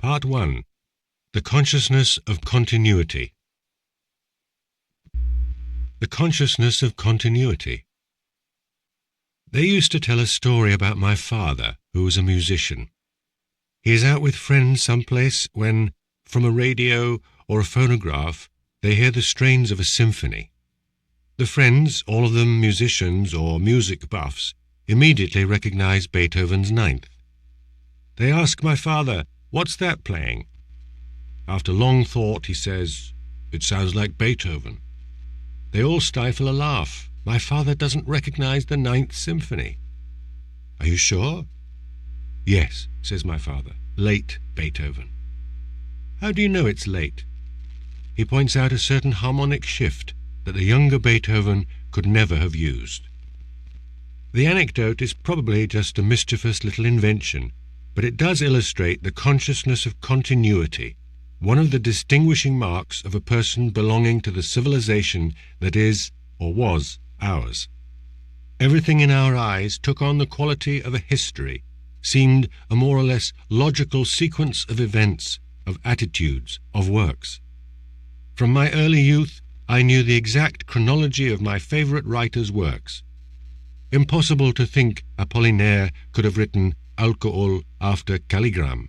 Part 1. The Consciousness of Continuity. The consciousness of continuity. They used to tell a story about my father, who was a musician. He is out with friends someplace when, from a radio or a phonograph, they hear the strains of a symphony. The friends, all of them musicians or music buffs, immediately recognize Beethoven's Ninth. They ask my father, "What's that playing?" After long thought, he says, "It sounds like Beethoven." They all stifle a laugh. My father doesn't recognize the Ninth Symphony. "Are you sure?" "Yes," says my father, "late Beethoven." "How do you know it's late?" He points out a certain harmonic shift that the younger Beethoven could never have used. The anecdote is probably just a mischievous little invention, but it does illustrate the consciousness of continuity, one of the distinguishing marks of a person belonging to the civilization that is, or was, ours. Everything in our eyes took on the quality of a history, seemed a more or less logical sequence of events, of attitudes, of works. From my early youth, I knew the exact chronology of my favorite writer's works. Impossible to think Apollinaire could have written Alcohol after Calligram,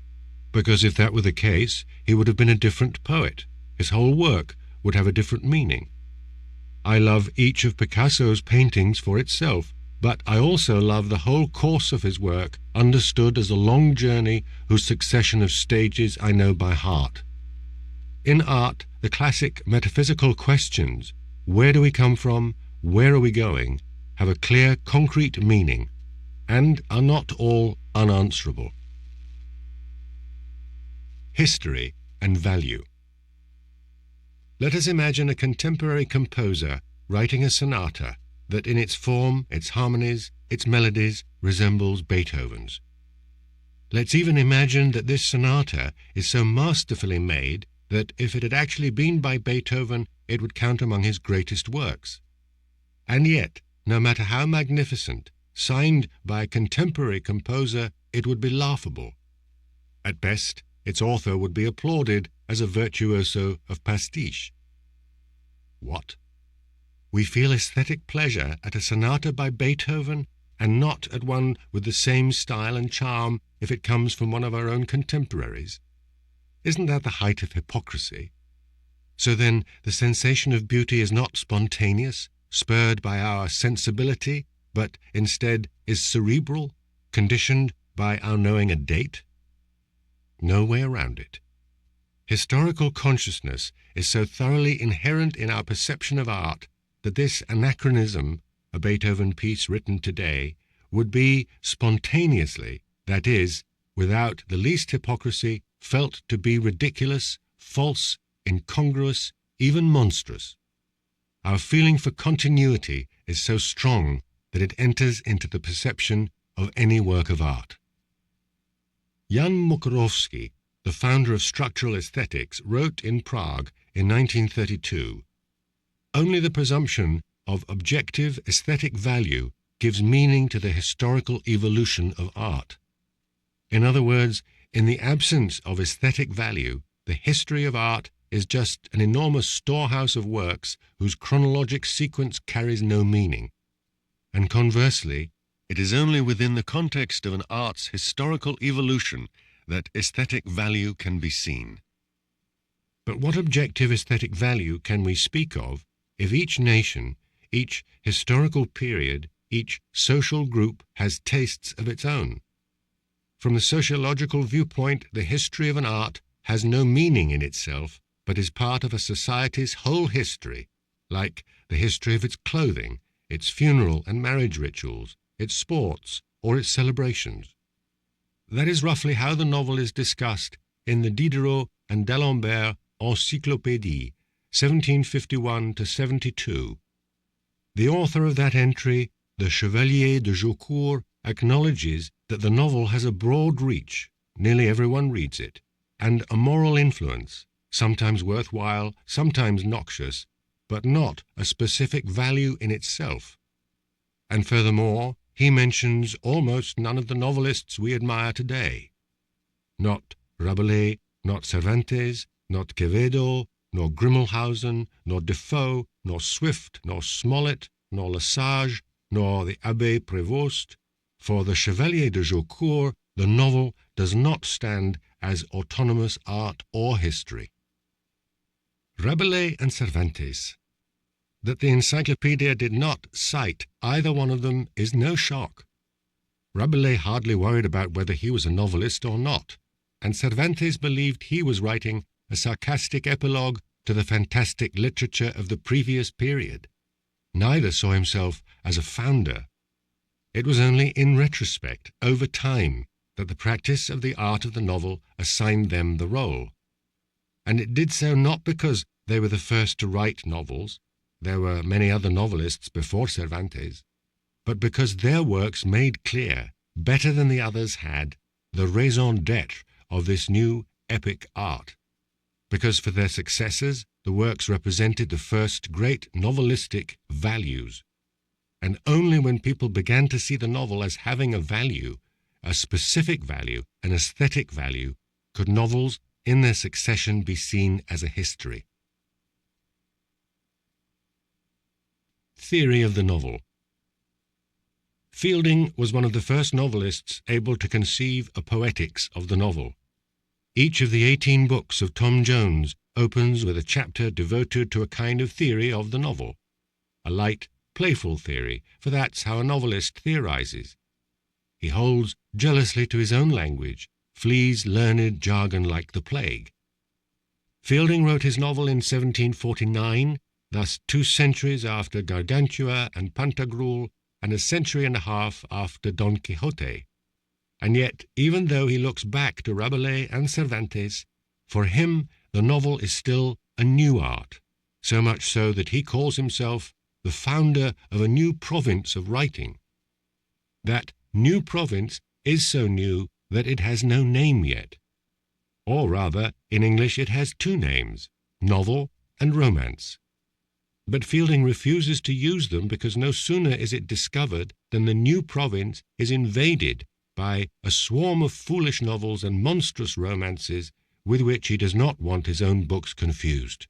because if that were the case, he would have been a different poet. His whole work would have a different meaning. I love each of Picasso's paintings for itself, but I also love the whole course of his work, understood as a long journey whose succession of stages I know by heart. In art, the classic metaphysical questions, where do we come from, where are we going, have a clear, concrete meaning, and are not all unanswerable. History and value. Let us imagine a contemporary composer writing a sonata that in its form, its harmonies, its melodies resembles Beethoven's. Let's even imagine that this sonata is so masterfully made that if it had actually been by Beethoven, it would count among his greatest works. And yet, no matter how magnificent, signed by a contemporary composer, it would be laughable. At best, its author would be applauded as a virtuoso of pastiche. What? We feel aesthetic pleasure at a sonata by Beethoven, and not at one with the same style and charm if it comes from one of our own contemporaries? Isn't that the height of hypocrisy? So then, the sensation of beauty is not spontaneous, spurred by our sensibility, but instead is cerebral, conditioned by our knowing a date? No way around it. Historical consciousness is so thoroughly inherent in our perception of art that this anachronism, a Beethoven piece written today, would be spontaneously, that is, without the least hypocrisy, felt to be ridiculous, false, incongruous, even monstrous. Our feeling for continuity is so strong that it enters into the perception of any work of art. Jan Mukorowski, the founder of structural aesthetics, wrote in Prague in 1932, "Only the presumption of objective aesthetic value gives meaning to the historical evolution of art." In other words, in the absence of aesthetic value, the history of art is just an enormous storehouse of works whose chronologic sequence carries no meaning. And conversely, it is only within the context of an art's historical evolution that aesthetic value can be seen. But what objective aesthetic value can we speak of if each nation, each historical period, each social group has tastes of its own? From the sociological viewpoint, the history of an art has no meaning in itself, but is part of a society's whole history, like the history of its clothing, its funeral and marriage rituals, its sports, or its celebrations. That is roughly how the novel is discussed in the Diderot and d'Alembert Encyclopédie, 1751 to 72. The author of that entry, the Chevalier de Jaucourt, acknowledges that the novel has a broad reach, nearly everyone reads it, and a moral influence, sometimes worthwhile, sometimes noxious, but not a specific value in itself. And furthermore, he mentions almost none of the novelists we admire today. Not Rabelais, not Cervantes, not Quevedo, nor Grimmelhausen, nor Defoe, nor Swift, nor Smollett, nor Lesage, nor the Abbé Prévost. For the Chevalier de Jaucourt, the novel does not stand as autonomous art or history. Rabelais and Cervantes. That the Encyclopedia did not cite either one of them is no shock. Rabelais hardly worried about whether he was a novelist or not, and Cervantes believed he was writing a sarcastic epilogue to the fantastic literature of the previous period. Neither saw himself as a founder. It was only in retrospect, over time, that the practice of the art of the novel assigned them the role. And it did so not because they were the first to write novels — there were many other novelists before Cervantes — but because their works made clear, better than the others had, the raison d'être of this new epic art. Because for their successors, the works represented the first great novelistic values. And only when people began to see the novel as having a value, a specific value, an aesthetic value, could novels in their succession be seen as a history. Theory of the novel. Fielding was one of the first novelists able to conceive a poetics of the novel. Each of the 18 books of Tom Jones opens with a chapter devoted to a kind of theory of the novel, a light, playful theory, for that's how a novelist theorizes. He holds jealously to his own language, flees learned jargon like the plague. Fielding wrote his novel in 1749, thus 2 centuries after Gargantua and Pantagruel, and a century and a half after Don Quixote. And yet, even though he looks back to Rabelais and Cervantes, for him the novel is still a new art, so much so that he calls himself the founder of a new province of writing. That new province is so new that it has no name yet. Or rather, in English it has 2 names, novel and romance. But Fielding refuses to use them because no sooner is it discovered than the new province is invaded by a swarm of foolish novels and monstrous romances with which he does not want his own books confused.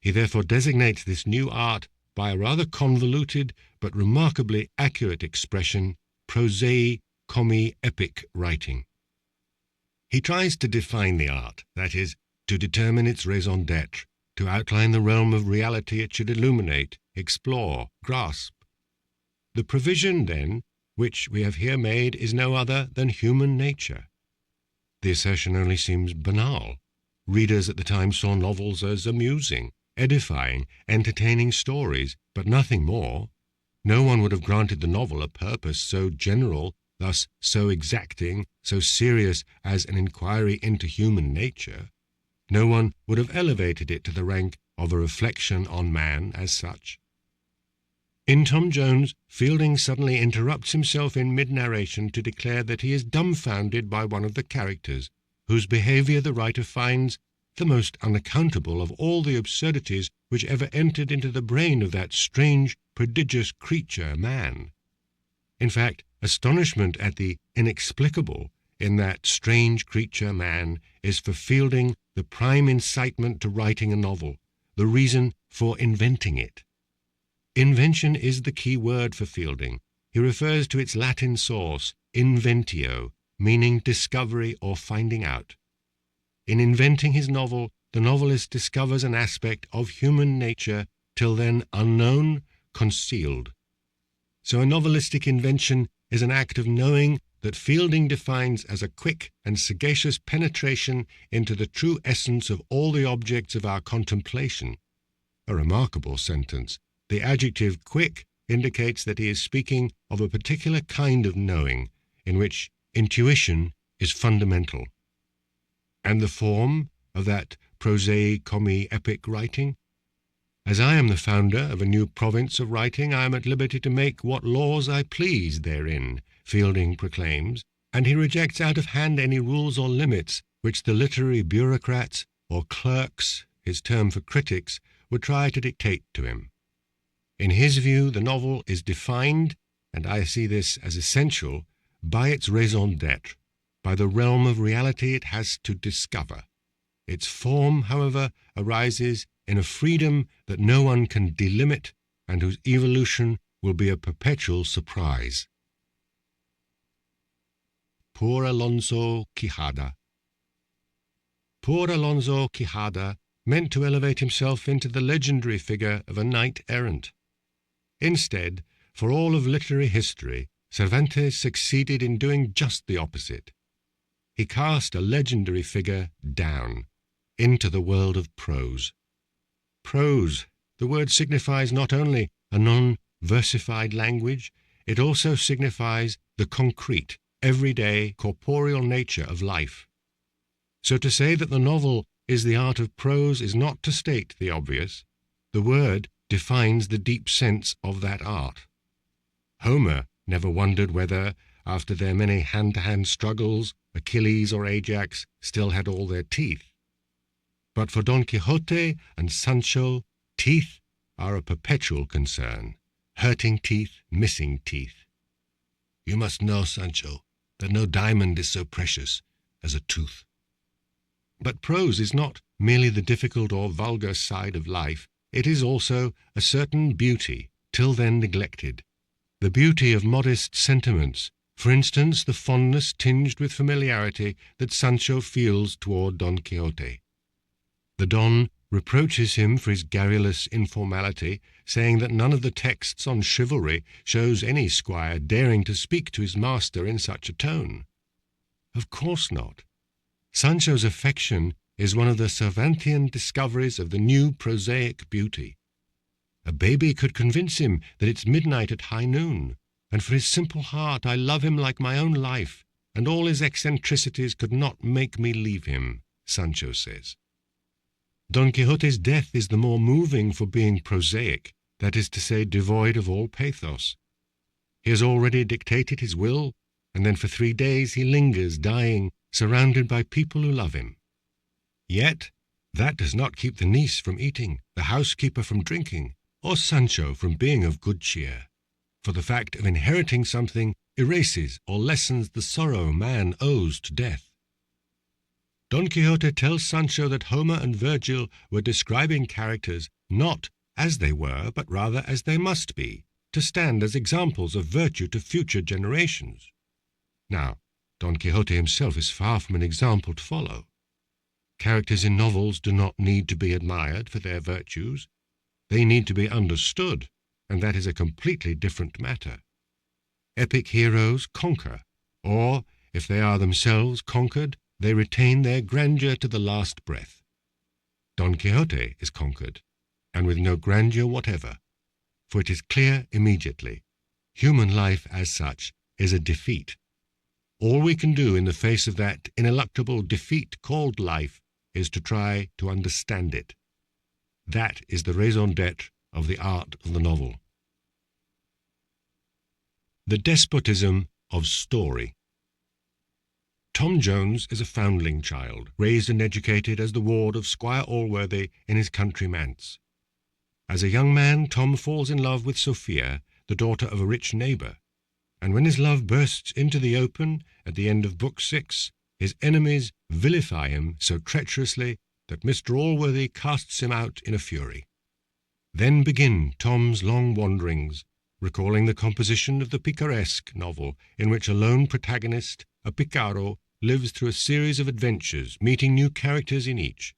He therefore designates this new art by a rather convoluted but remarkably accurate expression, prosaic, epic writing. He tries to define the art, that is, to determine its raison d'être, to outline the realm of reality it should illuminate, explore, grasp. The provision, then, which we have here made is no other than human nature. The assertion only seems banal. Readers at the time saw novels as amusing, edifying, entertaining stories, but nothing more. No one would have granted the novel a purpose so general, thus so exacting, so serious as an inquiry into human nature. No one would have elevated it to the rank of a reflection on man as such. In Tom Jones, Fielding suddenly interrupts himself in mid-narration to declare that he is dumbfounded by one of the characters, whose behaviour the writer finds the most unaccountable of all the absurdities which ever entered into the brain of that strange, prodigious creature, man. In fact, astonishment at the inexplicable in that strange creature, man, is for Fielding the prime incitement to writing a novel, the reason for inventing it. Invention is the key word for Fielding. He refers to its Latin source, inventio, meaning discovery or finding out. In inventing his novel, the novelist discovers an aspect of human nature till then unknown, concealed. So a novelistic invention is an act of knowing that Fielding defines as a quick and sagacious penetration into the true essence of all the objects of our contemplation. A remarkable sentence. The adjective quick indicates that he is speaking of a particular kind of knowing, in which intuition is fundamental. And the form of that prosaic, epic writing? As I am the founder of a new province of writing, I am at liberty to make what laws I please therein, Fielding proclaims, and he rejects out of hand any rules or limits which the literary bureaucrats or clerks, his term for critics, would try to dictate to him. In his view, the novel is defined, and I see this as essential, by its raison d'être, by the realm of reality it has to discover. Its form, however, arises in a freedom that no one can delimit and whose evolution will be a perpetual surprise. Poor Alonso Quixada. Poor Alonso Quixada meant to elevate himself into the legendary figure of a knight-errant. Instead, for all of literary history, Cervantes succeeded in doing just the opposite. He cast a legendary figure down, into the world of prose. Prose, the word signifies not only a non-versified language, it also signifies the concrete, everyday, corporeal nature of life. So to say that the novel is the art of prose is not to state the obvious. The word defines the deep sense of that art. Homer never wondered whether, after their many hand-to-hand struggles, Achilles or Ajax still had all their teeth. But for Don Quixote and Sancho, teeth are a perpetual concern. Hurting teeth, missing teeth. You must know, Sancho, that no diamond is so precious as a tooth. But prose is not merely the difficult or vulgar side of life. It is also a certain beauty, till then neglected. The beauty of modest sentiments, for instance, the fondness tinged with familiarity that Sancho feels toward Don Quixote. The Don reproaches him for his garrulous informality, saying that none of the texts on chivalry shows any squire daring to speak to his master in such a tone. Of course not. Sancho's affection is one of the Cervantean discoveries of the new prosaic beauty. A baby could convince him that it's midnight at high noon, and for his simple heart I love him like my own life, and all his eccentricities could not make me leave him, Sancho says. Don Quixote's death is the more moving for being prosaic, that is to say, devoid of all pathos. He has already dictated his will, and then for 3 days he lingers, dying, surrounded by people who love him. Yet that does not keep the niece from eating, the housekeeper from drinking, or Sancho from being of good cheer, for the fact of inheriting something erases or lessens the sorrow man owes to death. Don Quixote tells Sancho that Homer and Virgil were describing characters not as they were, but rather as they must be, to stand as examples of virtue to future generations. Now, Don Quixote himself is far from an example to follow. Characters in novels do not need to be admired for their virtues. They need to be understood, and that is a completely different matter. Epic heroes conquer, or, if they are themselves conquered, they retain their grandeur to the last breath. Don Quixote is conquered, and with no grandeur whatever, for it is clear immediately. Human life as such is a defeat. All we can do in the face of that ineluctable defeat called life is to try to understand it. That is the raison d'être of the art of the novel. The despotism of story. Tom Jones is a foundling child, raised and educated as the ward of Squire Allworthy in his country manse. As a young man, Tom falls in love with Sophia, the daughter of a rich neighbour, and when his love bursts into the open at the end of Book 6, his enemies vilify him so treacherously that Mr. Allworthy casts him out in a fury. Then begin Tom's long wanderings, recalling the composition of the picaresque novel in which a lone protagonist, a picaro, lives through a series of adventures, meeting new characters in each.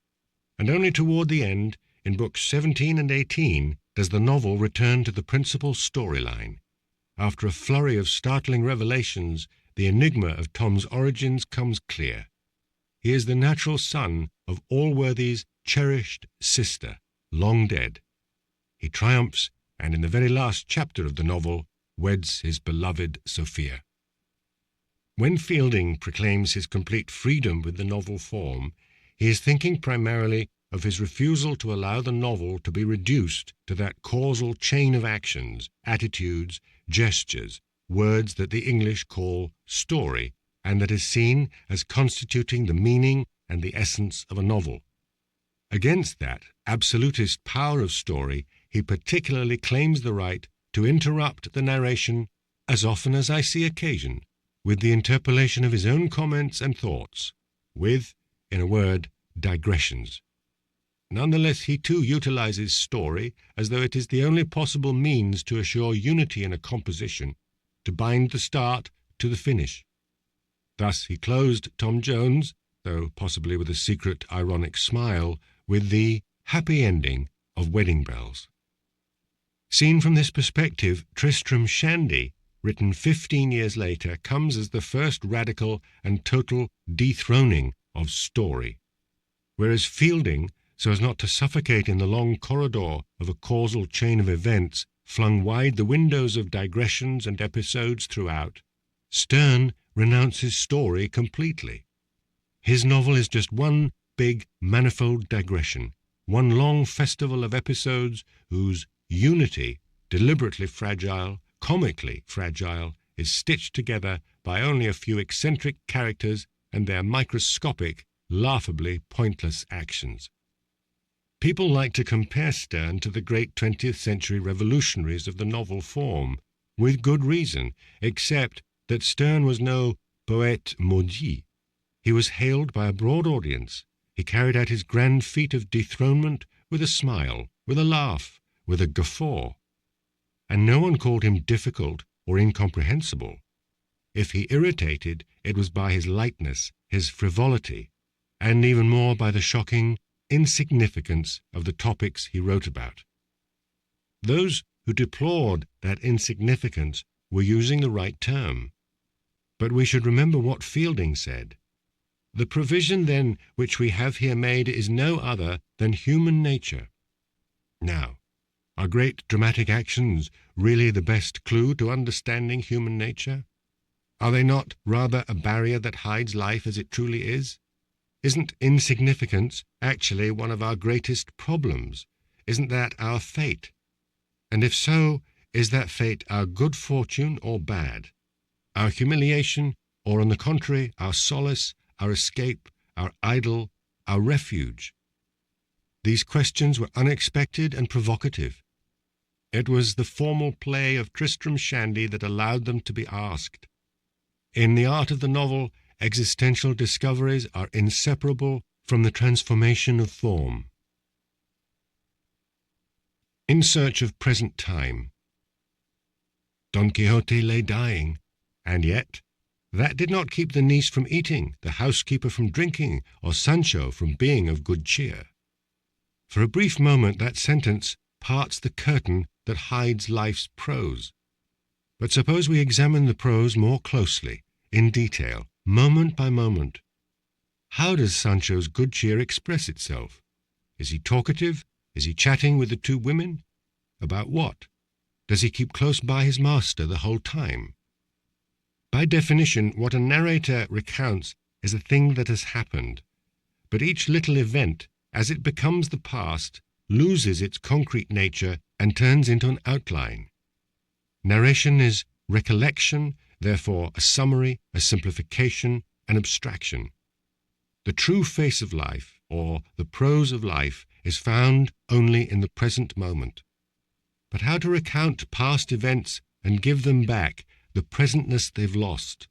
And only toward the end, in books 17 and 18, does the novel return to the principal storyline. After a flurry of startling revelations, the enigma of Tom's origins comes clear. He is the natural son of Allworthy's cherished sister, long dead. He triumphs, and in the very last chapter of the novel, weds his beloved Sophia. When Fielding proclaims his complete freedom with the novel form, he is thinking primarily of his refusal to allow the novel to be reduced to that causal chain of actions, attitudes, gestures, words that the English call story, and that is seen as constituting the meaning and the essence of a novel. Against that absolutist power of story, he particularly claims the right to interrupt the narration as often as I see occasion, with the interpolation of his own comments and thoughts, with, in a word, digressions. Nonetheless, he too utilizes story as though it is the only possible means to assure unity in a composition, to bind the start to the finish. Thus he closed Tom Jones, though possibly with a secret ironic smile, with the happy ending of Wedding Bells. Seen from this perspective, Tristram Shandy, written 15 years later, comes as the first radical and total dethroning of story, whereas Fielding, so as not to suffocate in the long corridor of a causal chain of events, flung wide the windows of digressions and episodes throughout, Sterne renounces story completely. His novel is just one big manifold digression, one long festival of episodes whose unity, deliberately fragile, comically fragile, is stitched together by only a few eccentric characters and their microscopic, laughably pointless actions. People like to compare Sterne to the great 20th century revolutionaries of the novel form, with good reason, except that Sterne was no poète maudit. He was hailed by a broad audience. He carried out his grand feat of dethronement with a smile, with a laugh, with a guffaw. And no one called him difficult or incomprehensible. If he irritated, it was by his lightness, his frivolity, and even more by the shocking insignificance of the topics he wrote about. Those who deplored that insignificance were using the right term. But we should remember what Fielding said. The provision, then, which we have here made is no other than human nature. Now, are great dramatic actions really the best clue to understanding human nature? Are they not rather a barrier that hides life as it truly is? Isn't insignificance actually one of our greatest problems? Isn't that our fate? And if so, is that fate our good fortune or bad? Our humiliation, or on the contrary, our solace, our escape, our idol, our refuge? These questions were unexpected and provocative. It was the formal play of Tristram Shandy that allowed them to be asked. In the art of the novel, existential discoveries are inseparable from the transformation of form. In search of present time. Don Quixote lay dying, and yet that did not keep the niece from eating, the housekeeper from drinking, or Sancho from being of good cheer. For a brief moment that sentence parts the curtain that hides life's prose. But suppose we examine the prose more closely, in detail, moment by moment. How does Sancho's good cheer express itself? Is he talkative? Is he chatting with the two women? About what? Does he keep close by his master the whole time? By definition, what a narrator recounts is a thing that has happened. But each little event, as it becomes the past, loses its concrete nature and turns into an outline. Narration is recollection, therefore a summary, a simplification, an abstraction. The true face of life, or the prose of life, is found only in the present moment. But how to recount past events and give them back the presentness they've lost?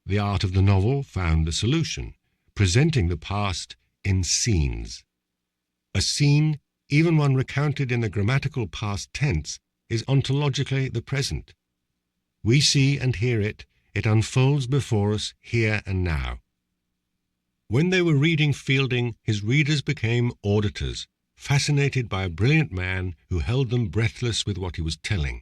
The art of the novel found the solution, presenting the past in scenes. A scene, even one recounted in the grammatical past tense, is ontologically the present. We see and hear it, it unfolds before us here and now. When they were reading Fielding, his readers became auditors, fascinated by a brilliant man who held them breathless with what he was telling.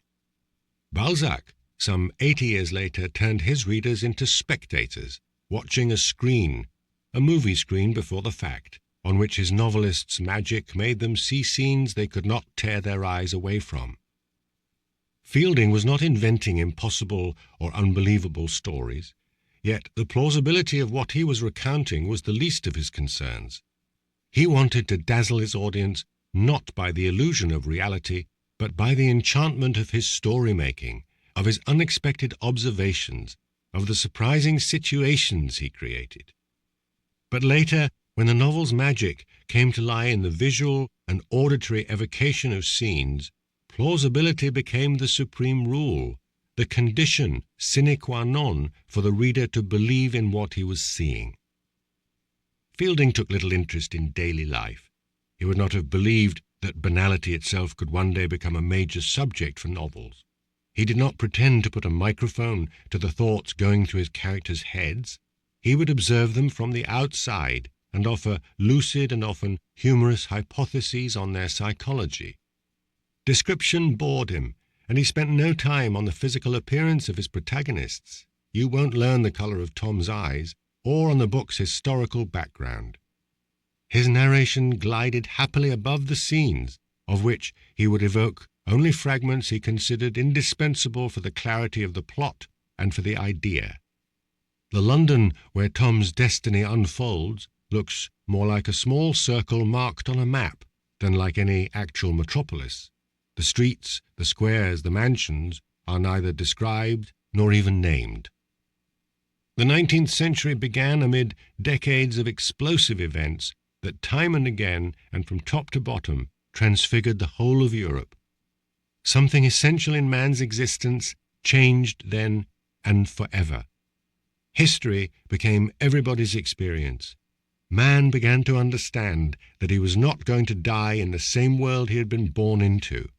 Balzac, some 80 years later, turned his readers into spectators, watching a screen, a movie screen before the fact, on which his novelist's magic made them see scenes they could not tear their eyes away from. Fielding was not inventing impossible or unbelievable stories, yet the plausibility of what he was recounting was the least of his concerns. He wanted to dazzle his audience not by the illusion of reality, but by the enchantment of his story-making, of his unexpected observations, of the surprising situations he created. But later, when the novel's magic came to lie in the visual and auditory evocation of scenes, plausibility became the supreme rule, the condition sine qua non for the reader to believe in what he was seeing. Fielding took little interest in daily life. He would not have believed that banality itself could one day become a major subject for novels. He did not pretend to put a microphone to the thoughts going through his characters' heads. He would observe them from the outside and offer lucid and often humorous hypotheses on their psychology. Description bored him, and he spent no time on the physical appearance of his protagonists. You won't learn the colour of Tom's eyes, or on the book's historical background. His narration glided happily above the scenes, of which he would evoke only fragments he considered indispensable for the clarity of the plot and for the idea. The London where Tom's destiny unfolds looks more like a small circle marked on a map than like any actual metropolis. The streets, the squares, the mansions are neither described nor even named. The 19th century began amid decades of explosive events that time and again, and from top to bottom, transfigured the whole of Europe. Something essential in man's existence changed then and forever. History became everybody's experience. Man began to understand that he was not going to die in the same world he had been born into.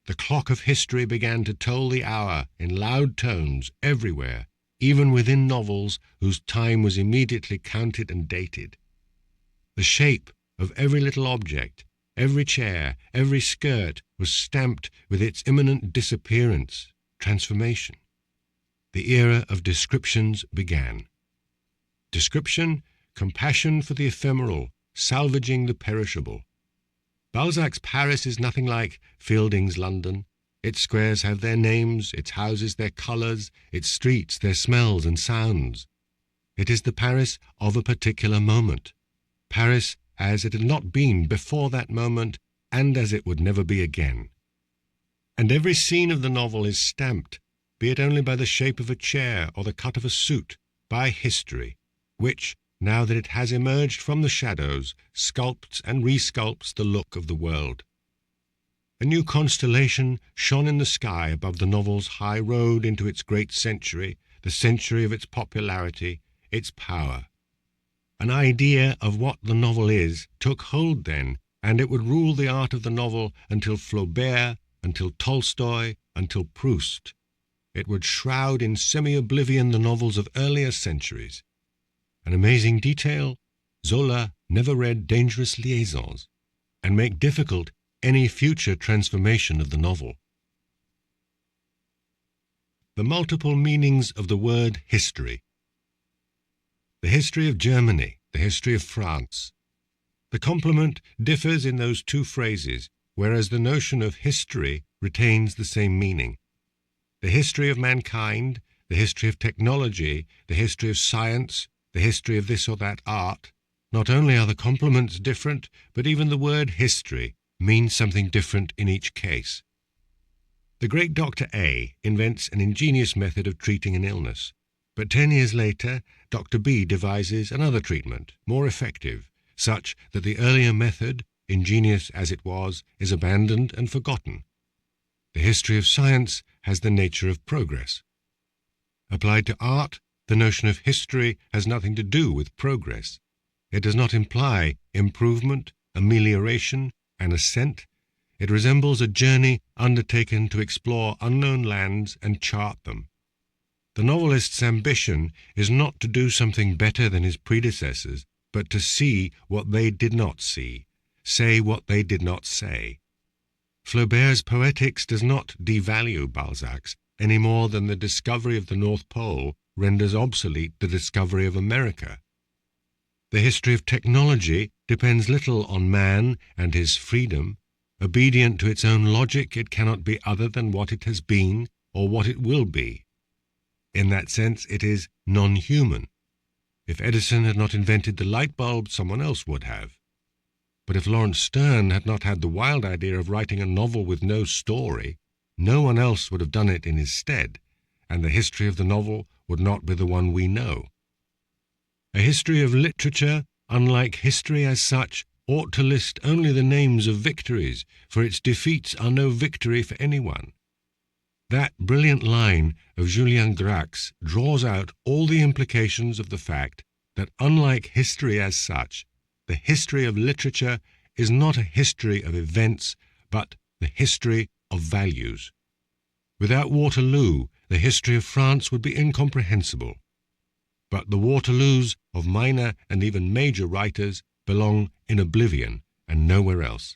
The clock of history began to toll the hour in loud tones everywhere, even within novels whose time was immediately counted and dated. The shape of every little object, every chair, every skirt was stamped with its imminent disappearance, transformation. The era of descriptions began. Description, compassion for the ephemeral, salvaging the perishable. Balzac's Paris is nothing like Fielding's London. Its squares have their names, its houses their colours, its streets their smells and sounds. It is the Paris of a particular moment. Paris as it had not been before that moment, and as it would never be again. And every scene of the novel is stamped, be it only by the shape of a chair or the cut of a suit, by history, which, now that it has emerged from the shadows, sculpts and resculpts the look of the world. A new constellation shone in the sky above the novel's high road into its great century, the century of its popularity, its power. An idea of what the novel is took hold then, and it would rule the art of the novel until Flaubert, until Tolstoy, until Proust. It would shroud in semi-oblivion the novels of earlier centuries. An amazing detail, Zola never read Dangerous Liaisons, and make difficult any future transformation of the novel. The multiple meanings of the word history. The history of Germany, the history of France. The complement differs in those two phrases, whereas the notion of history retains the same meaning. The history of mankind, the history of technology, the history of science, the history of this or that art. Not only are the complements different, but even the word history means something different in each case. The great Dr. A invents an ingenious method of treating an illness, but 10 years later, Dr. B devises another treatment, more effective, such that the earlier method, ingenious as it was, is abandoned and forgotten. The history of science has the nature of progress. Applied to art, the notion of history has nothing to do with progress. It does not imply improvement, amelioration, an ascent. It resembles a journey undertaken to explore unknown lands and chart them. The novelist's ambition is not to do something better than his predecessors, but to see what they did not see, say what they did not say. Flaubert's Poetics does not devalue Balzac's any more than the discovery of the North Pole renders obsolete the discovery of America. The history of technology depends little on man and his freedom. Obedient to its own logic, it cannot be other than what it has been or what it will be. In that sense, it is non-human. If Edison had not invented the light bulb, someone else would have. But if Lawrence Sterne had not had the wild idea of writing a novel with no story, no one else would have done it in his stead, and the history of the novel would not be the one we know. A history of literature, unlike history as such, ought to list only the names of victories, for its defeats are no victory for anyone. That brilliant line of Julien Grac's draws out all the implications of the fact that unlike history as such, the history of literature is not a history of events, but the history of values. Without Waterloo, the history of France would be incomprehensible. But the Waterloos of minor and even major writers belong in oblivion and nowhere else.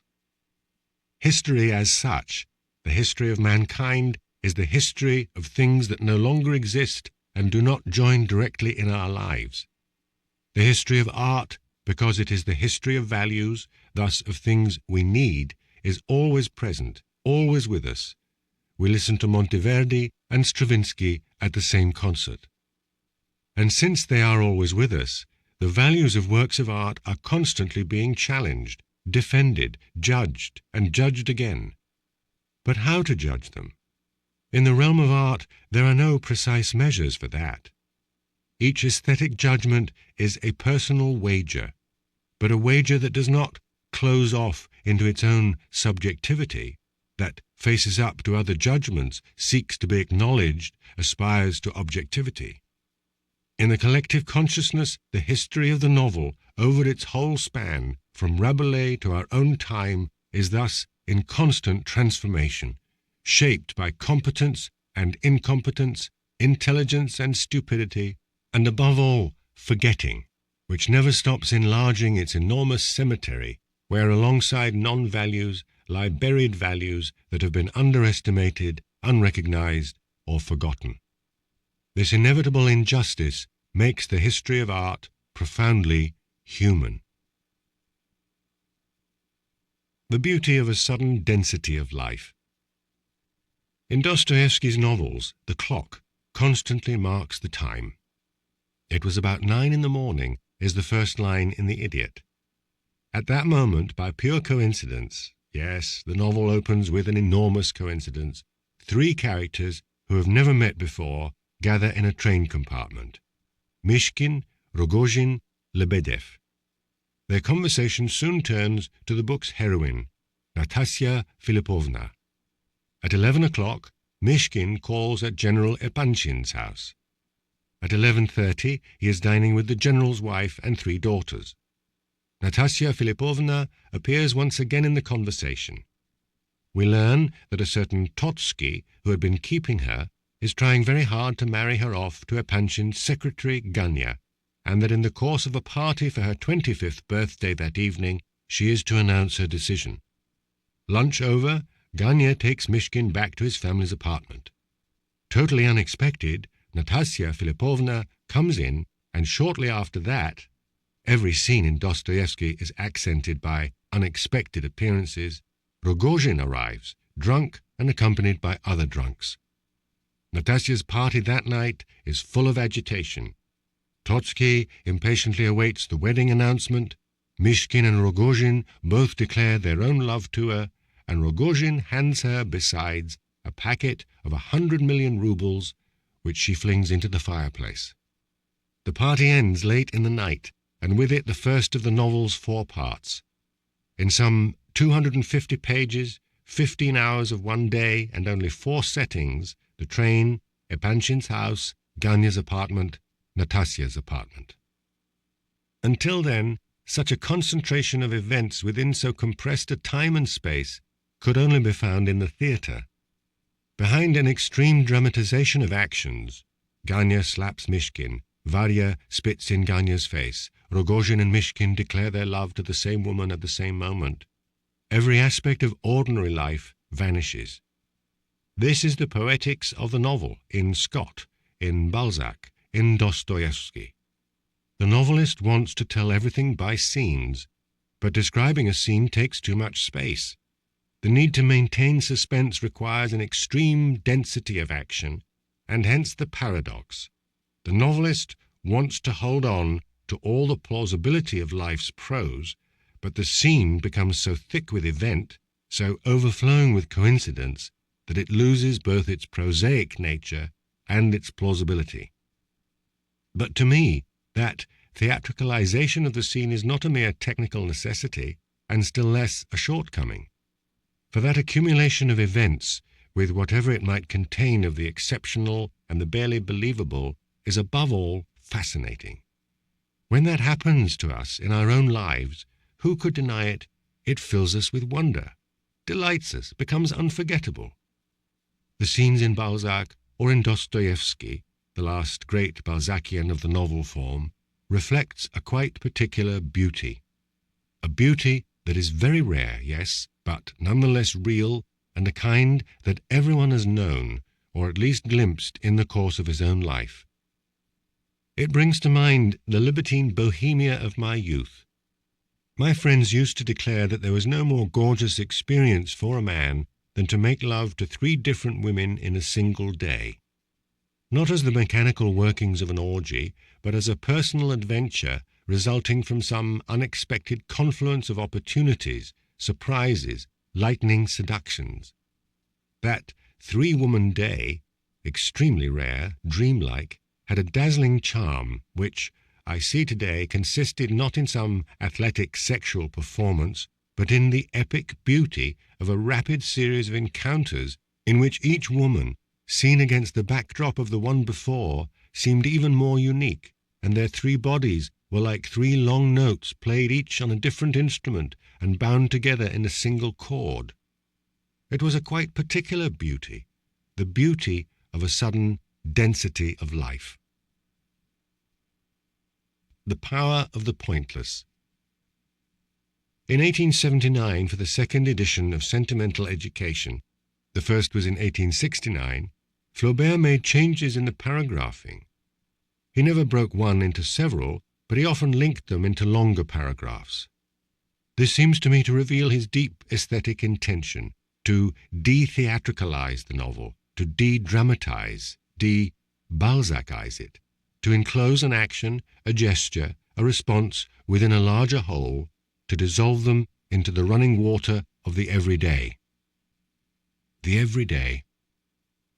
History as such, the history of mankind, is the history of things that no longer exist and do not join directly in our lives. The history of art, because it is the history of values, thus of things we need, is always present, always with us. We listen to Monteverdi and Stravinsky at the same concert. And since they are always with us, the values of works of art are constantly being challenged, defended, judged, and judged again. But how to judge them? In the realm of art, there are no precise measures for that. Each aesthetic judgment is a personal wager, but a wager that does not close off into its own subjectivity, that faces up to other judgments, seeks to be acknowledged, aspires to objectivity. In the collective consciousness, the history of the novel, over its whole span, from Rabelais to our own time, is thus in constant transformation, shaped by competence and incompetence, intelligence and stupidity, and above all, forgetting, which never stops enlarging its enormous cemetery, where alongside non-values lie buried values that have been underestimated, unrecognized, or forgotten. This inevitable injustice makes the history of art profoundly human. The beauty of a sudden density of life. In Dostoevsky's novels, the clock constantly marks the time. "It was about 9 in the morning" is the first line in The Idiot. At that moment, by pure coincidence, yes, the novel opens with an enormous coincidence, 3 characters who have never met before gather in a train compartment: Mishkin, Rogozhin, Lebedev. Their conversation soon turns to the book's heroine, Natasya Philippovna. At 11 o'clock, Mishkin calls at General Epanchin's house. At 11:30, he is dining with the general's wife and 3 daughters. Natasya Philippovna appears once again in the conversation. We learn that a certain Tolstoy, who had been keeping her, is trying very hard to marry her off to Epanchin's secretary Ganya, and that in the course of a party for her 25th birthday that evening, she is to announce her decision. Lunch over, Ganya takes Mishkin back to his family's apartment. Totally unexpected, Natasya Philippovna comes in, and shortly after that, every scene in Dostoevsky is accented by unexpected appearances, Rogozhin arrives, drunk and accompanied by other drunks. Natasya's party that night is full of agitation. Tolstoy impatiently awaits the wedding announcement. Mishkin and Rogozhin both declare their own love to her, and Rogozhin hands her, besides, a packet of 100 million rubles, which she flings into the fireplace. The party ends late in the night, and with it the first of the novel's 4 parts. In some 250 pages, 15 hours of one day, and only 4 settings, the train, Epanchin's house, Ganya's apartment, Natasya's apartment. Until then, such a concentration of events within so compressed a time and space could only be found in the theatre. Behind an extreme dramatization of actions, Ganya slaps Mishkin, Varya spits in Ganya's face, Rogozhin and Mishkin declare their love to the same woman at the same moment. Every aspect of ordinary life vanishes. This is the poetics of the novel in Scott, in Balzac, in Dostoevsky. The novelist wants to tell everything by scenes, but describing a scene takes too much space. The need to maintain suspense requires an extreme density of action, and hence the paradox. The novelist wants to hold on to all the plausibility of life's prose, but the scene becomes so thick with event, so overflowing with coincidence, that it loses both its prosaic nature and its plausibility. But to me, that theatricalization of the scene is not a mere technical necessity, and still less a shortcoming. For that accumulation of events, with whatever it might contain of the exceptional and the barely believable, is above all fascinating. When that happens to us in our own lives, who could deny it? It fills us with wonder, delights us, becomes unforgettable. The scenes in Balzac or in Dostoevsky, the last great Balzacian of the novel form, reflects a quite particular beauty. A beauty that is very rare, yes, but nonetheless real, and a kind that everyone has known, or at least glimpsed in the course of his own life. It brings to mind the libertine bohemia of my youth. My friends used to declare that there was no more gorgeous experience for a man than to make love to 3 different women in a single day. Not as the mechanical workings of an orgy, but as a personal adventure resulting from some unexpected confluence of opportunities, surprises, lightning seductions. That 3-woman day, extremely rare, dreamlike, had a dazzling charm which, I see today, consisted not in some athletic sexual performance, but in the epic beauty of a rapid series of encounters in which each woman, seen against the backdrop of the one before, seemed even more unique, and their 3 bodies were like 3 long notes played each on a different instrument and bound together in a single chord. It was a quite particular beauty, the beauty of a sudden density of life. The power of the pointless. In 1879, for the 2nd edition of Sentimental Education, the first was in 1869, Flaubert made changes in the paragraphing. He never broke one into several, but he often linked them into longer paragraphs. This seems to me to reveal his deep aesthetic intention, to de-theatricalize the novel, to de-dramatize, de-Balzacize it, to enclose an action, a gesture, a response within a larger whole, to dissolve them into the running water of the everyday. The everyday.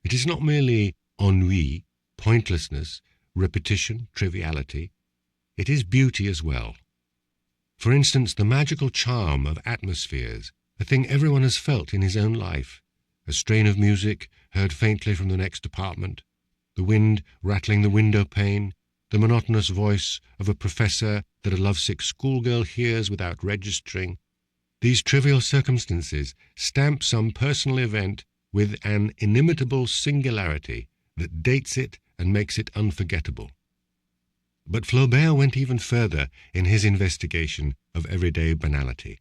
It is not merely ennui, pointlessness, repetition, triviality. It is beauty as well. For instance, the magical charm of atmospheres, a thing everyone has felt in his own life, a strain of music heard faintly from the next apartment, the wind rattling the window pane, the monotonous voice of a professor that a lovesick schoolgirl hears without registering. These trivial circumstances stamp some personal event with an inimitable singularity that dates it and makes it unforgettable. But Flaubert went even further in his investigation of everyday banality.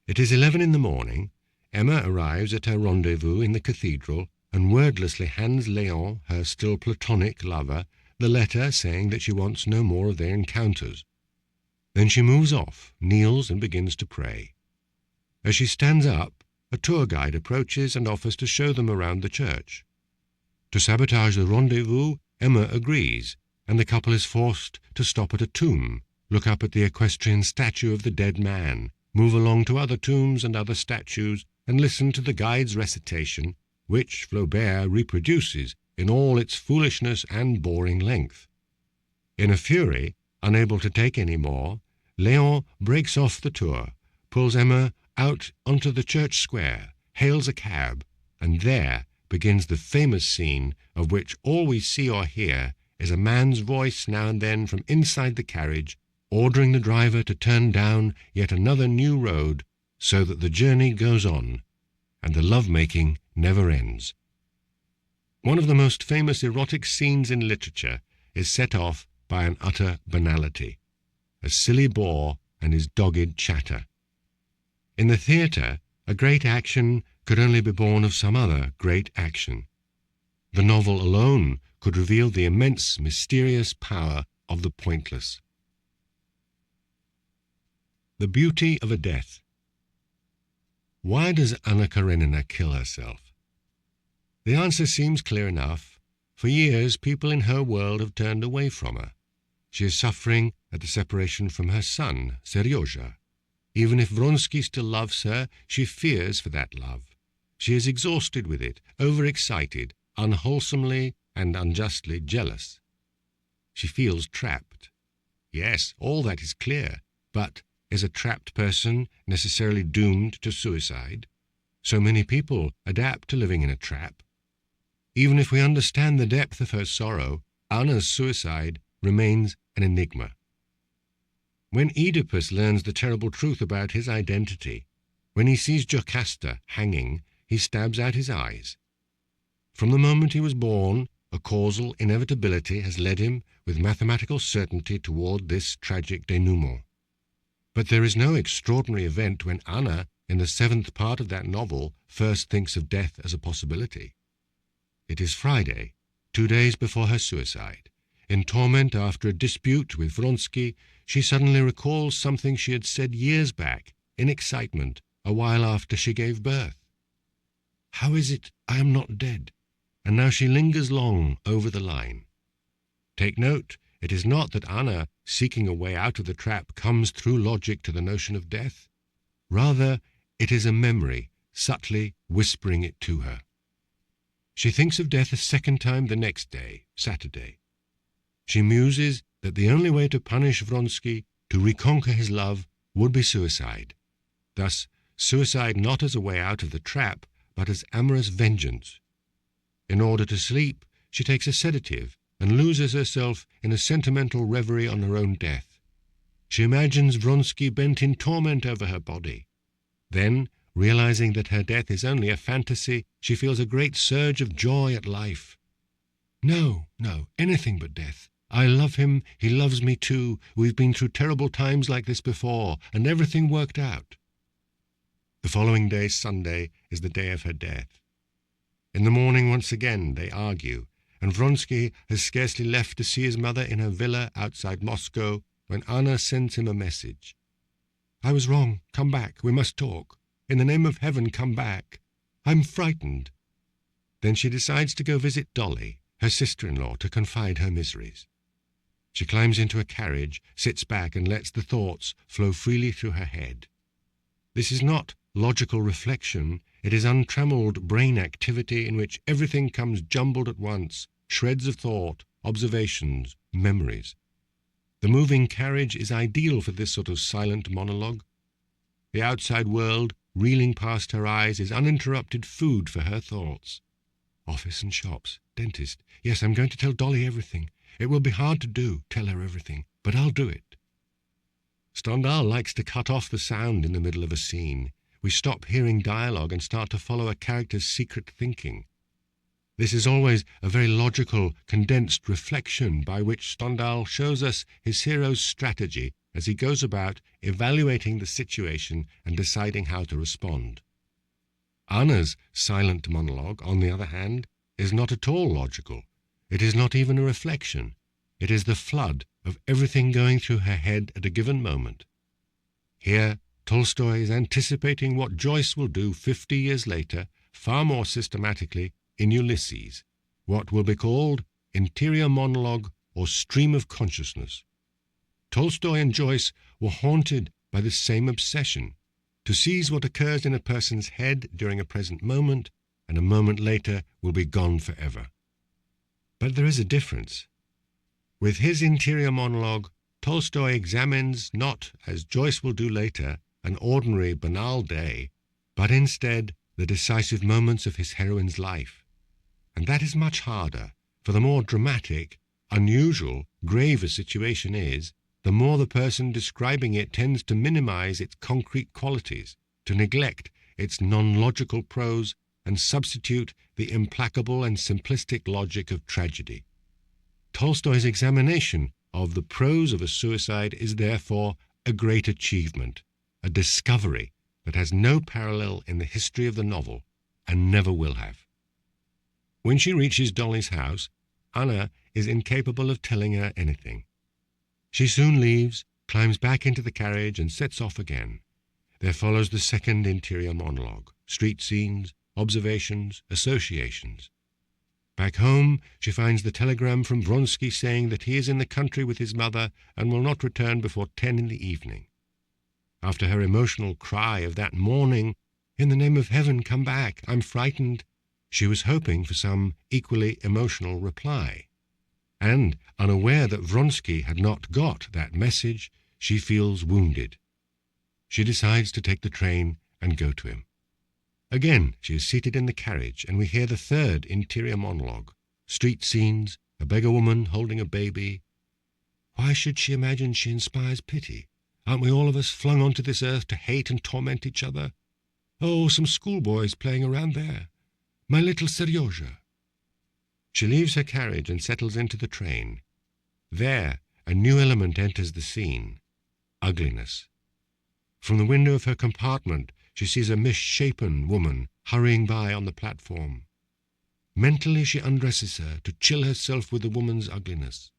It is 11 in the morning. Emma arrives at her rendezvous in the cathedral and wordlessly hands Léon, her still platonic lover, the letter saying that she wants no more of their encounters. Then she moves off, kneels and begins to pray. As she stands up, a tour guide approaches and offers to show them around the church. To sabotage the rendezvous, Emma agrees, and the couple is forced to stop at a tomb, look up at the equestrian statue of the dead man, move along to other tombs and other statues, and listen to the guide's recitation, which Flaubert reproduces in all its foolishness and boring length. In a fury, unable to take any more, Léon breaks off the tour, pulls Emma out onto the church square, hails a cab, and there begins the famous scene of which all we see or hear is a man's voice now and then from inside the carriage, ordering the driver to turn down yet another new road so that the journey goes on, and the love-making never ends. One of the most famous erotic scenes in literature is set off by an utter banality, a silly boor and his dogged chatter. In the theatre, a great action could only be born of some other great action. The novel alone could reveal the immense, mysterious power of the pointless. The beauty of a death. Why does Anna Karenina kill herself? The answer seems clear enough. For years, people in her world have turned away from her. She is suffering at the separation from her son, Seryoja. Even if Vronsky still loves her, she fears for that love. She is exhausted with it, overexcited, unwholesomely and unjustly jealous. She feels trapped. Yes, all that is clear, but is a trapped person necessarily doomed to suicide? So many people adapt to living in a trap. Even if we understand the depth of her sorrow, Anna's suicide remains an enigma. When Oedipus learns the terrible truth about his identity, when he sees Jocasta hanging, he stabs out his eyes. From the moment he was born, a causal inevitability has led him with mathematical certainty toward this tragic denouement. But there is no extraordinary event when Anna, in the 7th part of that novel, first thinks of death as a possibility. It is Friday, 2 days before her suicide. In torment after a dispute with Vronsky, she suddenly recalls something she had said years back, in excitement, a while after she gave birth. How is it I am not dead? And now she lingers long over the line. Take note, it is not that Anna, seeking a way out of the trap, comes through logic to the notion of death. Rather, it is a memory, subtly whispering it to her. She thinks of death a second time the next day, Saturday. She muses that the only way to punish Vronsky, to reconquer his love, would be suicide. Thus, suicide not as a way out of the trap, but as amorous vengeance. In order to sleep, she takes a sedative and loses herself in a sentimental reverie on her own death. She imagines Vronsky bent in torment over her body. Then, realizing that her death is only a fantasy, she feels a great surge of joy at life. No, anything but death. I love him, he loves me too. We've been through terrible times like this before, and everything worked out. The following day, Sunday, is the day of her death. In the morning, once again, they argue, and Vronsky has scarcely left to see his mother in her villa outside Moscow when Anna sends him a message. I was wrong. Come back. We must talk. In the name of heaven, come back. I'm frightened. Then she decides to go visit Dolly, her sister-in-law, to confide her miseries. She climbs into a carriage, sits back, and lets the thoughts flow freely through her head. This is not logical reflection. It is untrammeled brain activity in which everything comes jumbled at once, shreds of thought, observations, memories. The moving carriage is ideal for this sort of silent monologue. The outside world, reeling past her eyes, is uninterrupted food for her thoughts. Office and shops, dentist. Yes, I'm going to tell Dolly everything. It will be hard to do, tell her everything, but I'll do it. Stendhal likes to cut off the sound in the middle of a scene. We stop hearing dialogue and start to follow a character's secret thinking. This is always a very logical, condensed reflection by which Stendhal shows us his hero's strategy as he goes about evaluating the situation and deciding how to respond. Anna's silent monologue, on the other hand, is not at all logical. It is not even a reflection. It is the flood of everything going through her head at a given moment. Here, Tolstoy is anticipating what Joyce will do 50 years later, far more systematically, in Ulysses, what will be called interior monologue or stream of consciousness. Tolstoy and Joyce were haunted by the same obsession, to seize what occurs in a person's head during a present moment, and a moment later will be gone forever. But there is a difference. With his interior monologue, Tolstoy examines not, as Joyce will do later, an ordinary, banal day, but instead the decisive moments of his heroine's life. And that is much harder, for the more dramatic, unusual, grave a situation is, the more the person describing it tends to minimize its concrete qualities, to neglect its non-logical prose, and substitute the implacable and simplistic logic of tragedy. Tolstoy's examination of the prose of a suicide is therefore a great achievement, a discovery that has no parallel in the history of the novel, and never will have. When she reaches Dolly's house, Anna is incapable of telling her anything. She soon leaves, climbs back into the carriage, and sets off again. There follows the second interior monologue, street scenes, observations, associations. Back home, she finds the telegram from Vronsky saying that he is in the country with his mother and will not return before 10 in the evening. After her emotional cry of that morning, "In the name of heaven, come back, I'm frightened," she was hoping for some equally emotional reply. And, unaware that Vronsky had not got that message, she feels wounded. She decides to take the train and go to him. Again, she is seated in the carriage, and we hear the third interior monologue. Street scenes, a beggar woman holding a baby. Why should she imagine she inspires pity? Aren't we all of us flung onto this earth to hate and torment each other? Oh, some schoolboys playing around there. My little Seryozha." She leaves her carriage and settles into the train. There, a new element enters the scene: ugliness. From the window of her compartment, she sees a misshapen woman hurrying by on the platform. Mentally, she undresses her to chill herself with the woman's ugliness.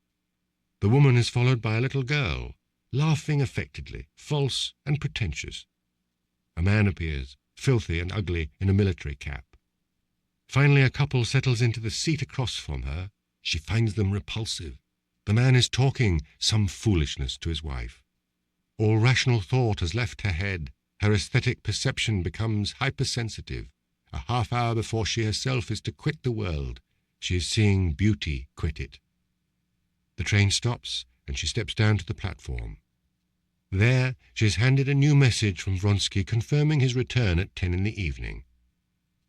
The woman is followed by a little girl, laughing affectedly, false and pretentious. A man appears, filthy and ugly, in a military cap. Finally, a couple settles into the seat across from her. She finds them repulsive. The man is talking some foolishness to his wife. All rational thought has left her head. Her aesthetic perception becomes hypersensitive. A half-hour before she herself is to quit the world, she is seeing beauty quit it. The train stops, and she steps down to the platform. There, she is handed a new message from Vronsky confirming his return at 10 in the evening.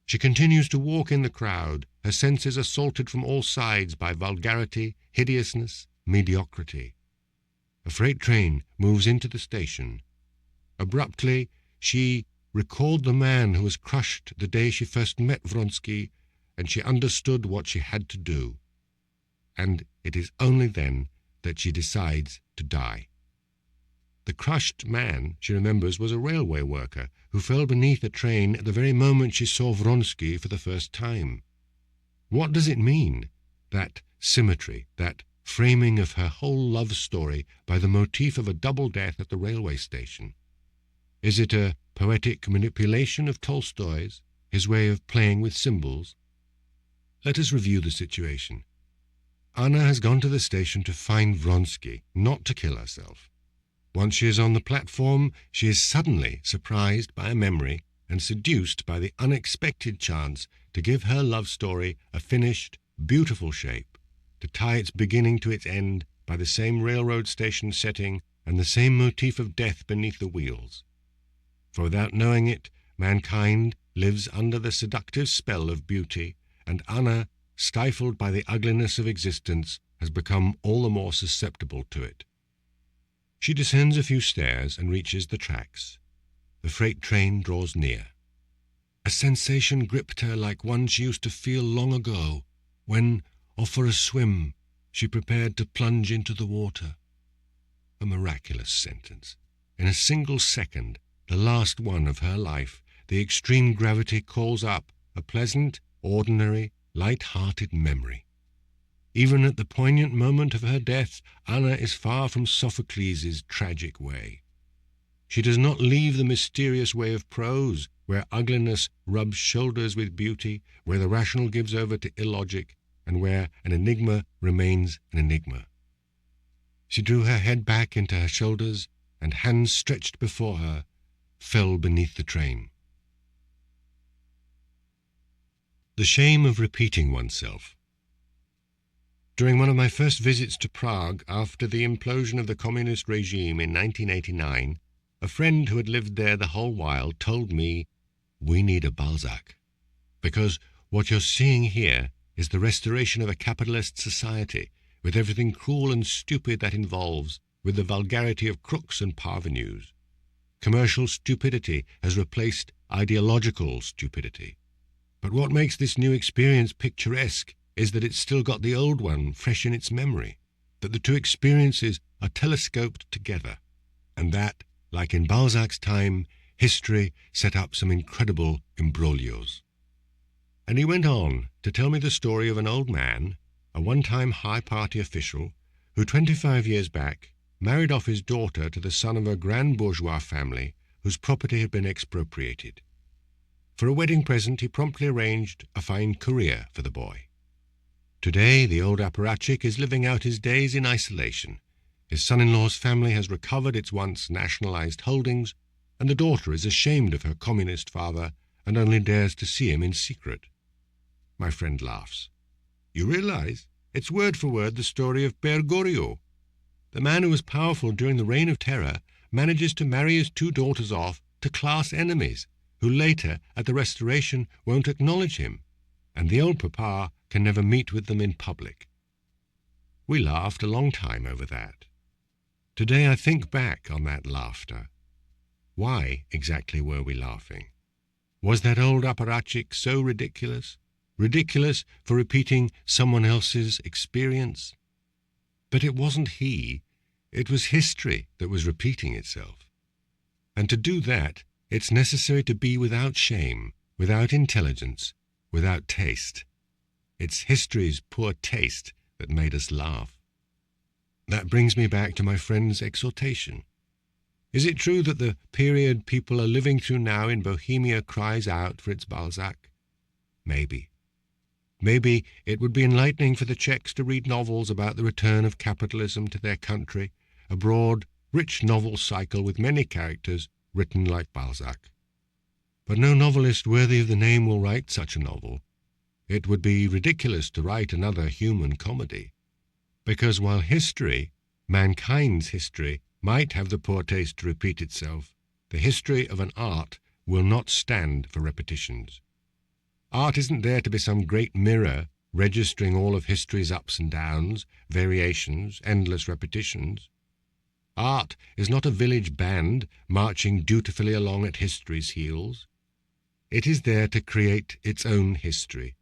She continues to walk in the crowd, her senses assaulted from all sides by vulgarity, hideousness, mediocrity. A freight train moves into the station. Abruptly, she recalled the man who was crushed the day she first met Vronsky, and she understood what she had to do. And it is only then that she decides to die. The crushed man, she remembers, was a railway worker who fell beneath a train at the very moment she saw Vronsky for the first time. What does it mean, that symmetry, that framing of her whole love story by the motif of a double death at the railway station? Is it a poetic manipulation of Tolstoy's, his way of playing with symbols? Let us review the situation. Anna has gone to the station to find Vronsky, not to kill herself. Once she is on the platform, she is suddenly surprised by a memory and seduced by the unexpected chance to give her love story a finished, beautiful shape, to tie its beginning to its end by the same railroad station setting and the same motif of death beneath the wheels. For without knowing it, mankind lives under the seductive spell of beauty, and Anna, stifled by the ugliness of existence, has become all the more susceptible to it. She descends a few stairs and reaches the tracks. The freight train draws near. A sensation gripped her like one she used to feel long ago, when, off for a swim, she prepared to plunge into the water. A miraculous sentence. In a single second, the last one of her life, the extreme gravity calls up a pleasant, ordinary, light-hearted memory. Even at the poignant moment of her death, Anna is far from Sophocles' tragic way. She does not leave the mysterious way of prose, where ugliness rubs shoulders with beauty, where the rational gives over to illogic, and where an enigma remains an enigma. She drew her head back into her shoulders, and hands stretched before her, fell beneath the train. The shame of repeating oneself. During one of my first visits to Prague after the implosion of the communist regime in 1989, a friend who had lived there the whole while told me, "We need a Balzac, because what you're seeing here is the restoration of a capitalist society, with everything cruel and stupid that involves, with the vulgarity of crooks and parvenus. Commercial stupidity has replaced ideological stupidity. But what makes this new experience picturesque is that it's still got the old one fresh in its memory, that the two experiences are telescoped together, and that, like in Balzac's time, history set up some incredible imbroglios." And he went on to tell me the story of an old man, a one-time high-party official, who 25 years back married off his daughter to the son of a grand bourgeois family whose property had been expropriated. For a wedding present, he promptly arranged a fine career for the boy. Today, the old apparatchik is living out his days in isolation. His son-in-law's family has recovered its once nationalized holdings, and the daughter is ashamed of her communist father and only dares to see him in secret. My friend laughs. "You realize it's word for word the story of Père Goriot. The man who was powerful during the Reign of Terror manages to marry his two daughters off to class enemies, who later, at the Restoration, won't acknowledge him, and the old papa can never meet with them in public." We laughed a long time over that. Today I think back on that laughter. Why exactly were we laughing? Was that old apparatchik so ridiculous? Ridiculous for repeating someone else's experience? But it wasn't he. It was history that was repeating itself. And to do that, it's necessary to be without shame, without intelligence, without taste. It's history's poor taste that made us laugh. That brings me back to my friend's exhortation. Is it true that the period people are living through now in Bohemia cries out for its Balzac? Maybe. Maybe it would be enlightening for the Czechs to read novels about the return of capitalism to their country, a broad, rich novel cycle with many characters written like Balzac. But no novelist worthy of the name will write such a novel. It would be ridiculous to write another human comedy, because while history, mankind's history, might have the poor taste to repeat itself, the history of an art will not stand for repetitions. Art isn't there to be some great mirror registering all of history's ups and downs, variations, endless repetitions. Art is not a village band marching dutifully along at history's heels. It is there to create its own history.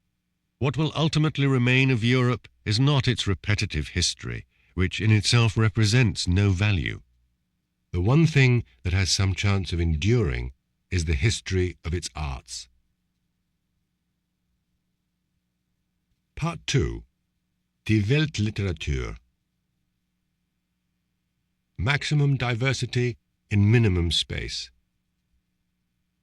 What will ultimately remain of Europe is not its repetitive history, which in itself represents no value. The one thing that has some chance of enduring is the history of its arts. Part 2. Die Weltliteratur. Maximum diversity in minimum space.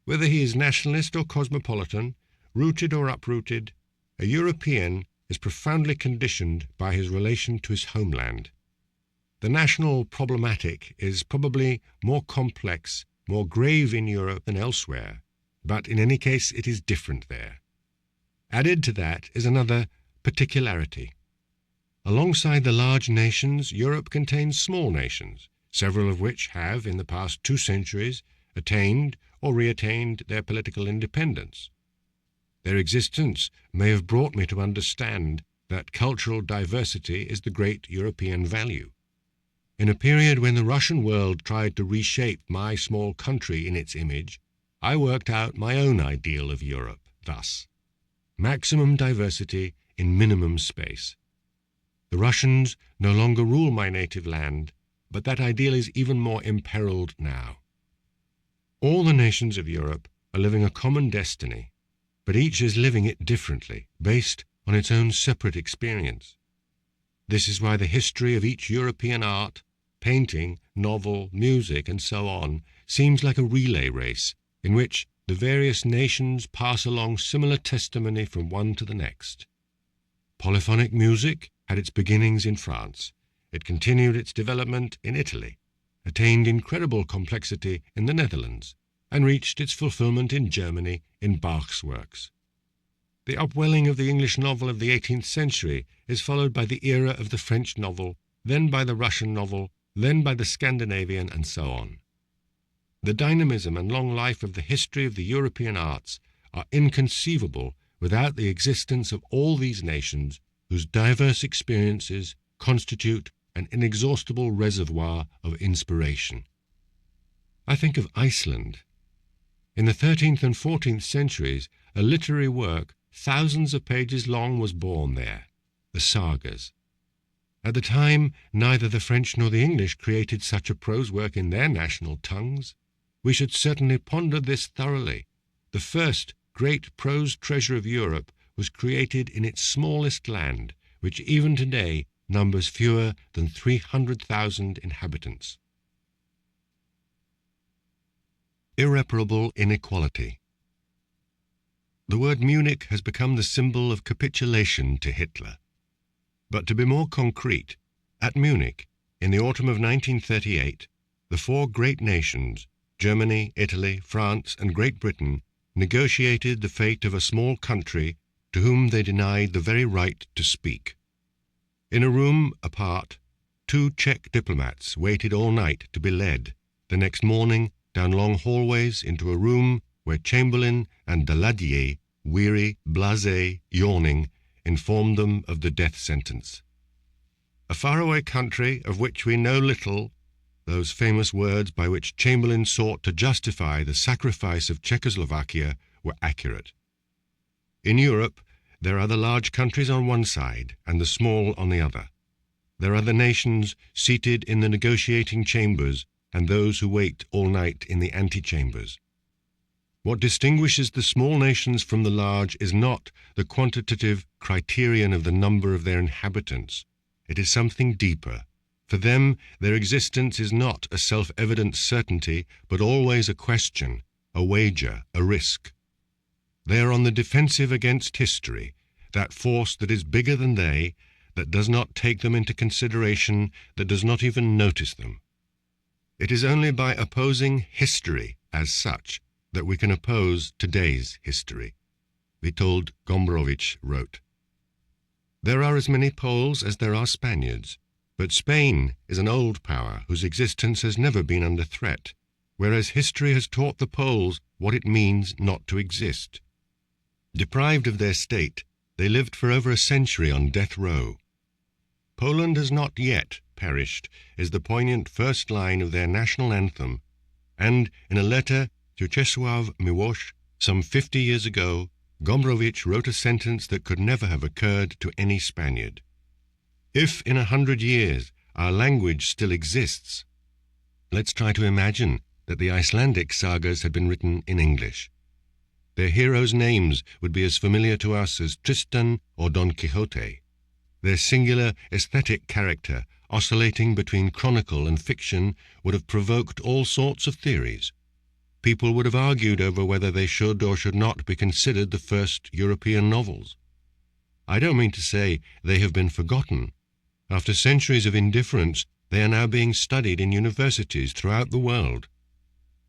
Whether he is nationalist or cosmopolitan, rooted or uprooted, a European is profoundly conditioned by his relation to his homeland. The national problematic is probably more complex, more grave in Europe than elsewhere, but in any case it is different there. Added to that is another particularity. Alongside the large nations, Europe contains small nations, several of which have, in the past 2 centuries, attained or reattained their political independence. Their existence may have brought me to understand that cultural diversity is the great European value. In a period when the Russian world tried to reshape my small country in its image, I worked out my own ideal of Europe thus: maximum diversity in minimum space. The Russians no longer rule my native land, but that ideal is even more imperiled now. All the nations of Europe are living a common destiny, but each is living it differently, based on its own separate experience. This is why the history of each European art, painting, novel, music, and so on, seems like a relay race, in which the various nations pass along similar testimony from one to the next. Polyphonic music had its beginnings in France. It continued its development in Italy, attained incredible complexity in the Netherlands, and reached its fulfillment in Germany in Bach's works. The upwelling of the English novel of the 18th century is followed by the era of the French novel, then by the Russian novel, then by the Scandinavian, and so on. The dynamism and long life of the history of the European arts are inconceivable without the existence of all these nations whose diverse experiences constitute an inexhaustible reservoir of inspiration. I think of Iceland. In the 13th and 14th centuries, a literary work thousands of pages long was born there, the sagas. At the time, neither the French nor the English created such a prose work in their national tongues. We should certainly ponder this thoroughly. The first great prose treasure of Europe was created in its smallest land, which even today numbers fewer than 300,000 inhabitants. Irreparable inequality. The word Munich has become the symbol of capitulation to Hitler. But to be more concrete, at Munich, in the autumn of 1938, the 4 great nations, Germany, Italy, France, and Great Britain, negotiated the fate of a small country to whom they denied the very right to speak. In a room apart, 2 Czech diplomats waited all night to be led, the next morning, down long hallways into a room where Chamberlain and Daladier, weary, blasé, yawning, informed them of the death sentence. A faraway country of which we know little, those famous words by which Chamberlain sought to justify the sacrifice of Czechoslovakia, were accurate. In Europe, there are the large countries on one side and the small on the other. There are the nations seated in the negotiating chambers and those who wait all night in the antechambers. What distinguishes the small nations from the large is not the quantitative criterion of the number of their inhabitants. It is something deeper. For them, their existence is not a self-evident certainty, but always a question, a wager, a risk. They are on the defensive against history, that force that is bigger than they, that does not take them into consideration, that does not even notice them. It is only by opposing history as such that we can oppose today's history. Witold Gombrowicz wrote, "There are as many Poles as there are Spaniards, but Spain is an old power whose existence has never been under threat, whereas history has taught the Poles what it means not to exist. Deprived of their state, they lived for over a century on death row. Poland has not yet perished is the poignant first line of their national anthem, and in a letter to Czesław Miłosz some 50 years ago, Gombrowicz wrote a sentence that could never have occurred to any Spaniard. If in 100 years our language still exists, let's try to imagine that the Icelandic sagas had been written in English. Their heroes' names would be as familiar to us as Tristan or Don Quixote. Their singular aesthetic character, oscillating between chronicle and fiction, would have provoked all sorts of theories. People would have argued over whether they should or should not be considered the first European novels. I don't mean to say they have been forgotten. After centuries of indifference, they are now being studied in universities throughout the world.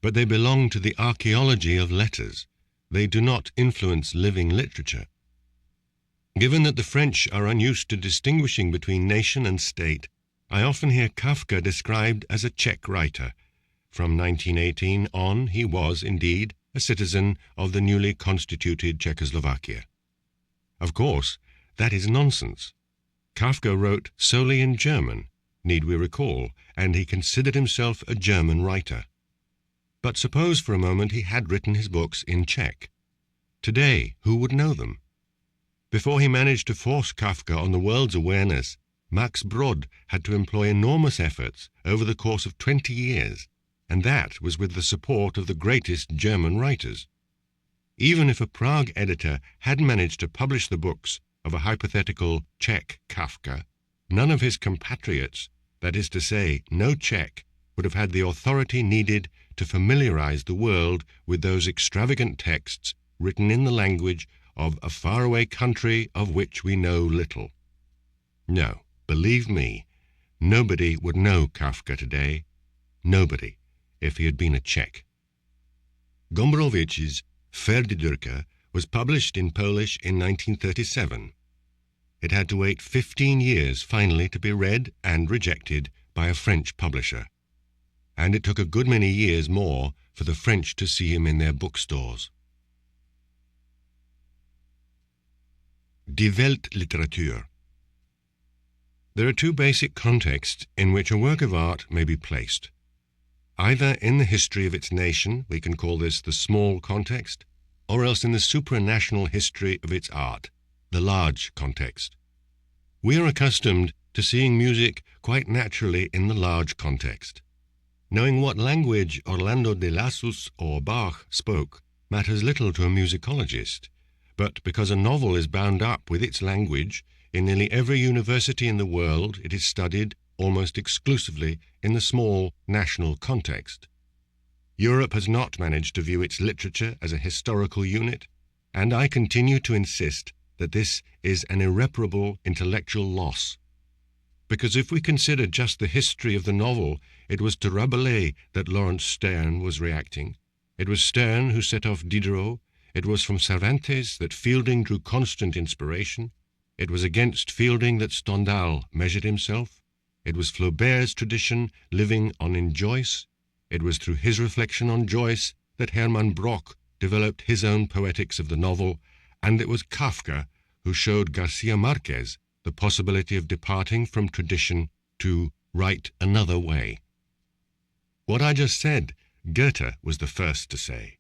But they belong to the archaeology of letters. They do not influence living literature. Given that the French are unused to distinguishing between nation and state, I often hear Kafka described as a Czech writer. From 1918 on, he was, indeed, a citizen of the newly constituted Czechoslovakia. Of course, that is nonsense. Kafka wrote solely in German, need we recall, and he considered himself a German writer. But suppose for a moment he had written his books in Czech. Today, who would know them? Before he managed to force Kafka on the world's awareness, Max Brod had to employ enormous efforts over the course of 20 years, and that was with the support of the greatest German writers. Even if a Prague editor had managed to publish the books of a hypothetical Czech Kafka, none of his compatriots, that is to say, no Czech, would have had the authority needed to familiarize the world with those extravagant texts written in the language of a faraway country of which we know little. No, believe me, nobody would know Kafka today. Nobody, if he had been a Czech. Gombrowicz's Ferdydurka was published in Polish in 1937. It had to wait 15 years finally to be read and rejected by a French publisher. And it took a good many years more for the French to see him in their bookstores. Die Weltliteratur. There are two basic contexts in which a work of art may be placed. Either in the history of its nation, we can call this the small context, or else in the supranational history of its art, the large context. We are accustomed to seeing music quite naturally in the large context. Knowing what language Orlando de Lassus or Bach spoke matters little to a musicologist, but because a novel is bound up with its language, in nearly every university in the world it is studied almost exclusively in the small national context. Europe has not managed to view its literature as a historical unit, and I continue to insist that this is an irreparable intellectual loss. Because if we consider just the history of the novel, it was to Rabelais that Laurence Sterne was reacting. It was Sterne who set off Diderot. It was from Cervantes that Fielding drew constant inspiration. It was against Fielding that Stendhal measured himself. It was Flaubert's tradition living on in Joyce. It was through his reflection on Joyce that Hermann Brock developed his own poetics of the novel, and it was Kafka who showed Garcia Marquez the possibility of departing from tradition to write another way. What I just said, Goethe was the first to say.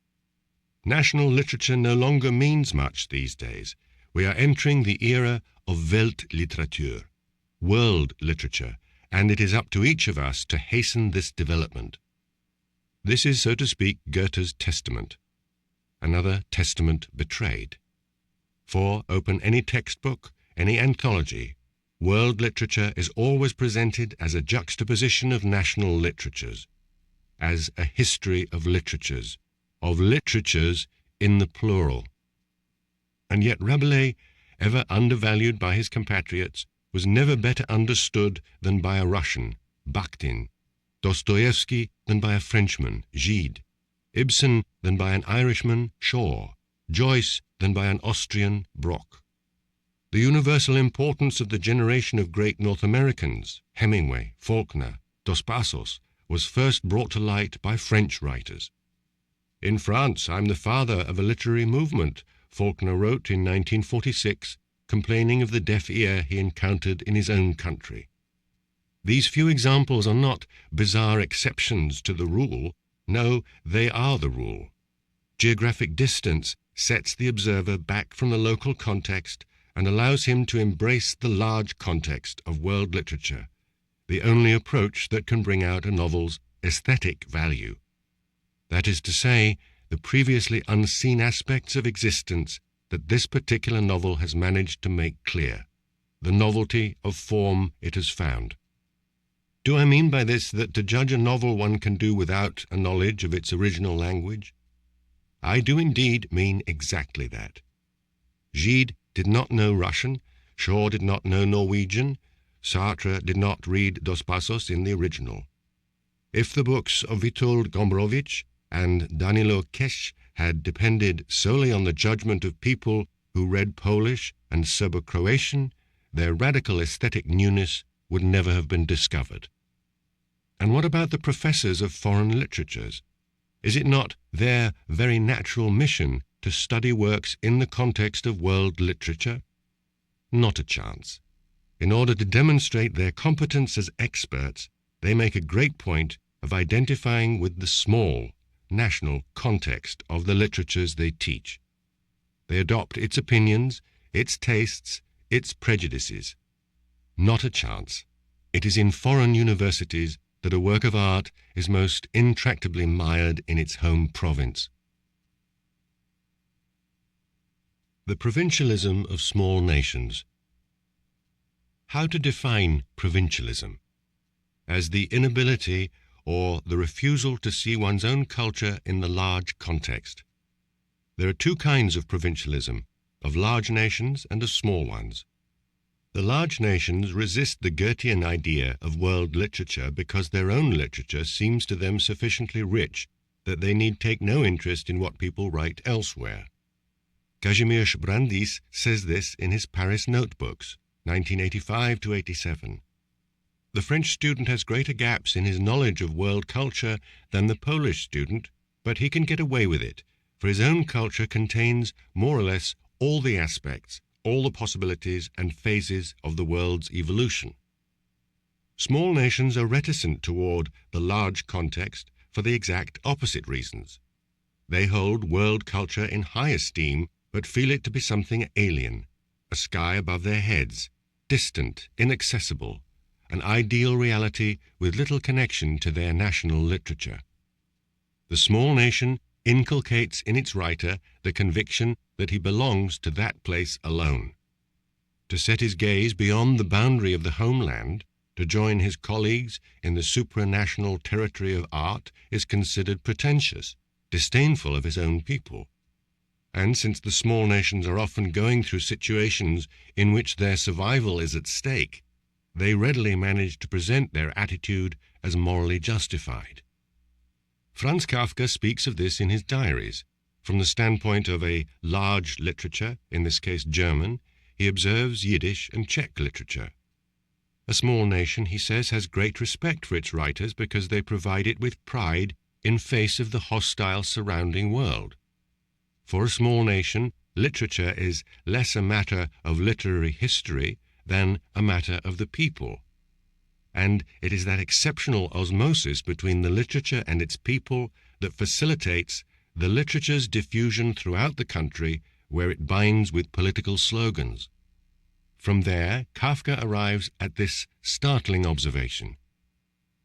National literature no longer means much these days. We are entering the era of Weltliteratur, world literature, and it is up to each of us to hasten this development. This is, so to speak, Goethe's testament, another testament betrayed. For, open any textbook, any anthology, world literature is always presented as a juxtaposition of national literatures, as a history of literatures in the plural. And yet Rabelais, ever undervalued by his compatriots, was never better understood than by a Russian, Bakhtin, Dostoevsky than by a Frenchman, Gide, Ibsen than by an Irishman, Shaw, Joyce than by an Austrian, Brock. The universal importance of the generation of great North Americans, Hemingway, Faulkner, Dos Passos, was first brought to light by French writers. In France, I'm the father of a literary movement, Faulkner wrote in 1946, complaining of the deaf ear he encountered in his own country. These few examples are not bizarre exceptions to the rule. No, they are the rule. Geographic distance sets the observer back from the local context and allows him to embrace the large context of world literature, the only approach that can bring out a novel's aesthetic value. That is to say, the previously unseen aspects of existence that this particular novel has managed to make clear, the novelty of form it has found. Do I mean by this that to judge a novel one can do without a knowledge of its original language? I do indeed mean exactly that. Gide did not know Russian, Shaw did not know Norwegian, Sartre did not read Dos Passos in the original. If the books of Witold Gombrowicz and Danilo Kitsch had depended solely on the judgment of people who read Polish and Serbo-Croatian, their radical aesthetic newness would never have been discovered. And what about the professors of foreign literatures? Is it not their very natural mission to study works in the context of world literature? Not a chance. In order to demonstrate their competence as experts, they make a great point of identifying with the small, national context of the literatures they teach. They adopt its opinions, its tastes, its prejudices. Not a chance. It is in foreign universities that a work of art is most intractably mired in its home province. The provincialism of small nations. How to define provincialism? As the inability or the refusal to see one's own culture in the large context. There are two kinds of provincialism, of large nations and of small ones. The large nations resist the Goethean idea of world literature because their own literature seems to them sufficiently rich that they need take no interest in what people write elsewhere. Kazimierz Brandis says this in his Paris Notebooks, 1985-87. The French student has greater gaps in his knowledge of world culture than the Polish student, but he can get away with it, for his own culture contains more or less all the aspects, all the possibilities and phases of the world's evolution. Small nations are reticent toward the large context for the exact opposite reasons. They hold world culture in high esteem, but feel it to be something alien, a sky above their heads, distant, inaccessible, an ideal reality with little connection to their national literature. The small nation inculcates in its writer the conviction that he belongs to that place alone. To set his gaze beyond the boundary of the homeland, to join his colleagues in the supranational territory of art, is considered pretentious, disdainful of his own people. And since the small nations are often going through situations in which their survival is at stake, they readily manage to present their attitude as morally justified. Franz Kafka speaks of this in his diaries. From the standpoint of a large literature, in this case German, he observes Yiddish and Czech literature. A small nation, he says, has great respect for its writers because they provide it with pride in face of the hostile surrounding world. For a small nation, literature is less a matter of literary history than a matter of the people. and it is that exceptional osmosis between the literature and its people that facilitates the literature's diffusion throughout the country where it binds with political slogans. From there, Kafka arrives at this startling observation.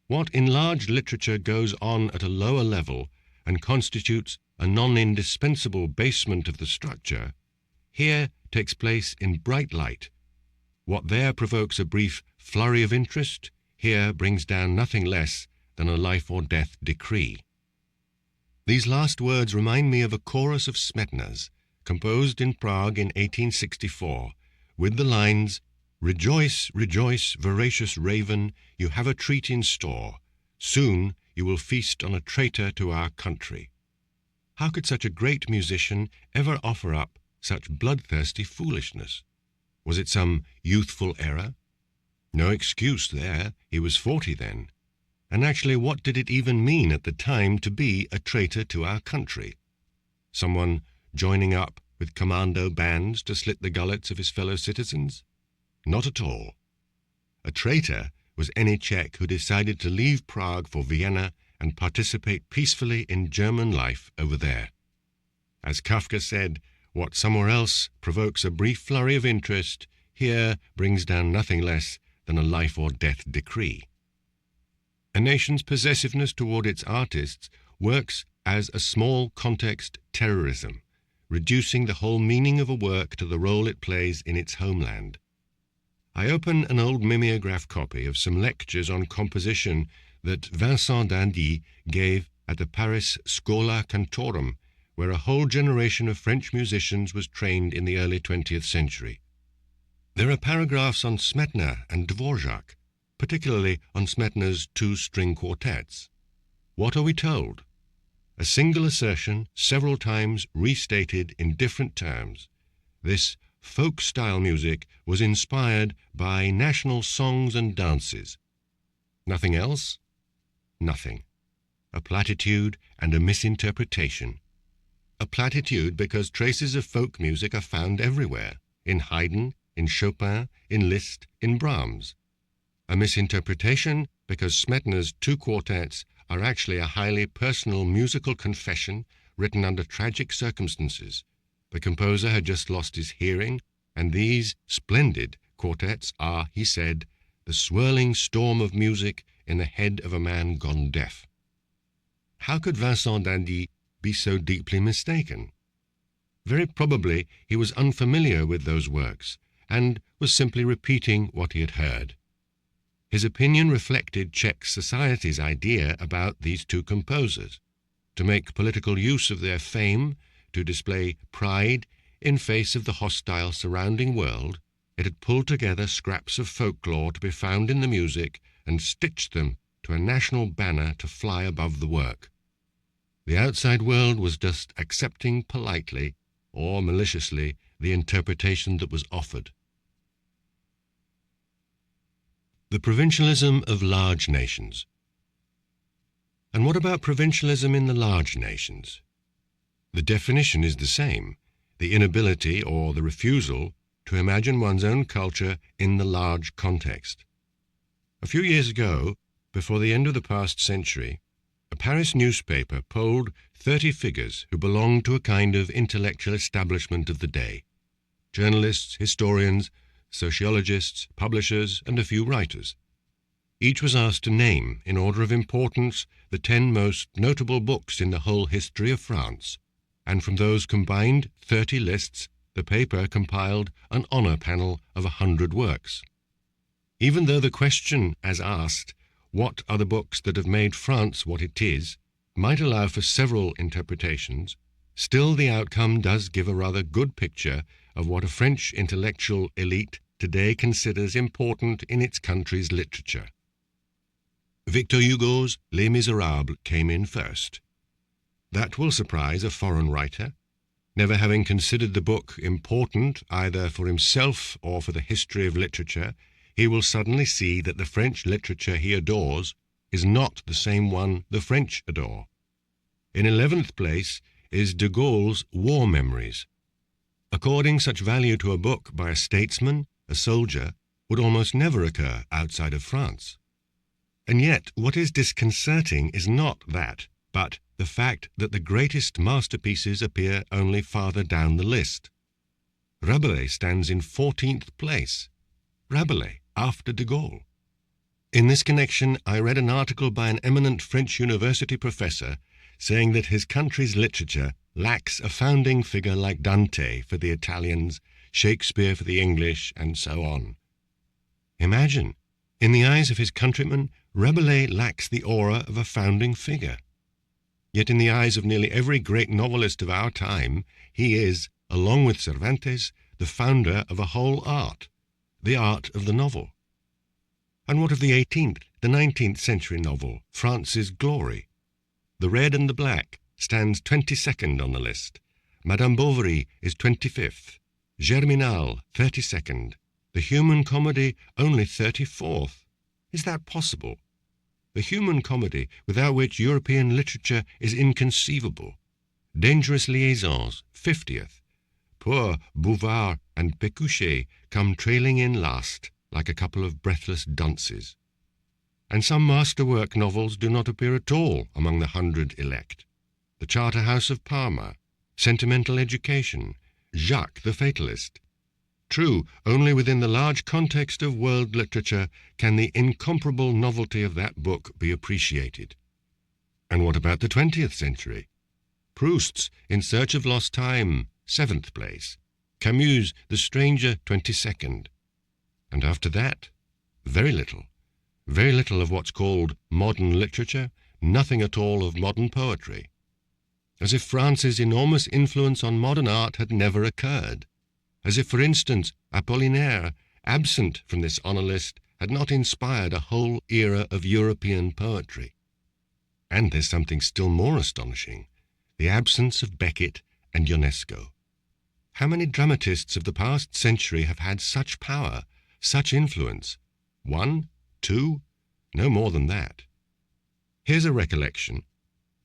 What in large literature goes on at a lower level and constitutes a non-indispensable basement of the structure, here takes place in bright light. What there provokes a brief flurry of interest, here brings down nothing less than a life or death decree. These last words remind me of a chorus of Smetana's, composed in Prague in 1864, with the lines, "Rejoice, rejoice, voracious raven, you have a treat in store. Soon you will feast on a traitor to our country." How could such a great musician ever offer up such bloodthirsty foolishness? Was it some youthful error? No excuse there. He was 40 then. And actually, what did it even mean at the time to be a traitor to our country? Someone joining up with commando bands to slit the gullets of his fellow citizens? Not at all. A traitor was any Czech who decided to leave Prague for Vienna and participate peacefully in German life over there. As Kafka said, what somewhere else provokes a brief flurry of interest, here brings down nothing less than a life or death decree. A nation's possessiveness toward its artists works as a small context terrorism, reducing the whole meaning of a work to the role it plays in its homeland. I open an old mimeograph copy of some lectures on composition that Vincent d'Indy gave at the Paris Schola Cantorum, where a whole generation of French musicians was trained in the early 20th century. There are paragraphs on Smetana and Dvorak, particularly on Smetana's 2-string quartets. What are we told? A single assertion, several times restated in different terms. This folk-style music was inspired by national songs and dances. Nothing else? Nothing. A platitude and a misinterpretation. A platitude because traces of folk music are found everywhere, in Haydn, in Chopin, in Liszt, in Brahms. A misinterpretation because Smetana's 2 quartets are actually a highly personal musical confession written under tragic circumstances. The composer had just lost his hearing, and these splendid quartets are, he said, the swirling storm of music in the head of a man gone deaf. How could Vincent d'Indy be so deeply mistaken? Very probably he was unfamiliar with those works, and was simply repeating what he had heard. His opinion reflected Czech society's idea about these 2 composers, to make political use of their fame, to display pride in face of the hostile surrounding world. It had pulled together scraps of folklore to be found in the music and stitched them to a national banner to fly above the work. The outside world was just accepting politely or maliciously the interpretation that was offered. The provincialism of large nations. And what about provincialism in the large nations? The definition is the same, the inability or the refusal to imagine one's own culture in the large context. A few years ago, before the end of the past century, a Paris newspaper polled 30 figures who belonged to a kind of intellectual establishment of the day: journalists, historians, sociologists, publishers, and a few writers. Each was asked to name, in order of importance, the 10 most notable books in the whole history of France, and from those combined 30 lists, the paper compiled an honor panel of 100 works. Even though the question, as asked, "What are the books that have made France what it is?" might allow for several interpretations, still the outcome does give a rather good picture of what a French intellectual elite today considers important in its country's literature. Victor Hugo's Les Miserables came in first. That will surprise a foreign writer. Never having considered the book important either for himself or for the history of literature, he will suddenly see that the French literature he adores is not the same one the French adore. In 11th place is de Gaulle's War Memories. According such value to a book by a statesman, a soldier, would almost never occur outside of France. And yet what is disconcerting is not that, but the fact that the greatest masterpieces appear only farther down the list. Rabelais stands in 14th place. Rabelais, after de Gaulle. In this connection, I read an article by an eminent French university professor saying that his country's literature lacks a founding figure like Dante for the Italians, Shakespeare for the English, and so on. Imagine, in the eyes of his countrymen, Rabelais lacks the aura of a founding figure. Yet in the eyes of nearly every great novelist of our time, he is, along with Cervantes, the founder of a whole art, the art of the novel. And what of the 18th, the 19th century novel, France's glory? The Red and the Black stands 22nd on the list. Madame Bovary is 25th. Germinal, 32nd. The Human Comedy, only 34th. Is that possible? The Human Comedy, without which European literature is inconceivable. Dangerous Liaisons, 50th. Poor Bouvard and Pécuchet come trailing in last, like a couple of breathless dunces. And some masterwork novels do not appear at all among the 100 elect. The Charterhouse of Parma, Sentimental Education, Jacques the Fatalist. True, only within the large context of world literature can the incomparable novelty of that book be appreciated. And what about the 20th century? Proust's In Search of Lost Time, 7th place. Camus' The Stranger, 22nd. And after that, very little. Very little of what's called modern literature, nothing at all of modern poetry. As if France's enormous influence on modern art had never occurred. As if, for instance, Apollinaire, absent from this honour list, had not inspired a whole era of European poetry. And there's something still more astonishing, the absence of Beckett and Ionesco. How many dramatists of the past century have had such power, such influence? 1, 2, no more than that. Here's a recollection.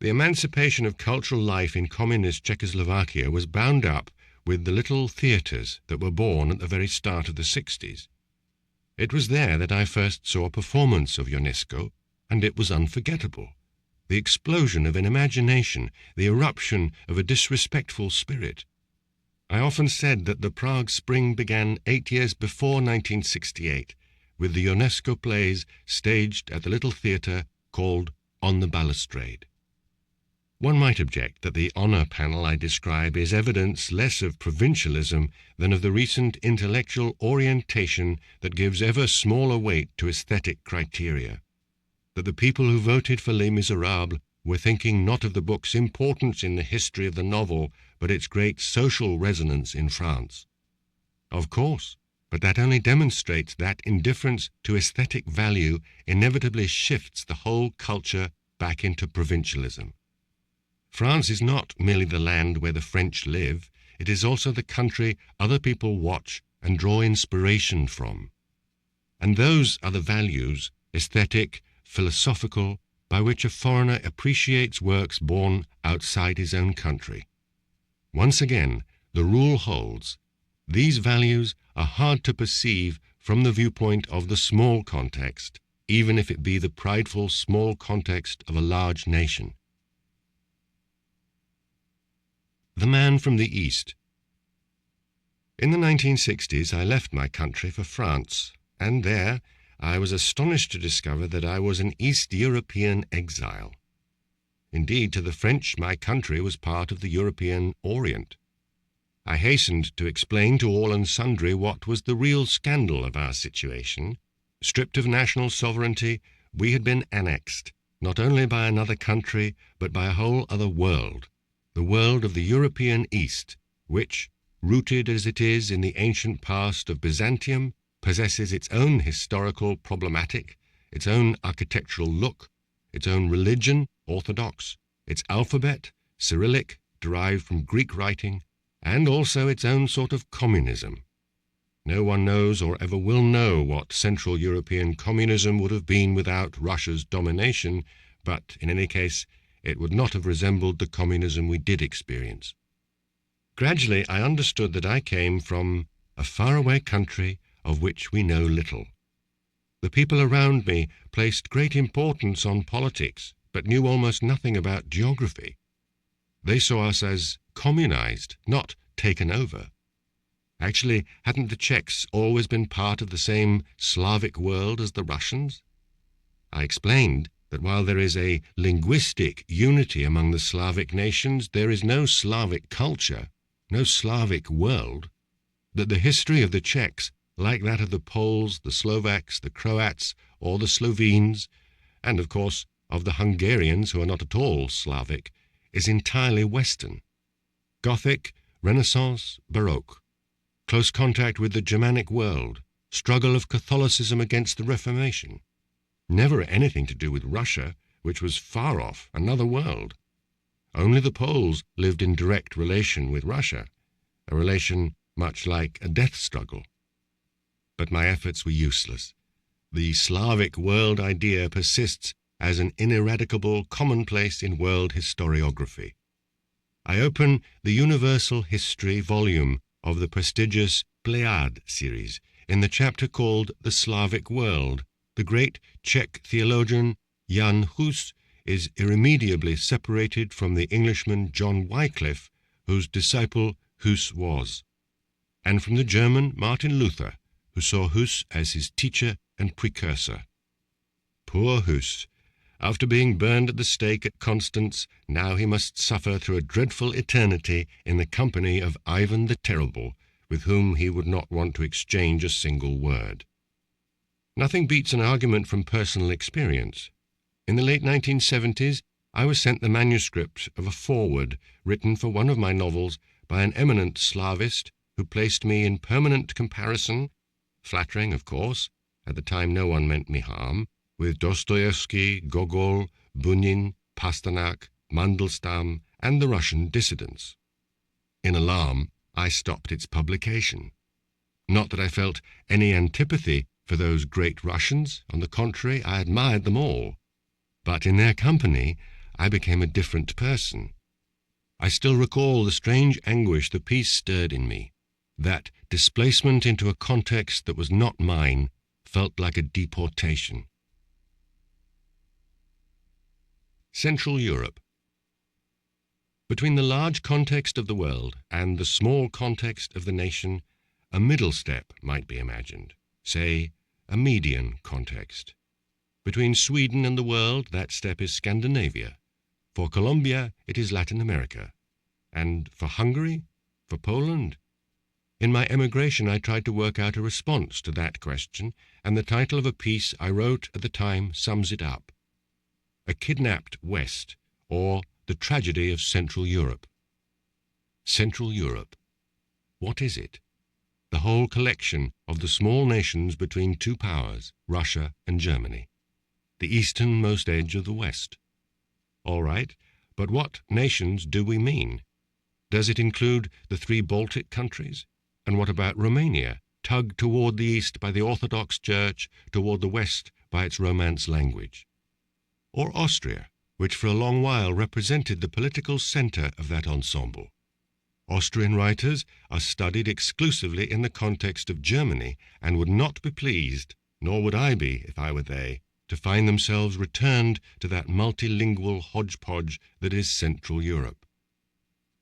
The emancipation of cultural life in communist Czechoslovakia was bound up with the little theatres that were born at the very start of the 60s. It was there that I first saw a performance of Ionesco, and it was unforgettable. The explosion of an imagination, the eruption of a disrespectful spirit. I often said that the Prague Spring began 8 years before 1968, with the Ionesco plays staged at the little theatre called On the Balustrade. One might object that the honour panel I describe is evidence less of provincialism than of the recent intellectual orientation that gives ever smaller weight to aesthetic criteria. That the people who voted for Les Miserables were thinking not of the book's importance in the history of the novel, but its great social resonance in France. Of course, but that only demonstrates that indifference to aesthetic value inevitably shifts the whole culture back into provincialism. France is not merely the land where the French live, it is also the country other people watch and draw inspiration from. And those are the values, aesthetic, philosophical, by which a foreigner appreciates works born outside his own country. Once again, the rule holds. These values are hard to perceive from the viewpoint of the small context, even if it be the prideful small context of a large nation. The Man from the East. In the 1960s, I left my country for France, and there I was astonished to discover that I was an East European exile. Indeed, to the French, my country was part of the European Orient. I hastened to explain to all and sundry what was the real scandal of our situation. Stripped of national sovereignty, we had been annexed, not only by another country, but by a whole other world, the world of the European East, which, rooted as it is in the ancient past of Byzantium, possesses its own historical problematic, its own architectural look, its own religion, Orthodox, its alphabet, Cyrillic, derived from Greek writing, and also its own sort of communism. No one knows or ever will know what Central European communism would have been without Russia's domination, but in any case, it would not have resembled the communism we did experience. Gradually, I understood that I came from a faraway country of which we know little. The people around me placed great importance on politics, but knew almost nothing about geography. They saw us as communized, not taken over. Actually, hadn't the Czechs always been part of the same Slavic world as the Russians? I explained that while there is a linguistic unity among the Slavic nations, there is no Slavic culture, no Slavic world, that the history of the Czechs, like that of the Poles, the Slovaks, the Croats, or the Slovenes, and of course of the Hungarians, who are not at all Slavic, is entirely Western. Gothic, Renaissance, Baroque. Close contact with the Germanic world, struggle of Catholicism against the Reformation. Never anything to do with Russia, which was far off, another world. Only the Poles lived in direct relation with Russia, a relation much like a death struggle. But my efforts were useless. The Slavic world idea persists as an ineradicable commonplace in world historiography. I open the Universal History volume of the prestigious Pleades series in the chapter called The Slavic World. The great Czech theologian Jan Hus is irremediably separated from the Englishman John Wycliffe, whose disciple Hus was, and from the German Martin Luther, who saw Hus as his teacher and precursor. Poor Hus! After being burned at the stake at Constance, now he must suffer through a dreadful eternity in the company of Ivan the Terrible, with whom he would not want to exchange a single word. Nothing beats an argument from personal experience. In the late 1970s, I was sent the manuscript of a foreword written for one of my novels by an eminent Slavist who placed me in permanent comparison, flattering of course, at the time no one meant me harm, with Dostoevsky, Gogol, Bunin, Pasternak, Mandelstam, and the Russian dissidents. In alarm, I stopped its publication. Not that I felt any antipathy for those great Russians. On the contrary, I admired them all. But in their company, I became a different person. I still recall the strange anguish the piece stirred in me. That displacement into a context that was not mine felt like a deportation. Central Europe. Between the large context of the world and the small context of the nation, a middle step might be imagined, say, a median context. Between Sweden and the world, that step is Scandinavia. For Colombia, it is Latin America. And for Hungary? For Poland? In my emigration, I tried to work out a response to that question, and the title of a piece I wrote at the time sums it up. A Kidnapped West, or The Tragedy of Central Europe. Central Europe. What is it? The whole collection of the small nations between two powers, Russia and Germany. The easternmost edge of the West. All right, but what nations do we mean? Does it include the 3 Baltic countries? And what about Romania, tugged toward the east by the Orthodox Church, toward the west by its Romance language? Or Austria, which for a long while represented the political center of that ensemble? Austrian writers are studied exclusively in the context of Germany, and would not be pleased, nor would I be if I were they, to find themselves returned to that multilingual hodgepodge that is Central Europe.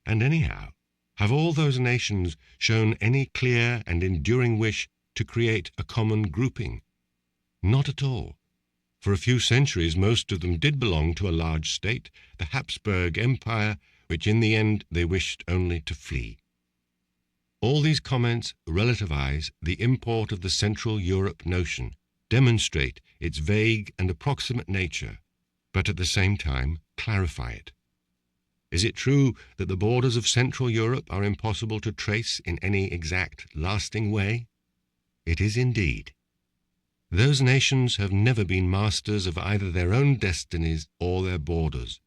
And anyhow, have all those nations shown any clear and enduring wish to create a common grouping? Not at all. For a few centuries most of them did belong to a large state, the Habsburg Empire, which in the end they wished only to flee. All these comments relativize the import of the Central Europe notion, demonstrate its vague and approximate nature, but at the same time clarify it. Is it true that the borders of Central Europe are impossible to trace in any exact, lasting way? It is indeed. Those nations have never been masters of either their own destinies or their borders.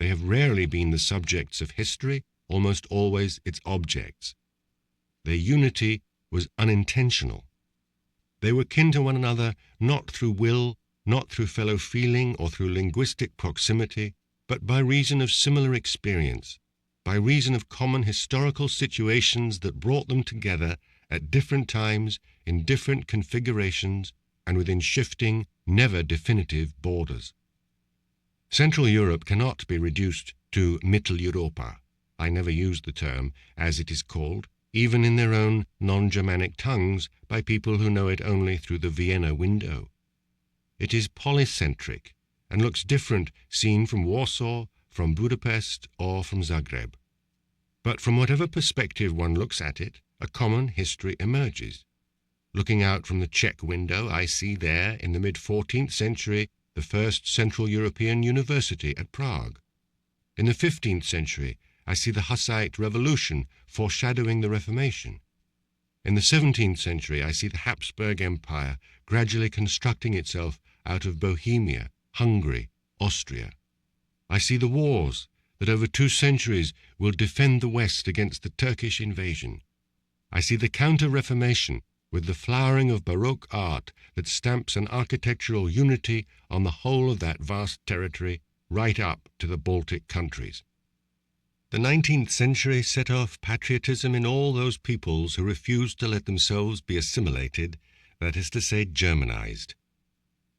They have rarely been the subjects of history, almost always its objects. Their unity was unintentional. They were kin to one another not through will, not through fellow feeling or through linguistic proximity, but by reason of similar experience, by reason of common historical situations that brought them together at different times, in different configurations, and within shifting, never definitive borders. Central Europe cannot be reduced to Mitteleuropa. I never use the term, as it is called, even in their own non-Germanic tongues, by people who know it only through the Vienna window. It is polycentric, and looks different seen from Warsaw, from Budapest, or from Zagreb. But from whatever perspective one looks at it, a common history emerges. Looking out from the Czech window, I see there, in the mid-14th century, the first Central European university at Prague. In the 15th century, I see the Hussite Revolution foreshadowing the Reformation. In the 17th century, I see the Habsburg Empire gradually constructing itself out of Bohemia, Hungary, Austria. I see the wars that over 2 centuries will defend the West against the Turkish invasion. I see the Counter-Reformation with the flowering of Baroque art that stamps an architectural unity on the whole of that vast territory right up to the Baltic countries. The 19th century set off patriotism in all those peoples who refused to let themselves be assimilated, that is to say, Germanized.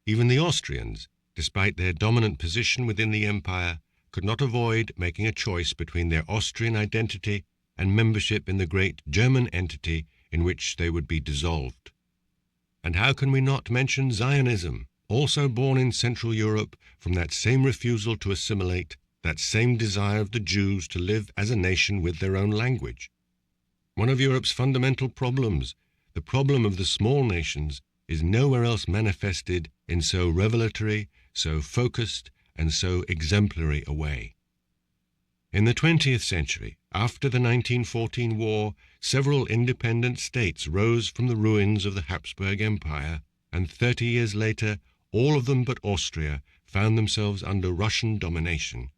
Even the Austrians, despite their dominant position within the empire, could not avoid making a choice between their Austrian identity and membership in the great German entity in which they would be dissolved. And how can we not mention Zionism, also born in Central Europe from that same refusal to assimilate, that same desire of the Jews to live as a nation with their own language? One of Europe's fundamental problems, the problem of the small nations, is nowhere else manifested in so revelatory, so focused, and so exemplary a way. In the 20th century, after the 1914 war, several independent states rose from the ruins of the Habsburg Empire, and 30 years later, all of them but Austria found themselves under Russian domination,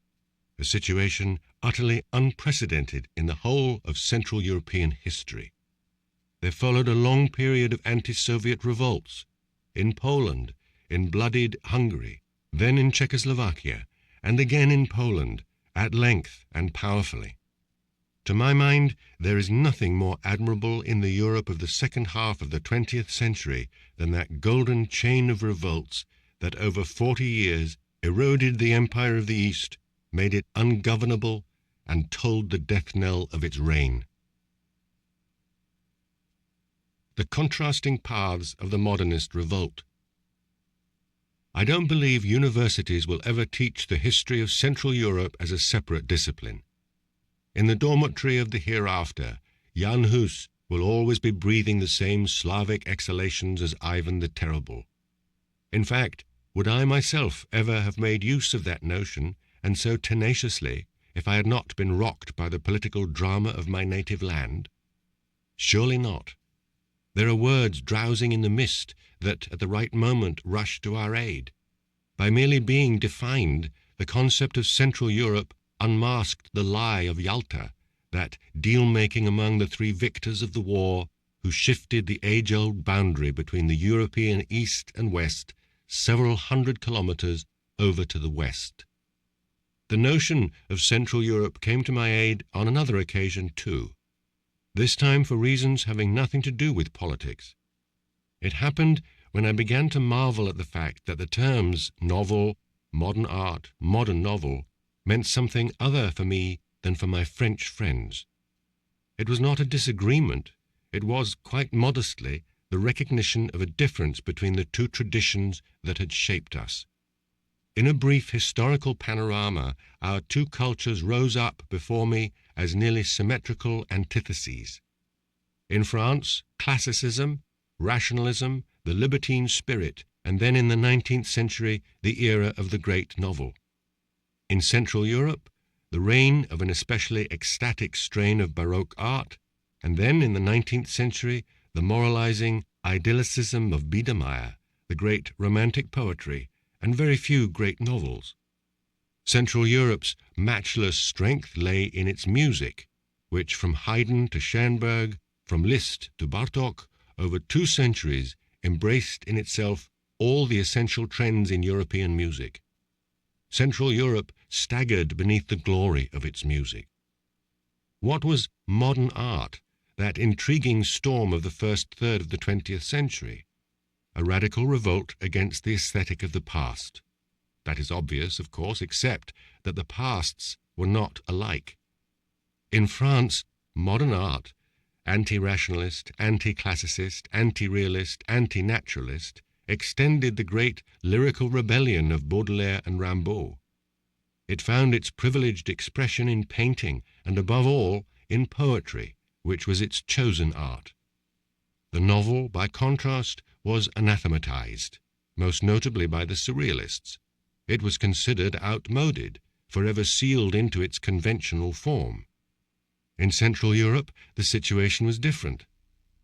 a situation utterly unprecedented in the whole of Central European history. There followed a long period of anti-Soviet revolts in Poland, in bloodied Hungary, then in Czechoslovakia, and again in Poland, at length and powerfully. To my mind, there is nothing more admirable in the Europe of the second half of the 20th century than that golden chain of revolts that over 40 years eroded the empire of the East, made it ungovernable, and tolled the death knell of its reign. The contrasting paths of the modernist revolt. I don't believe universities will ever teach the history of Central Europe as a separate discipline. In the dormitory of the hereafter, Jan Hus will always be breathing the same Slavic exhalations as Ivan the Terrible. In fact, would I myself ever have made use of that notion, and so tenaciously, if I had not been rocked by the political drama of my native land? Surely not. There are words drowsing in the mist that at the right moment rush to our aid. By merely being defined, the concept of Central Europe unmasked the lie of Yalta, that deal-making among the 3 victors of the war, who shifted the age-old boundary between the European East and West several hundred kilometers over to the West. The notion of Central Europe came to my aid on another occasion too, this time for reasons having nothing to do with politics. It happened when I began to marvel at the fact that the terms novel, modern art, modern novel meant something other for me than for my French friends. It was not a disagreement, it was, quite modestly, the recognition of a difference between the 2 traditions that had shaped us. In a brief historical panorama, our 2 cultures rose up before me as nearly symmetrical antitheses. In France, classicism, rationalism, the libertine spirit, and then in the 19th century, the era of the great novel. In Central Europe, the reign of an especially ecstatic strain of Baroque art, and then in the 19th century, the moralizing idyllicism of Biedermeier, the great romantic poetry, and very few great novels. Central Europe's matchless strength lay in its music, which from Haydn to Schoenberg, from Liszt to Bartók, over 2 centuries embraced in itself all the essential trends in European music. Central Europe staggered beneath the glory of its music. What was modern art, that intriguing storm of the first third of the 20th century? a radical revolt against the aesthetic of the past. That is obvious, of course, except that the pasts were not alike. In France, modern art, anti-rationalist, anti-classicist, anti-realist, anti-naturalist, extended the great lyrical rebellion of Baudelaire and Rimbaud. It found its privileged expression in painting, and above all, in poetry, which was its chosen art. The novel, by contrast, was anathematized, most notably by the surrealists. It was considered outmoded, forever sealed into its conventional form. In Central Europe, the situation was different.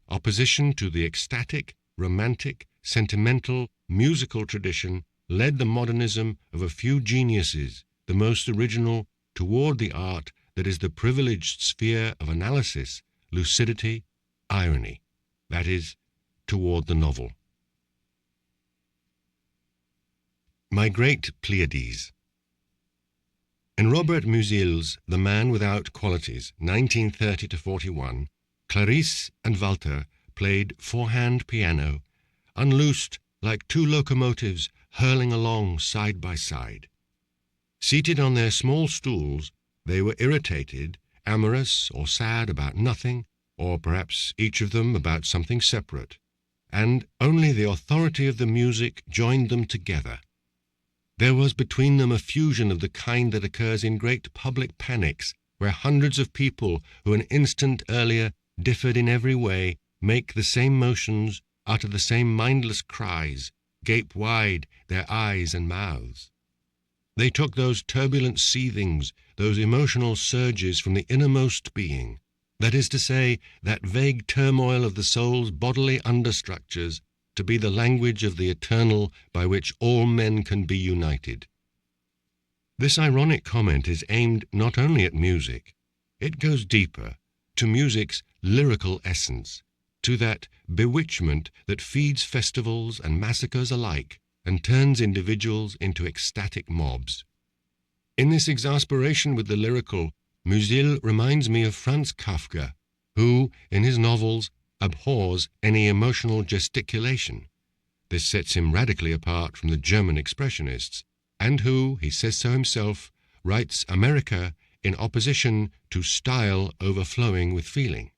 Opposition to the ecstatic, romantic, sentimental, musical tradition led the modernism of a few geniuses, the most original, toward the art that is the privileged sphere of analysis, lucidity, irony, that is, toward the novel. My Great Pleades. In Robert Musil's The Man Without Qualities, 1930-41, Clarisse and Walter played four-hand piano, unloosed like two locomotives hurling along side by side. Seated on their small stools, they were irritated, amorous or sad about nothing, or perhaps each of them about something separate, and only the authority of the music joined them together. There was between them a fusion of the kind that occurs in great public panics, where hundreds of people who an instant earlier differed in every way make the same motions, utter the same mindless cries, gape wide their eyes and mouths. They took those turbulent seethings, those emotional surges from the innermost being, that is to say, that vague turmoil of the soul's bodily understructures, to be the language of the eternal by which all men can be united. This ironic comment is aimed not only at music. It goes deeper, to music's lyrical essence, to that bewitchment that feeds festivals and massacres alike, and turns individuals into ecstatic mobs. In this exasperation with the lyrical, Musil reminds me of Franz Kafka, who, in his novels, abhors any emotional gesticulation. This sets him radically apart from the German expressionists, and who, he says so himself, writes America in opposition to style overflowing with feeling.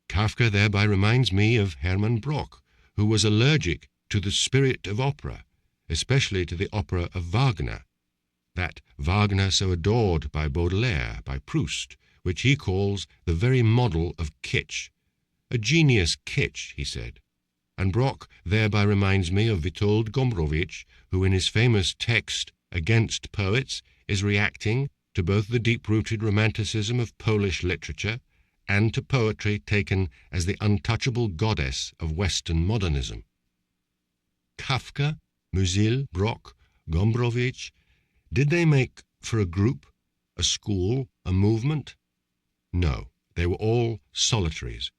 Kafka thereby reminds me of Hermann Brock, who was allergic to the spirit of opera, especially to the opera of Wagner, that Wagner so adored by Baudelaire, by Proust, which he calls the very model of Kitsch. A genius Kitsch, he said. And Brock thereby reminds me of Witold Gombrowicz, who in his famous text Against Poets is reacting to both the deep-rooted romanticism of Polish literature and to poetry taken as the untouchable goddess of Western modernism. Kafka, Musil, Brock, Gombrowicz, did they make for a group, a school, a movement? No, they were all solitaries.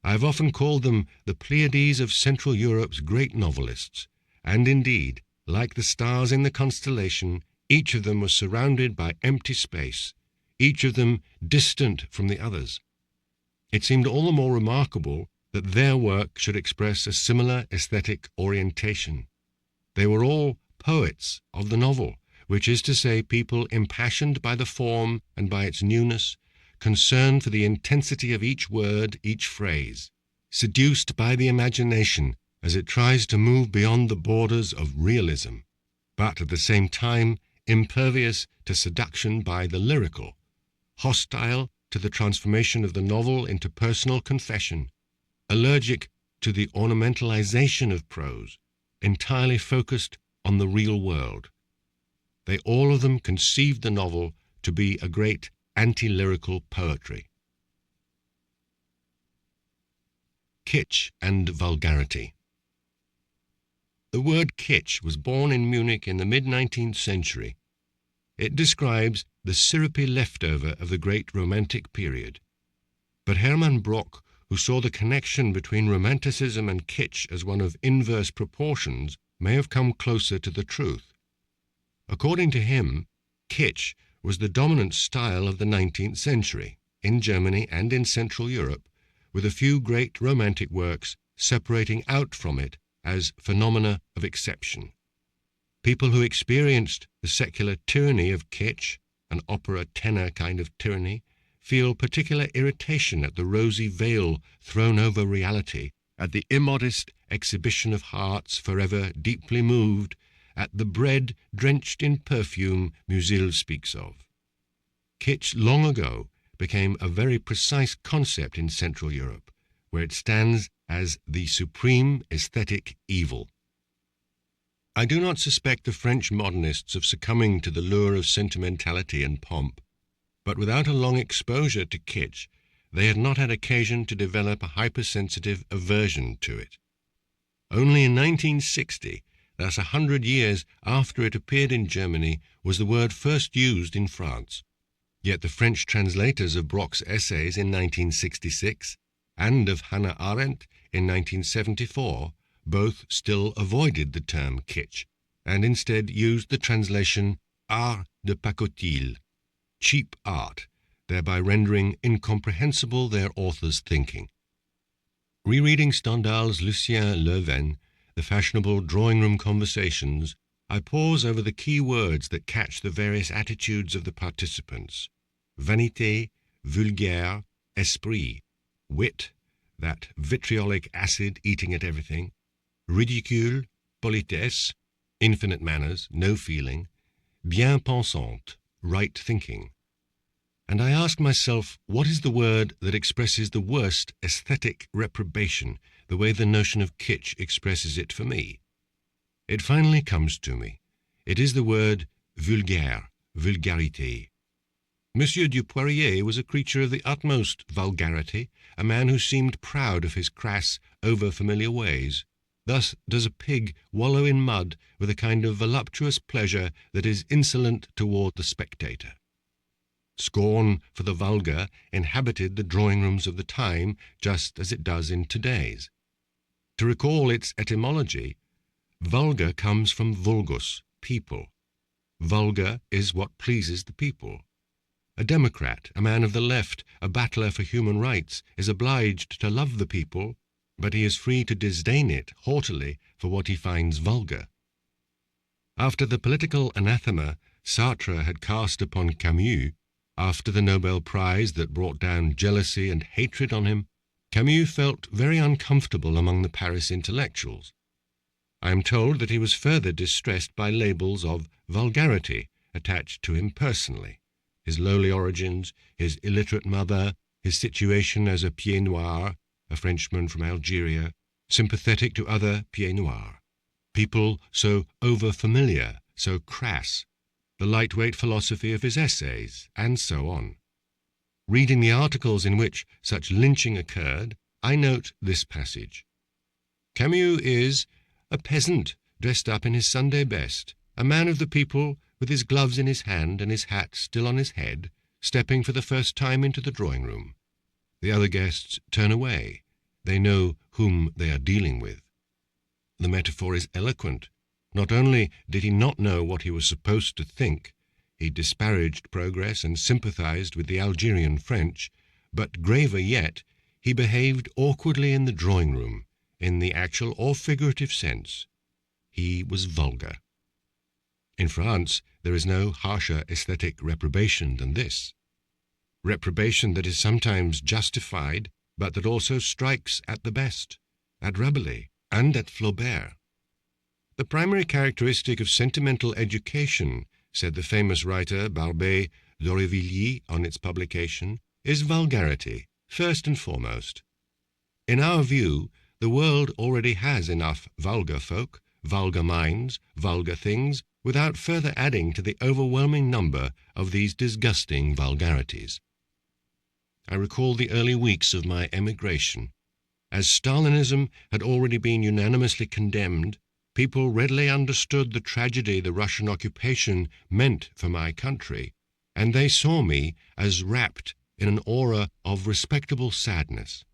I have often called them the Pleiades of Central Europe's great novelists, and indeed, like the stars in the constellation, each of them was surrounded by empty space, each of them distant from the others. It seemed all the more remarkable that their work should express a similar aesthetic orientation. They were all poets of the novel, which is to say people impassioned by the form and by its newness, concerned for the intensity of each word, each phrase, seduced by the imagination as it tries to move beyond the borders of realism, but at the same time impervious to seduction by the lyrical, hostile to the transformation of the novel into personal confession, allergic to the ornamentalization of prose, entirely focused on the real world. They all of them conceived the novel to be a great anti-lyrical poetry. Kitsch and vulgarity. The word kitsch was born in Munich in the mid-19th century. It describes the syrupy leftover of the great Romantic period. But Hermann Brock, who saw the connection between Romanticism and kitsch as one of inverse proportions, may have come closer to the truth. According to him, kitsch was the dominant style of the 19th century, in Germany and in Central Europe, with a few great Romantic works separating out from it as phenomena of exception. People who experienced the secular tyranny of Kitsch, an opera tenor kind of tyranny, feel particular irritation at the rosy veil thrown over reality, at the immodest exhibition of hearts forever deeply moved, at the bread drenched in perfume Musil speaks of. Kitsch long ago became a very precise concept in Central Europe, where it stands as the supreme aesthetic evil. I do not suspect the French modernists of succumbing to the lure of sentimentality and pomp, but without a long exposure to Kitsch, they had not had occasion to develop a hypersensitive aversion to it. Only in 1960, thus 100 years after it appeared in Germany, was the word first used in France. Yet the French translators of Brock's essays in 1966 and of Hannah Arendt in 1974 both still avoided the term kitsch, and instead used the translation art de pacotille, cheap art, thereby rendering incomprehensible their author's thinking. Rereading Stendhal's Lucien Leuven, the fashionable drawing-room conversations, I pause over the key words that catch the various attitudes of the participants: vanité, vulgaire, esprit, wit, that vitriolic acid eating at everything, ridicule, politesse, infinite manners, no feeling, bien pensante, right thinking. And I ask myself, what is the word that expresses the worst aesthetic reprobation, the way the notion of kitsch expresses it for me? It finally comes to me. It is the word vulgaire, vulgarité. Monsieur du Poirier was a creature of the utmost vulgarity, a man who seemed proud of his crass, over-familiar ways. Thus does a pig wallow in mud with a kind of voluptuous pleasure that is insolent toward the spectator. Scorn for the vulgar inhabited the drawing-rooms of the time, just as it does in today's. To recall its etymology, vulgar comes from vulgus, people. Vulgar is what pleases the people. A democrat, a man of the left, a battler for human rights, is obliged to love the people, but he is free to disdain it haughtily for what he finds vulgar. After the political anathema Sartre had cast upon Camus, after the Nobel Prize that brought down jealousy and hatred on him, Camus felt very uncomfortable among the Paris intellectuals. I am told that he was further distressed by labels of vulgarity attached to him personally: his lowly origins, his illiterate mother, his situation as a pied noir, a Frenchman from Algeria, sympathetic to other pieds noirs, people so over-familiar, so crass, the lightweight philosophy of his essays, and so on. Reading the articles in which such lynching occurred, I note this passage. Camus is a peasant dressed up in his Sunday best, a man of the people with his gloves in his hand and his hat still on his head, stepping for the first time into the drawing-room. The other guests turn away. They know whom they are dealing with. The metaphor is eloquent. Not only did he not know what he was supposed to think, he disparaged progress and sympathized with the Algerian French, but graver yet, he behaved awkwardly in the drawing-room, in the actual or figurative sense. He was vulgar. In France, there is no harsher aesthetic reprobation than this. Reprobation that is sometimes justified, but that also strikes at the best, at Rabelais and at Flaubert. The primary characteristic of sentimental education, said the famous writer Barbé d'Aurevilly on its publication, is vulgarity, first and foremost. In our view, the world already has enough vulgar folk, vulgar minds, vulgar things, without further adding to the overwhelming number of these disgusting vulgarities. I recall the early weeks of my emigration. As Stalinism had already been unanimously condemned, people readily understood the tragedy the Russian occupation meant for my country, and they saw me as wrapped in an aura of respectable sadness.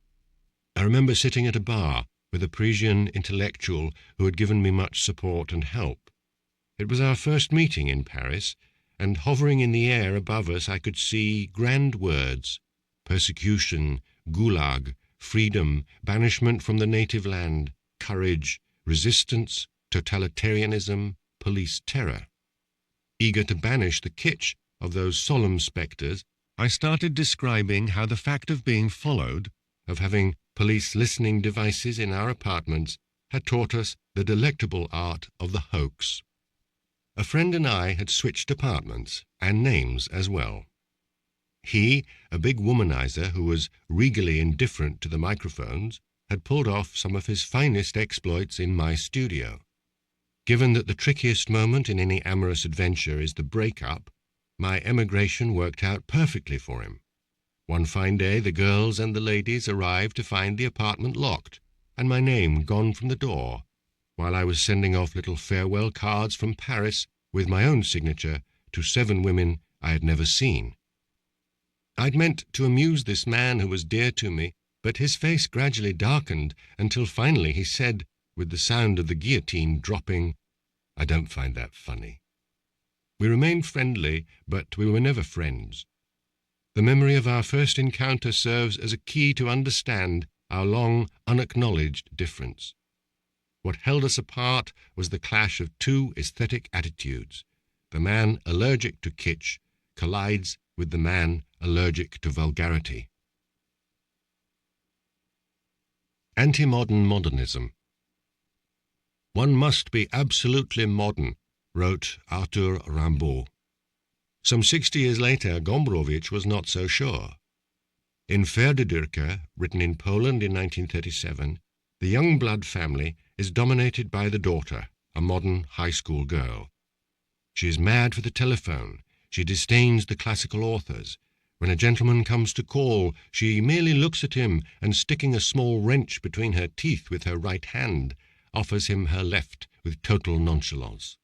I remember sitting at a bar with a Parisian intellectual who had given me much support and help. It was our first meeting in Paris, and hovering in the air above us I could see grand words: persecution, gulag, freedom, banishment from the native land, courage, resistance, totalitarianism, police terror. Eager to banish the kitsch of those solemn spectres, I started describing how the fact of being followed, of having police listening devices in our apartments, had taught us the delectable art of the hoax. A friend and I had switched apartments, and names as well. He, a big womanizer who was regally indifferent to the microphones, had pulled off some of his finest exploits in my studio. Given that the trickiest moment in any amorous adventure is the break-up, my emigration worked out perfectly for him. One fine day the girls and the ladies arrived to find the apartment locked, and my name gone from the door, while I was sending off little farewell cards from Paris with my own signature to 7 women I had never seen. I'd meant to amuse this man who was dear to me, but his face gradually darkened until finally he said, with the sound of the guillotine dropping, "I don't find that funny." We remained friendly, but we were never friends. The memory of our first encounter serves as a key to understand our long, unacknowledged difference. What held us apart was the clash of 2 aesthetic attitudes. The man allergic to kitsch collides with the man allergic to vulgarity. Anti-modern modernism. One must be absolutely modern, wrote Arthur Rimbaud. Some 60 years later, Gombrowicz was not so sure. In Pferdedürker, written in Poland in 1937, the young blood family is dominated by the daughter, a modern high school girl. She is mad for the telephone. She disdains the classical authors. When a gentleman comes to call, she merely looks at him and, sticking a small wrench between her teeth with her right hand, offers him her left with total nonchalance.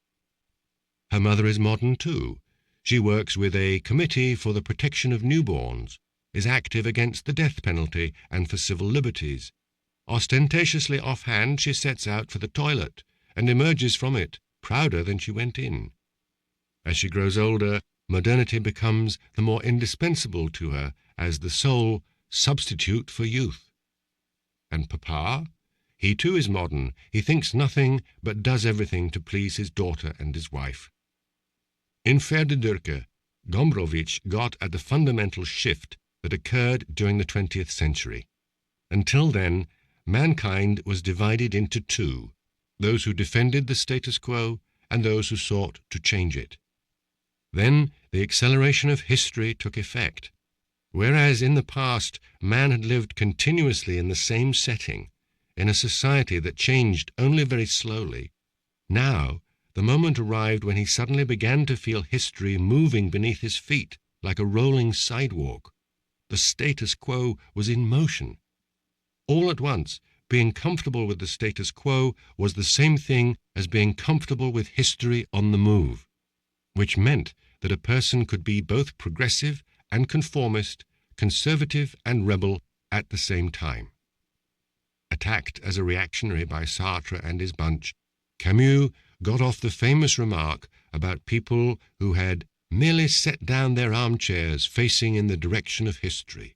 Her mother is modern too. She works with a committee for the protection of newborns, is active against the death penalty and for civil liberties. Ostentatiously offhand, she sets out for the toilet and emerges from it prouder than she went in. As she grows older, modernity becomes the more indispensable to her as the sole substitute for youth. And Papa? He too is modern. He thinks nothing but does everything to please his daughter and his wife. In Pferdedürker, Gombrowicz got at the fundamental shift that occurred during the 20th century. Until then, mankind was divided into 2, those who defended the status quo and those who sought to change it. Then the acceleration of history took effect. Whereas in the past man had lived continuously in the same setting, in a society that changed only very slowly, now the moment arrived when he suddenly began to feel history moving beneath his feet like a rolling sidewalk. The status quo was in motion. All at once, being comfortable with the status quo was the same thing as being comfortable with history on the move, which meant that a person could be both progressive and conformist, conservative and rebel at the same time. Attacked as a reactionary by Sartre and his bunch, Camus got off the famous remark about people who had merely set down their armchairs facing in the direction of history.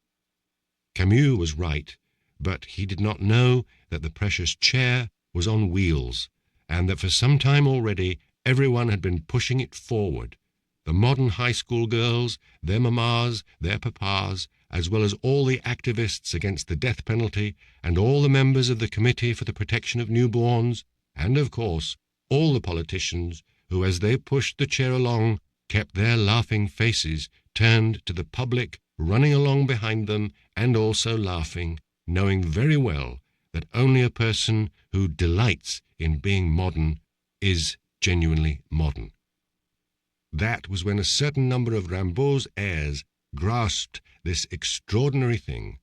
Camus was right, but he did not know that the precious chair was on wheels, and that for some time already everyone had been pushing it forward. The modern high school girls, their mammas, their papas, as well as all the activists against the death penalty, and all the members of the Committee for the Protection of Newborns, and, of course, all the politicians who, as they pushed the chair along, kept their laughing faces turned to the public running along behind them and also laughing, knowing very well that only a person who delights in being modern is genuinely modern. That was when a certain number of Rimbaud's heirs grasped this extraordinary thing.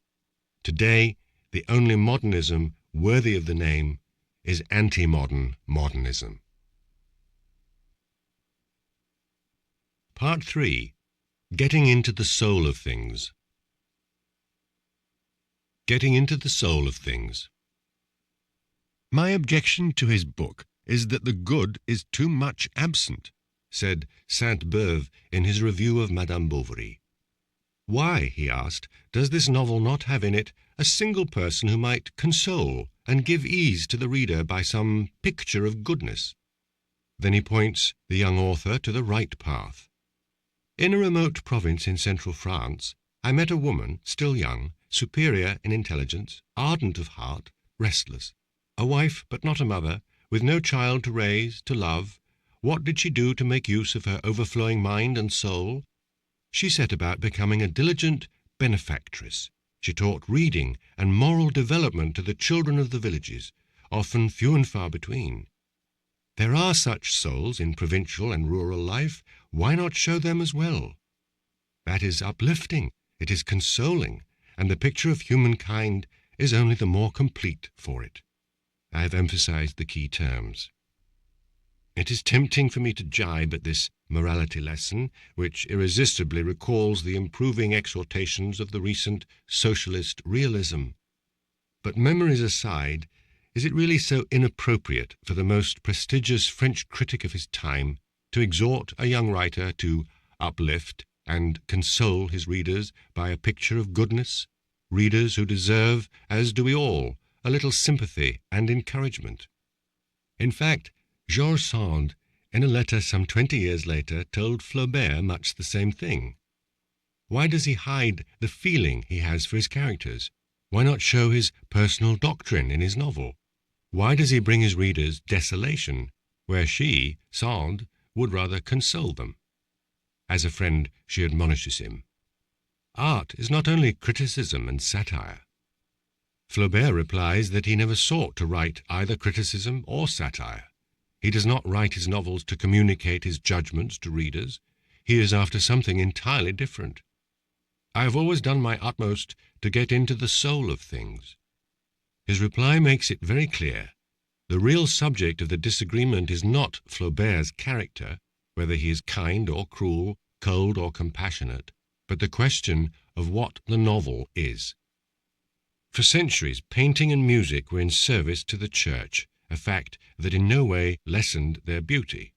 Today, the only modernism worthy of the name is anti-modern modernism. Part 3. Getting into the soul of things. Getting into the soul of things. My objection to his book is that the good is too much absent, said Sainte-Beuve in his review of Madame Bovary. Why, he asked, does this novel not have in it a single person who might console and give ease to the reader by some picture of goodness? Then he points the young author to the right path. In a remote province in central France, I met a woman, still young, superior in intelligence, ardent of heart, restless. A wife, but not a mother, with no child to raise, to love. What did she do to make use of her overflowing mind and soul? She set about becoming a diligent benefactress. She taught reading and moral development to the children of the villages, often few and far between. There are such souls in provincial and rural life. Why not show them as well? That is uplifting, it is consoling, and the picture of humankind is only the more complete for it. I have emphasized the key terms. It is tempting for me to jibe at this morality lesson, which irresistibly recalls the improving exhortations of the recent socialist realism. But memories aside, is it really so inappropriate for the most prestigious French critic of his time to exhort a young writer to uplift and console his readers by a picture of goodness, readers who deserve, as do we all, a little sympathy and encouragement? In fact, George Sand, in a letter some 20 years later, told Flaubert much the same thing. Why does he hide the feeling he has for his characters? Why not show his personal doctrine in his novel? Why does he bring his readers desolation, where she, Sand, would rather console them? As a friend, she admonishes him. Art is not only criticism and satire. Flaubert replies that he never sought to write either criticism or satire. He does not write his novels to communicate his judgments to readers. He is after something entirely different. I have always done my utmost to get into the soul of things. His reply makes it very clear. The real subject of the disagreement is not Flaubert's character, whether he is kind or cruel, cold or compassionate, but the question of what the novel is. For centuries, painting and music were in service to the church, a fact that in no way lessened their beauty.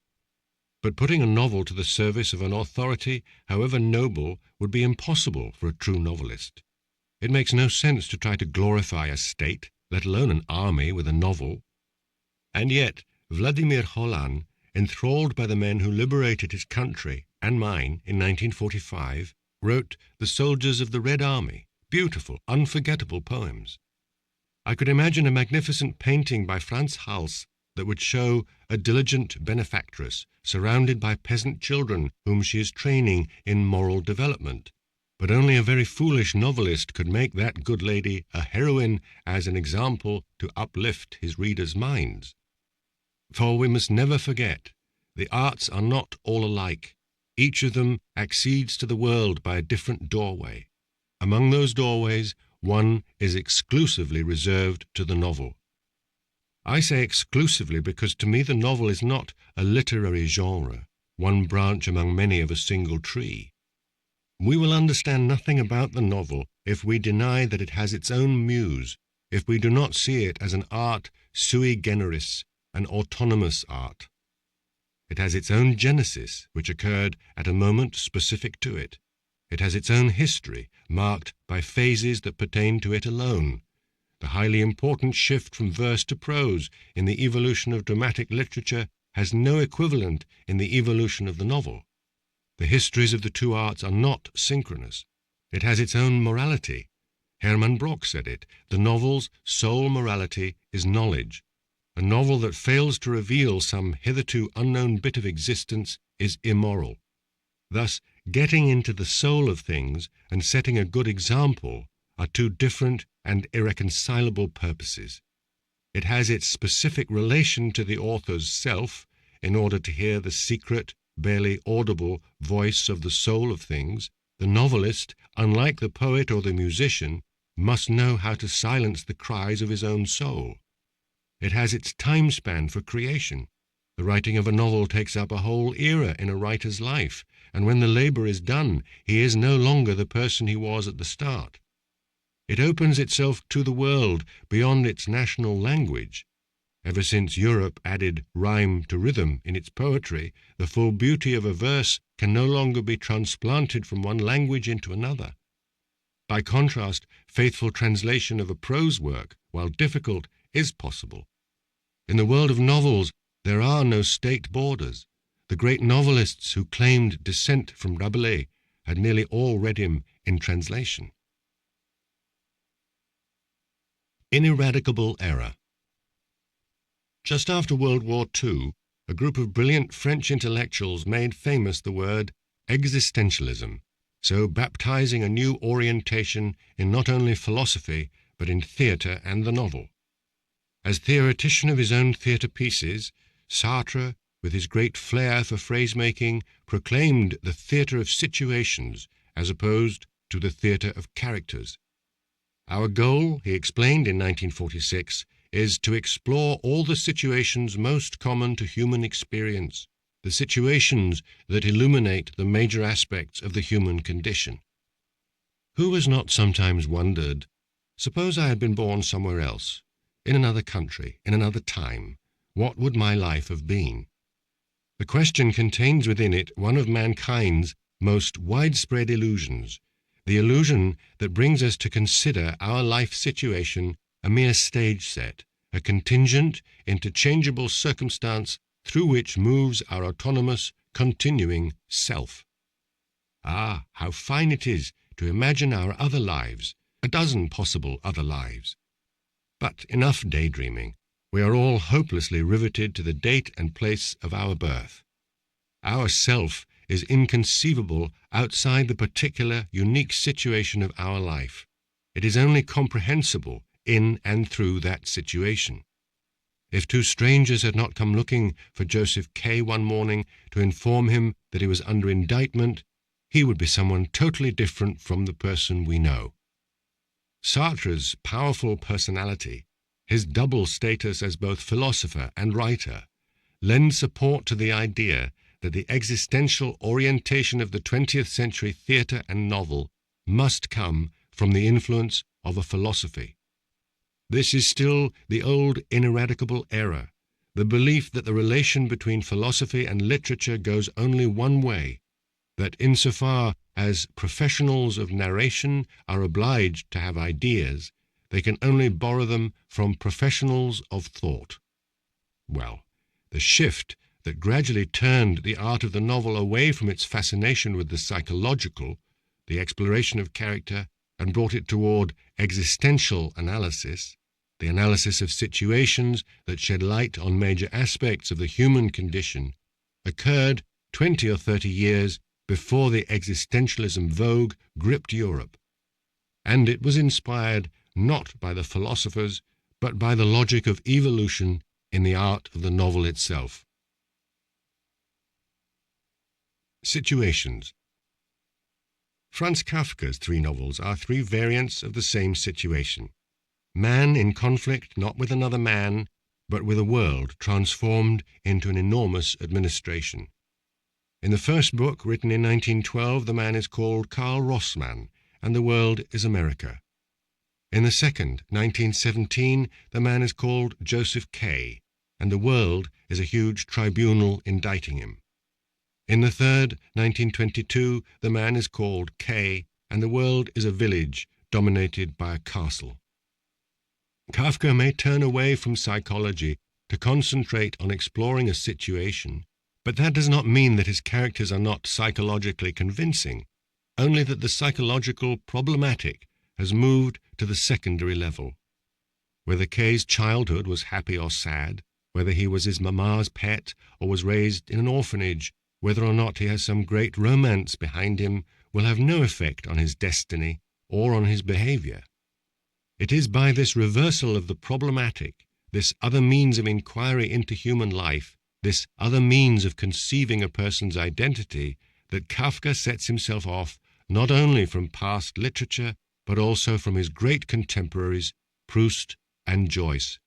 But putting a novel to the service of an authority, however noble, would be impossible for a true novelist. It makes no sense to try to glorify a state, let alone an army, with a novel. And yet, Vladimir Holan, enthralled by the men who liberated his country and mine in 1945, wrote The Soldiers of the Red Army, beautiful, unforgettable poems. I could imagine a magnificent painting by Franz Hals that would show a diligent benefactress surrounded by peasant children whom she is training in moral development. But only a very foolish novelist could make that good lady a heroine as an example to uplift his readers' minds. For we must never forget, the arts are not all alike. Each of them accedes to the world by a different doorway. Among those doorways, one is exclusively reserved to the novel. I say exclusively because to me the novel is not a literary genre, one branch among many of a single tree. We will understand nothing about the novel if we deny that it has its own muse, if we do not see it as an art sui generis, an autonomous art. It has its own genesis, which occurred at a moment specific to it. It has its own history, marked by phases that pertain to it alone. The highly important shift from verse to prose in the evolution of dramatic literature has no equivalent in the evolution of the novel. The histories of the two arts are not synchronous. It has its own morality. Hermann Brock said it. The novel's sole morality is knowledge. A novel that fails to reveal some hitherto unknown bit of existence is immoral. Thus, getting into the soul of things and setting a good example are two different and irreconcilable purposes. It has its specific relation to the author's self in order to hear the secret, barely audible voice of the soul of things. The novelist, unlike the poet or the musician, must know how to silence the cries of his own soul. It has its time span for creation. The writing of a novel takes up a whole era in a writer's life, and when the labor is done, he is no longer the person he was at the start. It opens itself to the world beyond its national language. Ever since Europe added rhyme to rhythm in its poetry, the full beauty of a verse can no longer be transplanted from one language into another. By contrast, faithful translation of a prose work, while difficult, is possible. In the world of novels, there are no state borders. The great novelists who claimed descent from Rabelais had nearly all read him in translation. Ineradicable error. Just after World War II, a group of brilliant French intellectuals made famous the word existentialism, so baptizing a new orientation in not only philosophy, but in theatre and the novel. As theoretician of his own theatre pieces, Sartre, with his great flair for phrase-making, proclaimed the theatre of situations as opposed to the theatre of characters. Our goal, he explained in 1946, is to explore all the situations most common to human experience, the situations that illuminate the major aspects of the human condition. Who has not sometimes wondered, suppose I had been born somewhere else, in another country, in another time, what would my life have been? The question contains within it one of mankind's most widespread illusions, the illusion that brings us to consider our life situation a mere stage set, a contingent, interchangeable circumstance through which moves our autonomous, continuing self. Ah, how fine it is to imagine our other lives, a dozen possible other lives. But enough daydreaming. We are all hopelessly riveted to the date and place of our birth. Our self is inconceivable outside the particular, unique situation of our life. It is only comprehensible in and through that situation. If two strangers had not come looking for Joseph K. one morning to inform him that he was under indictment, he would be someone totally different from the person we know. Sartre's powerful personality, his double status as both philosopher and writer, lend support to the idea that the existential orientation of the 20th century theatre and novel must come from the influence of a philosophy. This is still the old ineradicable error, the belief that the relation between philosophy and literature goes only one way, that insofar as professionals of narration are obliged to have ideas, they can only borrow them from professionals of thought. Well, the shift that gradually turned the art of the novel away from its fascination with the psychological, the exploration of character, and brought it toward existential analysis, the analysis of situations that shed light on major aspects of the human condition, occurred 20 or 30 years before the existentialism vogue gripped Europe. And it was inspired not by the philosophers, but by the logic of evolution in the art of the novel itself. Situations. Franz Kafka's three novels are three variants of the same situation. Man in conflict not with another man, but with a world transformed into an enormous administration. In the first book, written in 1912, the man is called Karl Rossmann, and the world is America. In the second, 1917, the man is called Joseph K., and the world is a huge tribunal indicting him. In the third, 1922, the man is called K., and the world is a village dominated by a castle. Kafka may turn away from psychology to concentrate on exploring a situation, but that does not mean that his characters are not psychologically convincing, only that the psychological problematic has moved to the secondary level. Whether K's childhood was happy or sad, whether he was his mamma's pet or was raised in an orphanage, whether or not he has some great romance behind him, will have no effect on his destiny or on his behavior. It is by this reversal of the problematic, this other means of inquiry into human life, this other means of conceiving a person's identity, that Kafka sets himself off not only from past literature, but also from his great contemporaries, Proust and Joyce.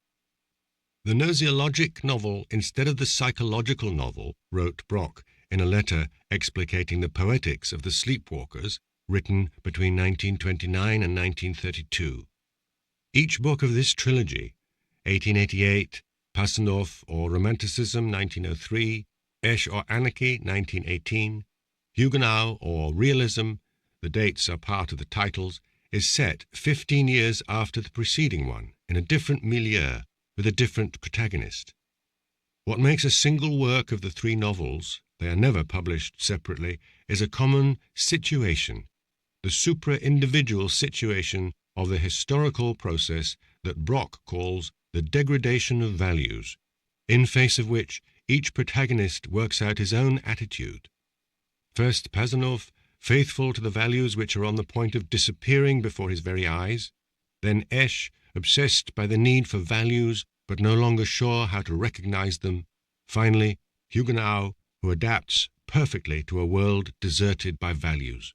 The gnosiologic novel instead of the psychological novel, wrote Brock in a letter explicating the poetics of the sleepwalkers, written between 1929 and 1932. Each book of this trilogy, 1888, Passanov or Romanticism, 1903, Esch or Anarchy, 1918, Huguenot or Realism, the dates are part of the titles, is set 15 years after the preceding one, in a different milieu, with a different protagonist. What makes a single work of the three novels, they are never published separately, is a common situation, the supra-individual situation of the historical process that Brock calls the degradation of values, in face of which each protagonist works out his own attitude. First Pazanov, faithful to the values which are on the point of disappearing before his very eyes, then Esch, obsessed by the need for values but no longer sure how to recognize them, finally Huguenot, who adapts perfectly to a world deserted by values.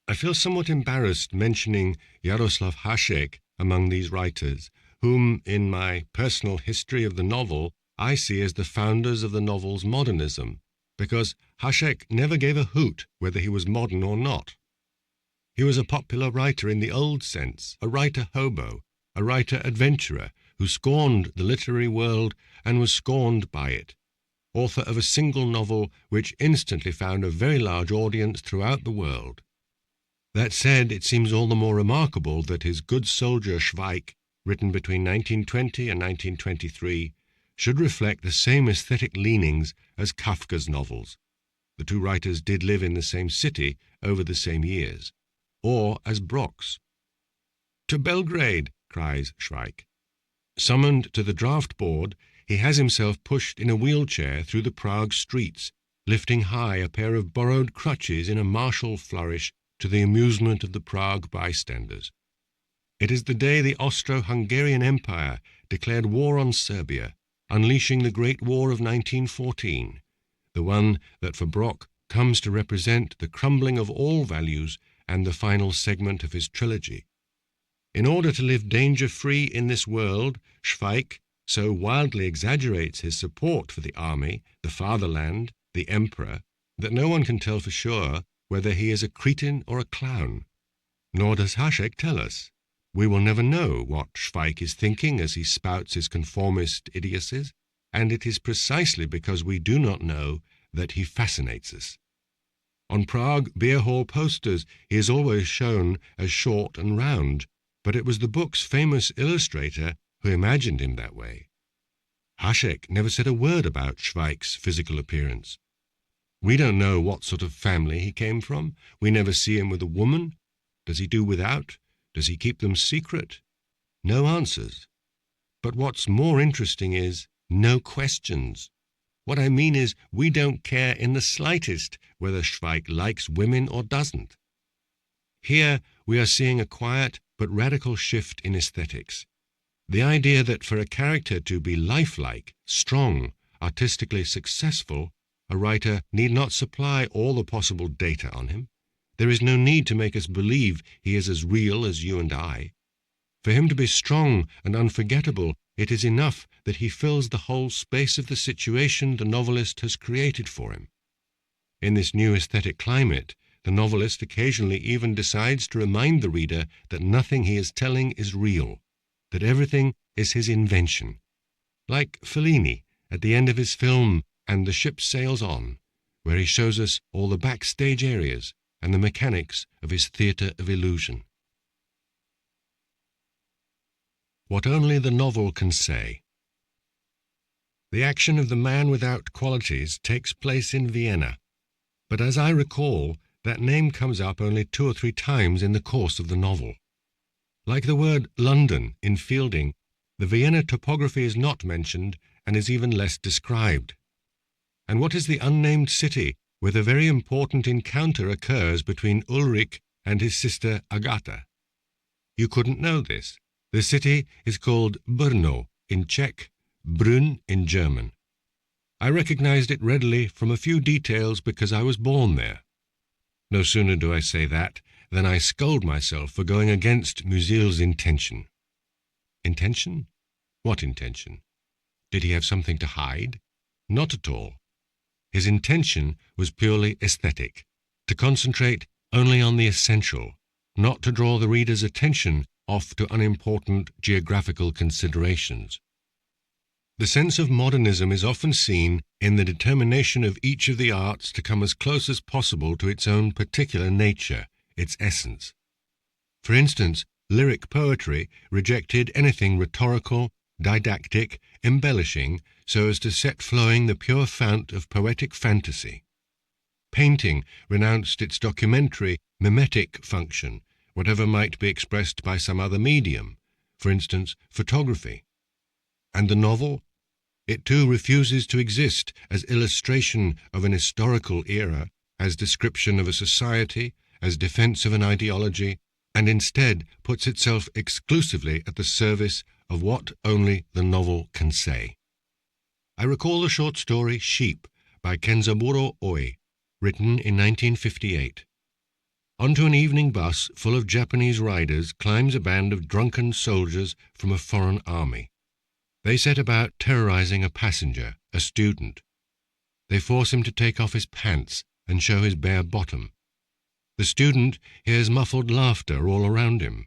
I feel somewhat embarrassed mentioning Jaroslav Hašek among these writers, whom, in my personal history of the novel, I see as the founders of the novel's modernism, because Hašek never gave a hoot whether he was modern or not. He was a popular writer in the old sense, a writer-hobo, a writer-adventurer, who scorned the literary world and was scorned by it, author of a single novel which instantly found a very large audience throughout the world. That said, it seems all the more remarkable that his good soldier Schweik, written between 1920 and 1923, should reflect the same aesthetic leanings as Kafka's novels. The two writers did live in the same city over the same years. Or as Brock's. "To Belgrade," cries Schweik. Summoned to the draft board, he has himself pushed in a wheelchair through the Prague streets, lifting high a pair of borrowed crutches in a martial flourish to the amusement of the Prague bystanders. It is the day the Austro-Hungarian Empire declared war on Serbia, unleashing the Great War of 1914, the one that for Brock comes to represent the crumbling of all values and the final segment of his trilogy. In order to live danger-free in this world, Schweik so wildly exaggerates his support for the army, the fatherland, the emperor, that no one can tell for sure whether he is a cretin or a clown. Nor does Hašek tell us. We will never know what Schweik is thinking as he spouts his conformist idiocies, and it is precisely because we do not know that he fascinates us. On Prague beer hall posters he is always shown as short and round, but it was the book's famous illustrator who imagined him that way. Hašek never said a word about Schweik's physical appearance. We don't know what sort of family he came from. We never see him with a woman. Does he do without? Does he keep them secret? No answers. But what's more interesting is no questions. What I mean is, we don't care in the slightest whether Schweik likes women or doesn't. Here we are seeing a quiet but radical shift in aesthetics. The idea that for a character to be lifelike, strong, artistically successful, a writer need not supply all the possible data on him. There is no need to make us believe he is as real as you and I. For him to be strong and unforgettable, it is enough that he fills the whole space of the situation the novelist has created for him. In this new aesthetic climate, the novelist occasionally even decides to remind the reader that nothing he is telling is real, that everything is his invention. Like Fellini at the end of his film And the Ship Sails On, where he shows us all the backstage areas and the mechanics of his theatre of illusion. What only the novel can say. The action of the man without qualities takes place in Vienna, but as I recall, that name comes up only 2 or 3 times in the course of the novel. Like the word London in Fielding, the Vienna topography is not mentioned and is even less described. And what is the unnamed city where the very important encounter occurs between Ulrich and his sister Agatha? You couldn't know this. The city is called Brno in Czech, Brünn in German. I recognized it readily from a few details because I was born there. No sooner do I say that than I scold myself for going against Musil's intention. Intention? What intention? Did he have something to hide? Not at all. His intention was purely aesthetic, to concentrate only on the essential, not to draw the reader's attention off to unimportant geographical considerations. The sense of modernism is often seen in the determination of each of the arts to come as close as possible to its own particular nature, its essence. For instance, lyric poetry rejected anything rhetorical, didactic, embellishing, so as to set flowing the pure fount of poetic fantasy. Painting renounced its documentary, mimetic function, whatever might be expressed by some other medium, for instance, photography. And the novel? It too refuses to exist as illustration of an historical era, as description of a society, as defense of an ideology, and instead puts itself exclusively at the service of what only the novel can say. I recall the short story Sheep by Kenzaburo Oi, written in 1958. Onto an evening bus full of Japanese riders climbs a band of drunken soldiers from a foreign army. They set about terrorizing a passenger, a student. They force him to take off his pants and show his bare bottom. The student hears muffled laughter all around him.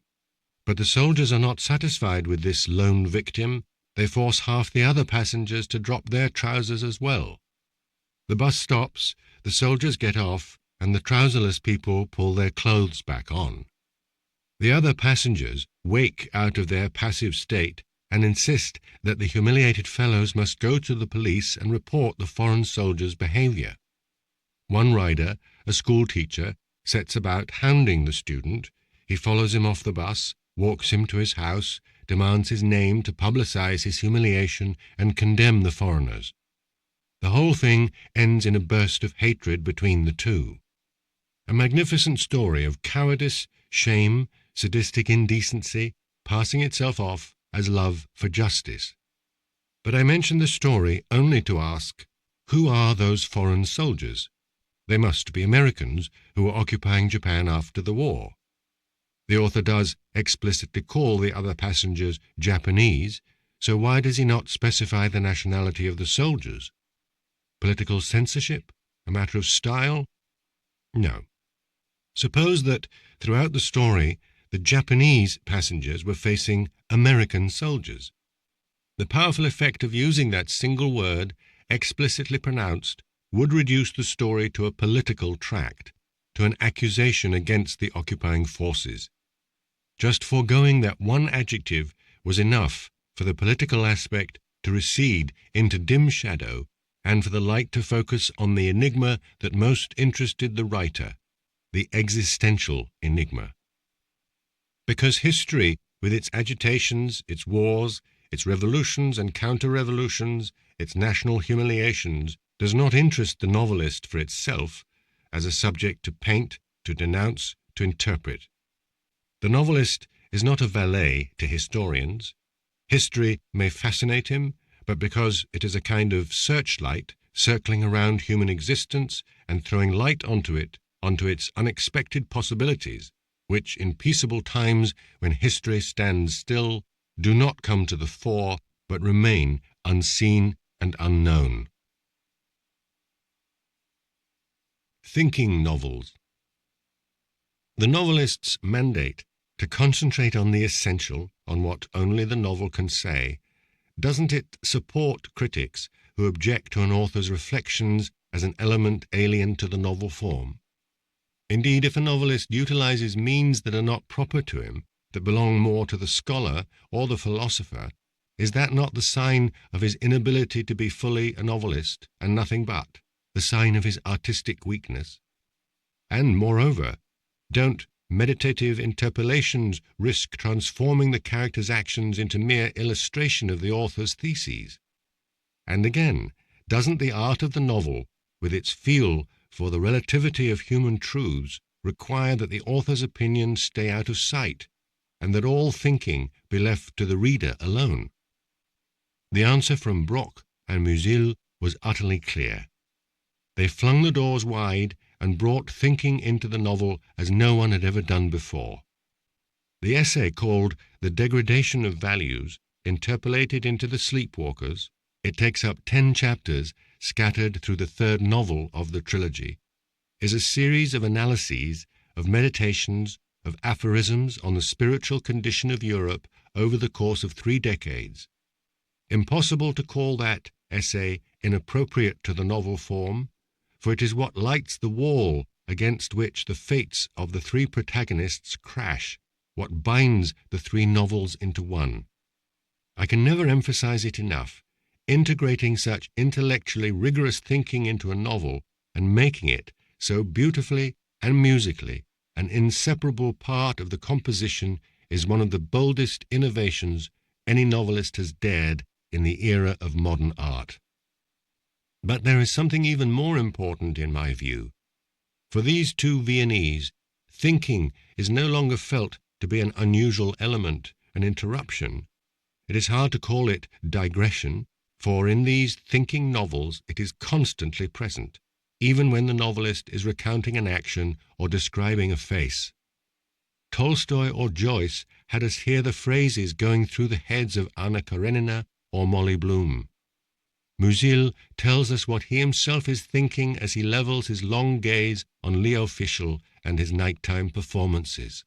But the soldiers are not satisfied with this lone victim. They force half the other passengers to drop their trousers as well. The bus stops, the soldiers get off, and the trouserless people pull their clothes back on. The other passengers wake out of their passive state and insist that the humiliated fellows must go to the police and report the foreign soldiers' behavior. One rider, a school teacher, sets about hounding the student. He follows him off the bus, walks him to his house, demands his name to publicize his humiliation and condemn the foreigners. The whole thing ends in a burst of hatred between the two. A magnificent story of cowardice, shame, sadistic indecency, passing itself off as love for justice. But I mention the story only to ask, who are those foreign soldiers? They must be Americans who were occupying Japan after the war. The author does explicitly call the other passengers Japanese, so why does he not specify the nationality of the soldiers? Political censorship? A matter of style? No. Suppose that throughout the story the Japanese passengers were facing American soldiers. The powerful effect of using that single word, explicitly pronounced, would reduce the story to a political tract, to an accusation against the occupying forces. Just foregoing that one adjective was enough for the political aspect to recede into dim shadow and for the light to focus on the enigma that most interested the writer, the existential enigma. Because history, with its agitations, its wars, its revolutions and counter-revolutions, its national humiliations, does not interest the novelist for itself, as a subject to paint, to denounce, to interpret. The novelist is not a valet to historians. History may fascinate him, but because it is a kind of searchlight circling around human existence and throwing light onto it, onto its unexpected possibilities, which in peaceable times when history stands still, do not come to the fore, but remain unseen and unknown. Thinking novels. The novelist's mandate to concentrate on the essential, on what only the novel can say, doesn't it support critics who object to an author's reflections as an element alien to the novel form? Indeed, if a novelist utilizes means that are not proper to him, that belong more to the scholar or the philosopher, is that not the sign of his inability to be fully a novelist and nothing but, the sign of his artistic weakness? And, moreover, don't meditative interpolations risk transforming the character's actions into mere illustration of the author's theses? And again, doesn't the art of the novel, with its feel for the relativity of human truths, require that the author's opinion stay out of sight, and that all thinking be left to the reader alone? The answer from Brock and Musil was utterly clear. They flung the doors wide and brought thinking into the novel as no one had ever done before. The essay called The Degradation of Values, interpolated into The Sleepwalkers, it takes up 10 chapters scattered through the third novel of the trilogy, is a series of analyses, of meditations, of aphorisms on the spiritual condition of Europe over the course of 3 decades. Impossible to call that essay inappropriate to the novel form, for it is what lights the wall against which the fates of the 3 protagonists crash, what binds the three novels into one. I can never emphasize it enough. Integrating such intellectually rigorous thinking into a novel and making it so beautifully and musically an inseparable part of the composition is one of the boldest innovations any novelist has dared in the era of modern art. But there is something even more important in my view. For these two Viennese, thinking is no longer felt to be an unusual element, an interruption. It is hard to call it digression, for in these thinking novels it is constantly present, even when the novelist is recounting an action or describing a face. Tolstoy or Joyce had us hear the phrases going through the heads of Anna Karenina or Molly Bloom. Musil tells us what he himself is thinking as he levels his long gaze on Leo Fischl and his nighttime performances.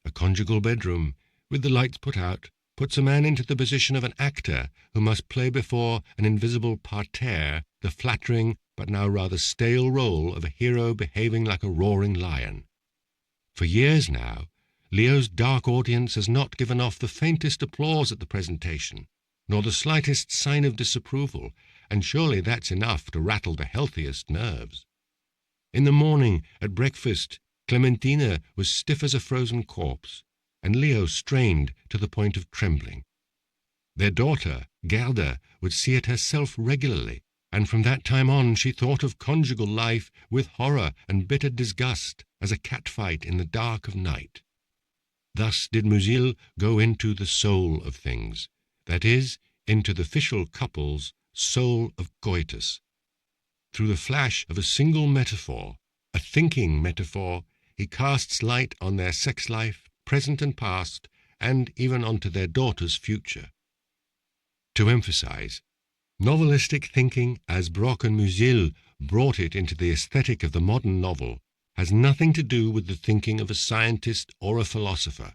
A conjugal bedroom, with the lights put out, puts a man into the position of an actor who must play before an invisible parterre the flattering but now rather stale role of a hero behaving like a roaring lion. For years now, Leo's dark audience has not given off the faintest applause at the presentation, nor the slightest sign of disapproval, and surely that's enough to rattle the healthiest nerves. In the morning, at breakfast, Clementina was stiff as a frozen corpse, and Leo strained to the point of trembling. Their daughter, Gerda, would see it herself regularly, and from that time on she thought of conjugal life with horror and bitter disgust, as a catfight in the dark of night. Thus did Musil go into the soul of things, that is, into the Fischl couple's soul of coitus. Through the flash of a single metaphor, a thinking metaphor, he casts light on their sex life, present and past, and even onto their daughter's future. To emphasize, novelistic thinking, as Brock and Musil brought it into the aesthetic of the modern novel, has nothing to do with the thinking of a scientist or a philosopher.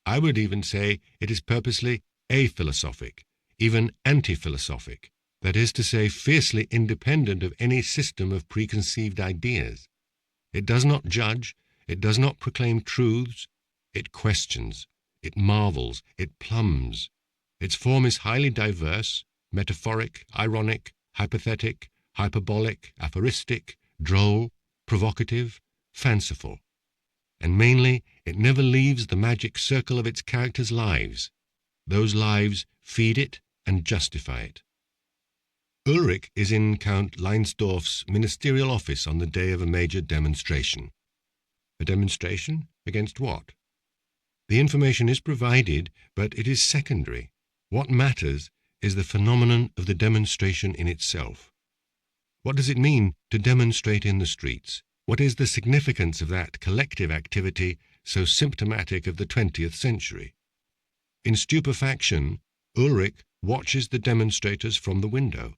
I would even say it is purposely aphilosophic, even anti-philosophic, that is to say, fiercely independent of any system of preconceived ideas. It does not judge, it does not proclaim truths, it questions, it marvels, it plumbs. Its form is highly diverse, metaphoric, ironic, hypothetic, hyperbolic, aphoristic, droll, provocative, fanciful. And mainly, it never leaves the magic circle of its characters' lives. Those lives feed it and justify it. Ulrich is in Count Leinsdorf's ministerial office on the day of a major demonstration. A demonstration? Against what? The information is provided, but it is secondary. What matters is the phenomenon of the demonstration in itself. What does it mean to demonstrate in the streets? What is the significance of that collective activity so symptomatic of the 20th century? In stupefaction, Ulrich watches the demonstrators from the window.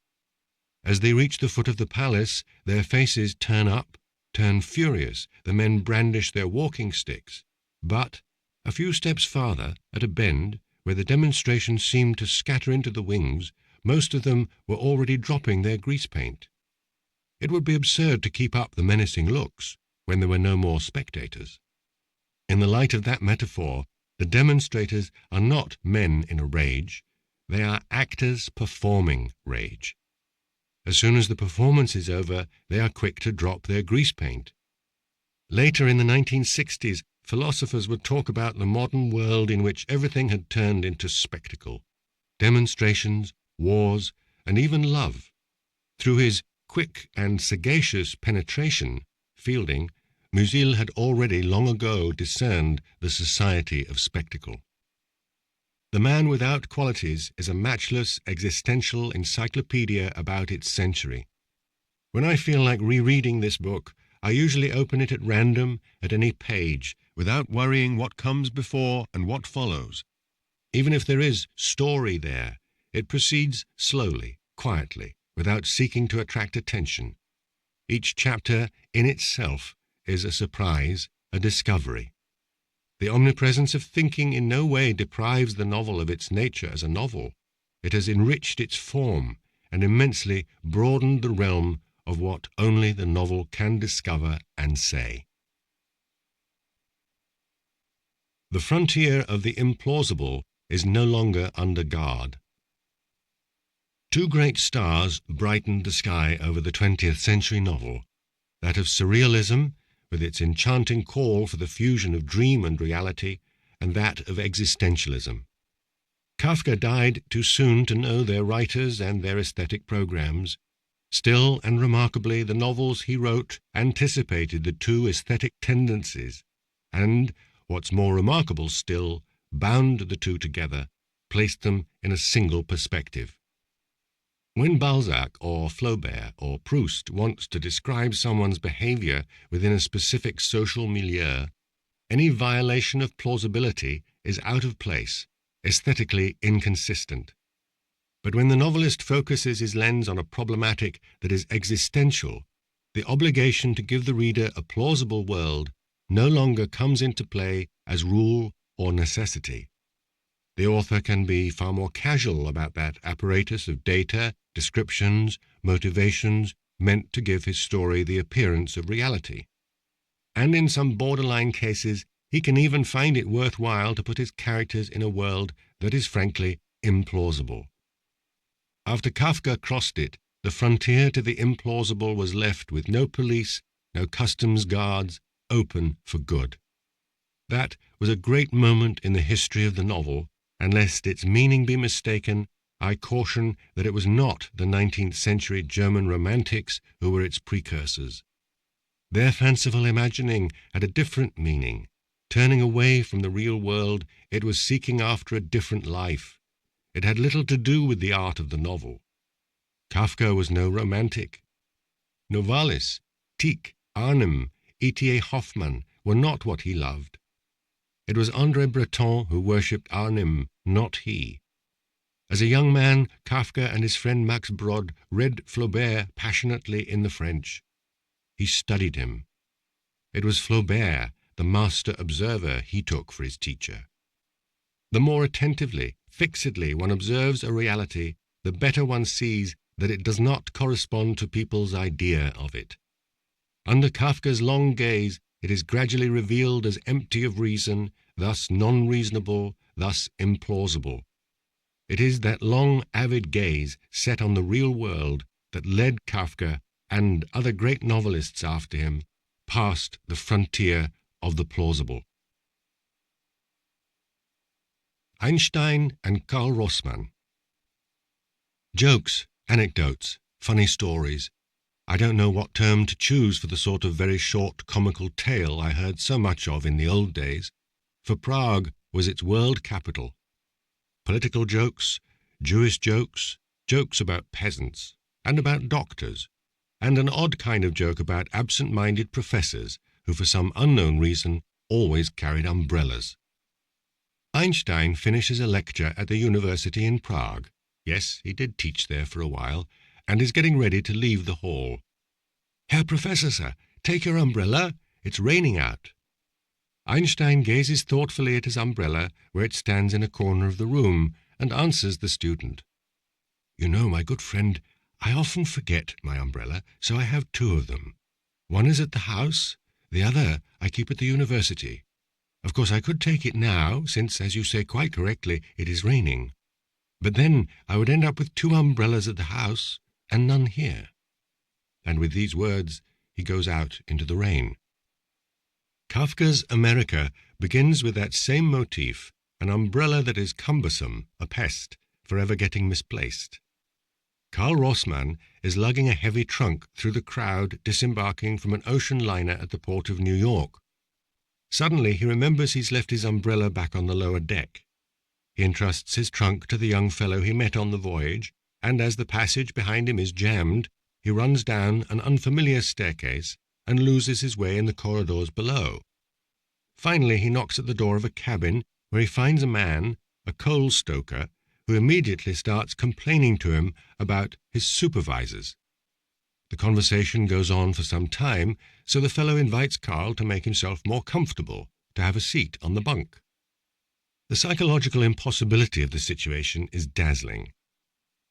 As they reach the foot of the palace, their faces turn up, turn furious, the men brandish their walking sticks. But, a few steps farther, at a bend, where the demonstration seemed to scatter into the wings, most of them were already dropping their grease paint. It would be absurd to keep up the menacing looks when there were no more spectators. In the light of that metaphor, the demonstrators are not men in a rage, they are actors performing rage. As soon as the performance is over, they are quick to drop their grease paint. Later in the 1960s, philosophers would talk about the modern world in which everything had turned into spectacle. Demonstrations, wars, and even love. Through his quick and sagacious penetration, Fielding, Musil had already long ago discerned the society of spectacle. The Man Without Qualities is a matchless existential encyclopedia about its century. When I feel like rereading this book, I usually open it at random at any page, without worrying what comes before and what follows. Even if there is story there, it proceeds slowly, quietly, without seeking to attract attention. Each chapter in itself is a surprise, a discovery. The omnipresence of thinking in no way deprives the novel of its nature as a novel. It has enriched its form and immensely broadened the realm of what only the novel can discover and say. The frontier of the implausible is no longer under guard. Two great stars brightened the sky over the 20th century novel, that of surrealism, with its enchanting call for the fusion of dream and reality, and that of existentialism. Kafka died too soon to know their writers and their aesthetic programs. Still, and remarkably, the novels he wrote anticipated the two aesthetic tendencies, and, what's more remarkable still, bound the two together, placed them in a single perspective. When Balzac or Flaubert or Proust wants to describe someone's behavior within a specific social milieu, any violation of plausibility is out of place, aesthetically inconsistent. But when the novelist focuses his lens on a problematic that is existential, the obligation to give the reader a plausible world no longer comes into play as rule or necessity. The author can be far more casual about that apparatus of data, descriptions, motivations meant to give his story the appearance of reality. And in some borderline cases, he can even find it worthwhile to put his characters in a world that is frankly implausible. After Kafka crossed it, the frontier to the implausible was left with no police, no customs guards, open for good. That was a great moment in the history of the novel, and lest its meaning be mistaken, I caution that it was not the 19th century German romantics who were its precursors. Their fanciful imagining had a different meaning. Turning away from the real world, it was seeking after a different life. It had little to do with the art of the novel. Kafka was no romantic. Novalis, Tieck, Arnim, E.T.A. Hoffmann were not what he loved. It was André Breton who worshipped Arnim, not he. As a young man, Kafka and his friend Max Brod read Flaubert passionately in the French. He studied him. It was Flaubert, the master observer, he took for his teacher. The more attentively, fixedly one observes a reality, the better one sees that it does not correspond to people's idea of it. Under Kafka's long gaze, it is gradually revealed as empty of reason, thus non-reasonable, thus implausible. It is that long, avid gaze set on the real world that led Kafka and other great novelists after him past the frontier of the plausible. Einstein and Karl Rossmann. Jokes, anecdotes, funny stories. I don't know what term to choose for the sort of very short comical tale I heard so much of in the old days, for Prague was its world capital. Political jokes, Jewish jokes, jokes about peasants, and about doctors, and an odd kind of joke about absent-minded professors who for some unknown reason always carried umbrellas. Einstein finishes a lecture at the university in Prague. Yes, he did teach there for a while, and is getting ready to leave the hall. "Herr Professor, sir, take your umbrella. It's raining out." Einstein gazes thoughtfully at his umbrella where it stands in a corner of the room, and answers the student. "You know, my good friend, I often forget my umbrella, so I have two of them. One is at the house, the other I keep at the university. Of course I could take it now, since, as you say quite correctly, it is raining. But then I would end up with two umbrellas at the house and none here." And with these words he goes out into the rain. Kafka's America begins with that same motif, an umbrella that is cumbersome, a pest, forever getting misplaced. Karl Rossmann is lugging a heavy trunk through the crowd disembarking from an ocean liner at the port of New York. Suddenly he remembers he's left his umbrella back on the lower deck. He entrusts his trunk to the young fellow he met on the voyage, and as the passage behind him is jammed, he runs down an unfamiliar staircase and loses his way in the corridors below. Finally he knocks at the door of a cabin where he finds a man, a coal stoker, who immediately starts complaining to him about his supervisors. The conversation goes on for some time, so the fellow invites Karl to make himself more comfortable, to have a seat on the bunk. The psychological impossibility of the situation is dazzling.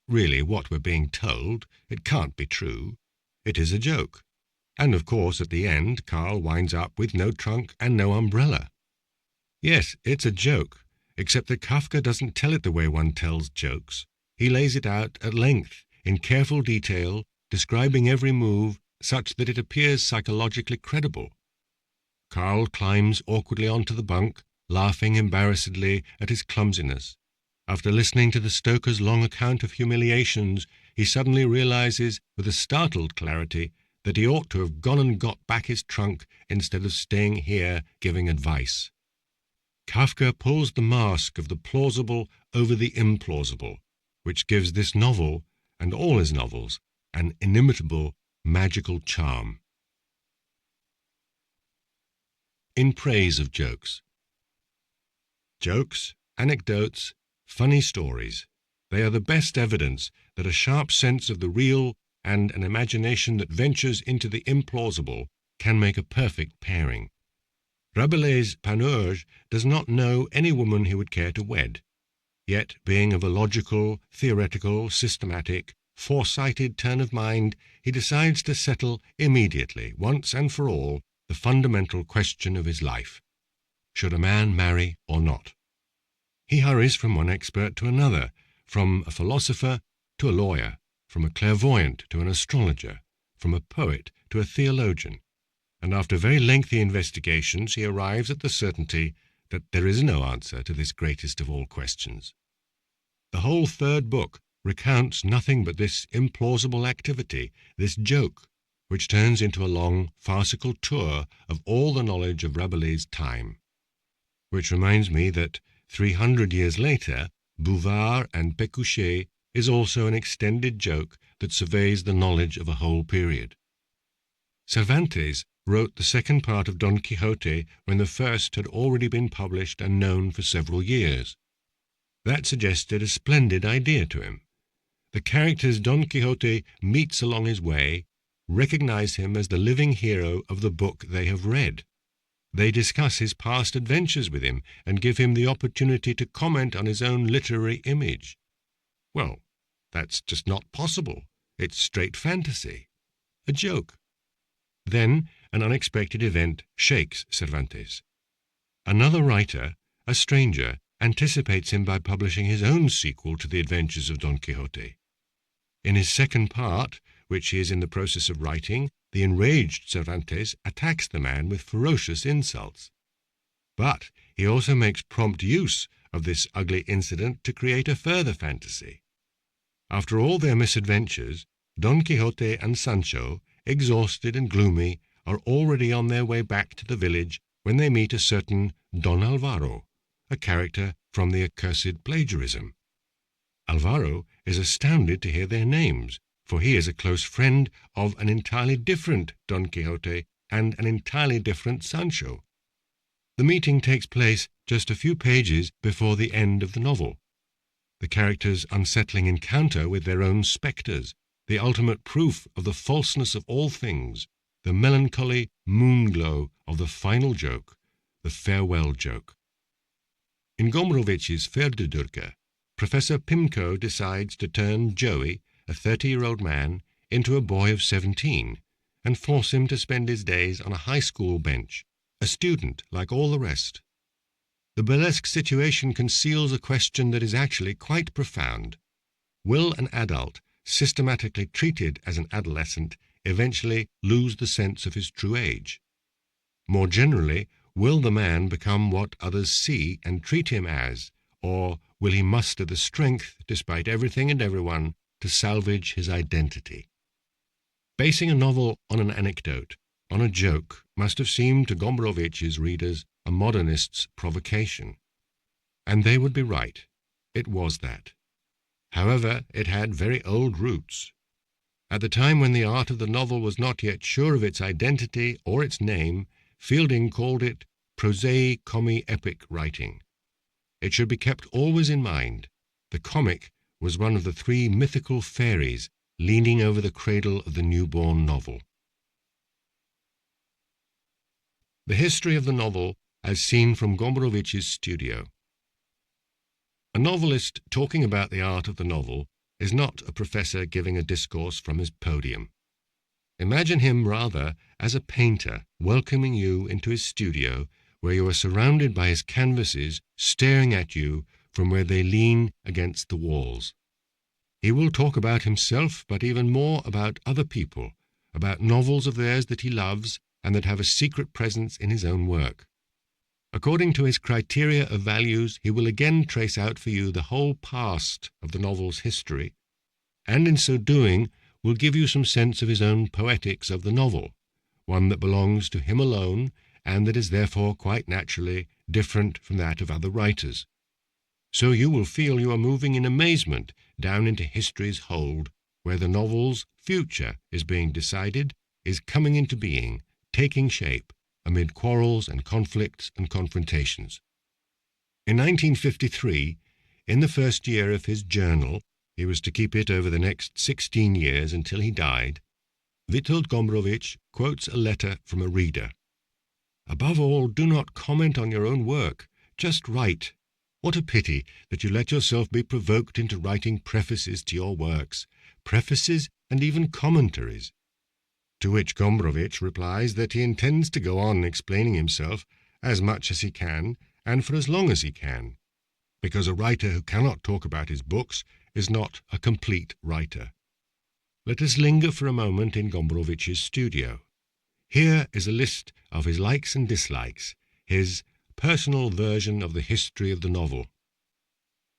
Really, what we're being told, it can't be true. It is a joke. And of course, at the end, Karl winds up with no trunk and no umbrella. Yes, it's a joke, except that Kafka doesn't tell it the way one tells jokes. He lays it out at length, in careful detail, describing every move such that it appears psychologically credible. Karl climbs awkwardly onto the bunk, laughing embarrassedly at his clumsiness. After listening to the stoker's long account of humiliations, he suddenly realizes with a startled clarity that he ought to have gone and got back his trunk instead of staying here giving advice. Kafka pulls the mask of the plausible over the implausible, which gives this novel, and all his novels, an inimitable, magical charm. In praise of jokes. Jokes, anecdotes, funny stories, they are the best evidence that a sharp sense of the real and an imagination that ventures into the implausible can make a perfect pairing. Rabelais' Panurge does not know any woman he would care to wed, yet being of a logical, theoretical, systematic, foresighted turn of mind, he decides to settle immediately, once and for all, the fundamental question of his life. Should a man marry or not? He hurries from one expert to another, from a philosopher to a lawyer, from a clairvoyant to an astrologer, from a poet to a theologian, and after very lengthy investigations he arrives at the certainty that there is no answer to this greatest of all questions. The whole third book recounts nothing but this implausible activity, this joke, which turns into a long farcical tour of all the knowledge of Rabelais' time. Which reminds me that 300 years later, Bouvard and Pécuchet is also an extended joke that surveys the knowledge of a whole period. Cervantes wrote the second part of Don Quixote when the first had already been published and known for several years. That suggested a splendid idea to him. The characters Don Quixote meets along his way recognize him as the living hero of the book they have read. They discuss his past adventures with him and give him the opportunity to comment on his own literary image. Well, that's just not possible. It's straight fantasy. A joke. Then an unexpected event shakes Cervantes. Another writer, a stranger, anticipates him by publishing his own sequel to the adventures of Don Quixote. In his second part, which he is in the process of writing, the enraged Cervantes attacks the man with ferocious insults. But he also makes prompt use of this ugly incident to create a further fantasy. After all their misadventures, Don Quixote and Sancho, exhausted and gloomy, are already on their way back to the village when they meet a certain Don Alvaro, a character from the accursed plagiarism. Alvaro is astounded to hear their names, for he is a close friend of an entirely different Don Quixote and an entirely different Sancho. The meeting takes place just a few pages before the end of the novel. The characters' unsettling encounter with their own spectres, the ultimate proof of the falseness of all things, the melancholy moon-glow of the final joke, the farewell joke. In Gombrowicz's Ferdedurke, Professor Pimco decides to turn Joey, a 30-year-old man, into a boy of 17, and force him to spend his days on a high school bench, a student like all the rest. The burlesque situation conceals a question that is actually quite profound. Will an adult, systematically treated as an adolescent, eventually lose the sense of his true age? More generally, will the man become what others see and treat him as, or will he muster the strength, despite everything and everyone, to salvage his identity? Basing a novel on an anecdote, on a joke, must have seemed to Gombrowicz's readers a modernist's provocation. And they would be right. It was that. However, it had very old roots. At the time when the art of the novel was not yet sure of its identity or its name, Fielding called it prosaic comi-epic writing. It should be kept always in mind. The comic was one of the three mythical fairies leaning over the cradle of the newborn novel. The history of the novel as seen from Gombrowicz's studio. A novelist talking about the art of the novel is not a professor giving a discourse from his podium. Imagine him rather as a painter welcoming you into his studio where you are surrounded by his canvases staring at you from where they lean against the walls. He will talk about himself, but even more about other people, about novels of theirs that he loves and that have a secret presence in his own work. According to his criteria of values, he will again trace out for you the whole past of the novel's history, and in so doing will give you some sense of his own poetics of the novel, one that belongs to him alone and that is therefore quite naturally different from that of other writers. So you will feel you are moving in amazement down into history's hold, where the novel's future is being decided, is coming into being, taking shape, amid quarrels and conflicts and confrontations. In 1953, in the first year of his journal, he was to keep it over the next 16 years until he died, Witold Gombrowicz quotes a letter from a reader. "Above all, do not comment on your own work. Just write. What a pity that you let yourself be provoked into writing prefaces to your works, prefaces and even commentaries." To which Gombrowicz replies that he intends to go on explaining himself as much as he can and for as long as he can, because a writer who cannot talk about his books is not a complete writer. Let us linger for a moment in Gombrowicz's studio. Here is a list of his likes and dislikes, his personal version of the history of the novel.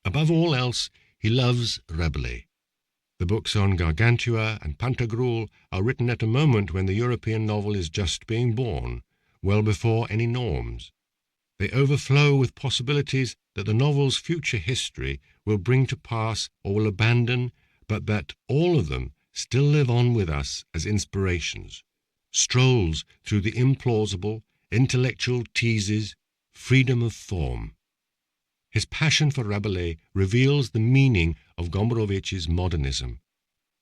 Above all else, he loves Rabelais. The books on Gargantua and Pantagruel are written at a moment when the European novel is just being born, well before any norms. They overflow with possibilities that the novel's future history will bring to pass or will abandon, but that all of them still live on with us as inspirations, strolls through the implausible, intellectual teases, freedom of form. His passion for Rabelais reveals the meaning of Gombrowicz's modernism.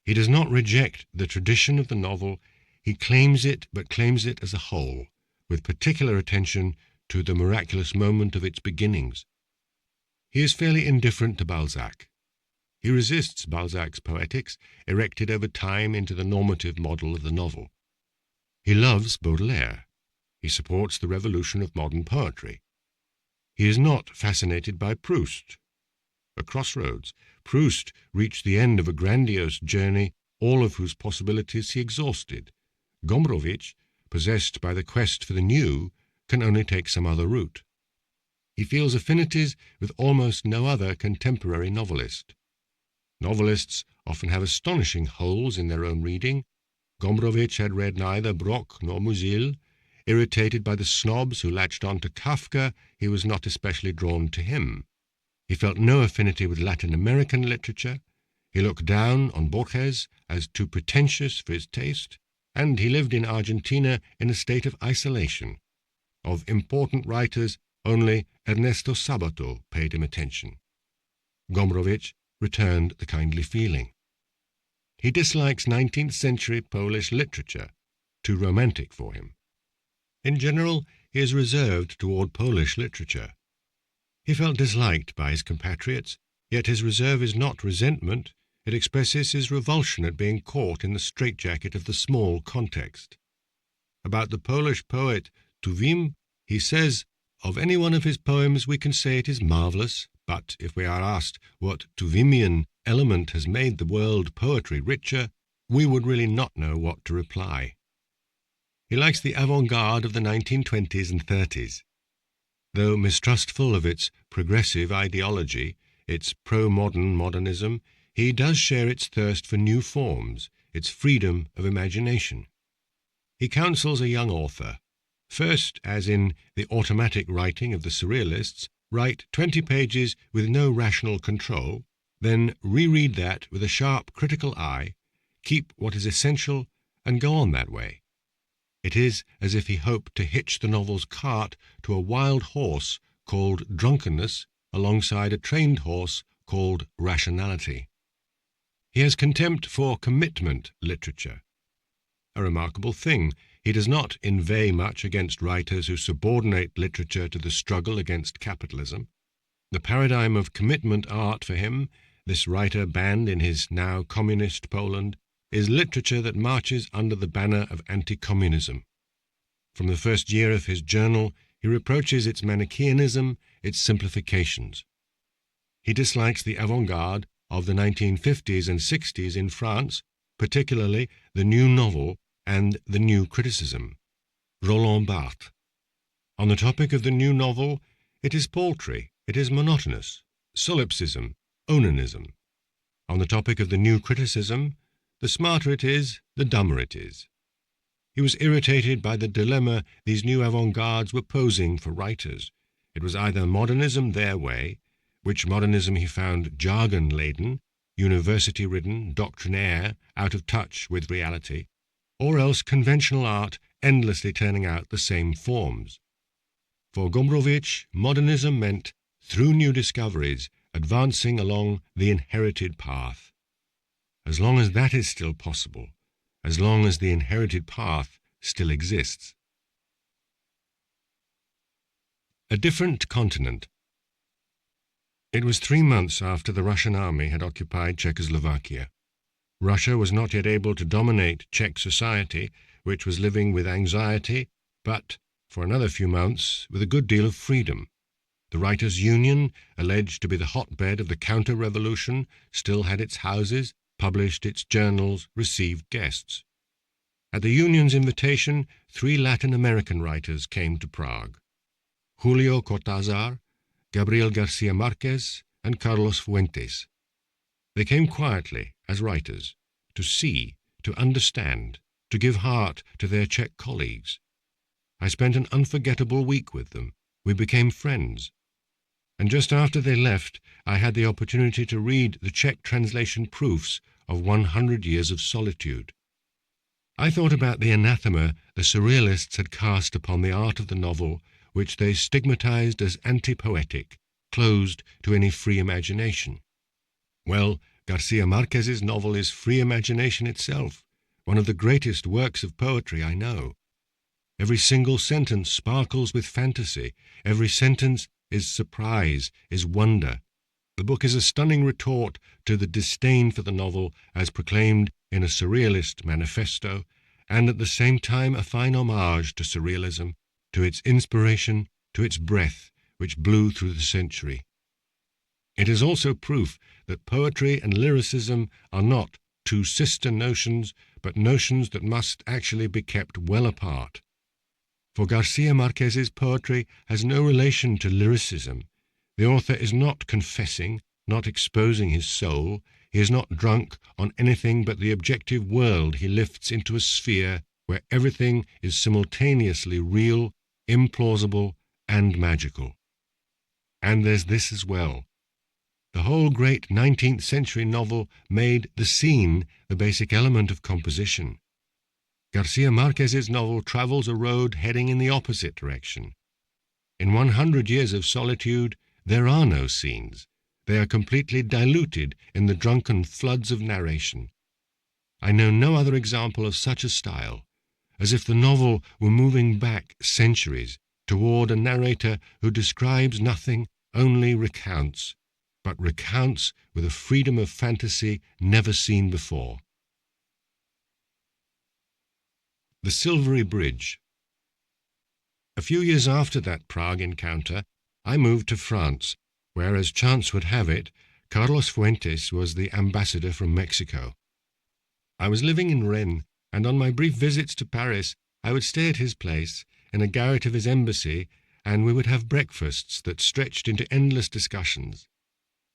He does not reject the tradition of the novel, he claims it, but claims it as a whole, with particular attention to the miraculous moment of its beginnings. He is fairly indifferent to Balzac. He resists Balzac's poetics, erected over time into the normative model of the novel. He loves Baudelaire. He supports the revolution of modern poetry. He is not fascinated by Proust. A crossroads, Proust reached the end of a grandiose journey, all of whose possibilities he exhausted. Gombrowicz, possessed by the quest for the new, can only take some other route. He feels affinities with almost no other contemporary novelist. Novelists often have astonishing holes in their own reading. Gombrowicz had read neither Brock nor Musil. Irritated by the snobs who latched on to Kafka, he was not especially drawn to him. He felt no affinity with Latin American literature. He looked down on Borges as too pretentious for his taste, and he lived in Argentina in a state of isolation. Of important writers, only Ernesto Sabato paid him attention. Gombrowicz returned the kindly feeling. He dislikes 19th century Polish literature, too romantic for him. In general, he is reserved toward Polish literature. He felt disliked by his compatriots, yet his reserve is not resentment, it expresses his revulsion at being caught in the straitjacket of the small context. About the Polish poet Tuwim, he says, "Of any one of his poems we can say it is marvellous, but if we are asked what Tuwimian element has made the world poetry richer, we would really not know what to reply." He likes the avant-garde of the 1920s and 30s. Though mistrustful of its progressive ideology, its pro-modern modernism, he does share its thirst for new forms, its freedom of imagination. He counsels a young author, first, as in the automatic writing of the surrealists, write 20 pages with no rational control, then reread that with a sharp critical eye, keep what is essential, and go on that way. It is as if he hoped to hitch the novel's cart to a wild horse called drunkenness alongside a trained horse called rationality. He has contempt for commitment literature. A remarkable thing, he does not inveigh much against writers who subordinate literature to the struggle against capitalism. The paradigm of commitment art for him, this writer banned in his now communist Poland, is literature that marches under the banner of anti-communism. From the first year of his journal, He reproaches its Manichaeanism, its simplifications. He dislikes the avant-garde of the 1950s and 60s in France, particularly the new novel and the new criticism. Roland Barthes. On the topic of the new novel, it is paltry, it is monotonous, solipsism, onanism. On the topic of the new criticism, the smarter it is, the dumber it is. He was irritated by the dilemma these new avant-gardes were posing for writers. It was either modernism their way, which modernism he found jargon-laden, university-ridden, doctrinaire, out of touch with reality, or else conventional art endlessly turning out the same forms. For Gombrowicz, modernism meant, through new discoveries, advancing along the inherited path. As long as that is still possible, as long as the inherited path still exists. A different continent. It was 3 months after the Russian army had occupied Czechoslovakia. Russia was not yet able to dominate Czech society, which was living with anxiety, but, for another few months, with a good deal of freedom. The Writers' Union, alleged to be the hotbed of the counter-revolution, still had its houses, published its journals, received guests. At the Union's invitation, 3 Latin American writers came to Prague: Julio Cortázar, Gabriel Garcia Marquez, and Carlos Fuentes. They came quietly, as writers, to see, to understand, to give heart to their Czech colleagues. I spent an unforgettable week with them. We became friends. And just after they left, I had the opportunity to read the Czech translation proofs of 100 Years of Solitude. I thought about the anathema the surrealists had cast upon the art of the novel, which they stigmatized as anti-poetic, closed to any free imagination. Well, Garcia Marquez's novel is free imagination itself, one of the greatest works of poetry I know. Every single sentence sparkles with fantasy. Every sentence is surprise, is wonder. The book is a stunning retort to the disdain for the novel as proclaimed in a surrealist manifesto, and at the same time a fine homage to surrealism, to its inspiration, to its breath, which blew through the century. It is also proof that poetry and lyricism are not two sister notions, but notions that must actually be kept well apart. For Garcia Marquez's poetry has no relation to lyricism. The author is not confessing, not exposing his soul. He is not drunk on anything but the objective world he lifts into a sphere where everything is simultaneously real, implausible, and magical. And there's this as well. The whole great 19th century novel made the scene the basic element of composition. Garcia Marquez's novel travels a road heading in the opposite direction. In 100 Years of Solitude, there are no scenes. They are completely diluted in the drunken floods of narration. I know no other example of such a style, as if the novel were moving back centuries toward a narrator who describes nothing, only recounts, but recounts with a freedom of fantasy never seen before. The Silvery Bridge. A few years after that Prague encounter, I moved to France, where, as chance would have it, Carlos Fuentes was the ambassador from Mexico. I was living in Rennes, and on my brief visits to Paris, I would stay at his place, in a garret of his embassy, and we would have breakfasts that stretched into endless discussions.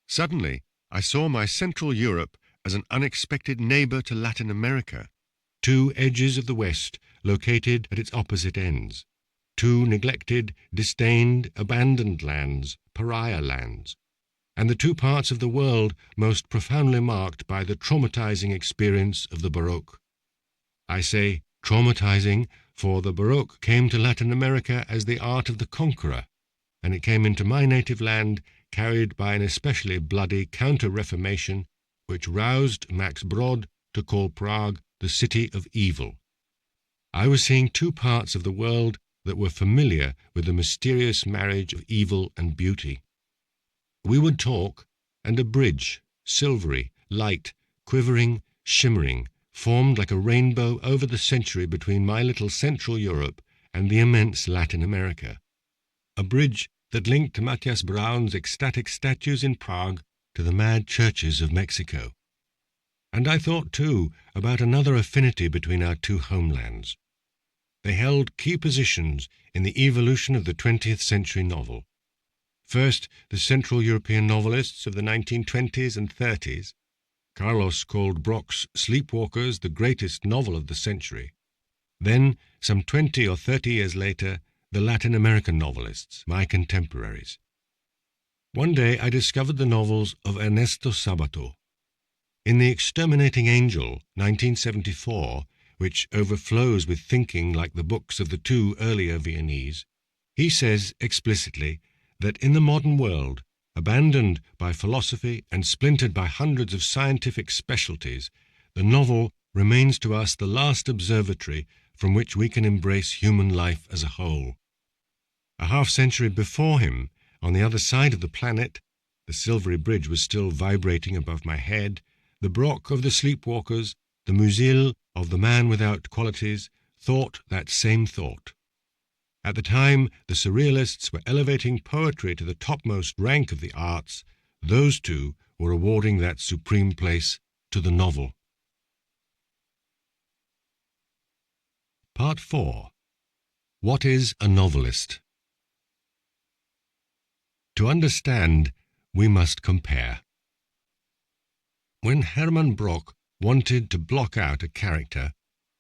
Suddenly, I saw my Central Europe as an unexpected neighbor to Latin America, 2 edges of the West located at its opposite ends, 2 neglected, disdained, abandoned lands, pariah lands, and the 2 parts of the world most profoundly marked by the traumatizing experience of the Baroque. I say traumatizing, for the Baroque came to Latin America as the art of the conqueror, and it came into my native land carried by an especially bloody counter-reformation which roused Max Brod to call Prague the city of evil. I was seeing 2 parts of the world that were familiar with the mysterious marriage of evil and beauty. We would talk, and a bridge, silvery, light, quivering, shimmering, formed like a rainbow over the century between my little Central Europe and the immense Latin America. a bridge that linked Matthias Braun's ecstatic statues in Prague to the mad churches of Mexico. And I thought, too, about another affinity between our two homelands. They held key positions in the evolution of the 20th century novel. First, the Central European novelists of the 1920s and 30s. Carlos called Brock's Sleepwalkers the greatest novel of the century. Then, some 20 or 30 years later, the Latin American novelists, my contemporaries. One day I discovered the novels of Ernesto Sabato. In The Exterminating Angel, 1974, which overflows with thinking like the books of the two earlier Viennese, he says explicitly that in the modern world, abandoned by philosophy and splintered by hundreds of scientific specialties, the novel remains to us the last observatory from which we can embrace human life as a whole. A half-century before him, on the other side of the planet, the silvery bridge was still vibrating above my head, the Brock of the Sleepwalkers, the Musil of the man without qualities, thought that same thought. At the time the surrealists were elevating poetry to the topmost rank of the arts, those two were awarding that supreme place to the novel. Part 4. What is a novelist? To understand, we must compare. When Hermann Brock wanted to block out a character,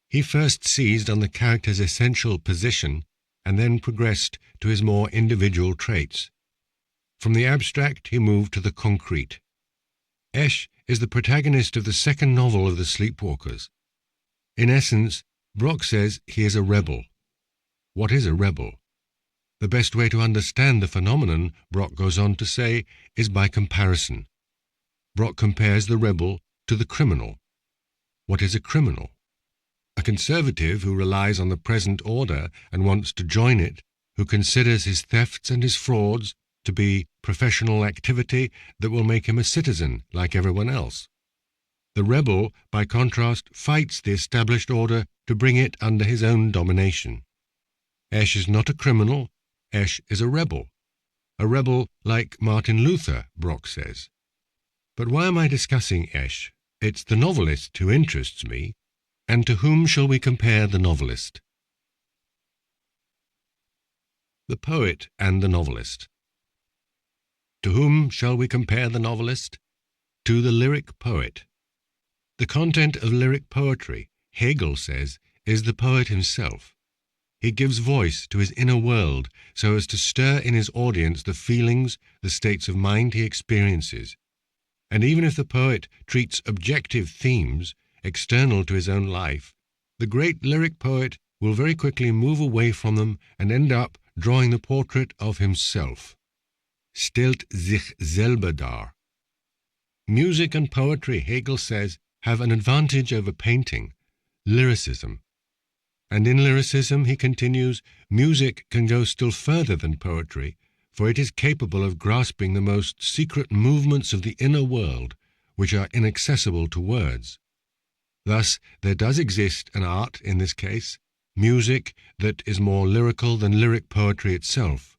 he first seized on the character's essential position and then progressed to his more individual traits. From the abstract he moved to the concrete. Esch is the protagonist of the second novel of the Sleepwalkers. In essence, Brock says he is a rebel. What is a rebel? The best way to understand the phenomenon, Brock goes on to say, is by comparison. Brock compares the rebel to the criminal. What is a criminal? A conservative who relies on the present order and wants to join it, who considers his thefts and his frauds to be professional activity that will make him a citizen like everyone else. The rebel, by contrast, fights the established order to bring it under his own domination. Esch is not a criminal, Esch is a rebel like Martin Luther, Brock says. But why am I discussing Esch? It's the novelist who interests me, and to whom shall we compare the novelist? The poet and the novelist. To whom shall we compare the novelist? To the lyric poet. The content of lyric poetry, Hegel says, is the poet himself. He gives voice to his inner world so as to stir in his audience the feelings, the states of mind he experiences. And even if the poet treats objective themes, external to his own life, the great lyric poet will very quickly move away from them and end up drawing the portrait of himself. Stellt sich selber dar. Music and poetry, Hegel says, have an advantage over painting, lyricism. And in lyricism, he continues, music can go still further than poetry, for it is capable of grasping the most secret movements of the inner world, which are inaccessible to words. Thus, there does exist an art, in this case, music, that is more lyrical than lyric poetry itself.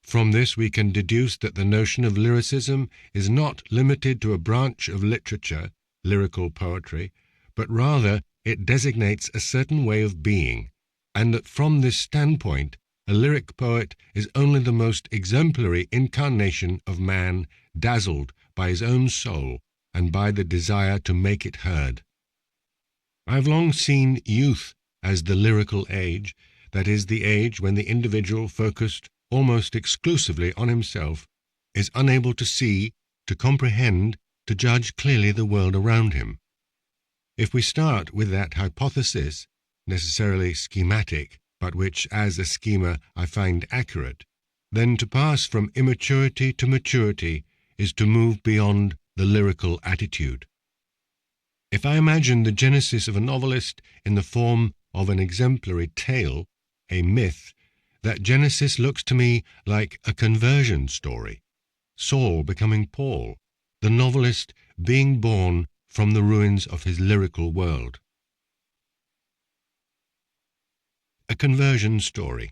From this we can deduce that the notion of lyricism is not limited to a branch of literature, lyrical poetry, but rather it designates a certain way of being, and that from this standpoint a lyric poet is only the most exemplary incarnation of man dazzled by his own soul and by the desire to make it heard. I have long seen youth as the lyrical age, that is, the age when the individual, focused almost exclusively on himself, is unable to see, to comprehend, to judge clearly the world around him. If we start with that hypothesis, necessarily schematic, but which as a schema I find accurate, then to pass from immaturity to maturity is to move beyond the lyrical attitude. If I imagine the genesis of a novelist in the form of an exemplary tale, a myth, that genesis looks to me like a conversion story, Saul becoming Paul, the novelist being born from the ruins of his lyrical world. A conversion story.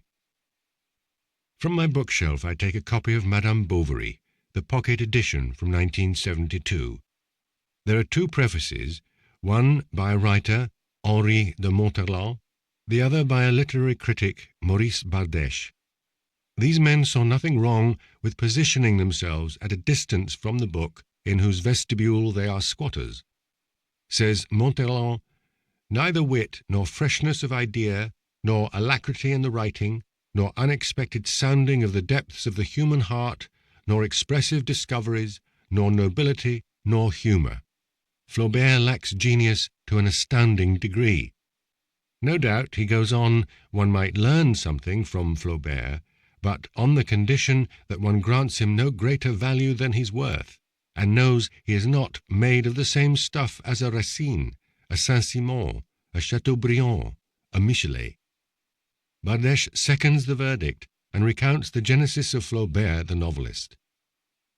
From my bookshelf I take a copy of Madame Bovary, the pocket edition from 1972. There are two prefaces, one by a writer, Henri de Montherlant, the other by a literary critic, Maurice Bardèche. These men saw nothing wrong with positioning themselves at a distance from the book in whose vestibule they are squatters. Says Montherlant, "Neither wit nor freshness of idea, nor alacrity in the writing, nor unexpected sounding of the depths of the human heart, nor expressive discoveries, nor nobility, nor humour. Flaubert lacks genius to an astounding degree." No doubt, he goes on, one might learn something from Flaubert, but on the condition that one grants him no greater value than he's worth, and knows he is not made of the same stuff as a Racine, a Saint-Simon, a Chateaubriand, a Michelet. Bardèche seconds the verdict and recounts the genesis of Flaubert the novelist.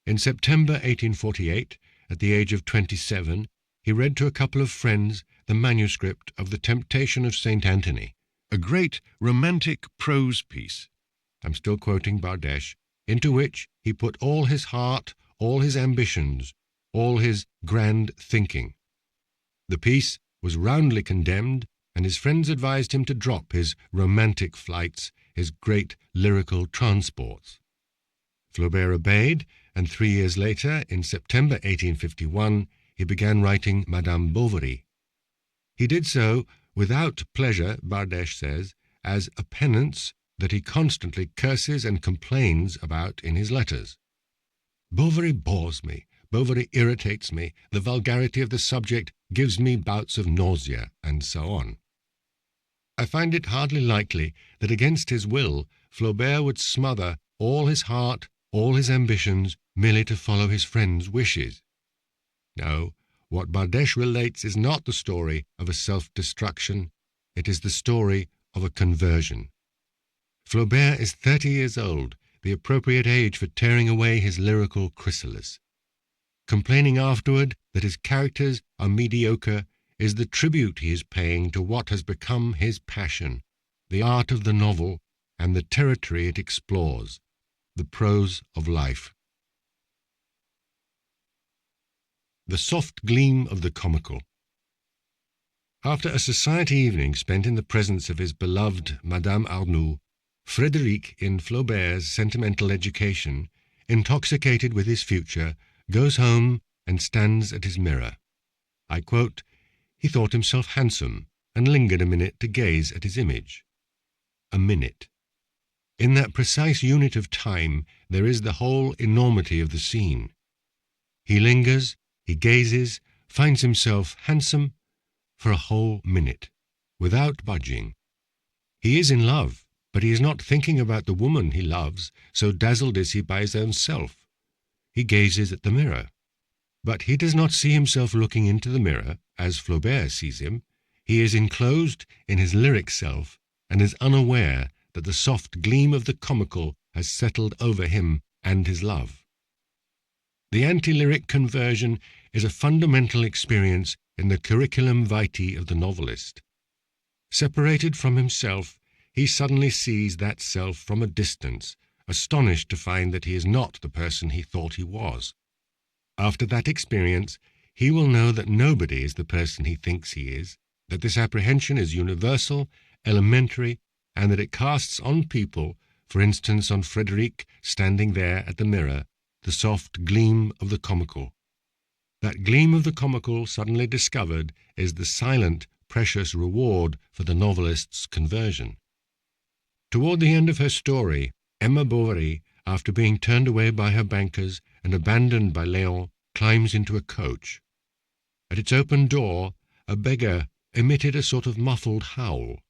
In September 1848, at the age of 27, he read to a couple of friends the manuscript of The Temptation of St. Anthony, a great romantic prose piece, I'm still quoting Bardèche, into which he put all his heart, all his ambitions, all his grand thinking. The piece was roundly condemned, and his friends advised him to drop his romantic flights, his great lyrical transports. Flaubert obeyed, and 3 years later, in September 1851, he began writing Madame Bovary. He did so without pleasure, Bardèche says, as a penance that he constantly curses and complains about in his letters. "Bovary bores me, Bovary irritates me, the vulgarity of the subject gives me bouts of nausea," and so on. I find it hardly likely that against his will Flaubert would smother all his heart, all his ambitions, merely to follow his friends' wishes. No, what Bardèche relates is not the story of a self-destruction, it is the story of a conversion. Flaubert is 30 years old, the appropriate age for tearing away his lyrical chrysalis. Complaining afterward that his characters are mediocre is the tribute he is paying to what has become his passion, the art of the novel and the territory it explores, the prose of life. The soft gleam of the comical. After a society evening spent in the presence of his beloved Madame Arnould, Frédéric, in Flaubert's sentimental education, intoxicated with his future, goes home and stands at his mirror. I quote, "He thought himself handsome, and lingered a minute to gaze at his image." A minute. In that precise unit of time there is the whole enormity of the scene. He lingers, he gazes, finds himself handsome for a whole minute, without budging. He is in love, but he is not thinking about the woman he loves, so dazzled is he by his own self. He gazes at the mirror. But he does not see himself looking into the mirror, as Flaubert sees him. He is enclosed in his lyric self, and is unaware that the soft gleam of the comical has settled over him and his love. The anti-lyric conversion is a fundamental experience in the curriculum vitae of the novelist. Separated from himself, he suddenly sees that self from a distance, astonished to find that he is not the person he thought he was. After that experience, he will know that nobody is the person he thinks he is, that this apprehension is universal, elementary, and that it casts on people, for instance on Frédéric standing there at the mirror, the soft gleam of the comical. That gleam of the comical suddenly discovered is the silent, precious reward for the novelist's conversion. Toward the end of her story, Emma Bovary, after being turned away by her bankers and abandoned by Léon, climbs into a coach. At its open door, a beggar emitted a sort of muffled howl.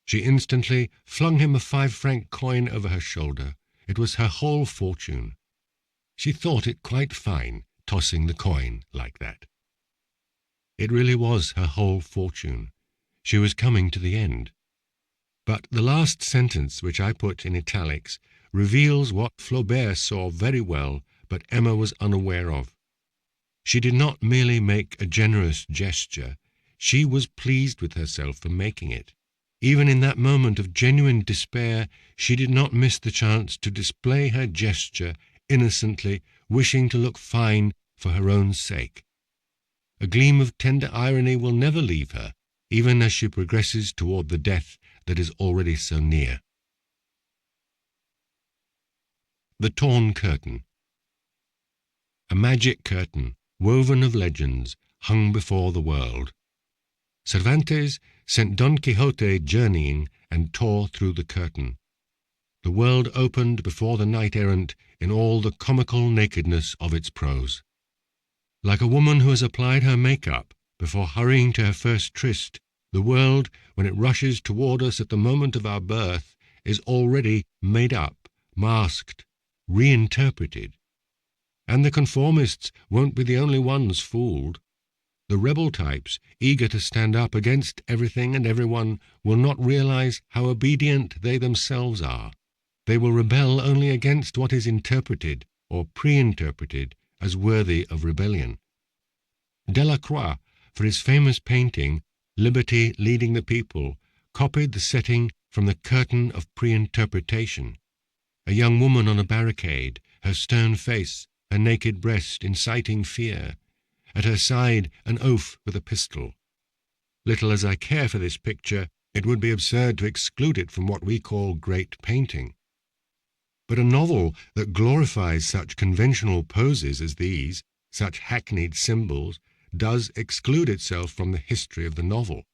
She instantly flung him a 5-franc coin over her shoulder. It was her whole fortune. She thought it quite fine, tossing the coin like that. It really was her whole fortune. She was coming to the end. But the last sentence, which I put in italics, reveals what Flaubert saw very well, but Emma was unaware of. She did not merely make a generous gesture, she was pleased with herself for making it. Even in that moment of genuine despair, she did not miss the chance to display her gesture innocently, wishing to look fine for her own sake. A gleam of tender irony will never leave her, even as she progresses toward the death that is already so near. The Torn Curtain. A magic curtain, woven of legends, hung before the world. Cervantes sent Don Quixote journeying and tore through the curtain. The world opened before the knight-errant in all the comical nakedness of its prose. Like a woman who has applied her make-up before hurrying to her first tryst, the world, when it rushes toward us at the moment of our birth, is already made up, masked, reinterpreted. And the conformists won't be the only ones fooled. The rebel types, eager to stand up against everything and everyone, will not realize how obedient they themselves are. They will rebel only against what is interpreted or pre-interpreted as worthy of rebellion. Delacroix, for his famous painting, Liberty Leading the People, copied the setting from the curtain of pre-interpretation. A young woman on a barricade, her stern face, her naked breast inciting fear. At her side, an oaf with a pistol. Little as I care for this picture, it would be absurd to exclude it from what we call great painting. But a novel that glorifies such conventional poses as these, such hackneyed symbols, does exclude itself from the history of the novel.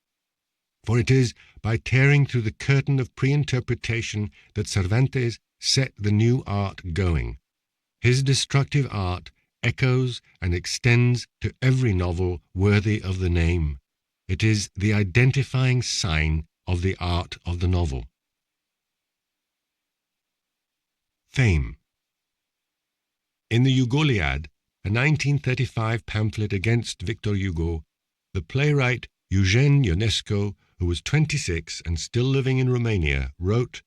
For it is by tearing through the curtain of pre-interpretation that Cervantes set the new art going. His destructive art echoes and extends to every novel worthy of the name. It is the identifying sign of the art of the novel. Fame. In the Hugoliad, a 1935 pamphlet against Victor Hugo, the playwright Eugene Ionesco, who was 26 and still living in Romania, wrote,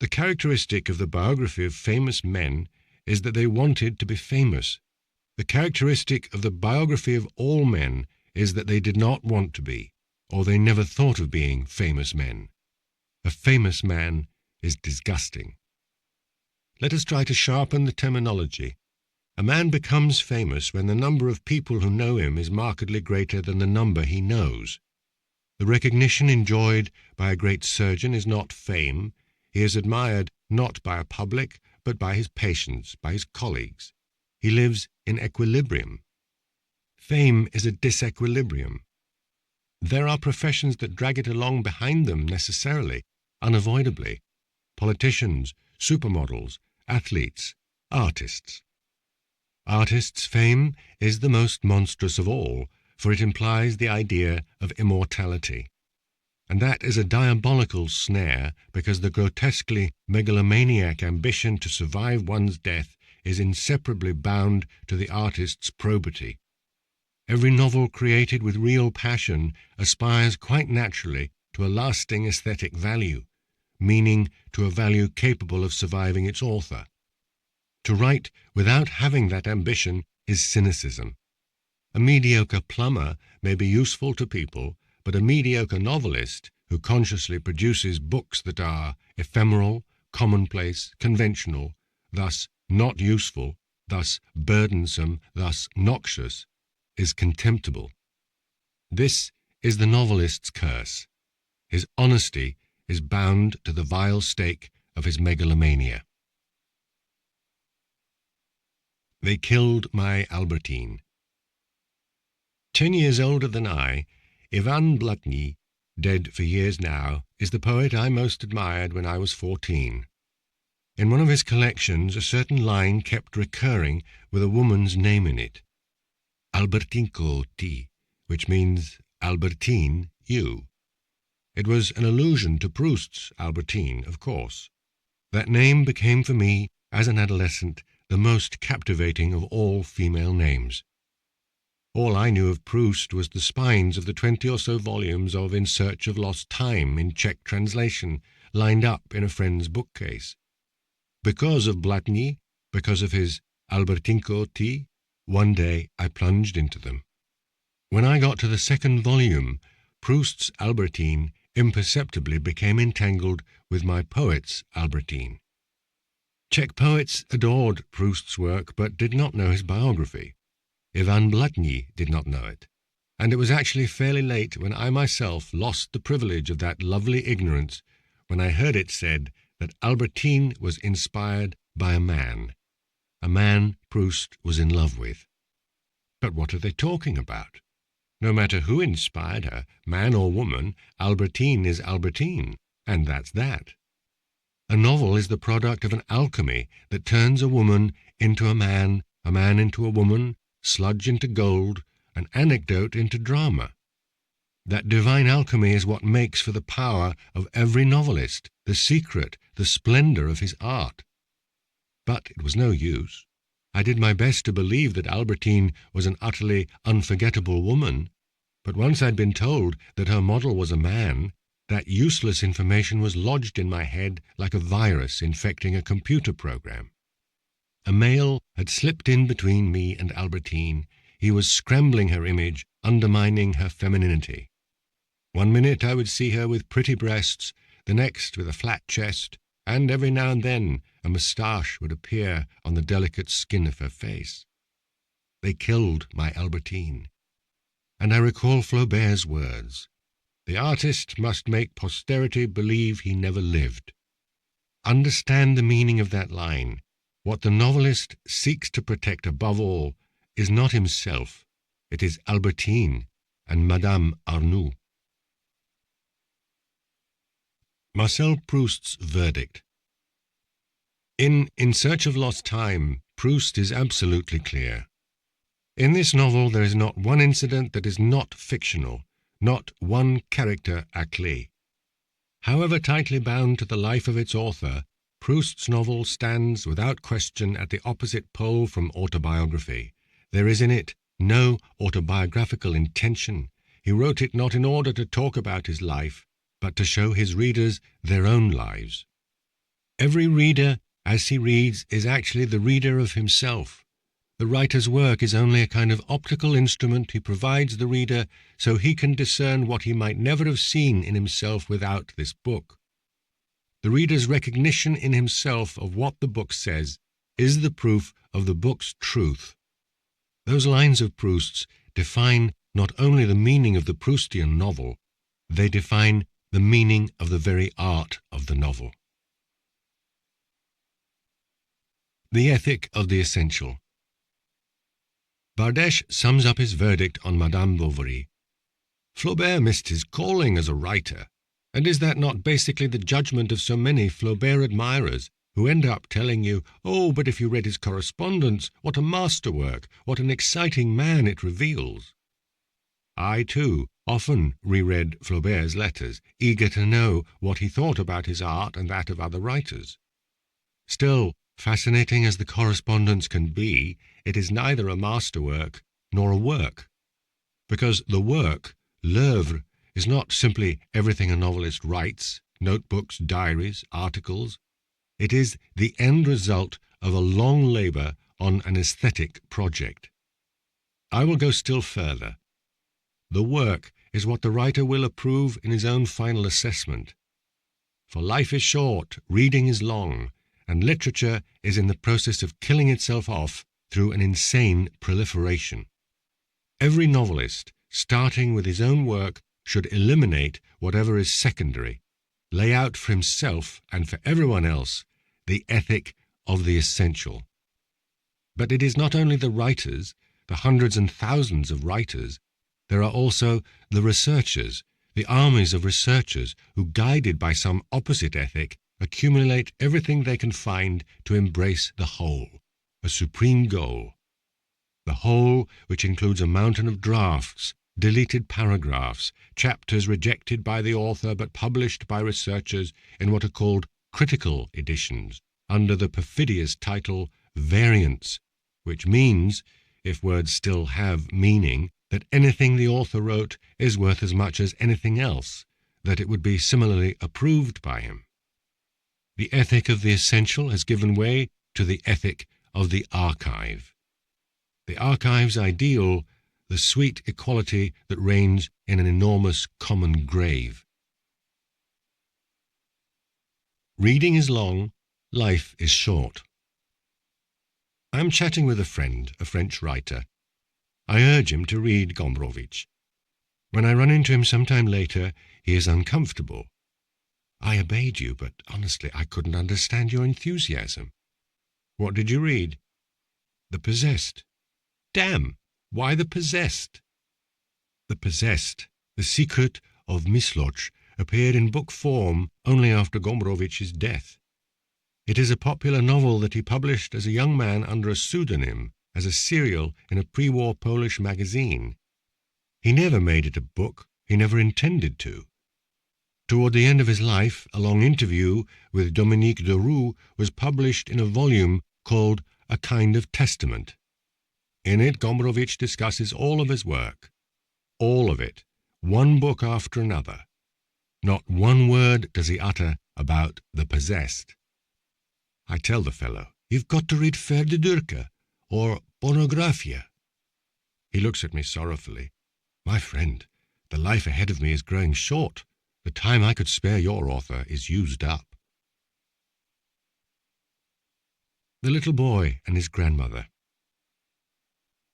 "The characteristic of the biography of famous men is that they wanted to be famous. The characteristic of the biography of all men is that they did not want to be, or they never thought of being famous men. A famous man is disgusting." Let us try to sharpen the terminology. A man becomes famous when the number of people who know him is markedly greater than the number he knows. The recognition enjoyed by a great surgeon is not fame. He is admired not by a public, but by his patients, by his colleagues. He lives in equilibrium. Fame is a disequilibrium. There are professions that drag it along behind them necessarily, unavoidably. Politicians, supermodels, athletes, artists. Artists' fame is the most monstrous of all, for it implies the idea of immortality. And that is a diabolical snare, because the grotesquely megalomaniac ambition to survive one's death is inseparably bound to the artist's probity. Every novel created with real passion aspires quite naturally to a lasting aesthetic value, meaning to a value capable of surviving its author. To write without having that ambition is cynicism. A mediocre plumber may be useful to people, but a mediocre novelist who consciously produces books that are ephemeral, commonplace, conventional, thus not useful, thus burdensome, thus noxious, is contemptible. This is the novelist's curse. His honesty is bound to the vile stake of his megalomania. They killed my Albertine. 10 years older than I, Ivan Blatny, dead for years now, is the poet I most admired when I was 14. In one of his collections, a certain line kept recurring with a woman's name in it, Albertinko ti, which means Albertine, you. It was an allusion to Proust's Albertine, of course. That name became for me, as an adolescent, the most captivating of all female names. All I knew of Proust was the spines of the 20 or so volumes of In Search of Lost Time in Czech translation, lined up in a friend's bookcase. Because of Blatny, because of his Albertinko ti, one day I plunged into them. When I got to the second volume, Proust's Albertine imperceptibly became entangled with my poet's Albertine. Czech poets adored Proust's work but did not know his biography. Ivan Blatny did not know it, and it was actually fairly late when I myself lost the privilege of that lovely ignorance when I heard it said that Albertine was inspired by a man Proust was in love with. But what are they talking about? No matter who inspired her, man or woman, Albertine is Albertine, and that's that. A novel is the product of an alchemy that turns a woman into a man into a woman, sludge into gold, an anecdote into drama. That divine alchemy is what makes for the power of every novelist, the secret, the splendor of his art. But it was no use. I did my best to believe that Albertine was an utterly unforgettable woman, but once I'd been told that her model was a man, that useless information was lodged in my head like a virus infecting a computer program. A male had slipped in between me and Albertine. He was scrambling her image, undermining her femininity. One minute I would see her with pretty breasts, the next with a flat chest, and every now and then a moustache would appear on the delicate skin of her face. They killed my Albertine. And I recall Flaubert's words, "The artist must make posterity believe he never lived." Understand the meaning of that line. What the novelist seeks to protect above all is not himself, it is Albertine and Madame Arnoux. Marcel Proust's verdict. In Search of Lost Time, Proust is absolutely clear. In this novel there is not one incident that is not fictional, not one character à clé. However tightly bound to the life of its author, Proust's novel stands without question at the opposite pole from autobiography. There is in it no autobiographical intention. He wrote it not in order to talk about his life, but to show his readers their own lives. Every reader, as he reads, is actually the reader of himself. The writer's work is only a kind of optical instrument he provides the reader so he can discern what he might never have seen in himself without this book. The reader's recognition in himself of what the book says is the proof of the book's truth. Those lines of Proust's define not only the meaning of the Proustian novel, they define the meaning of the very art of the novel. The ethic of the essential. Bardèche sums up his verdict on Madame Bovary. Flaubert missed his calling as a writer, and is that not basically the judgment of so many Flaubert admirers who end up telling you, "Oh, but if you read his correspondence, what a masterwork, what an exciting man it reveals." I, too, often reread Flaubert's letters, eager to know what he thought about his art and that of other writers. Still, fascinating as the correspondence can be, it is neither a masterwork nor a work, because the work, l'œuvre, is not simply everything a novelist writes, notebooks, diaries, articles. It is the end result of a long labor on an aesthetic project. I will go still further. The work is what the writer will approve in his own final assessment. For life is short, reading is long, and literature is in the process of killing itself off through an insane proliferation. Every novelist, starting with his own work, should eliminate whatever is secondary, lay out for himself and for everyone else the ethic of the essential. But it is not only the writers, the hundreds and thousands of writers, there are also the researchers, the armies of researchers who, guided by some opposite ethic, accumulate everything they can find to embrace the whole, a supreme goal. The whole which includes a mountain of drafts, deleted paragraphs, chapters rejected by the author but published by researchers in what are called critical editions, under the perfidious title variants, which means, if words still have meaning, that anything the author wrote is worth as much as anything else, that it would be similarly approved by him. The ethic of the essential has given way to the ethic of the archive. The archive's ideal, the sweet equality that reigns in an enormous common grave. Reading is long, life is short. I am chatting with a friend, a French writer. I urge him to read Gombrowicz. When I run into him sometime later, he is uncomfortable. I obeyed you, but honestly, I couldn't understand your enthusiasm. What did you read? The Possessed. Damn! Why The Possessed? The Possessed, The Secret of Misloch, appeared in book form only after Gombrowicz's death. It is a popular novel that he published as a young man under a pseudonym, as a serial in a pre-war Polish magazine. He never made it a book, he never intended to. Toward the end of his life, a long interview with Dominique de Roux was published in a volume called A Kind of Testament. In it, Gombrowicz discusses all of his work. All of it, one book after another. Not one word does he utter about The Possessed. I tell the fellow, "You've got to read Verdedurke or Pornographia." He looks at me sorrowfully. "My friend, the life ahead of me is growing short. The time I could spare your author is used up." The Little Boy and His Grandmother.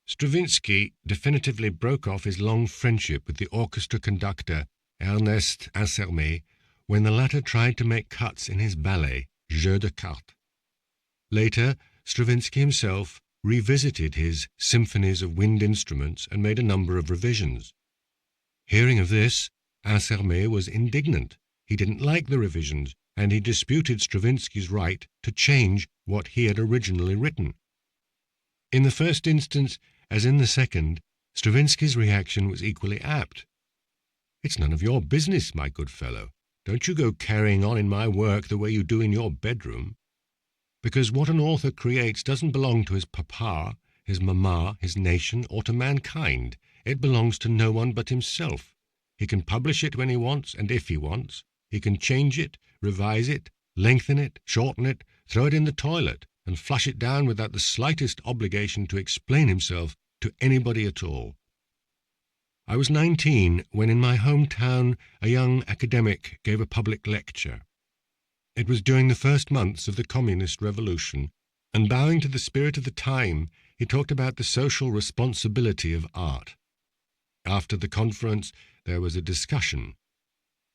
Stravinsky definitively broke off his long friendship with the orchestra conductor Ernest Ansermet when the latter tried to make cuts in his ballet, Jeu de Cartes. Later, Stravinsky himself revisited his symphonies of wind instruments and made a number of revisions. Hearing of this, Ansermet was indignant. He didn't like the revisions, and he disputed Stravinsky's right to change what he had originally written. In the first instance, as in the second, Stravinsky's reaction was equally apt. "It's none of your business, my good fellow. Don't you go carrying on in my work the way you do in your bedroom. Because what an author creates doesn't belong to his papa, his mamma, his nation, or to mankind. It belongs to no one but himself. He can publish it when he wants and if he wants. He can change it, revise it, lengthen it, shorten it, throw it in the toilet, and flush it down without the slightest obligation to explain himself to anybody at all." I was 19 when in my hometown a young academic gave a public lecture. It was during the first months of the Communist Revolution, and bowing to the spirit of the time, he talked about the social responsibility of art. After the conference, there was a discussion.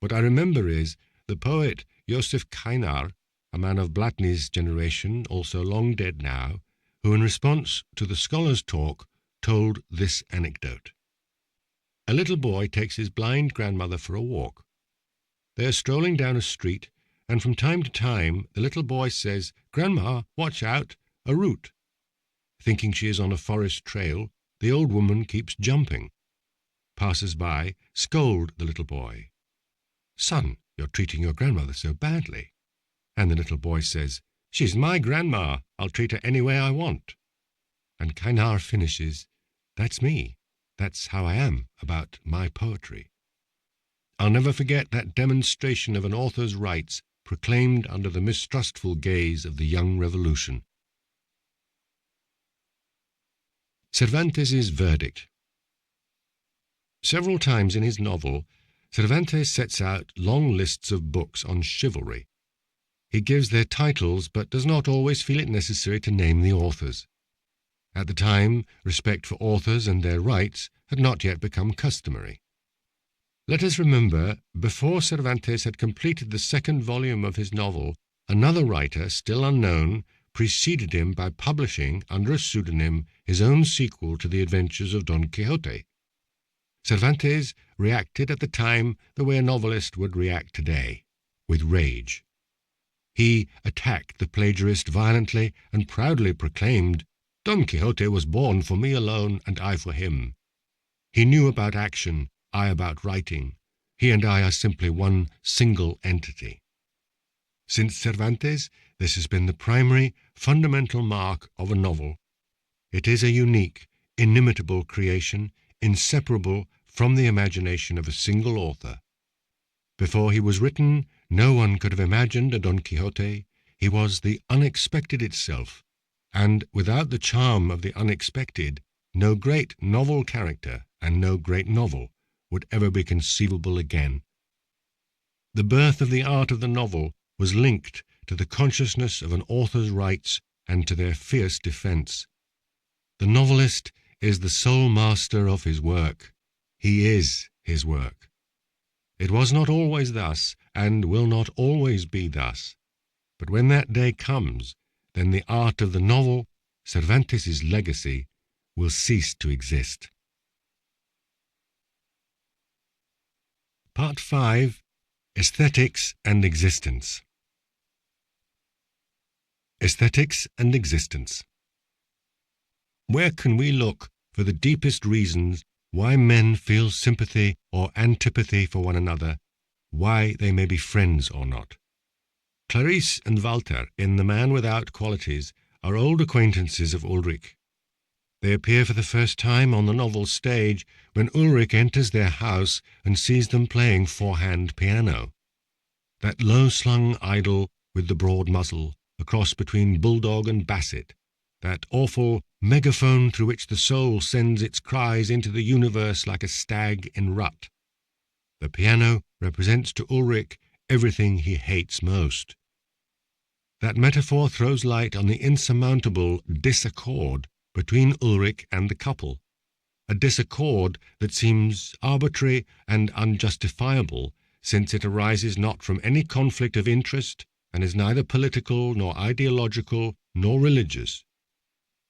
What I remember is the poet Josef Kainar, a man of Blatny's generation, also long dead now, who in response to the scholars' talk told this anecdote. A little boy takes his blind grandmother for a walk. They are strolling down a street, and from time to time the little boy says, "Grandma, watch out, a root." Thinking she is on a forest trail, the old woman keeps jumping. Passers-by scold the little boy. "Son, you're treating your grandmother so badly." And the little boy says, "She's my grandma. I'll treat her any way I want." And Kainar finishes, "That's me. That's how I am about my poetry." I'll never forget that demonstration of an author's rights proclaimed under the mistrustful gaze of the young revolution. Cervantes' verdict. Several times in his novel, Cervantes sets out long lists of books on chivalry. He gives their titles, but does not always feel it necessary to name the authors. At the time, respect for authors and their rights had not yet become customary. Let us remember, before Cervantes had completed the second volume of his novel, another writer, still unknown, preceded him by publishing, under a pseudonym, his own sequel to the adventures of Don Quixote. Cervantes reacted at the time the way a novelist would react today, with rage. He attacked the plagiarist violently and proudly proclaimed, "Don Quixote was born for me alone, and I for him. He knew about action, I about writing. He and I are simply one single entity." Since Cervantes, this has been the primary, fundamental mark of a novel. It is a unique, inimitable creation, inseparable from the imagination of a single author. Before he was written, no one could have imagined a Don Quixote. He was the unexpected itself, and without the charm of the unexpected, no great novel character and no great novel would ever be conceivable again. The birth of the art of the novel was linked to the consciousness of an author's rights and to their fierce defense. The novelist is the sole master of his work. He is his work. It was not always thus, and will not always be thus. But when that day comes, then the art of the novel, Cervantes' legacy, will cease to exist. Part 5. Aesthetics and Existence. Aesthetics and Existence. Where can we look for the deepest reasons why men feel sympathy or antipathy for one another, why they may be friends or not? Clarisse and Walter, in The Man Without Qualities, are old acquaintances of Ulrich. They appear for the first time on the novel stage when Ulrich enters their house and sees them playing four-hand piano. That low-slung idol with the broad muzzle, a cross between bulldog and basset, that awful megaphone through which the soul sends its cries into the universe like a stag in rut. The piano represents to Ulrich everything he hates most. That metaphor throws light on the insurmountable disaccord between Ulrich and the couple, a disaccord that seems arbitrary and unjustifiable, since it arises not from any conflict of interest and is neither political nor ideological nor religious.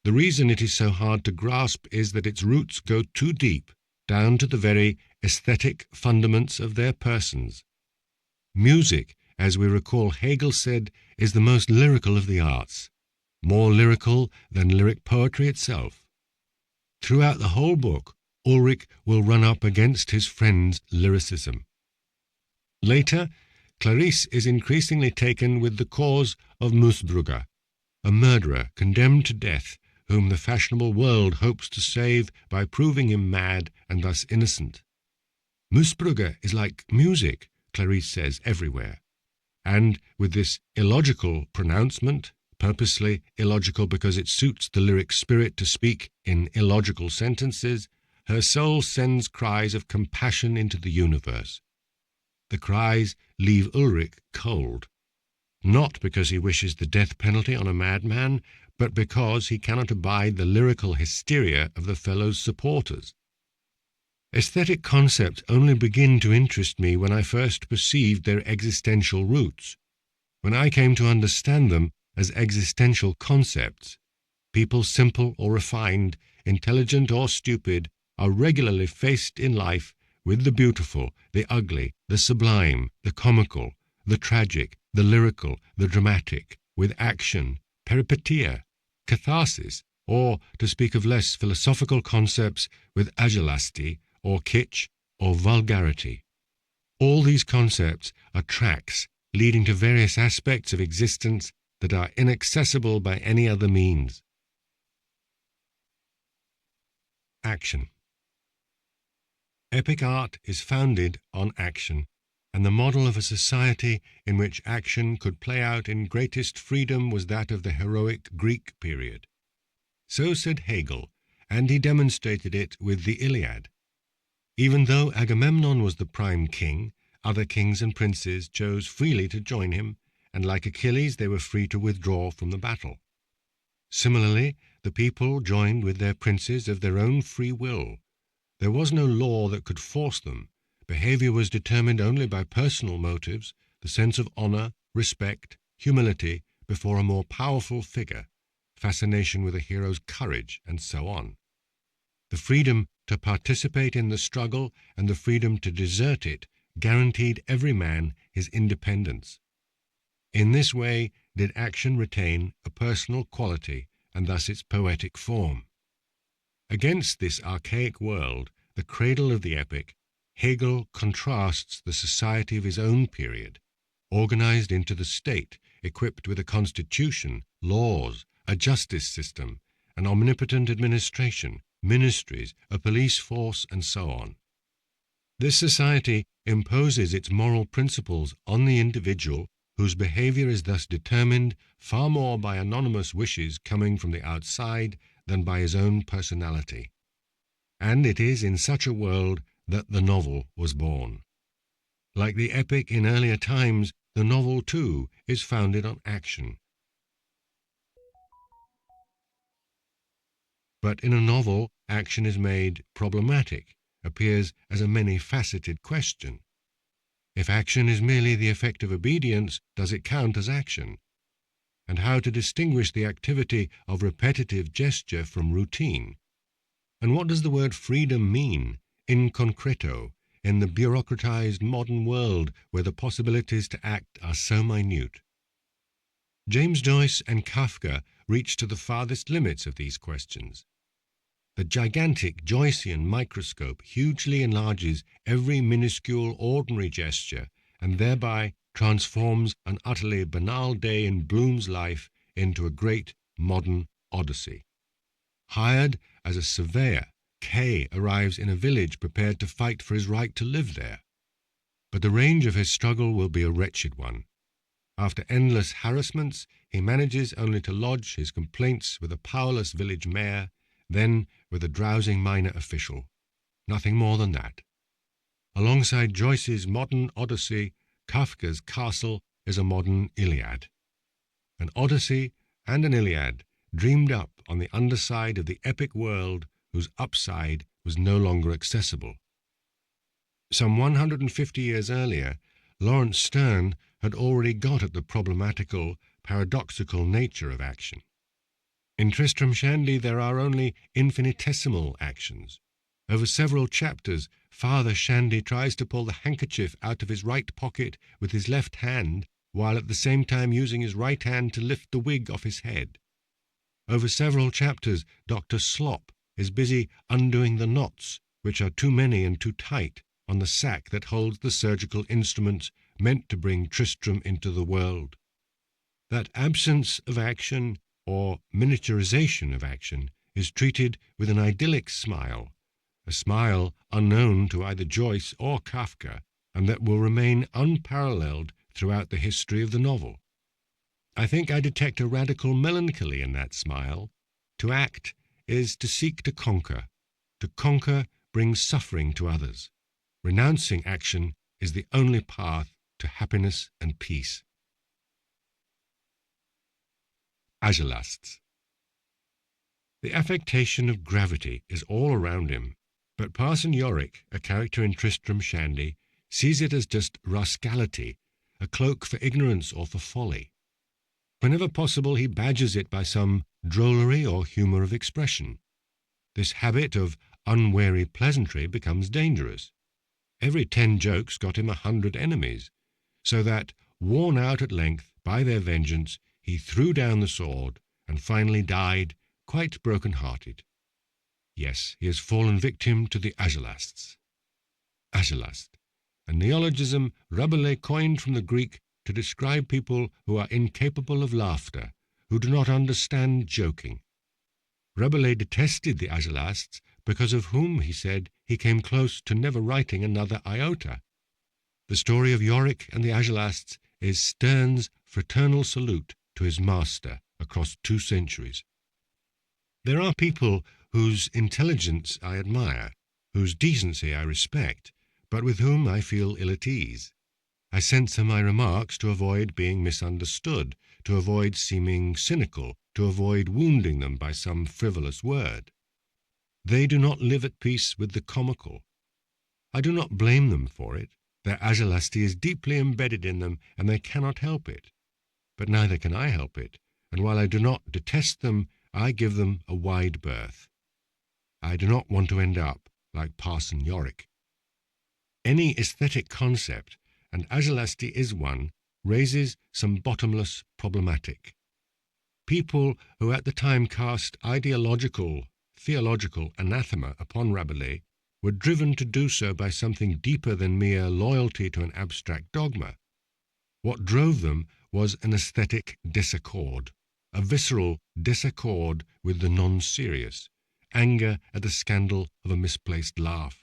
The reason it is so hard to grasp is that its roots go too deep, down to the very aesthetic fundaments of their persons. Music, as we recall Hegel said, is the most lyrical of the arts, more lyrical than lyric poetry itself. Throughout the whole book, Ulrich will run up against his friend's lyricism. Later, Clarisse is increasingly taken with the cause of Musbrugger, a murderer condemned to death, whom the fashionable world hopes to save by proving him mad and thus innocent. Musbrugger is like music, Clarisse says everywhere, and with this illogical pronouncement, purposely illogical because it suits the lyric spirit to speak in illogical sentences, her soul sends cries of compassion into the universe. The cries leave Ulrich cold, not because he wishes the death penalty on a madman, but because he cannot abide the lyrical hysteria of the fellow's supporters. Aesthetic concepts only begin to interest me when I first perceived their existential roots, when I came to understand them as existential concepts. People simple or refined, intelligent or stupid, are regularly faced in life with the beautiful, the ugly, the sublime, the comical, the tragic, the lyrical, the dramatic, with action, peripeteia, catharsis, or, to speak of less philosophical concepts, with agelasty, or kitsch, or vulgarity. All these concepts are tracks leading to various aspects of existence that are inaccessible by any other means. Action. Epic art is founded on action, and the model of a society in which action could play out in greatest freedom was that of the heroic Greek period. So said Hegel, and he demonstrated it with the Iliad. Even though Agamemnon was the prime king, other kings and princes chose freely to join him, and like Achilles they were free to withdraw from the battle. Similarly, the people joined with their princes of their own free will. There was no law that could force them. Behavior was determined only by personal motives, the sense of honor, respect, humility before a more powerful figure, fascination with a hero's courage, and so on. The freedom to participate in the struggle and the freedom to desert it guaranteed every man his independence. In this way did action retain a personal quality and thus its poetic form. Against this archaic world, the cradle of the epic, Hegel contrasts the society of his own period, organized into the state, equipped with a constitution, laws, a justice system, an omnipotent administration, ministries, a police force, and so on. This society imposes its moral principles on the individual, whose behavior is thus determined far more by anonymous wishes coming from the outside than by his own personality. And it is in such a world that the novel was born. Like the epic in earlier times, the novel too is founded on action. But in a novel, action is made problematic, appears as a many-faceted question. If action is merely the effect of obedience, does it count as action? And how to distinguish the activity of repetitive gesture from routine? And what does the word freedom mean, in concreto, in the bureaucratized modern world where the possibilities to act are so minute? James Joyce and Kafka reach to the farthest limits of these questions. The gigantic Joycean microscope hugely enlarges every minuscule ordinary gesture and thereby transforms an utterly banal day in Bloom's life into a great modern odyssey. Hired as a surveyor, Kay arrives in a village prepared to fight for his right to live there. But the range of his struggle will be a wretched one. After endless harassments, he manages only to lodge his complaints with a powerless village mayor, then with a drowsing minor official. Nothing more than that. Alongside Joyce's modern Odyssey, Kafka's Castle is a modern Iliad. An Odyssey and an Iliad dreamed up on the underside of the epic world whose upside was no longer accessible. Some 150 years earlier, Lawrence Sterne had already got at the problematical, paradoxical nature of action. In Tristram Shandy there are only infinitesimal actions. Over several chapters, Father Shandy tries to pull the handkerchief out of his right pocket with his left hand, while at the same time using his right hand to lift the wig off his head. Over several chapters, Dr. Slop is busy undoing the knots, which are too many and too tight, on the sack that holds the surgical instruments meant to bring Tristram into the world. That absence of action, or miniaturization of action, is treated with an idyllic smile, a smile unknown to either Joyce or Kafka, and that will remain unparalleled throughout the history of the novel. I think I detect a radical melancholy in that smile. To act is to seek to conquer. To conquer brings suffering to others. Renouncing action is the only path to happiness and peace. Agelasts. The affectation of gravity is all around him, but Parson Yorick, a character in Tristram Shandy, sees it as just rascality, a cloak for ignorance or for folly. Whenever possible, he badgers it by some drollery or humour of expression. This habit of unwary pleasantry becomes dangerous. Every 10 jokes got him 100 enemies, so that, worn out at length by their vengeance, he threw down the sword and finally died quite broken-hearted. Yes, he has fallen victim to the Agelasts. Agelast, a neologism Rabelais coined from the Greek to describe people who are incapable of laughter, who do not understand joking. Rabelais detested the Agelasts, because of whom, he said, he came close to never writing another iota. The story of Yorick and the Agelasts is Sterne's fraternal salute to his master across 2 centuries. There are people whose intelligence I admire, whose decency I respect, but with whom I feel ill at ease. I censor my remarks to avoid being misunderstood, to avoid seeming cynical, to avoid wounding them by some frivolous word. They do not live at peace with the comical. I do not blame them for it. Their agelasty is deeply embedded in them, and they cannot help it. But neither can I help it, and while I do not detest them, I give them a wide berth. I do not want to end up like Parson Yorick. Any aesthetic concept, and agelasty is one, raises some bottomless problematic. People who at the time cast ideological, theological anathema upon Rabelais were driven to do so by something deeper than mere loyalty to an abstract dogma. What drove them was an aesthetic disaccord, a visceral disaccord with the non-serious, anger at the scandal of a misplaced laugh.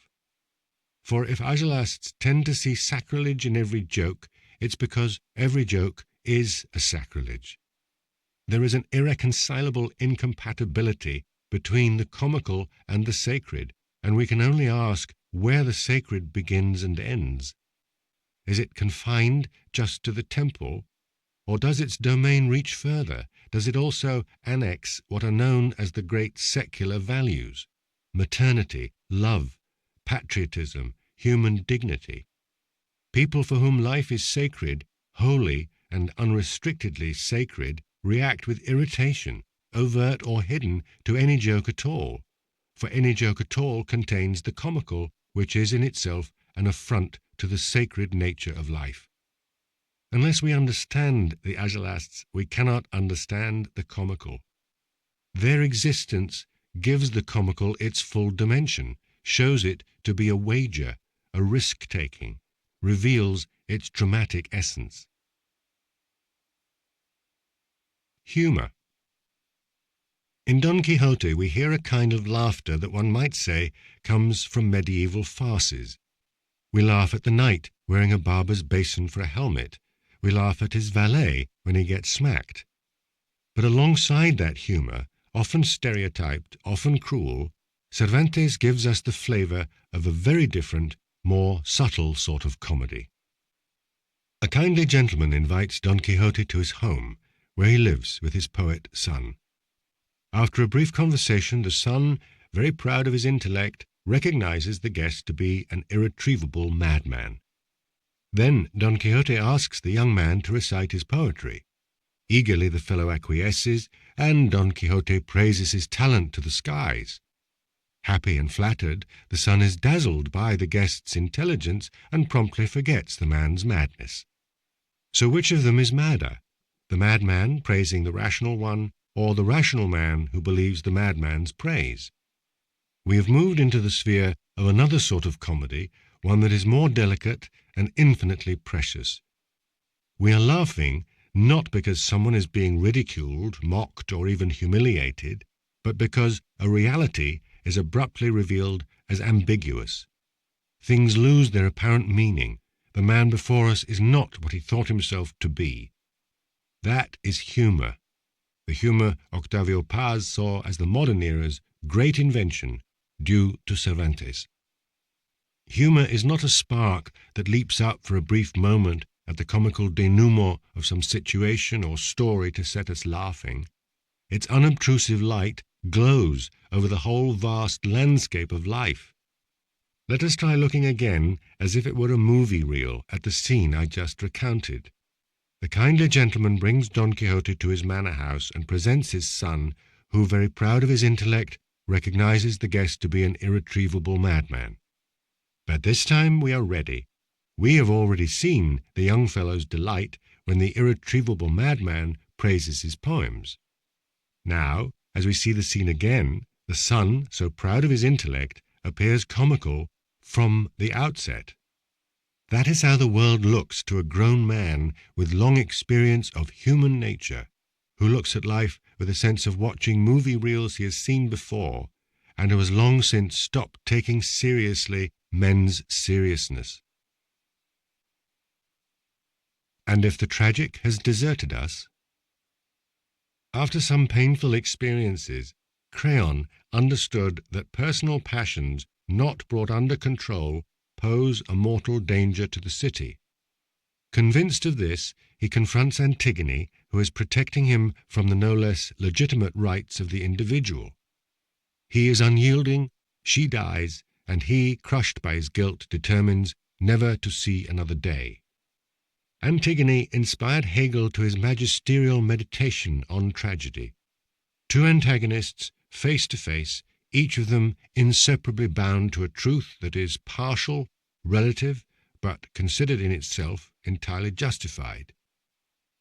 For if Agelasts tend to see sacrilege in every joke, it's because every joke is a sacrilege. There is an irreconcilable incompatibility between the comical and the sacred, and we can only ask where the sacred begins and ends. Is it confined just to the temple? Or does its domain reach further? Does it also annex what are known as the great secular values? Maternity, love, patriotism, human dignity. People for whom life is sacred, holy and unrestrictedly sacred, react with irritation, overt or hidden, to any joke at all, for any joke at all contains the comical, which is in itself an affront to the sacred nature of life. Unless we understand the Agelasts, we cannot understand the comical. Their existence gives the comical its full dimension, shows it to be a wager, a risk-taking, reveals its dramatic essence. Humour. In Don Quixote we hear a kind of laughter that one might say comes from medieval farces. We laugh at the knight wearing a barber's basin for a helmet. We laugh at his valet when he gets smacked. But alongside that humour, often stereotyped, often cruel, Cervantes gives us the flavour of a very different, more subtle sort of comedy. A kindly gentleman invites Don Quixote to his home, where he lives with his poet son. After a brief conversation, the son, very proud of his intellect, recognizes the guest to be an irretrievable madman. Then Don Quixote asks the young man to recite his poetry. Eagerly the fellow acquiesces, and Don Quixote praises his talent to the skies. Happy and flattered, the son is dazzled by the guest's intelligence and promptly forgets the man's madness. So which of them is madder, the madman praising the rational one, or the rational man who believes the madman's praise? We have moved into the sphere of another sort of comedy, one that is more delicate and infinitely precious. We are laughing not because someone is being ridiculed, mocked, or even humiliated, but because a reality is abruptly revealed as ambiguous. Things lose their apparent meaning. The man before us is not what he thought himself to be. That is humour. The humour Octavio Paz saw as the modern era's great invention, due to Cervantes. Humour is not a spark that leaps up for a brief moment at the comical denouement of some situation or story to set us laughing. Its unobtrusive light glows over the whole vast landscape of life. Let us try looking again as if it were a movie reel at the scene I just recounted. The kindly gentleman brings Don Quixote to his manor house and presents his son, who, very proud of his intellect, recognizes the guest to be an irretrievable madman. But this time we are ready. We have already seen the young fellow's delight when the irretrievable madman praises his poems. Now, as we see the scene again, the son, so proud of his intellect, appears comical from the outset. That is how the world looks to a grown man with long experience of human nature, who looks at life with a sense of watching movie reels he has seen before, and who has long since stopped taking seriously men's seriousness. And if the tragic has deserted us? After some painful experiences, Creon understood that personal passions not brought under control pose a mortal danger to the city. Convinced of this, he confronts Antigone, who is protecting him from the no less legitimate rights of the individual. He is unyielding, she dies, and he, crushed by his guilt, determines never to see another day. Antigone inspired Hegel to his magisterial meditation on tragedy. Two antagonists, face to face, each of them inseparably bound to a truth that is partial, relative, but considered in itself entirely justified.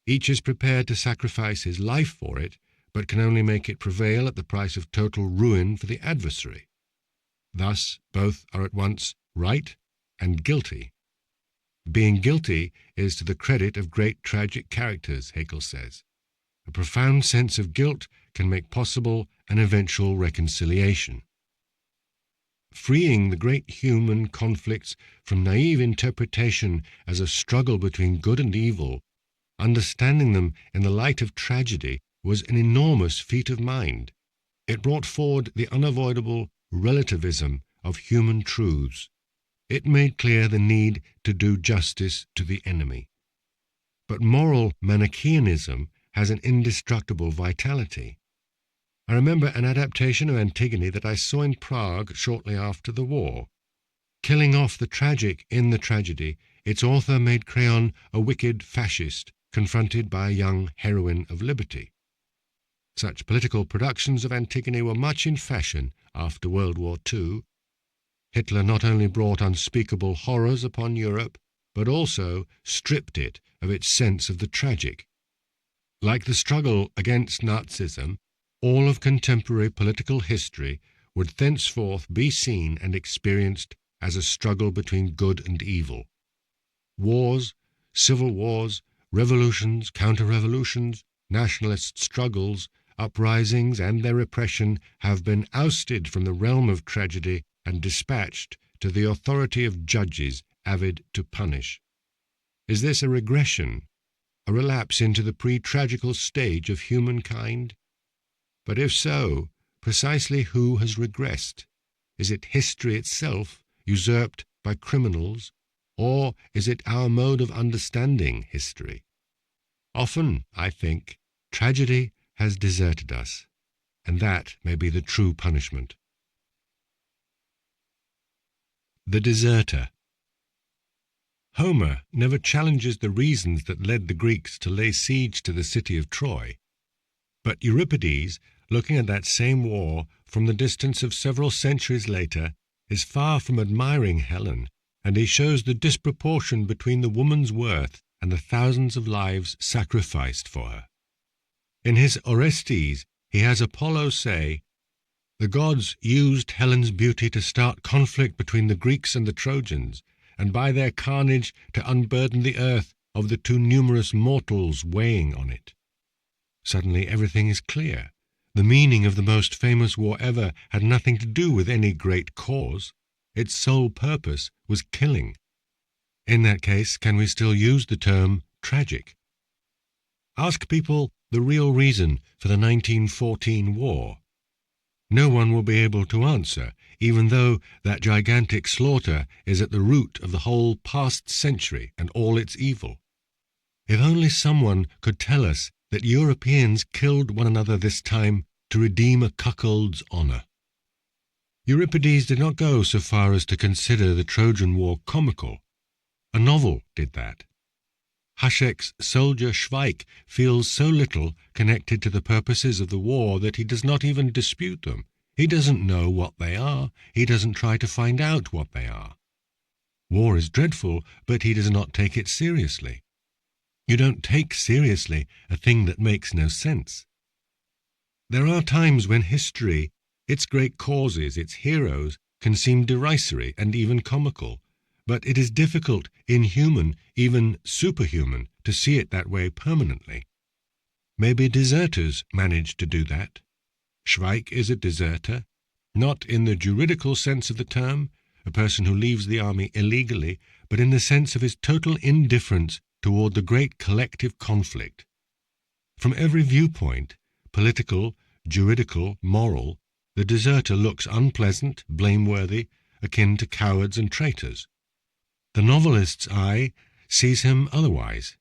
Each is prepared to sacrifice his life for it, but can only make it prevail at the price of total ruin for the adversary. Thus both are at once right and guilty. Being guilty is to the credit of great tragic characters, Hegel says. A profound sense of guilt can make possible an eventual reconciliation. Freeing the great human conflicts from naive interpretation as a struggle between good and evil, understanding them in the light of tragedy, was an enormous feat of mind. It brought forward the unavoidable relativism of human truths. It made clear the need to do justice to the enemy. But moral Manichaeanism has an indestructible vitality. I remember an adaptation of Antigone that I saw in Prague shortly after the war. Killing off the tragic in the tragedy, its author made Creon a wicked fascist confronted by a young heroine of liberty. Such political productions of Antigone were much in fashion after World War II. Hitler not only brought unspeakable horrors upon Europe, but also stripped it of its sense of the tragic. Like the struggle against Nazism, all of contemporary political history would thenceforth be seen and experienced as a struggle between good and evil. Wars, civil wars, revolutions, counter-revolutions, nationalist struggles, uprisings and their repression have been ousted from the realm of tragedy and dispatched to the authority of judges avid to punish. Is this a regression, a relapse into the pre-tragical stage of humankind? But if so, precisely who has regressed? Is it history itself, usurped by criminals, or is it our mode of understanding history? Often, I think, tragedy has deserted us, and that may be the true punishment. The deserter. Homer never challenges the reasons that led the Greeks to lay siege to the city of Troy. But Euripides, looking at that same war from the distance of several centuries later, is far from admiring Helen, and he shows the disproportion between the woman's worth and the thousands of lives sacrificed for her. In his Orestes, he has Apollo say, "The gods used Helen's beauty to start conflict between the Greeks and the Trojans, and by their carnage to unburden the earth of the too numerous mortals weighing on it." Suddenly everything is clear. The meaning of the most famous war ever had nothing to do with any great cause. Its sole purpose was killing. In that case, can we still use the term tragic? Ask people the real reason for the 1914 war. No one will be able to answer, even though that gigantic slaughter is at the root of the whole past century and all its evil. If only someone could tell us that Europeans killed one another this time to redeem a cuckold's honor. Euripides did not go so far as to consider the Trojan War comical. A novel did that. Hašek's soldier Švajk feels so little connected to the purposes of the war that he does not even dispute them. He doesn't know what they are. He doesn't try to find out what they are. War is dreadful, but he does not take it seriously. You don't take seriously a thing that makes no sense. There are times when history, its great causes, its heroes, can seem derisory and even comical, but it is difficult, inhuman, even superhuman, to see it that way permanently. Maybe deserters manage to do that. Švajk is a deserter, not in the juridical sense of the term, a person who leaves the army illegally, but in the sense of his total indifference toward the great collective conflict. From every viewpoint, political, juridical, moral, the deserter looks unpleasant, blameworthy, akin to cowards and traitors. The novelist's eye sees him otherwise.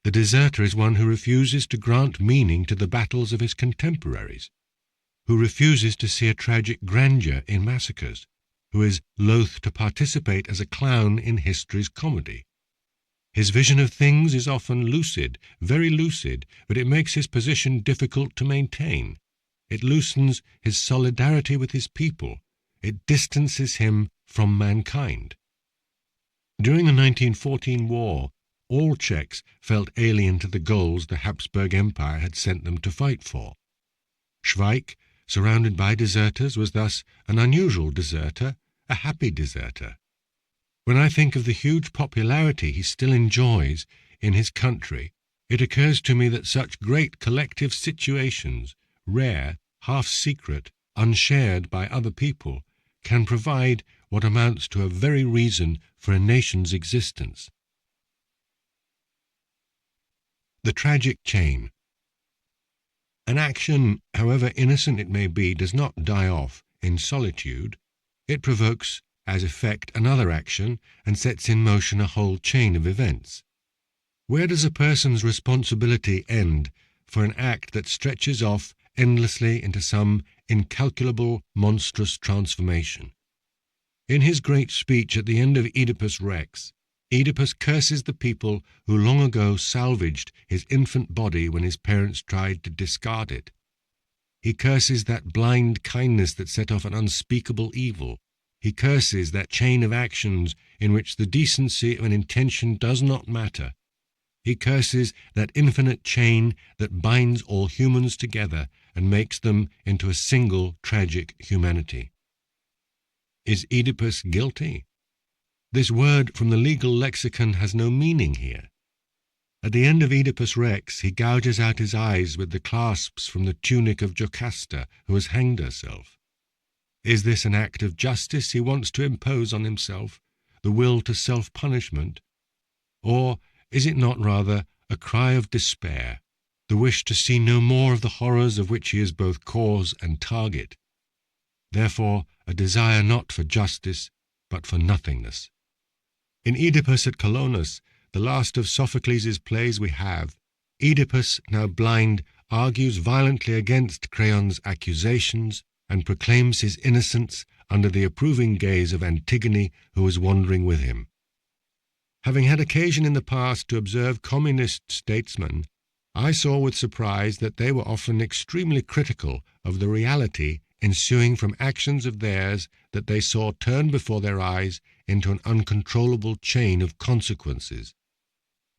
The deserter is one who refuses to grant meaning to the battles of his contemporaries, who refuses to see a tragic grandeur in massacres, who is loath to participate as a clown in history's comedy. His vision of things is often lucid, very lucid, but it makes his position difficult to maintain. It loosens his solidarity with his people. It distances him from mankind. During the 1914 war, all Czechs felt alien to the goals the Habsburg Empire had sent them to fight for. Švajk, surrounded by deserters, was thus an unusual deserter, a happy deserter. When I think of the huge popularity he still enjoys in his country, it occurs to me that such great collective situations, rare, half-secret, unshared by other people, can provide what amounts to a very reason for a nation's existence. The tragic chain. An action, however innocent it may be, does not die off in solitude. It provokes as effect another action and sets in motion a whole chain of events. Where does a person's responsibility end for an act that stretches off endlessly into some incalculable, monstrous transformation? In his great speech at the end of Oedipus Rex, Oedipus curses the people who long ago salvaged his infant body when his parents tried to discard it. He curses that blind kindness that set off an unspeakable evil. He curses that chain of actions in which the decency of an intention does not matter. He curses that infinite chain that binds all humans together and makes them into a single tragic humanity. Is Oedipus guilty? This word from the legal lexicon has no meaning here. At the end of Oedipus Rex, he gouges out his eyes with the clasps from the tunic of Jocasta, who has hanged herself. Is this an act of justice he wants to impose on himself, the will to self-punishment? Or is it not rather a cry of despair, the wish to see no more of the horrors of which he is both cause and target? Therefore, a desire not for justice, but for nothingness. In Oedipus at Colonus, the last of Sophocles' plays we have, Oedipus, now blind, argues violently against Creon's accusations and proclaims his innocence under the approving gaze of Antigone, who is wandering with him. Having had occasion in the past to observe communist statesmen, I saw with surprise that they were often extremely critical of the reality ensuing from actions of theirs that they saw turn before their eyes into an uncontrollable chain of consequences.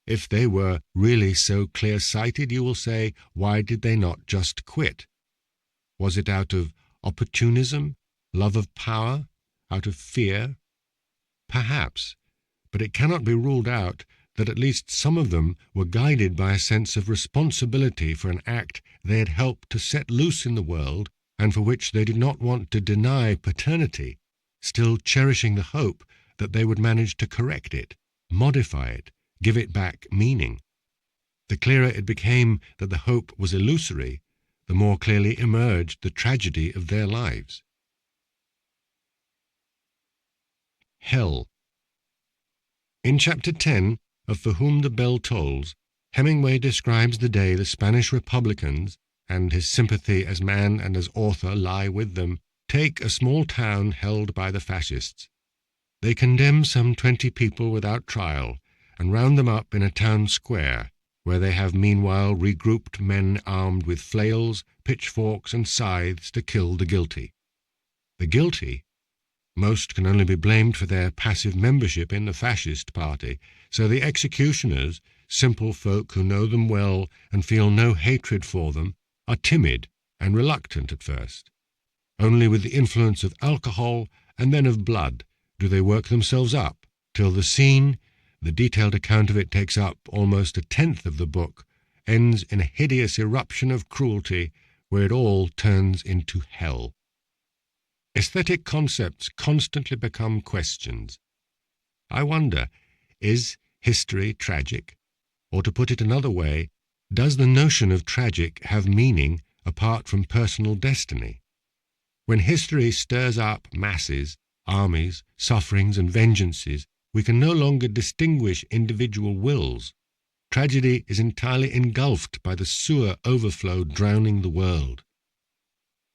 If they were really so clear-sighted, you will say, why did they not just quit? Was it out of opportunism, love of power, out of fear? Perhaps, but it cannot be ruled out that at least some of them were guided by a sense of responsibility for an act they had helped to set loose in the world and for which they did not want to deny paternity, still cherishing the hope that they would manage to correct it, modify it, give it back meaning. The clearer it became that the hope was illusory, the more clearly emerged the tragedy of their lives. Hell. In Chapter 10 of For Whom the Bell Tolls, Hemingway describes the day the Spanish Republicans, and his sympathy as man and as author lie with them, take a small town held by the fascists. They condemn some 20 people without trial, and round them up in a town square, where they have meanwhile regrouped men armed with flails, pitchforks, and scythes to kill the guilty. The guilty? Most can only be blamed for their passive membership in the fascist party, so the executioners, simple folk who know them well and feel no hatred for them, are timid and reluctant at first. Only with the influence of alcohol and then of blood do they work themselves up, till the scene, the detailed account of it takes up almost a tenth of the book, ends in a hideous eruption of cruelty where it all turns into hell. Aesthetic concepts constantly become questions. I wonder, is history tragic? Or to put it another way, does the notion of tragic have meaning apart from personal destiny? When history stirs up masses, armies, sufferings, and vengeances, we can no longer distinguish individual wills. Tragedy is entirely engulfed by the sewer overflow drowning the world.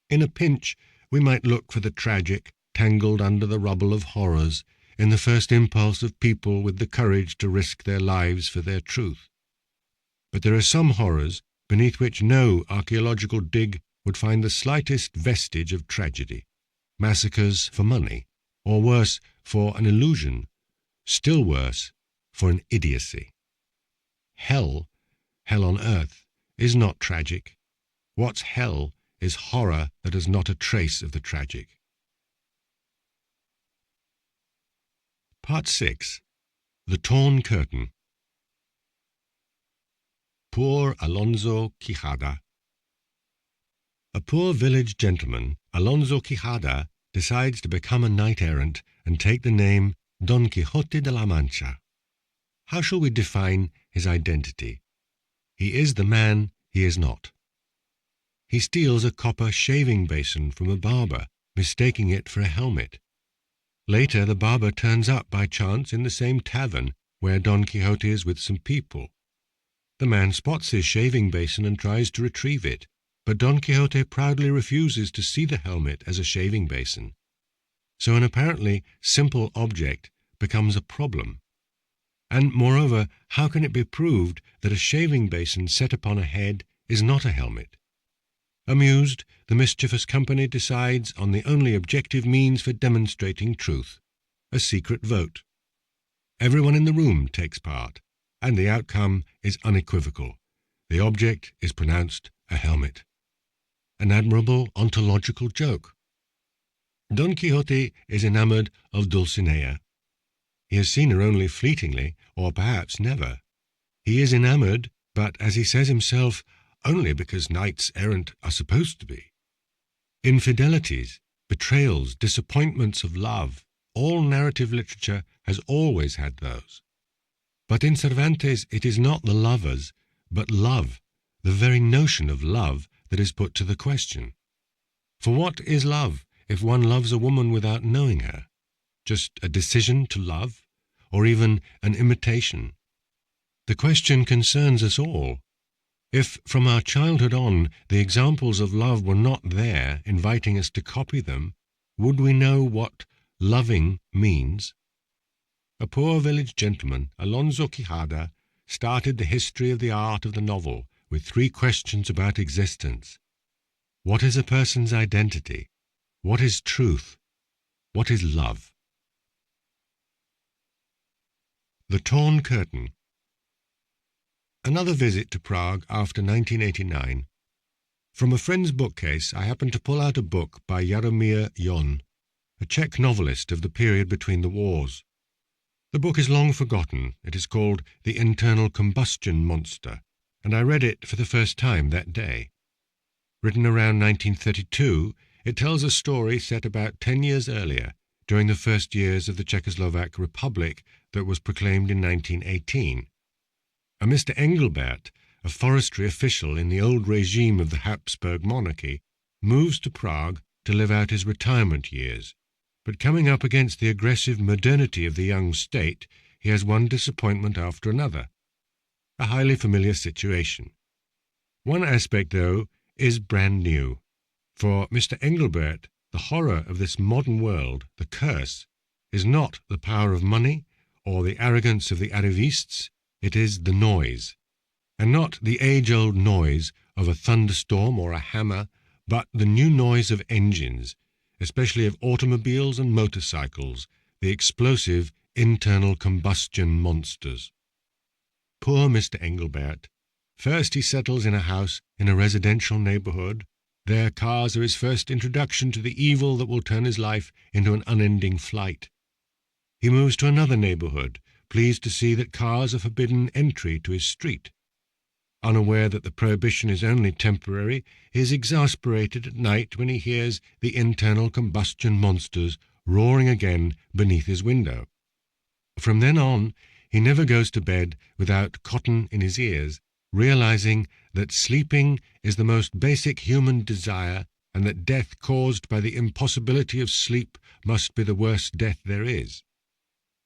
In a pinch, we might look for the tragic, tangled under the rubble of horrors, in the first impulse of people with the courage to risk their lives for their truth. But there are some horrors beneath which no archaeological dig would find the slightest vestige of tragedy. Massacres for money, or worse, for an illusion, still worse, for an idiocy. Hell, hell on earth, is not tragic. What's hell is horror that has not a trace of the tragic. Part 6. The Torn Curtain. Poor Alonso Quixada. A poor village gentleman, Alonso Quixada, decides to become a knight-errant and take the name Don Quixote de la Mancha. How shall we define his identity? He is the man he is not. He steals a copper shaving basin from a barber, mistaking it for a helmet. Later, the barber turns up by chance in the same tavern where Don Quixote is with some people. The man spots his shaving basin and tries to retrieve it, but Don Quixote proudly refuses to see the helmet as a shaving basin. So an apparently simple object becomes a problem. And moreover, how can it be proved that a shaving basin set upon a head is not a helmet? Amused, the mischievous company decides on the only objective means for demonstrating truth, a secret vote. Everyone in the room takes part, and the outcome is unequivocal. The object is pronounced a helmet. An admirable ontological joke. Don Quixote is enamored of Dulcinea. He has seen her only fleetingly, or perhaps never. He is enamored, but, as he says himself, only because knights-errant are supposed to be. Infidelities, betrayals, disappointments of love, all narrative literature has always had those. But in Cervantes it is not the lovers, but love, the very notion of love, that is put to the question. For what is love if one loves a woman without knowing her? Just a decision to love, or even an imitation? The question concerns us all. If from our childhood on the examples of love were not there, inviting us to copy them, would we know what loving means? A poor village gentleman, Alonso Quijada, started the history of the art of the novel with 3 questions about existence. What is a person's identity? What is truth? What is love? The Torn Curtain. Another visit to Prague after 1989. From a friend's bookcase I happened to pull out a book by Jaromír Jon, a Czech novelist of the period between the wars. The book is long forgotten. It is called The Internal Combustion Monster, and I read it for the first time that day. Written around 1932, it tells a story set about 10 years earlier, during the first years of the Czechoslovak Republic that was proclaimed in 1918. A Mr. Engelbert, a forestry official in the old regime of the Habsburg monarchy, moves to Prague to live out his retirement years. But coming up against the aggressive modernity of the young state, he has one disappointment after another. A highly familiar situation. One aspect, though, is brand new. For Mr. Engelbert, the horror of this modern world, the curse, is not the power of money or the arrogance of the arrivistes, it is the noise. And not the age-old noise of a thunderstorm or a hammer, but the new noise of engines, especially of automobiles and motorcycles, the explosive internal combustion monsters. Poor Mr. Engelbert. First he settles in a house in a residential neighborhood. There cars are his first introduction to the evil that will turn his life into an unending flight. He moves to another neighborhood, pleased to see that cars are forbidden entry to his street. Unaware that the prohibition is only temporary, he is exasperated at night when he hears the internal combustion monsters roaring again beneath his window. From then on, he never goes to bed without cotton in his ears, realizing that sleeping is the most basic human desire, and that death caused by the impossibility of sleep must be the worst death there is.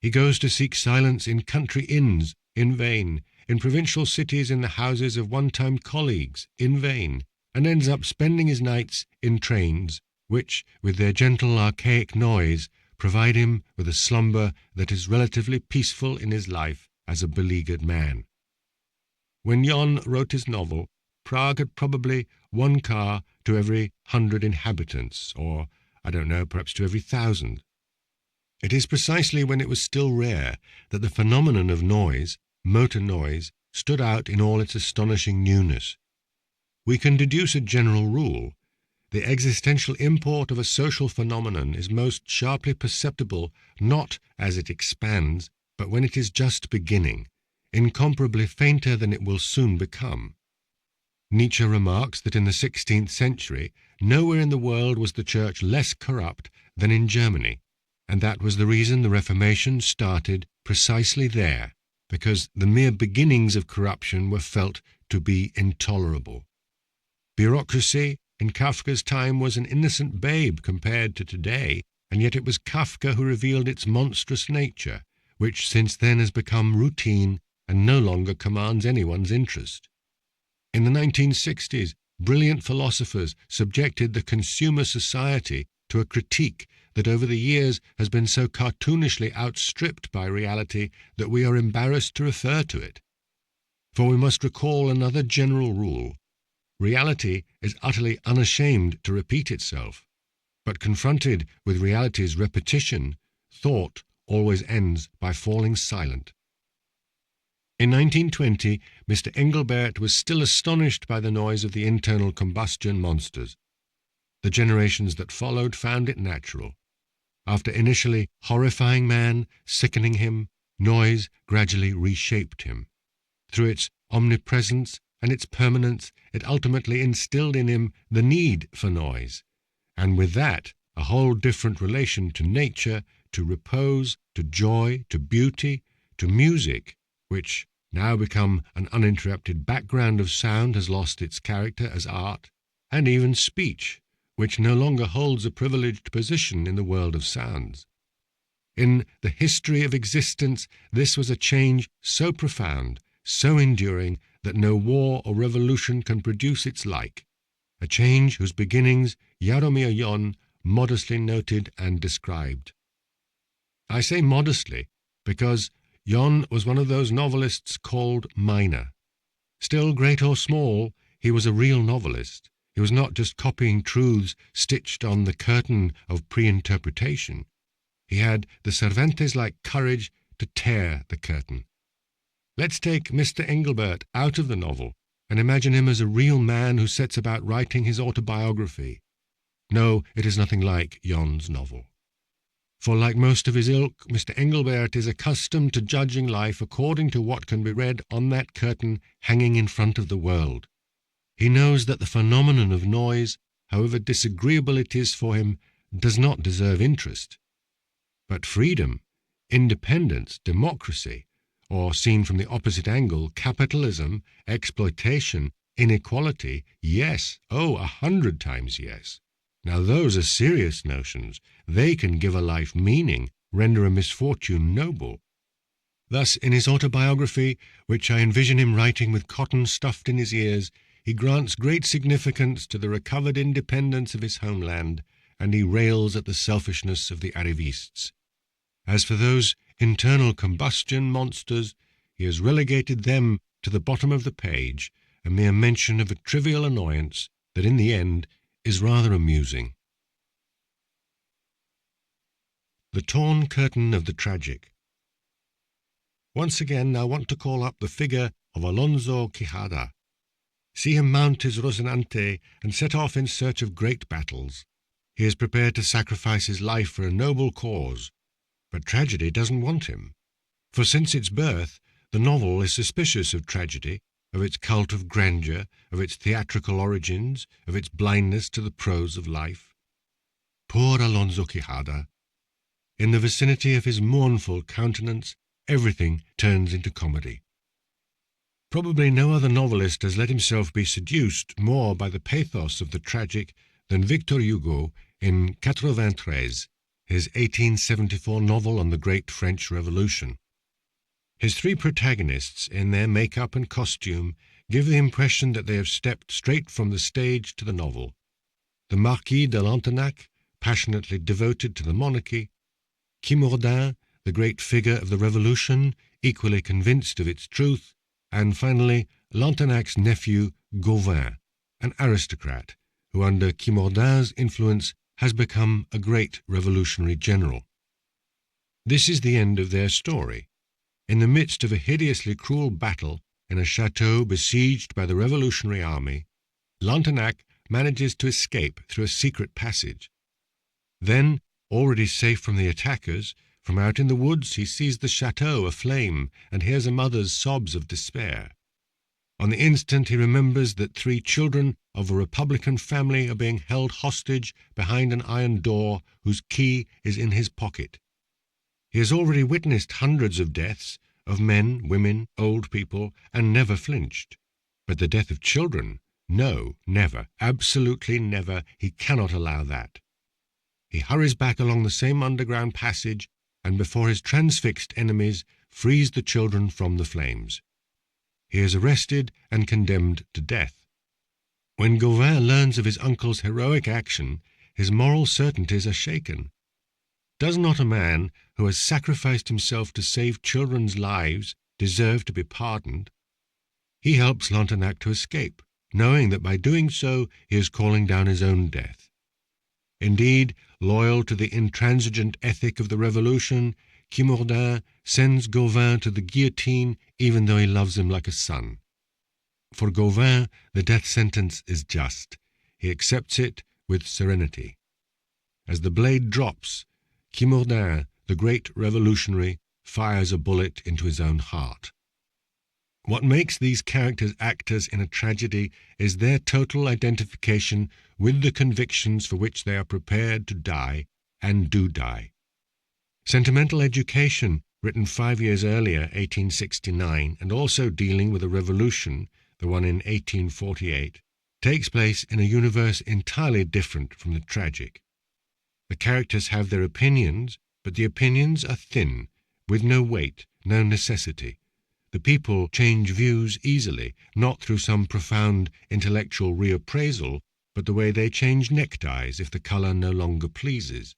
He goes to seek silence in country inns, in vain, in provincial cities in the houses of one-time colleagues, in vain, and ends up spending his nights in trains, which, with their gentle archaic noise, provide him with a slumber that is relatively peaceful in his life as a beleaguered man. When Jon wrote his novel, Prague had probably 1 car to every 100 inhabitants, or, I don't know, perhaps to every 1,000. It is precisely when it was still rare that the phenomenon of noise, motor noise, stood out in all its astonishing newness. We can deduce a general rule. The existential import of a social phenomenon is most sharply perceptible not as it expands, but when it is just beginning, incomparably fainter than it will soon become. Nietzsche remarks that in the 16th century, nowhere in the world was the church less corrupt than in Germany, and that was the reason the Reformation started precisely there, because the mere beginnings of corruption were felt to be intolerable. Bureaucracy in Kafka's time was an innocent babe compared to today, and yet it was Kafka who revealed its monstrous nature, which since then has become routine and no longer commands anyone's interest. In the 1960s, brilliant philosophers subjected the consumer society to a critique that over the years has been so cartoonishly outstripped by reality that we are embarrassed to refer to it. For we must recall another general rule. Reality is utterly unashamed to repeat itself, but confronted with reality's repetition, thought always ends by falling silent. In 1920, Mr. Engelbert was still astonished by the noise of the internal combustion monsters. The generations that followed found it natural. After initially horrifying man, sickening him, noise gradually reshaped him. Through its omnipresence and its permanence, it ultimately instilled in him the need for noise, and with that a whole different relation to nature, to repose, to joy, to beauty, to music, which, now become an uninterrupted background of sound, has lost its character as art, and even speech, which no longer holds a privileged position in the world of sounds. In the history of existence, this was a change so profound, so enduring, that no war or revolution can produce its like, a change whose beginnings Jaromir Jon modestly noted and described. I say modestly because Jon was one of those novelists called minor. Still, great or small, he was a real novelist. He was not just copying truths stitched on the curtain of pre-interpretation. He had the Cervantes-like courage to tear the curtain. Let's take Mr. Engelbert out of the novel and imagine him as a real man who sets about writing his autobiography. No, it is nothing like Jon's novel. For like most of his ilk, Mr. Engelbert is accustomed to judging life according to what can be read on that curtain hanging in front of the world. He knows that the phenomenon of noise, however disagreeable it is for him, does not deserve interest. But freedom, independence, democracy, or seen from the opposite angle, capitalism, exploitation, inequality, yes, 100 times yes. Now those are serious notions. They can give a life meaning, render a misfortune noble. Thus, in his autobiography, which I envision him writing with cotton stuffed in his ears, he grants great significance to the recovered independence of his homeland, and he rails at the selfishness of the arrivistes. As for those internal combustion monsters, he has relegated them to the bottom of the page, a mere mention of a trivial annoyance that in the end is rather amusing. The torn curtain of the tragic. Once again I want to call up the figure of Alonso Quixada. See him mount his Rocinante and set off in search of great battles. He is prepared to sacrifice his life for a noble cause, but tragedy doesn't want him. For since its birth, the novel is suspicious of tragedy, of its cult of grandeur, of its theatrical origins, of its blindness to the prose of life. Poor Alonso Quixada! In the vicinity of his mournful countenance, everything turns into comedy. Probably no other novelist has let himself be seduced more by the pathos of the tragic than Victor Hugo in 93, his 1874 novel on the Great French Revolution. His three protagonists, in their makeup and costume, give the impression that they have stepped straight from the stage to the novel. The Marquis de Lantenac, passionately devoted to the monarchy; Quimordin, the great figure of the Revolution, equally convinced of its truth; and finally Lantenac's nephew, Gauvin, an aristocrat, who under Quimordin's influence has become a great revolutionary general. This is the end of their story. In the midst of a hideously cruel battle in a chateau besieged by the revolutionary army, Lantenac manages to escape through a secret passage. Then, already safe from the attackers, from out in the woods he sees the chateau aflame and hears a mother's sobs of despair. On the instant he remembers that 3 children of a Republican family are being held hostage behind an iron door whose key is in his pocket. He has already witnessed hundreds of deaths, of men, women, old people, and never flinched. But the death of children? No, never, absolutely never. He cannot allow that. He hurries back along the same underground passage, and before his transfixed enemies, frees the children from the flames. He is arrested and condemned to death. When Gauvin learns of his uncle's heroic action, his moral certainties are shaken. Does not a man who has sacrificed himself to save children's lives deserve to be pardoned? He helps Lantenac to escape, knowing that by doing so he is calling down his own death. Indeed, loyal to the intransigent ethic of the Revolution, Quimordin sends Gauvin to the guillotine even though he loves him like a son. For Gauvin, the death sentence is just. He accepts it with serenity. As the blade drops, Quimordin, the great revolutionary, fires a bullet into his own heart. What makes these characters actors in a tragedy is their total identification with the convictions for which they are prepared to die and do die. Sentimental Education, written 5 years earlier, 1869, and also dealing with a revolution, the one in 1848, takes place in a universe entirely different from the tragic. The characters have their opinions, but the opinions are thin, with no weight, no necessity. The people change views easily, not through some profound intellectual reappraisal, but the way they change neckties if the colour no longer pleases.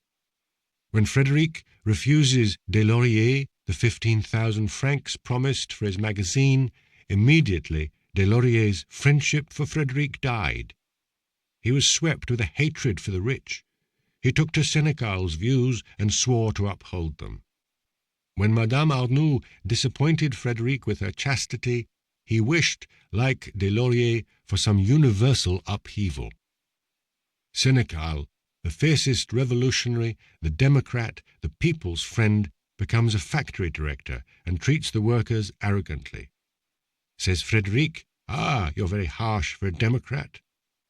When Frédéric refuses Deslauriers the 15,000 francs promised for his magazine, immediately Deslauriers' friendship for Frédéric died. He was swept with a hatred for the rich. He took to Senecal's views and swore to uphold them. When Madame Arnould disappointed Frédéric with her chastity, he wished, like Deslauriers, for some universal upheaval. Senecal, the fiercest revolutionary, the democrat, the people's friend, becomes a factory director and treats the workers arrogantly. Says Frédéric, "Ah, you're very harsh for a democrat."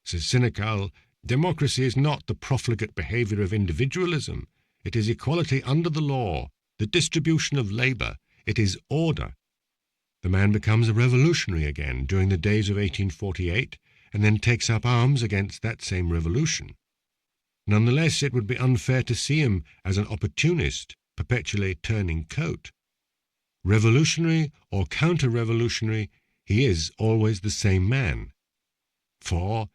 Says Senecal, "Democracy is not the profligate behaviour of individualism. It is equality under the law, the distribution of labour. It is order." The man becomes a revolutionary again during the days of 1848, and then takes up arms against that same revolution. Nonetheless, it would be unfair to see him as an opportunist, perpetually turning coat. Revolutionary or counter-revolutionary, he is always the same man. For,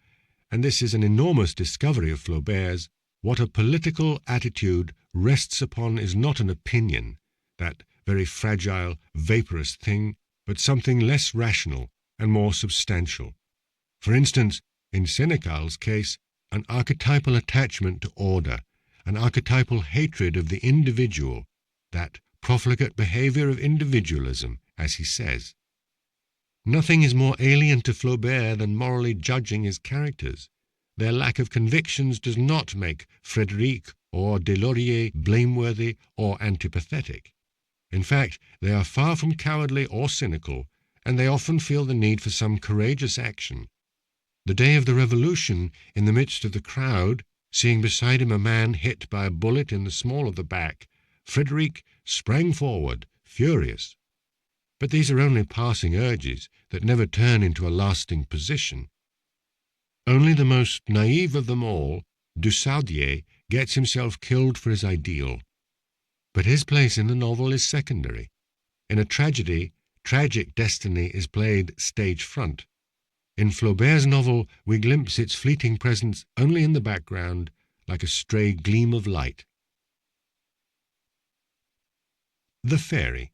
and this is an enormous discovery of Flaubert's, what a political attitude rests upon is not an opinion, that very fragile, vaporous thing, but something less rational and more substantial. For instance, in Senecal's case, an archetypal attachment to order, an archetypal hatred of the individual, that profligate behaviour of individualism, as he says. Nothing is more alien to Flaubert than morally judging his characters. Their lack of convictions does not make Frédéric or Deslauriers blameworthy or antipathetic. In fact, they are far from cowardly or cynical, and they often feel the need for some courageous action. The day of the Revolution, in the midst of the crowd, seeing beside him a man hit by a bullet in the small of the back, Frédéric sprang forward, furious. But these are only passing urges that never turn into a lasting position. Only the most naive of them all, Dusaudier, gets himself killed for his ideal. But his place in the novel is secondary. In a tragedy, tragic destiny is played stage front. In Flaubert's novel, we glimpse its fleeting presence only in the background, like a stray gleam of light. The Fairy.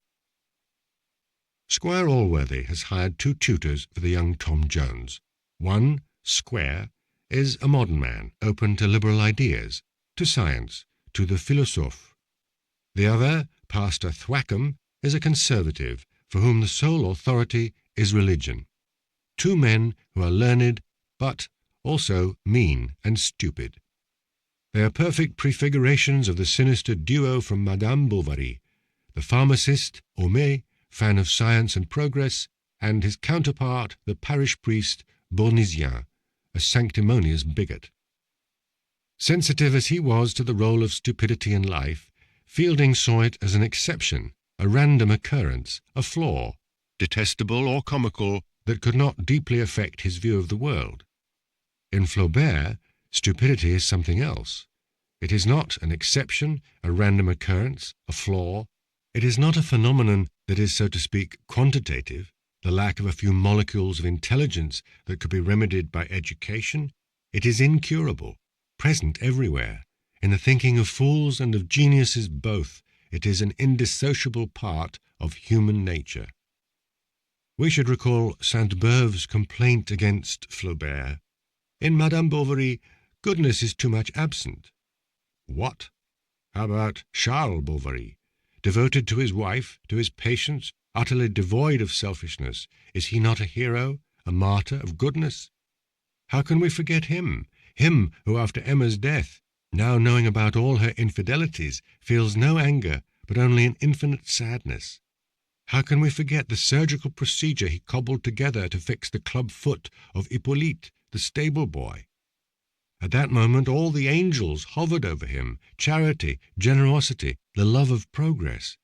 Squire Allworthy has hired 2 tutors for the young Tom Jones. One, Square, is a modern man, open to liberal ideas, to science, to the philosophe. The other, Pastor Thwackum, is a conservative, for whom the sole authority is religion. 2 men who are learned, but also mean and stupid. They are perfect prefigurations of the sinister duo from Madame Bovary, the pharmacist, Homais, fan of science and progress, and his counterpart, the parish priest, Bournisien, a sanctimonious bigot. Sensitive as he was to the role of stupidity in life, Fielding saw it as an exception, a random occurrence, a flaw, detestable or comical, that could not deeply affect his view of the world. In Flaubert, stupidity is something else. It is not an exception, a random occurrence, a flaw. It is not a phenomenon that is, so to speak, quantitative, the lack of a few molecules of intelligence that could be remedied by education. It is incurable, present everywhere, in the thinking of fools and of geniuses both. It is an indissociable part of human nature. We should recall Sainte-Beuve's complaint against Flaubert. In Madame Bovary, goodness is too much absent. What? How about Charles Bovary? Devoted to his wife, to his patients, utterly devoid of selfishness, is he not a hero, a martyr of goodness? How can we forget him who after Emma's death, now knowing about all her infidelities, feels no anger, but only an infinite sadness? How can we forget the surgical procedure he cobbled together to fix the club foot of Hippolyte, the stable boy? At that moment all the angels hovered over him, charity, generosity, the love of progress.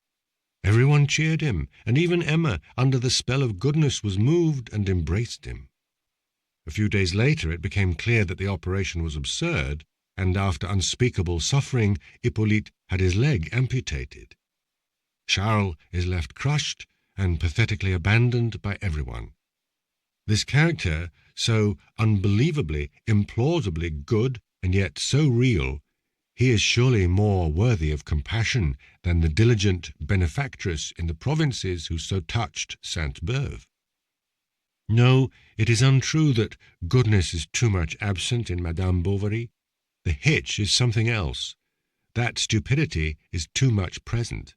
Everyone cheered him, and even Emma, under the spell of goodness, was moved and embraced him. A few days later it became clear that the operation was absurd, and after unspeakable suffering, Hippolyte had his leg amputated. Charles is left crushed and pathetically abandoned by everyone. This character, so unbelievably, implausibly good, and yet so real, he is surely more worthy of compassion than the diligent benefactress in the provinces who so touched Sainte-Beuve. No, it is untrue that goodness is too much absent in Madame Bovary. The hitch is something else. That stupidity is too much present.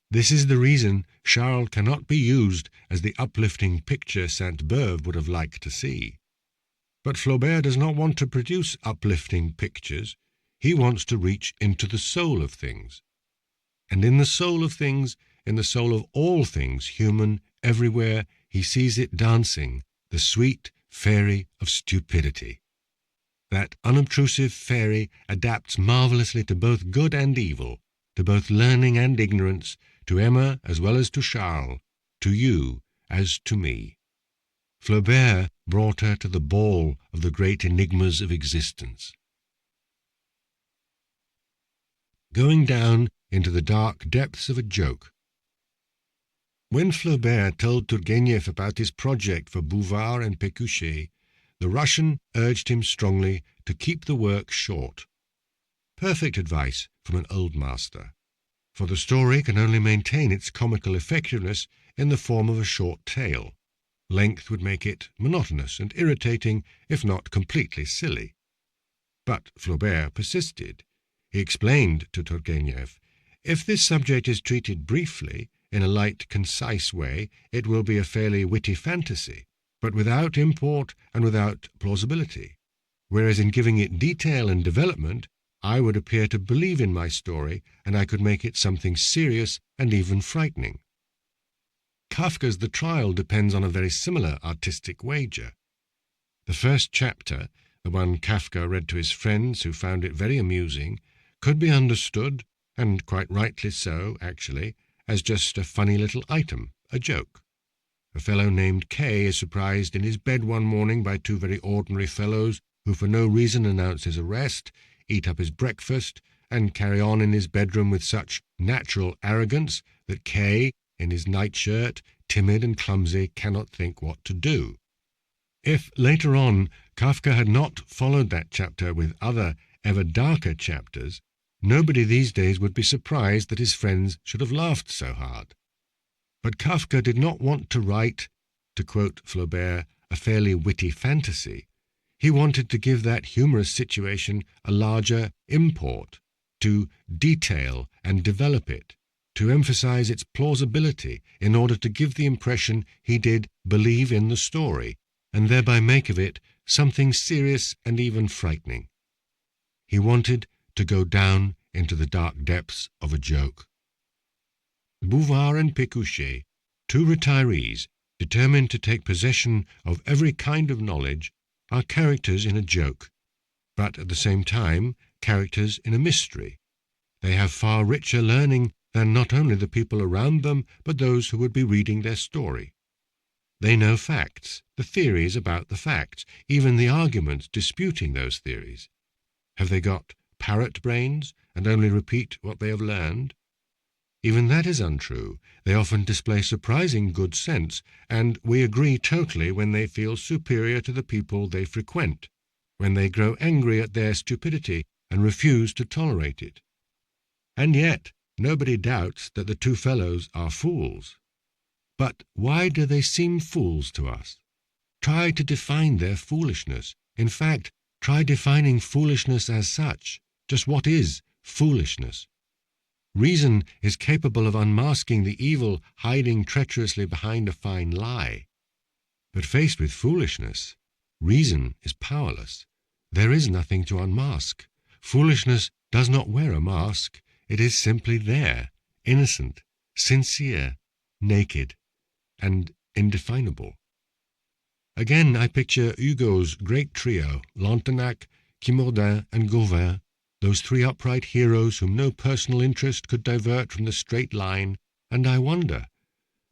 This is the reason Charles cannot be used as the uplifting picture Sainte-Beuve would have liked to see. But Flaubert does not want to produce uplifting pictures. He wants to reach into the soul of things. And in the soul of things, in the soul of all things human, everywhere, he sees it dancing, the sweet fairy of stupidity. That unobtrusive fairy adapts marvellously to both good and evil, to both learning and ignorance, to Emma as well as to Charles, to you as to me. Flaubert brought her to the ball of the great enigmas of existence. Going down into the dark depths of a joke. When Flaubert told Turgenev about his project for Bouvard and Pécuchet, the Russian urged him strongly to keep the work short. Perfect advice from an old master. For the story can only maintain its comical effectiveness in the form of a short tale. Length would make it monotonous and irritating, if not completely silly. But Flaubert persisted. He explained to Turgenev, if this subject is treated briefly, in a light, concise way, it will be a fairly witty fantasy, but without import and without plausibility. Whereas in giving it detail and development, I would appear to believe in my story, and I could make it something serious and even frightening. Kafka's The Trial depends on a very similar artistic wager. The first chapter, the one Kafka read to his friends who found it very amusing, could be understood, and quite rightly so, actually, as just a funny little item, a joke. A fellow named K is surprised in his bed one morning by two very ordinary fellows who for no reason announce his arrest, eat up his breakfast, and carry on in his bedroom with such natural arrogance that K, in his nightshirt, timid and clumsy, cannot think what to do. If, later on, Kafka had not followed that chapter with other, ever darker chapters, nobody these days would be surprised that his friends should have laughed so hard. But Kafka did not want to write, to quote Flaubert, a fairly witty fantasy. He wanted to give that humorous situation a larger import, to detail and develop it, to emphasize its plausibility in order to give the impression he did believe in the story, and thereby make of it something serious and even frightening. He wanted to go down into the dark depths of a joke. Bouvard and Pécuchet, two retirees determined to take possession of every kind of knowledge, are characters in a joke, but at the same time characters in a mystery. They have far richer learning than not only the people around them, but those who would be reading their story. They know facts, the theories about the facts, even the arguments disputing those theories. Have they got parrot brains and only repeat what they have learned? Even that is untrue. They often display surprising good sense, and we agree totally when they feel superior to the people they frequent, when they grow angry at their stupidity and refuse to tolerate it. And yet nobody doubts that the two fellows are fools. But why do they seem fools to us? Try to define their foolishness. In fact, try defining foolishness as such. Just what is foolishness? Reason is capable of unmasking the evil hiding treacherously behind a fine lie. But faced with foolishness, reason is powerless. There is nothing to unmask. Foolishness does not wear a mask. It is simply there, innocent, sincere, naked, and indefinable. Again, I picture Hugo's great trio, Lantenac, Quimaurin, and Gauvin, those three upright heroes whom no personal interest could divert from the straight line, and I wonder,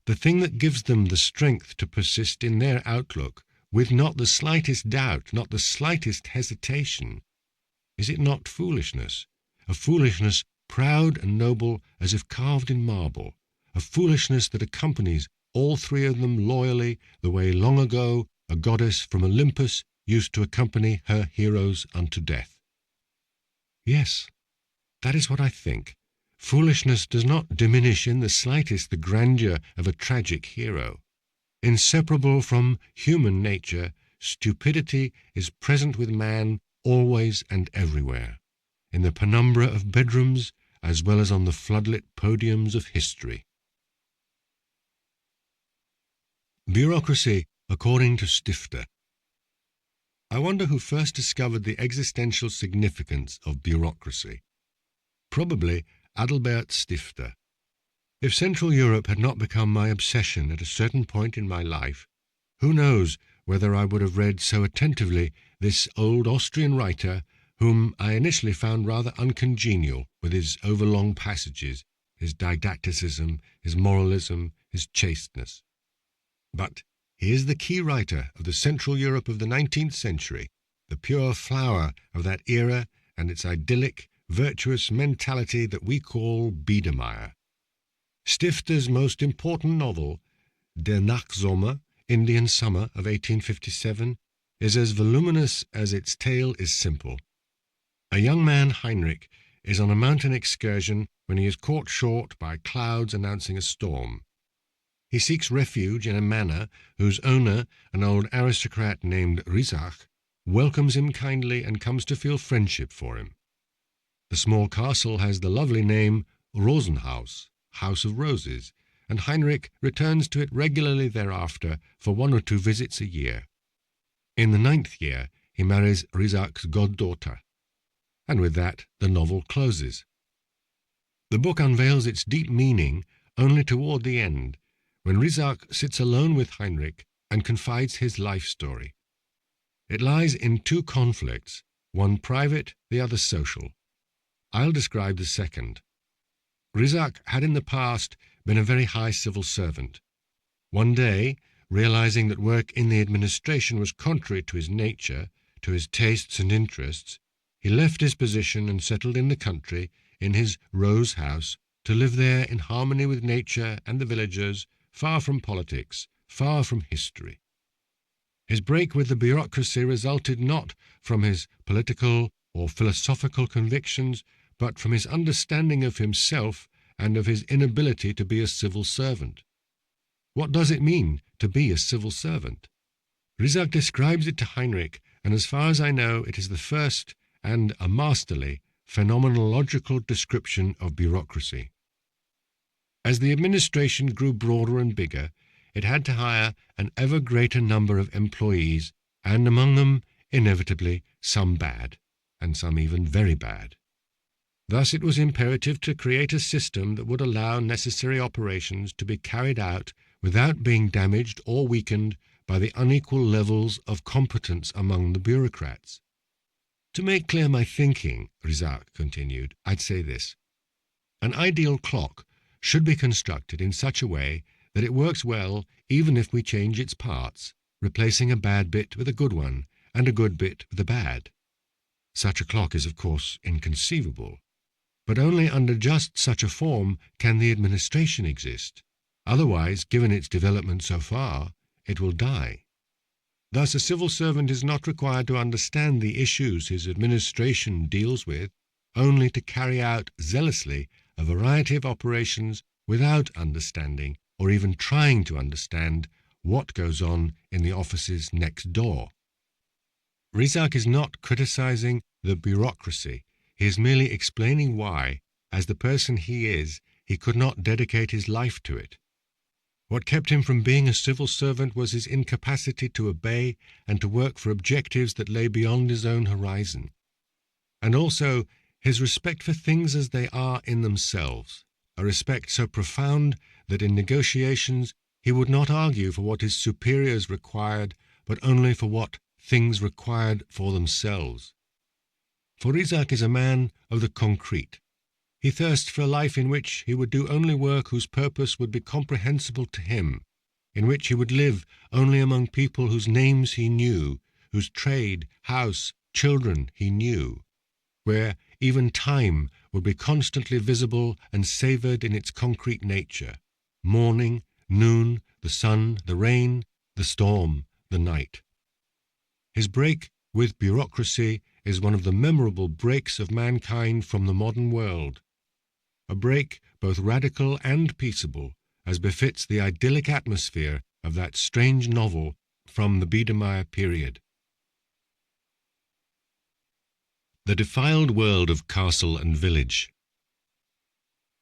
the thing that gives them the strength to persist in their outlook, with not the slightest doubt, not the slightest hesitation, is it not foolishness? A foolishness proud and noble as if carved in marble, a foolishness that accompanies all three of them loyally, the way long ago a goddess from Olympus used to accompany her heroes unto death. Yes, that is what I think. Foolishness does not diminish in the slightest the grandeur of a tragic hero. Inseparable from human nature, stupidity is present with man always and everywhere, in the penumbra of bedrooms as well as on the floodlit podiums of history. Bureaucracy according to Stifter. I wonder who first discovered the existential significance of bureaucracy. Probably Adalbert Stifter. If Central Europe had not become my obsession at a certain point in my life, who knows whether I would have read so attentively this old Austrian writer, whom I initially found rather uncongenial with his overlong passages, his didacticism, his moralism, his chasteness. But he is the key writer of the Central Europe of the 19th century, the pure flower of that era and its idyllic, virtuous mentality that we call Biedermeier. Stifter's most important novel, Der Nachtsommer, Indian Summer of 1857, is as voluminous as its tale is simple. A young man, Heinrich, is on a mountain excursion when he is caught short by clouds announcing a storm. He seeks refuge in a manor whose owner, an old aristocrat named Rysach, welcomes him kindly and comes to feel friendship for him. The small castle has the lovely name Rosenhaus, House of Roses, and Heinrich returns to it regularly thereafter for 1 or 2 visits a year. In the 9th year he marries Rysach's goddaughter, and with that the novel closes. The book unveils its deep meaning only toward the end, when Rysach sits alone with Heinrich and confides his life story. It lies in 2 conflicts, one private, the other social. I'll describe the second. Rysach had in the past been a very high civil servant. One day, realizing that work in the administration was contrary to his nature, to his tastes and interests, he left his position and settled in the country, in his rose house, to live there in harmony with nature and the villagers, far from politics, far from history. His break with the bureaucracy resulted not from his political or philosophical convictions, but from his understanding of himself and of his inability to be a civil servant. What does it mean to be a civil servant? Rysach describes it to Heinrich, and as far as I know, it is the first and a masterly phenomenological description of bureaucracy. As the administration grew broader and bigger, it had to hire an ever greater number of employees, and among them, inevitably, some bad, and some even very bad. Thus it was imperative to create a system that would allow necessary operations to be carried out without being damaged or weakened by the unequal levels of competence among the bureaucrats. To make clear my thinking, Rysach continued, I'd say this. An ideal clock should be constructed in such a way that it works well even if we change its parts, replacing a bad bit with a good one and a good bit with a bad. Such a clock is, of course, inconceivable. But only under just such a form can the administration exist. Otherwise, given its development so far, it will die. Thus, a civil servant is not required to understand the issues his administration deals with, only to carry out zealously a variety of operations without understanding, or even trying to understand, what goes on in the offices next door. Rezac is not criticizing the bureaucracy. He is merely explaining why, as the person he is, he could not dedicate his life to it. What kept him from being a civil servant was his incapacity to obey and to work for objectives that lay beyond his own horizon, and also his respect for things as they are in themselves, a respect so profound that in negotiations he would not argue for what his superiors required, but only for what things required for themselves. For Rezac is a man of the concrete. He thirsts for a life in which he would do only work whose purpose would be comprehensible to him, in which he would live only among people whose names he knew, whose trade, house, children he knew, where even time would be constantly visible and savoured in its concrete nature, morning, noon, the sun, the rain, the storm, the night. His break with bureaucracy is one of the memorable breaks of mankind from the modern world, a break both radical and peaceable, as befits the idyllic atmosphere of that strange novel from the Biedermeier period. The defiled world of castle and village.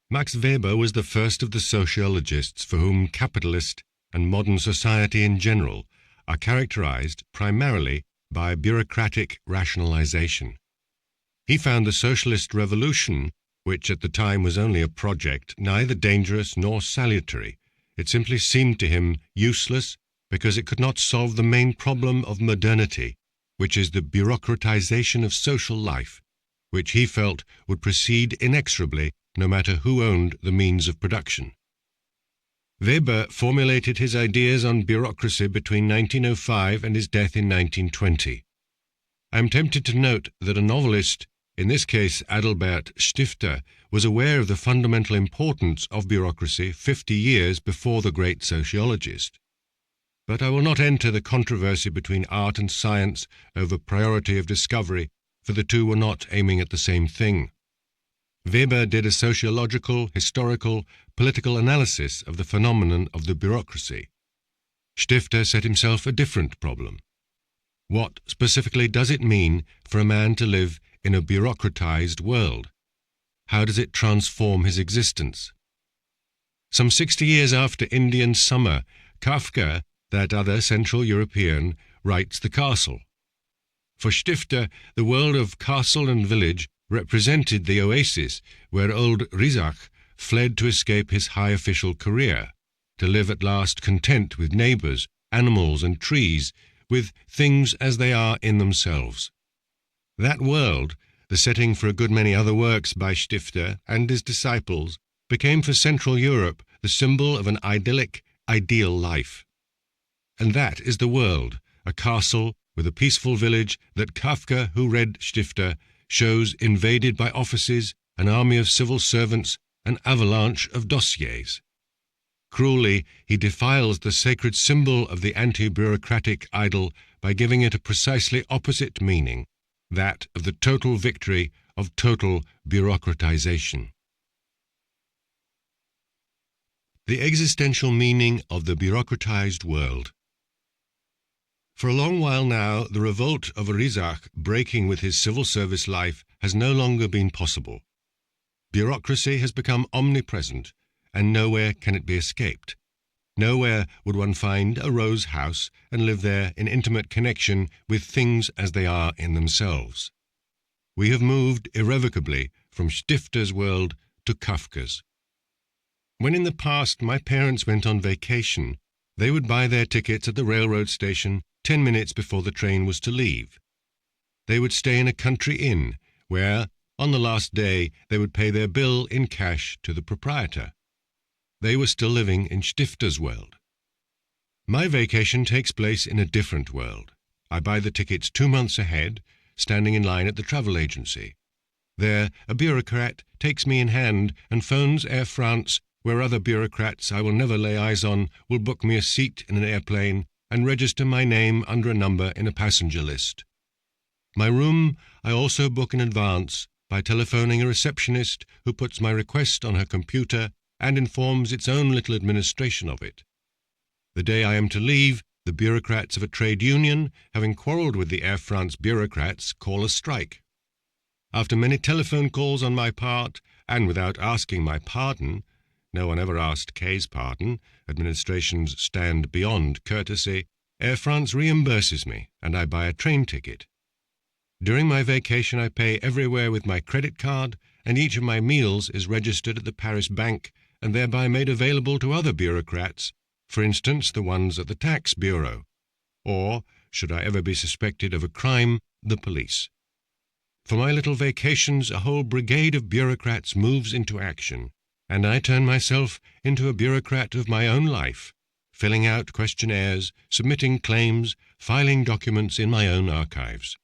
Max Weber was the first of the sociologists for whom capitalist and modern society in general are characterized primarily by bureaucratic rationalization. He found the socialist revolution, which at the time was only a project, neither dangerous nor salutary. It simply seemed to him useless because it could not solve the main problem of modernity, which is the bureaucratization of social life, which he felt would proceed inexorably no matter who owned the means of production. Weber formulated his ideas on bureaucracy between 1905 and his death in 1920. I am tempted to note that a novelist, in this case Adalbert Stifter, was aware of the fundamental importance of bureaucracy 50 years before the great sociologist. But I will not enter the controversy between art and science over priority of discovery, for the two were not aiming at the same thing. Weber did a sociological, historical, political analysis of the phenomenon of the bureaucracy. Stifter set himself a different problem. What specifically does it mean for a man to live in a bureaucratized world? How does it transform his existence? Some 60 years after Indian Summer, Kafka, that other Central European, writes The Castle. For Stifter, the world of castle and village represented the oasis where old Rezac fled to escape his high official career, to live at last content with neighbours, animals and trees, with things as they are in themselves. That world, the setting for a good many other works by Stifter and his disciples, became for Central Europe the symbol of an idyllic, ideal life. And that is the world, a castle with a peaceful village that Kafka, who read Stifter, shows invaded by offices, an army of civil servants, an avalanche of dossiers. Cruelly, he defiles the sacred symbol of the anti-bureaucratic idol by giving it a precisely opposite meaning, that of the total victory of total bureaucratization. The existential meaning of the bureaucratized world. For a long while now, the revolt of Rezac breaking with his civil service life has no longer been possible. Bureaucracy has become omnipresent, and nowhere can it be escaped. Nowhere would one find a rose house and live there in intimate connection with things as they are in themselves. We have moved irrevocably from Stifter's world to Kafka's. When in the past my parents went on vacation, they would buy their tickets at the railroad station 10 minutes before the train was to leave. They would stay in a country inn, where, on the last day, they would pay their bill in cash to the proprietor. They were still living in Stifter's world. My vacation takes place in a different world. I buy the tickets 2 months ahead, standing in line at the travel agency. There, a bureaucrat takes me in hand and phones Air France, where other bureaucrats I will never lay eyes on will book me a seat in an airplane and register my name under a number in a passenger list. My room I also book in advance by telephoning a receptionist who puts my request on her computer and informs its own little administration of it. The day I am to leave, the bureaucrats of a trade union, having quarrelled with the Air France bureaucrats, call a strike. After many telephone calls on my part, and without asking my pardon — no one ever asked Kay's pardon, administrations stand beyond courtesy — Air France reimburses me, and I buy a train ticket. During my vacation I pay everywhere with my credit card, and each of my meals is registered at the Paris bank, and thereby made available to other bureaucrats, for instance the ones at the tax bureau, or, should I ever be suspected of a crime, the police. For my little vacations a whole brigade of bureaucrats moves into action, and I turn myself into a bureaucrat of my own life, filling out questionnaires, submitting claims, filing documents in my own archives.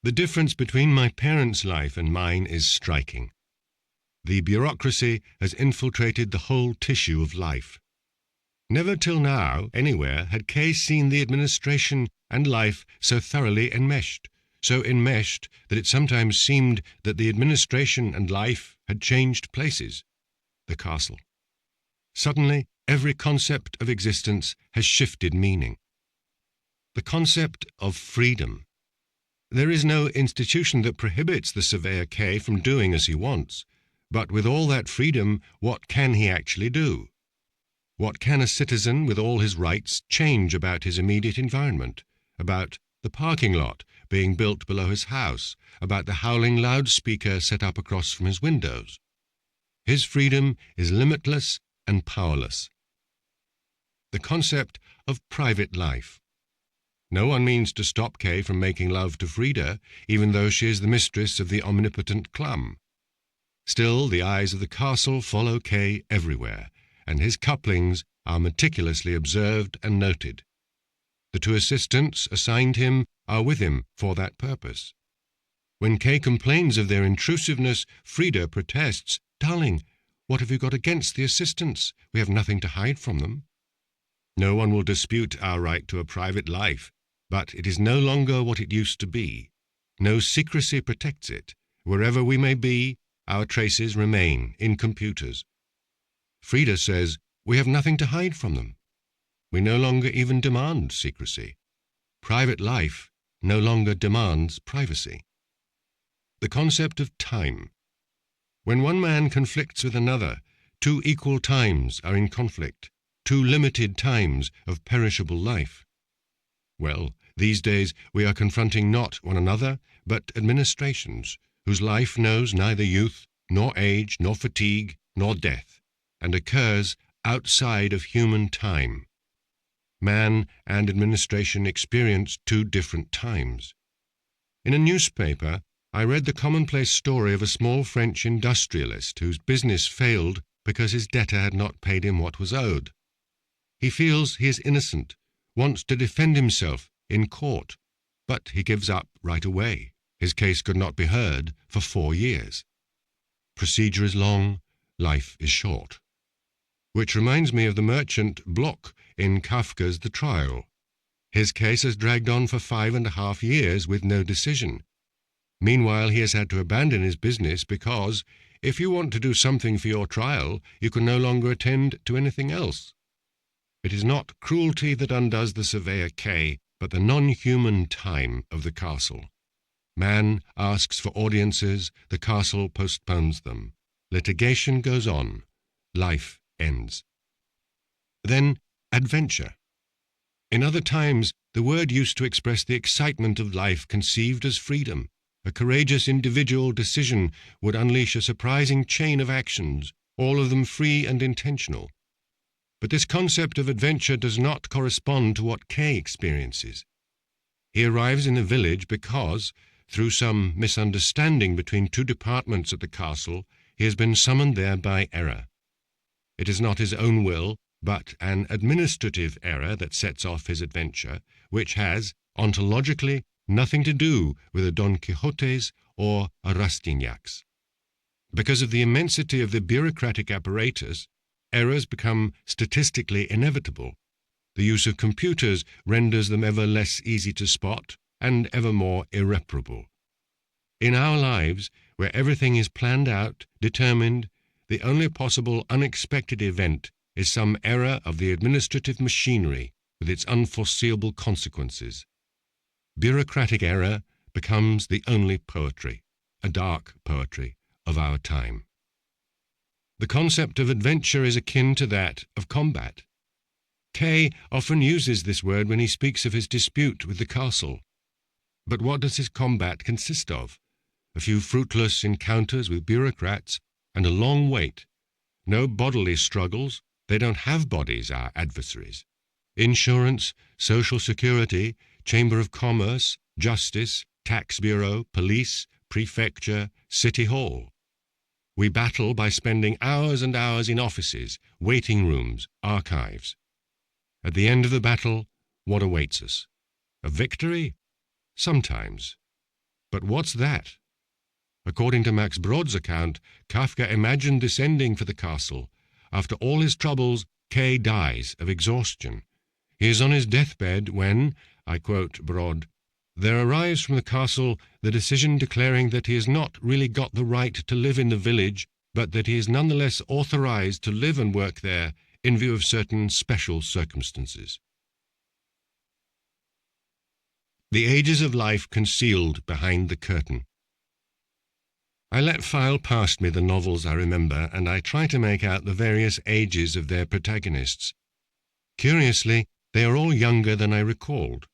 The difference between my parents' life and mine is striking. The bureaucracy has infiltrated the whole tissue of life. Never till now, anywhere, had Kay seen the administration and life so thoroughly enmeshed, so enmeshed that it sometimes seemed that the administration and life had changed places. The castle. Suddenly, every concept of existence has shifted meaning. The concept of freedom. There is no institution that prohibits the surveyor Kay from doing as he wants, but with all that freedom, what can he actually do? What can a citizen with all his rights change about his immediate environment, about the parking lot being built below his house, about the howling loudspeaker set up across from his windows? His freedom is limitless and powerless. The concept of private life. No one means to stop Kay from making love to Frida, even though she is the mistress of the omnipotent Clum. Still, the eyes of the castle follow Kay everywhere, and his couplings are meticulously observed and noted. The two assistants assigned him are with him for that purpose. When Kay complains of their intrusiveness, Frida protests, "Darling, what have you got against the assistants? We have nothing to hide from them." No one will dispute our right to a private life, but it is no longer what it used to be. No secrecy protects it. Wherever we may be, our traces remain in computers. Frida says, we have nothing to hide from them. We no longer even demand secrecy. Private life no longer demands privacy. The concept of time. When one man conflicts with another, two equal times are in conflict, two limited times of perishable life. Well, these days we are confronting not one another, but administrations, whose life knows neither youth, nor age, nor fatigue, nor death, and occurs outside of human time. Man and administration experience two different times. In a newspaper, I read the commonplace story of a small French industrialist whose business failed because his debtor had not paid him what was owed. He feels he is innocent, wants to defend himself in court, but he gives up right away. His case could not be heard for 4 years. Procedure is long, life is short. Which reminds me of the merchant Bloch in Kafka's The Trial. His case has dragged on for 5.5 years with no decision. Meanwhile, he has had to abandon his business because, if you want to do something for your trial, you can no longer attend to anything else. It is not cruelty that undoes the surveyor Kay, but the non-human time of the castle. Man asks for audiences, the castle postpones them. Litigation goes on. Life ends. Then, adventure. In other times, the word used to express the excitement of life conceived as freedom. A courageous individual decision would unleash a surprising chain of actions, all of them free and intentional. But this concept of adventure does not correspond to what Kay experiences. He arrives in a village because, through some misunderstanding between two departments at the castle, he has been summoned there by error. It is not his own will, but an administrative error that sets off his adventure, which has, ontologically, nothing to do with a Don Quixote's or a Rastignac's. Because of the immensity of the bureaucratic apparatus, errors become statistically inevitable. The use of computers renders them ever less easy to spot and ever more irreparable. In our lives, where everything is planned out, determined, the only possible unexpected event is some error of the administrative machinery with its unforeseeable consequences. Bureaucratic error becomes the only poetry, a dark poetry, of our time. The concept of adventure is akin to that of combat. Kay often uses this word when he speaks of his dispute with the castle. But what does his combat consist of? A few fruitless encounters with bureaucrats and a long wait. No bodily struggles. They don't have bodies, our adversaries. Insurance, social security, chamber of commerce, justice, tax bureau, police, prefecture, city hall. We battle by spending hours and hours in offices, waiting rooms, archives. At the end of the battle, what awaits us? A victory? Sometimes. But what's that? According to Max Brod's account, Kafka imagined this ending for the castle. After all his troubles, Kay dies of exhaustion. He is on his deathbed when, I quote Brod, there arrives from the castle the decision declaring that he has not really got the right to live in the village, but that he is nonetheless authorized to live and work there in view of certain special circumstances. The ages of life concealed behind the curtain. I let file past me the novels I remember, and I try to make out the various ages of their protagonists. Curiously, they are all younger than I recalled.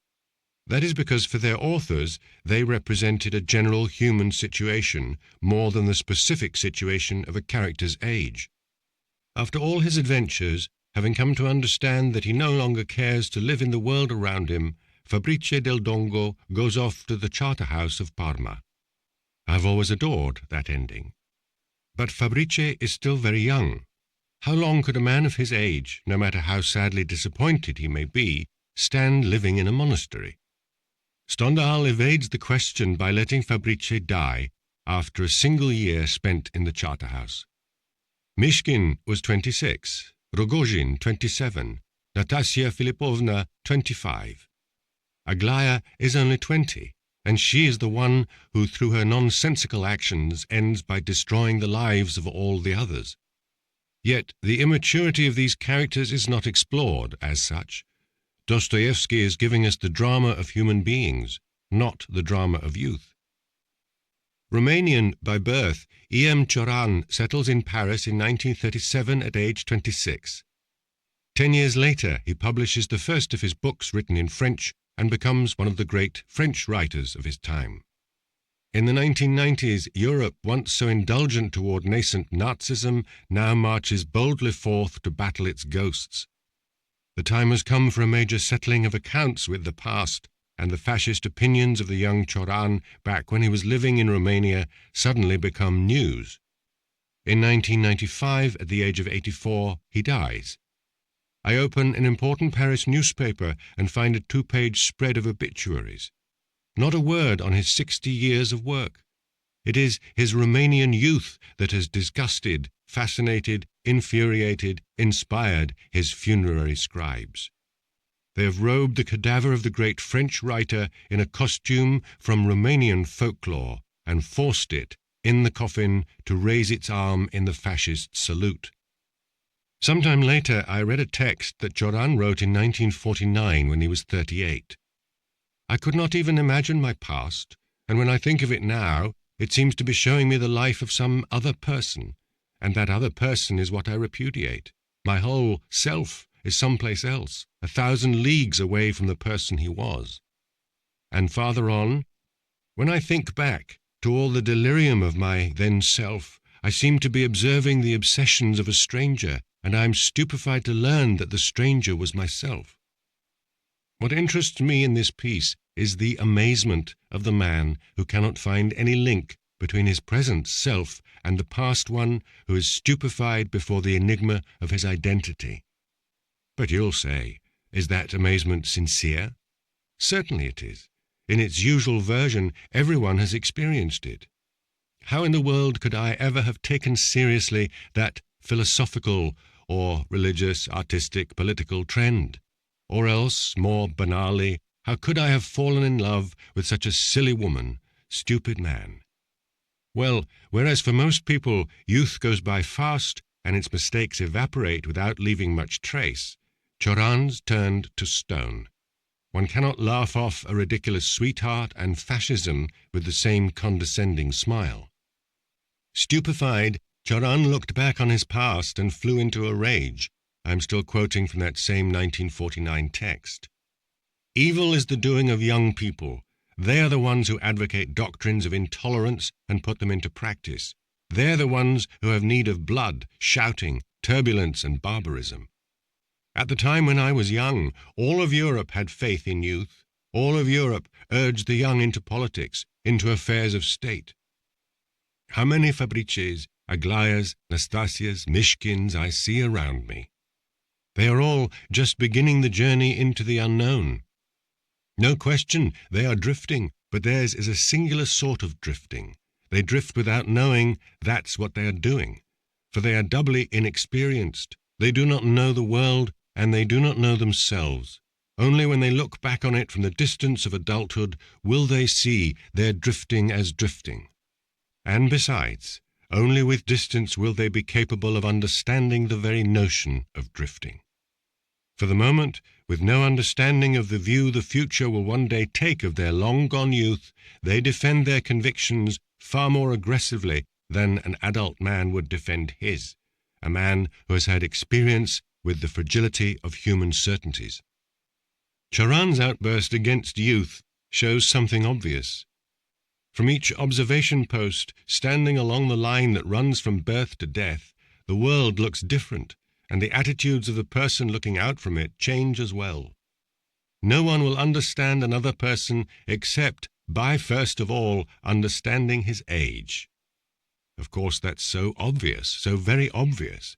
That is because for their authors they represented a general human situation more than the specific situation of a character's age. After all his adventures, having come to understand that he no longer cares to live in the world around him, Fabrizio del Dongo goes off to the Charterhouse of Parma. I've always adored that ending. But Fabrizio is still very young. How long could a man of his age, no matter how sadly disappointed he may be, stand living in a monastery? Stendhal evades the question by letting Fabrizio die after a single year spent in the Charterhouse. Mishkin was 26, Rogozhin 27, Natasya Filipovna 25. Aglaya is only 20, and she is the one who, through her nonsensical actions, ends by destroying the lives of all the others. Yet the immaturity of these characters is not explored as such. Dostoevsky is giving us the drama of human beings, not the drama of youth. Romanian by birth, E.M. Cioran settles in Paris in 1937 at age 26. 10 years later, he publishes the first of his books written in French and becomes one of the great French writers of his time. In the 1990s, Europe, once so indulgent toward nascent Nazism, now marches boldly forth to battle its ghosts. The time has come for a major settling of accounts with the past, and the fascist opinions of the young Cioran back when he was living in Romania suddenly become news. In 1995, at the age of 84, he dies. I open an important Paris newspaper and find a 2-page spread of obituaries. Not a word on his 60 years of work. It is his Romanian youth that has disgusted, fascinated, infuriated, inspired his funerary scribes. They have robed the cadaver of the great French writer in a costume from Romanian folklore and forced it, in the coffin, to raise its arm in the fascist salute. Sometime later, I read a text that Cioran wrote in 1949 when he was 38. I could not even imagine my past, and when I think of it now, it seems to be showing me the life of some other person, and that other person is what I repudiate. My whole self is someplace else, 1,000 leagues away from the person he was. And farther on, when I think back to all the delirium of my then self, I seem to be observing the obsessions of a stranger, and I am stupefied to learn that the stranger was myself. What interests me in this piece is the amazement of the man who cannot find any link between his present self and the past one, who is stupefied before the enigma of his identity. But you'll say, is that amazement sincere? Certainly it is. In its usual version, everyone has experienced it. How in the world could I ever have taken seriously that philosophical or religious, artistic, political trend? Or else, more banally, how could I have fallen in love with such a silly woman, stupid man? Well, whereas for most people youth goes by fast and its mistakes evaporate without leaving much trace, Cioran's turned to stone. One cannot laugh off a ridiculous sweetheart and fascism with the same condescending smile. Stupefied, Cioran looked back on his past and flew into a rage. I'm still quoting from that same 1949 text. Evil is the doing of young people. They are the ones who advocate doctrines of intolerance and put them into practice. They're the ones who have need of blood, shouting, turbulence, and barbarism. At the time when I was young, all of Europe had faith in youth. All of Europe urged the young into politics, into affairs of state. How many Fabrices, Aglias, Nastasias, Mishkins I see around me. They are all just beginning the journey into the unknown. No question, they are drifting, but theirs is a singular sort of drifting. They drift without knowing that's what they are doing, for they are doubly inexperienced. They do not know the world, and they do not know themselves. Only when they look back on it from the distance of adulthood will they see their drifting as drifting. And besides, only with distance will they be capable of understanding the very notion of drifting. For the moment, with no understanding of the view the future will one day take of their long-gone youth, they defend their convictions far more aggressively than an adult man would defend his, a man who has had experience with the fragility of human certainties. Cioran's outburst against youth shows something obvious. From each observation post, standing along the line that runs from birth to death, the world looks different, and the attitudes of the person looking out from it change as well. No one will understand another person except by first of all understanding his age. Of course, that's so obvious, so very obvious,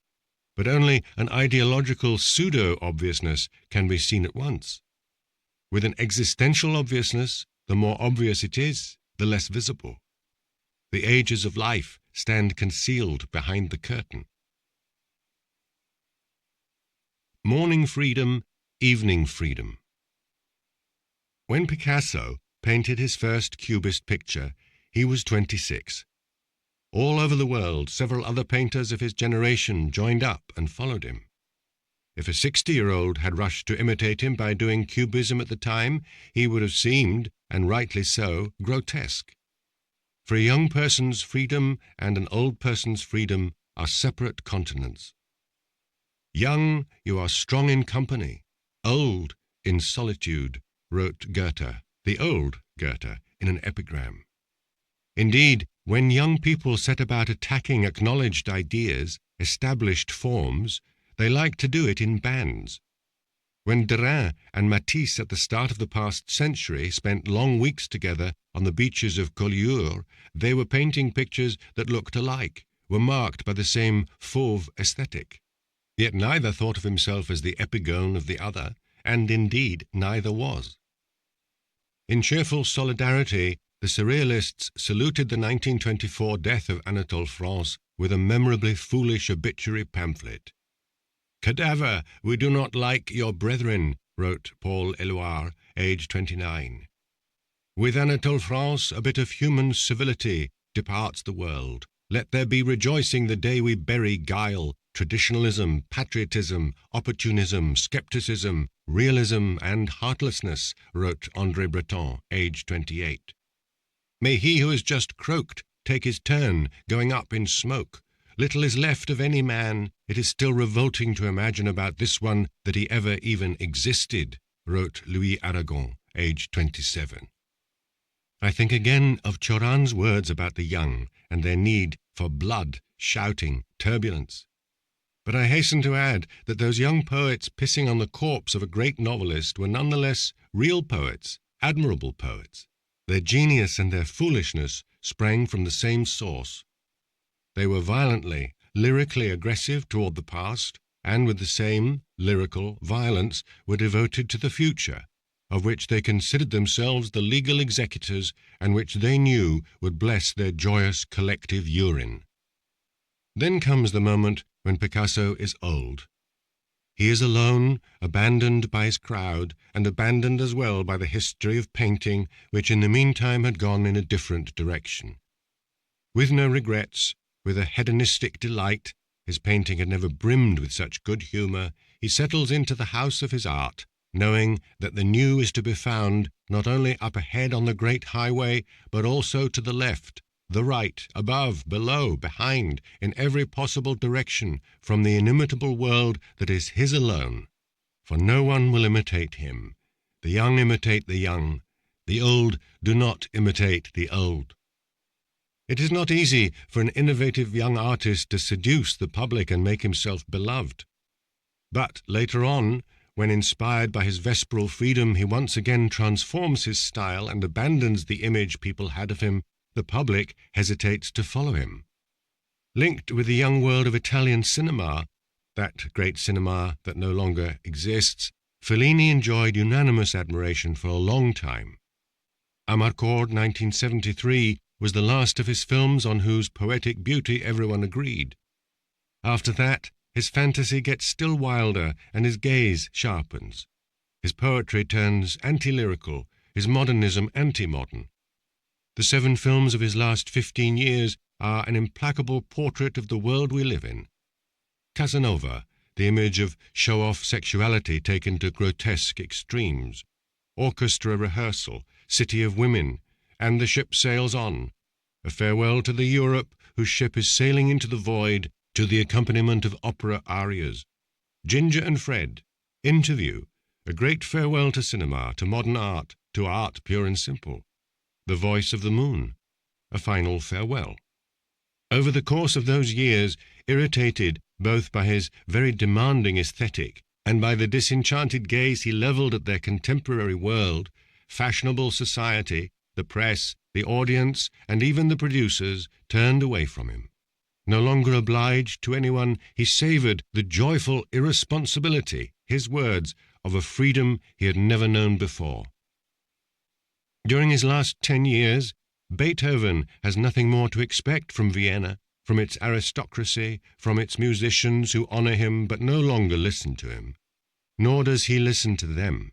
but only an ideological pseudo-obviousness can be seen at once. With an existential obviousness, the more obvious it is, the less visible. The ages of life stand concealed behind the curtain. Morning freedom, evening freedom. When Picasso painted his first Cubist picture, he was 26. All over the world, several other painters of his generation joined up and followed him. If a 60-year-old had rushed to imitate him by doing Cubism at the time, he would have seemed, and rightly so, grotesque. For a young person's freedom and an old person's freedom are separate continents. Young, you are strong in company. Old, in solitude, wrote Goethe, the old Goethe, in an epigram. Indeed, when young people set about attacking acknowledged ideas, established forms, they like to do it in bands. When Derain and Matisse at the start of the past century spent long weeks together on the beaches of Collioure, they were painting pictures that looked alike, were marked by the same fauve aesthetic. Yet neither thought of himself as the epigone of the other, and indeed neither was. In cheerful solidarity, the Surrealists saluted the 1924 death of Anatole France with a memorably foolish obituary pamphlet. "Cadaver, we do not like your brethren," wrote Paul Éluard, aged 29. "With Anatole France a bit of human civility departs the world. Let there be rejoicing the day we bury guile, traditionalism, patriotism, opportunism, skepticism, realism, and heartlessness," wrote André Breton, aged 28. "May he who has just croaked take his turn, going up in smoke. Little is left of any man. It is still revolting to imagine about this one that he ever even existed," wrote Louis Aragon, aged 27. I think again of Cioran's words about the young and their need for blood, shouting, turbulence. But I hasten to add that those young poets pissing on the corpse of a great novelist were nonetheless real poets, admirable poets. Their genius and their foolishness sprang from the same source. They were violently, lyrically aggressive toward the past, and with the same lyrical violence were devoted to the future. of which they considered themselves the legal executors, and which they knew would bless their joyous collective urine. Then comes the moment when Picasso is old. He is alone, abandoned by his crowd, and abandoned as well by the history of painting, which in the meantime had gone in a different direction. With no regrets, with a hedonistic delight, his painting had never brimmed with such good humour, he settles into the house of his art, knowing that the new is to be found not only up ahead on the great highway, but also to the left, the right, above, below, behind, in every possible direction, from the inimitable world that is his alone. For no one will imitate him. The young imitate the young. The old do not imitate the old. It is not easy for an innovative young artist to seduce the public and make himself beloved. But later on, when inspired by his vesperal freedom he once again transforms his style and abandons the image people had of him, the public hesitates to follow him. Linked with the young world of Italian cinema, that great cinema that no longer exists, Fellini enjoyed unanimous admiration for a long time. Amarcord 1973 was the last of his films on whose poetic beauty everyone agreed. After that, his fantasy gets still wilder and his gaze sharpens. His poetry turns anti-lyrical, his modernism anti-modern. The 7 films of his last 15 years are an implacable portrait of the world we live in. Casanova, the image of show-off sexuality taken to grotesque extremes. Orchestra Rehearsal, City of Women, And the Ship Sails On. A farewell to the Europe whose ship is sailing into the void to the accompaniment of opera arias. Ginger and Fred, Interview, a great farewell to cinema, to modern art, to art pure and simple. The Voice of the Moon, a final farewell. Over the course of those years, irritated both by his very demanding aesthetic and by the disenchanted gaze he levelled at their contemporary world, fashionable society, the press, the audience, and even the producers turned away from him. No longer obliged to anyone, he savoured the joyful irresponsibility, his words, of a freedom he had never known before. During his last 10 years, Beethoven has nothing more to expect from Vienna, from its aristocracy, from its musicians who honour him but no longer listen to him. Nor does he listen to them.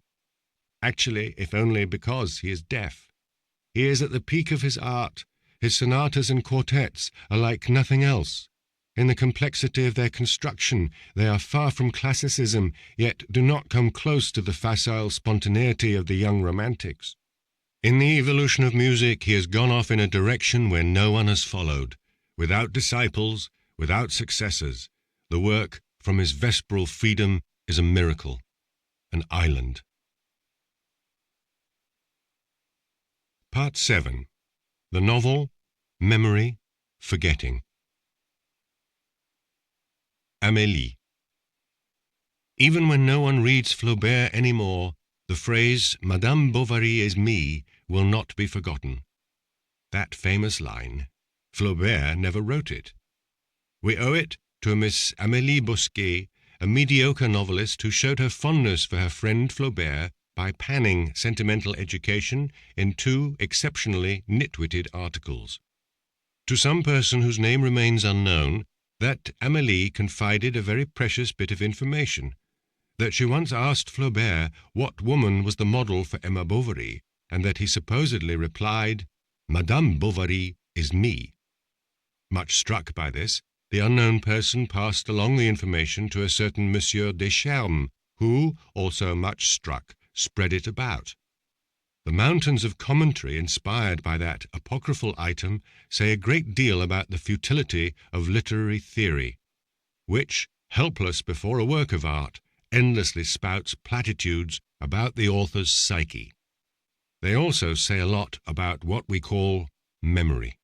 Actually, if only because he is deaf. He is at the peak of his art. His sonatas and quartets are like nothing else. In the complexity of their construction, they are far from classicism, yet do not come close to the facile spontaneity of the young romantics. In the evolution of music, he has gone off in a direction where no one has followed, without disciples, without successors. The work from his vesperal freedom is a miracle, an island. Part 7. The Novel, Memory, Forgetting. Amélie. Even when no one reads Flaubert any more, the phrase "Madame Bovary is me" will not be forgotten. That famous line, Flaubert never wrote it. We owe it to a Miss Amélie Bosquet, a mediocre novelist who showed her fondness for her friend Flaubert by panning sentimental education in 2 exceptionally nitwitted articles. To some person whose name remains unknown, that Amélie confided a very precious bit of information, that she once asked Flaubert what woman was the model for Emma Bovary, and that he supposedly replied, "Madame Bovary is me." Much struck by this, the unknown person passed along the information to a certain Monsieur Descharmes, who, also much struck, spread it about. The mountains of commentary inspired by that apocryphal item say a great deal about the futility of literary theory, which, helpless before a work of art, endlessly spouts platitudes about the author's psyche. They also say a lot about what we call memory.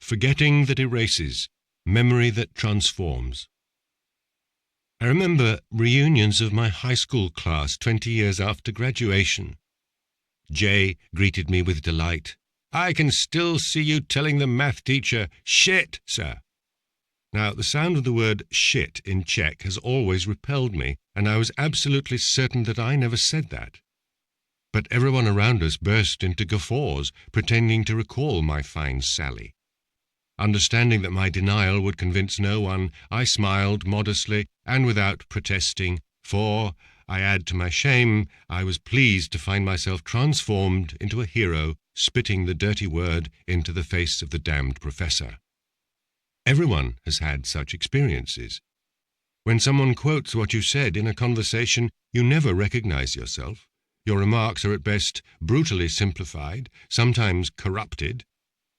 Forgetting that erases, memory that transforms. I remember reunions of my high school class 20 years after graduation. Jay greeted me with delight. "I can still see you telling the math teacher, 'Shit, sir.'" Now, the sound of the word shit in Czech has always repelled me, and I was absolutely certain that I never said that. But everyone around us burst into guffaws, pretending to recall my fine sally. Understanding that my denial would convince no one, I smiled modestly and without protesting, for, I add to my shame, I was pleased to find myself transformed into a hero, spitting the dirty word into the face of the damned professor. Everyone has had such experiences. When someone quotes what you said in a conversation, you never recognize yourself. Your remarks are at best brutally simplified, sometimes corrupted,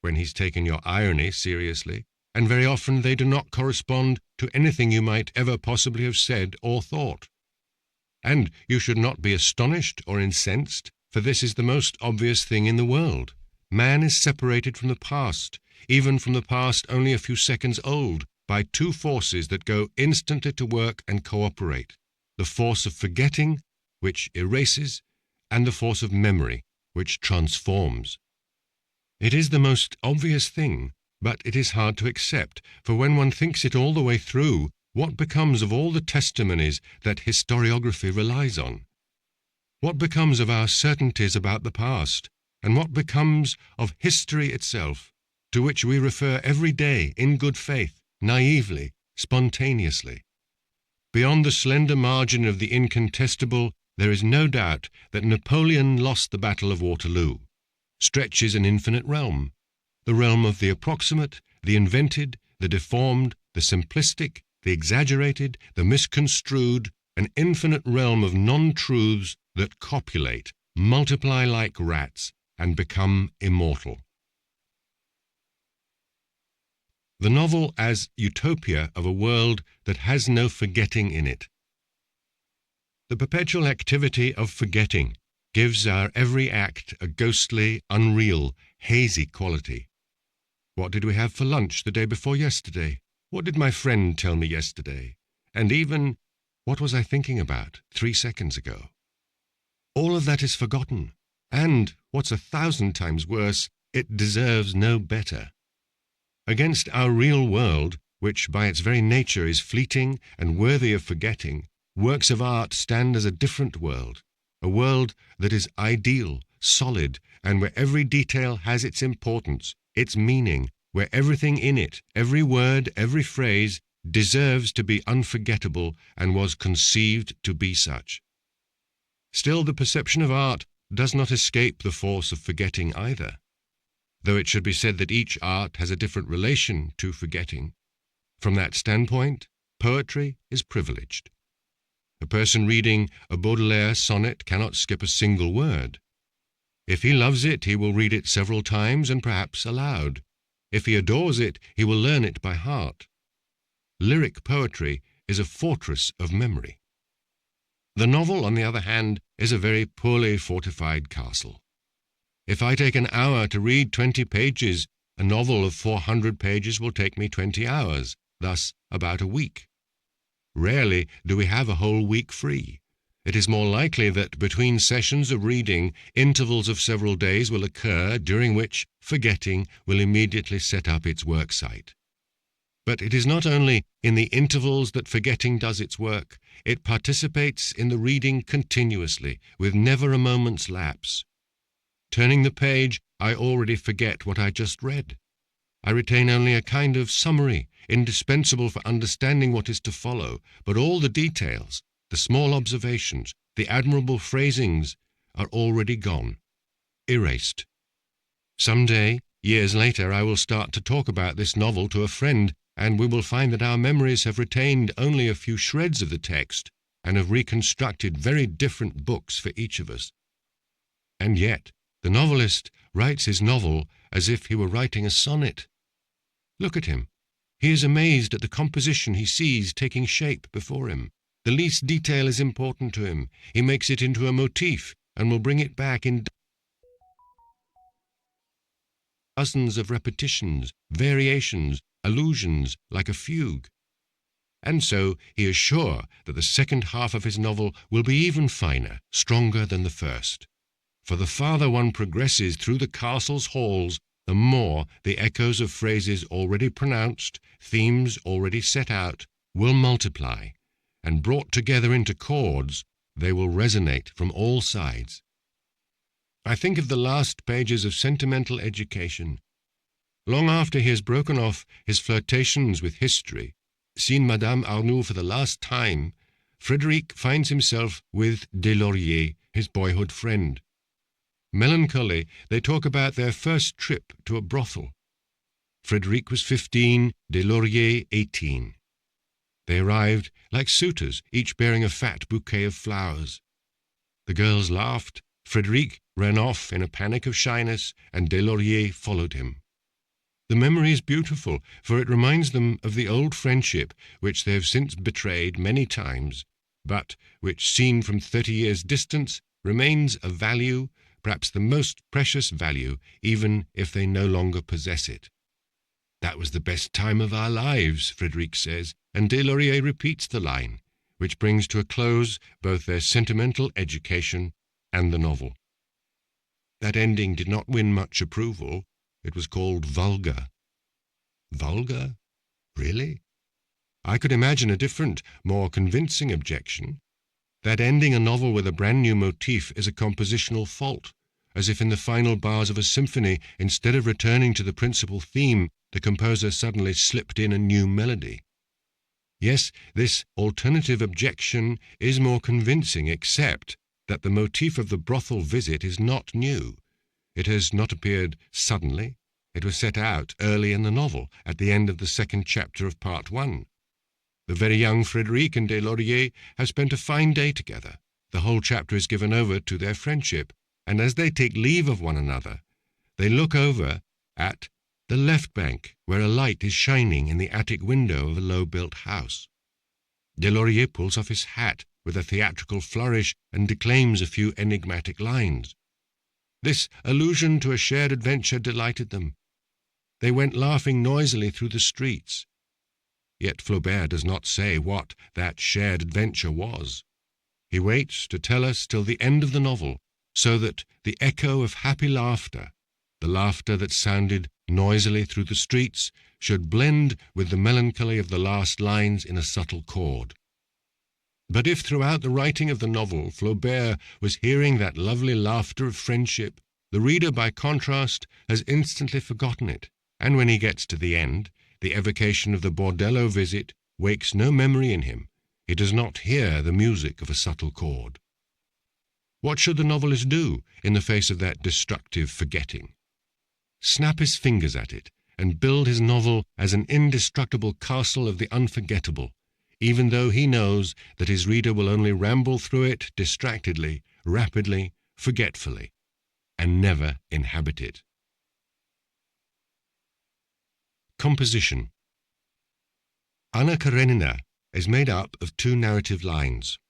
when he's taken your irony seriously, and very often they do not correspond to anything you might ever possibly have said or thought. And you should not be astonished or incensed, for this is the most obvious thing in the world. Man is separated from the past, even from the past only a few seconds old, by two forces that go instantly to work and cooperate: the force of forgetting, which erases, and the force of memory, which transforms. It is the most obvious thing, but it is hard to accept, for when one thinks it all the way through, what becomes of all the testimonies that historiography relies on? What becomes of our certainties about the past, and what becomes of history itself, to which we refer every day in good faith, naively, spontaneously? Beyond the slender margin of the incontestable, there is no doubt that Napoleon lost the Battle of Waterloo. Stretches an infinite realm, the realm of the approximate, the invented, the deformed, the simplistic, the exaggerated, the misconstrued, an infinite realm of non-truths that copulate, multiply like rats, and become immortal. The novel as utopia of a world that has no forgetting in it. The perpetual activity of forgetting gives our every act a ghostly, unreal, hazy quality. What did we have for lunch the day before yesterday? What did my friend tell me yesterday? And even, what was I thinking about 3 seconds ago? All of that is forgotten, and, what's 1,000 times worse, it deserves no better. Against our real world, which by its very nature is fleeting and worthy of forgetting, works of art stand as a different world, a world that is ideal, solid, and where every detail has its importance, its meaning, where everything in it, every word, every phrase, deserves to be unforgettable and was conceived to be such. Still, the perception of art does not escape the force of forgetting either, though it should be said that each art has a different relation to forgetting. From that standpoint, poetry is privileged. A person reading a Baudelaire sonnet cannot skip a single word. If he loves it, he will read it several times and perhaps aloud. If he adores it, he will learn it by heart. Lyric poetry is a fortress of memory. The novel, on the other hand, is a very poorly fortified castle. If I take an hour to read 20 pages, a novel of 400 pages will take me 20 hours, thus about a week. Rarely do we have a whole week free. It is more likely that between sessions of reading, intervals of several days will occur during which forgetting will immediately set up its work site. But it is not only in the intervals that forgetting does its work, it participates in the reading continuously, with never a moment's lapse. Turning the page, I already forget what I just read. I retain only a kind of summary, indispensable for understanding what is to follow, but all the details, the small observations, the admirable phrasings are already gone, erased. Some day, years later, I will start to talk about this novel to a friend, and we will find that our memories have retained only a few shreds of the text and have reconstructed very different books for each of us. And yet, the novelist writes his novel as if he were writing a sonnet. Look at him. He is amazed at the composition he sees taking shape before him. The least detail is important to him. He makes it into a motif and will bring it back in dozens of repetitions, variations, allusions, like a fugue. And so he is sure that the second half of his novel will be even finer, stronger than the first. For the farther one progresses through the castle's halls, the the more the echoes of phrases already pronounced, themes already set out, will multiply, and brought together into chords, they will resonate from all sides. I think of the last pages of Sentimental Education. Long after he has broken off his flirtations with history, seen Madame Arnould for the last time, Frédéric finds himself with Deslauriers, his boyhood friend. Melancholy, they talk about their first trip to a brothel. Frédéric was 15, Deslauriers 18. They arrived like suitors, each bearing a fat bouquet of flowers. The girls laughed, Frédéric ran off in a panic of shyness, and Deslauriers followed him. The memory is beautiful, for it reminds them of the old friendship which they have since betrayed many times, but which, seen from 30 years' distance, remains of value, perhaps the most precious value, even if they no longer possess it. That was the best time of our lives, Frédéric says, and Deslauriers repeats the line, which brings to a close both their sentimental education and the novel. That ending did not win much approval. It was called vulgar. Vulgar? Really? I could imagine a different, more convincing objection. That ending a novel with a brand new motif is a compositional fault, as if in the final bars of a symphony, instead of returning to the principal theme, the composer suddenly slipped in a new melody. Yes, this alternative objection is more convincing, except that the motif of the brothel visit is not new. It has not appeared suddenly. It was set out early in the novel, at the end of the second chapter of Part 1. The very young Frédéric and Deslauriers have spent a fine day together. The whole chapter is given over to their friendship, and as they take leave of one another, they look over at the left bank, where a light is shining in the attic window of a low-built house. Deslauriers pulls off his hat with a theatrical flourish and declaims a few enigmatic lines. This allusion to a shared adventure delighted them. They went laughing noisily through the streets. Yet Flaubert does not say what that shared adventure was. He waits to tell us till the end of the novel, so that the echo of happy laughter, the laughter that sounded noisily through the streets, should blend with the melancholy of the last lines in a subtle chord. But if throughout the writing of the novel Flaubert was hearing that lovely laughter of friendship, the reader, by contrast, has instantly forgotten it, and when he gets to the end, the evocation of the bordello visit wakes no memory in him. He does not hear the music of a subtle chord. What should the novelist do in the face of that destructive forgetting? Snap his fingers at it, and build his novel as an indestructible castle of the unforgettable, even though he knows that his reader will only ramble through it distractedly, rapidly, forgetfully, and never inhabit it. Composition. Anna Karenina is made up of two narrative lines.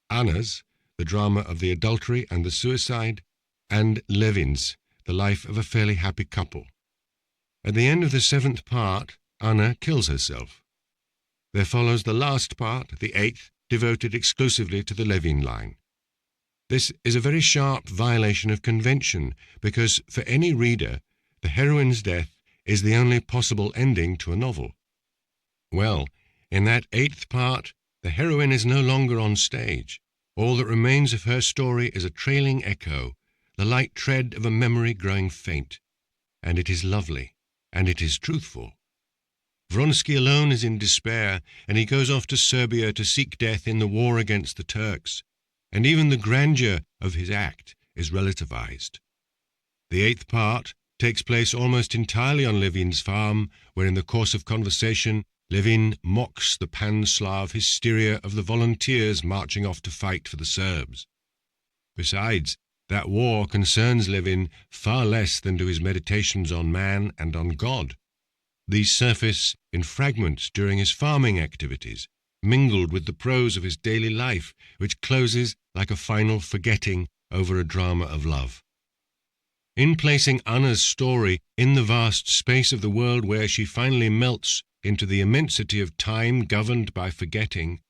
Anna's, the drama of the adultery and the suicide, and Levin's, the life of a fairly happy couple. At the end of the 7th part, Anna kills herself. There follows the last part, the 8th, devoted exclusively to the Levin line. This is a very sharp violation of convention, because for any reader, the heroine's death is the only possible ending to a novel. Well, in that 8th part, the heroine is no longer on stage. All that remains of her story is a trailing echo, the light tread of a memory growing faint. And it is lovely, and it is truthful. Vronsky alone is in despair, and he goes off to Serbia to seek death in the war against the Turks, and even the grandeur of his act is relativized. The 8th part takes place almost entirely on Levin's farm, where in the course of conversation Levin mocks the pan-Slav hysteria of the volunteers marching off to fight for the Serbs. Besides, that war concerns Levin far less than do his meditations on man and on God. These surface in fragments during his farming activities, mingled with the prose of his daily life, which closes like a final forgetting over a drama of love. In placing Anna's story in the vast space of the world where she finally melts into the immensity of time governed by forgetting,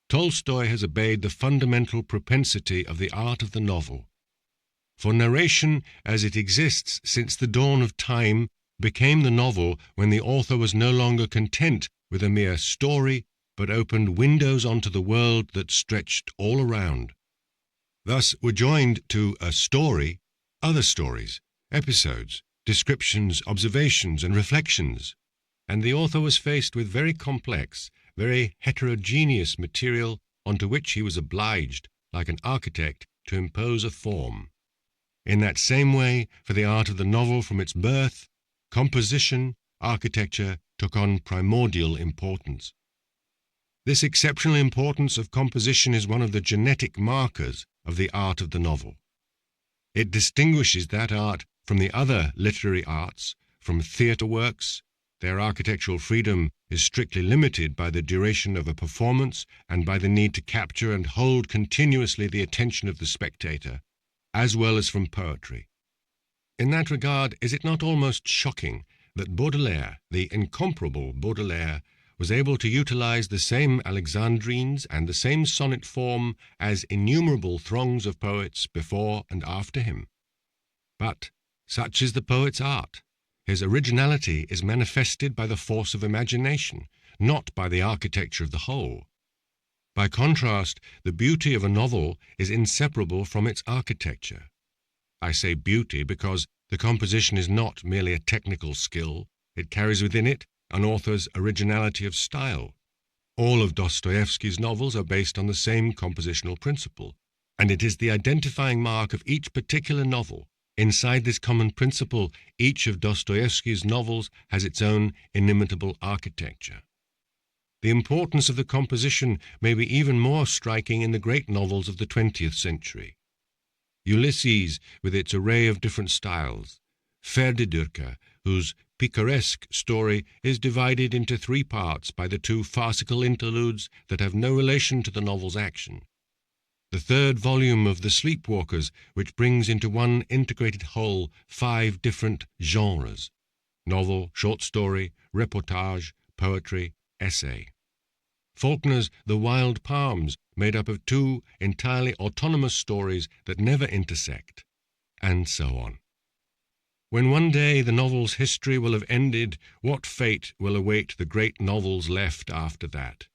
Tolstoy has obeyed the fundamental propensity of the art of the novel. For narration, as it exists since the dawn of time, became the novel when the author was no longer content with a mere story, but opened windows onto the world that stretched all around. Thus were joined to a story other stories, episodes, descriptions, observations, and reflections, and the author was faced with very complex, very heterogeneous material onto which he was obliged, like an architect, to impose a form. In that same way, for the art of the novel from its birth, composition, architecture took on primordial importance. This exceptional importance of composition is one of the genetic markers of the art of the novel. It distinguishes that art from the other literary arts, from theatre works. Their architectural freedom is strictly limited by the duration of a performance and by the need to capture and hold continuously the attention of the spectator, as well as from poetry. In that regard, is it not almost shocking that Baudelaire, the incomparable Baudelaire, was able to utilize the same Alexandrines and the same sonnet form as innumerable throngs of poets before and after him? But such is the poet's art. His originality is manifested by the force of imagination, not by the architecture of the whole. By contrast, the beauty of a novel is inseparable from its architecture. I say beauty because the composition is not merely a technical skill. It carries within it an author's originality of style. All of Dostoevsky's novels are based on the same compositional principle, and it is the identifying mark of each particular novel. Inside this common principle, each of Dostoevsky's novels has its own inimitable architecture. The importance of the composition may be even more striking in the great novels of the 20th century. Ulysses, with its array of different styles, Ferdydurke, whose picaresque story is divided into 3 parts by the 2 farcical interludes that have no relation to the novel's action. The 3rd volume of The Sleepwalkers, which brings into one integrated whole 5 different genres: novel, short story, reportage, poetry, essay. Faulkner's The Wild Palms, made up of 2 entirely autonomous stories that never intersect, and so on. When one day the novel's history will have ended, what fate will await the great novels left after that?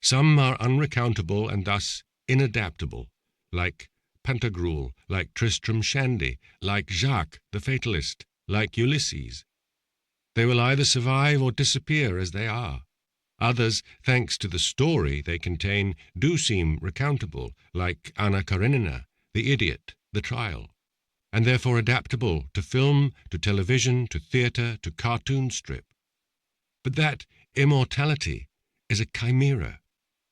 Some are unrecountable and thus inadaptable, like Pantagruel, like Tristram Shandy, like Jacques the Fatalist, like Ulysses. They will either survive or disappear as they are. Others, thanks to the story they contain, do seem recountable, like Anna Karenina, The Idiot, The Trial, and therefore adaptable to film, to television, to theatre, to cartoon strip. But that immortality is a chimera.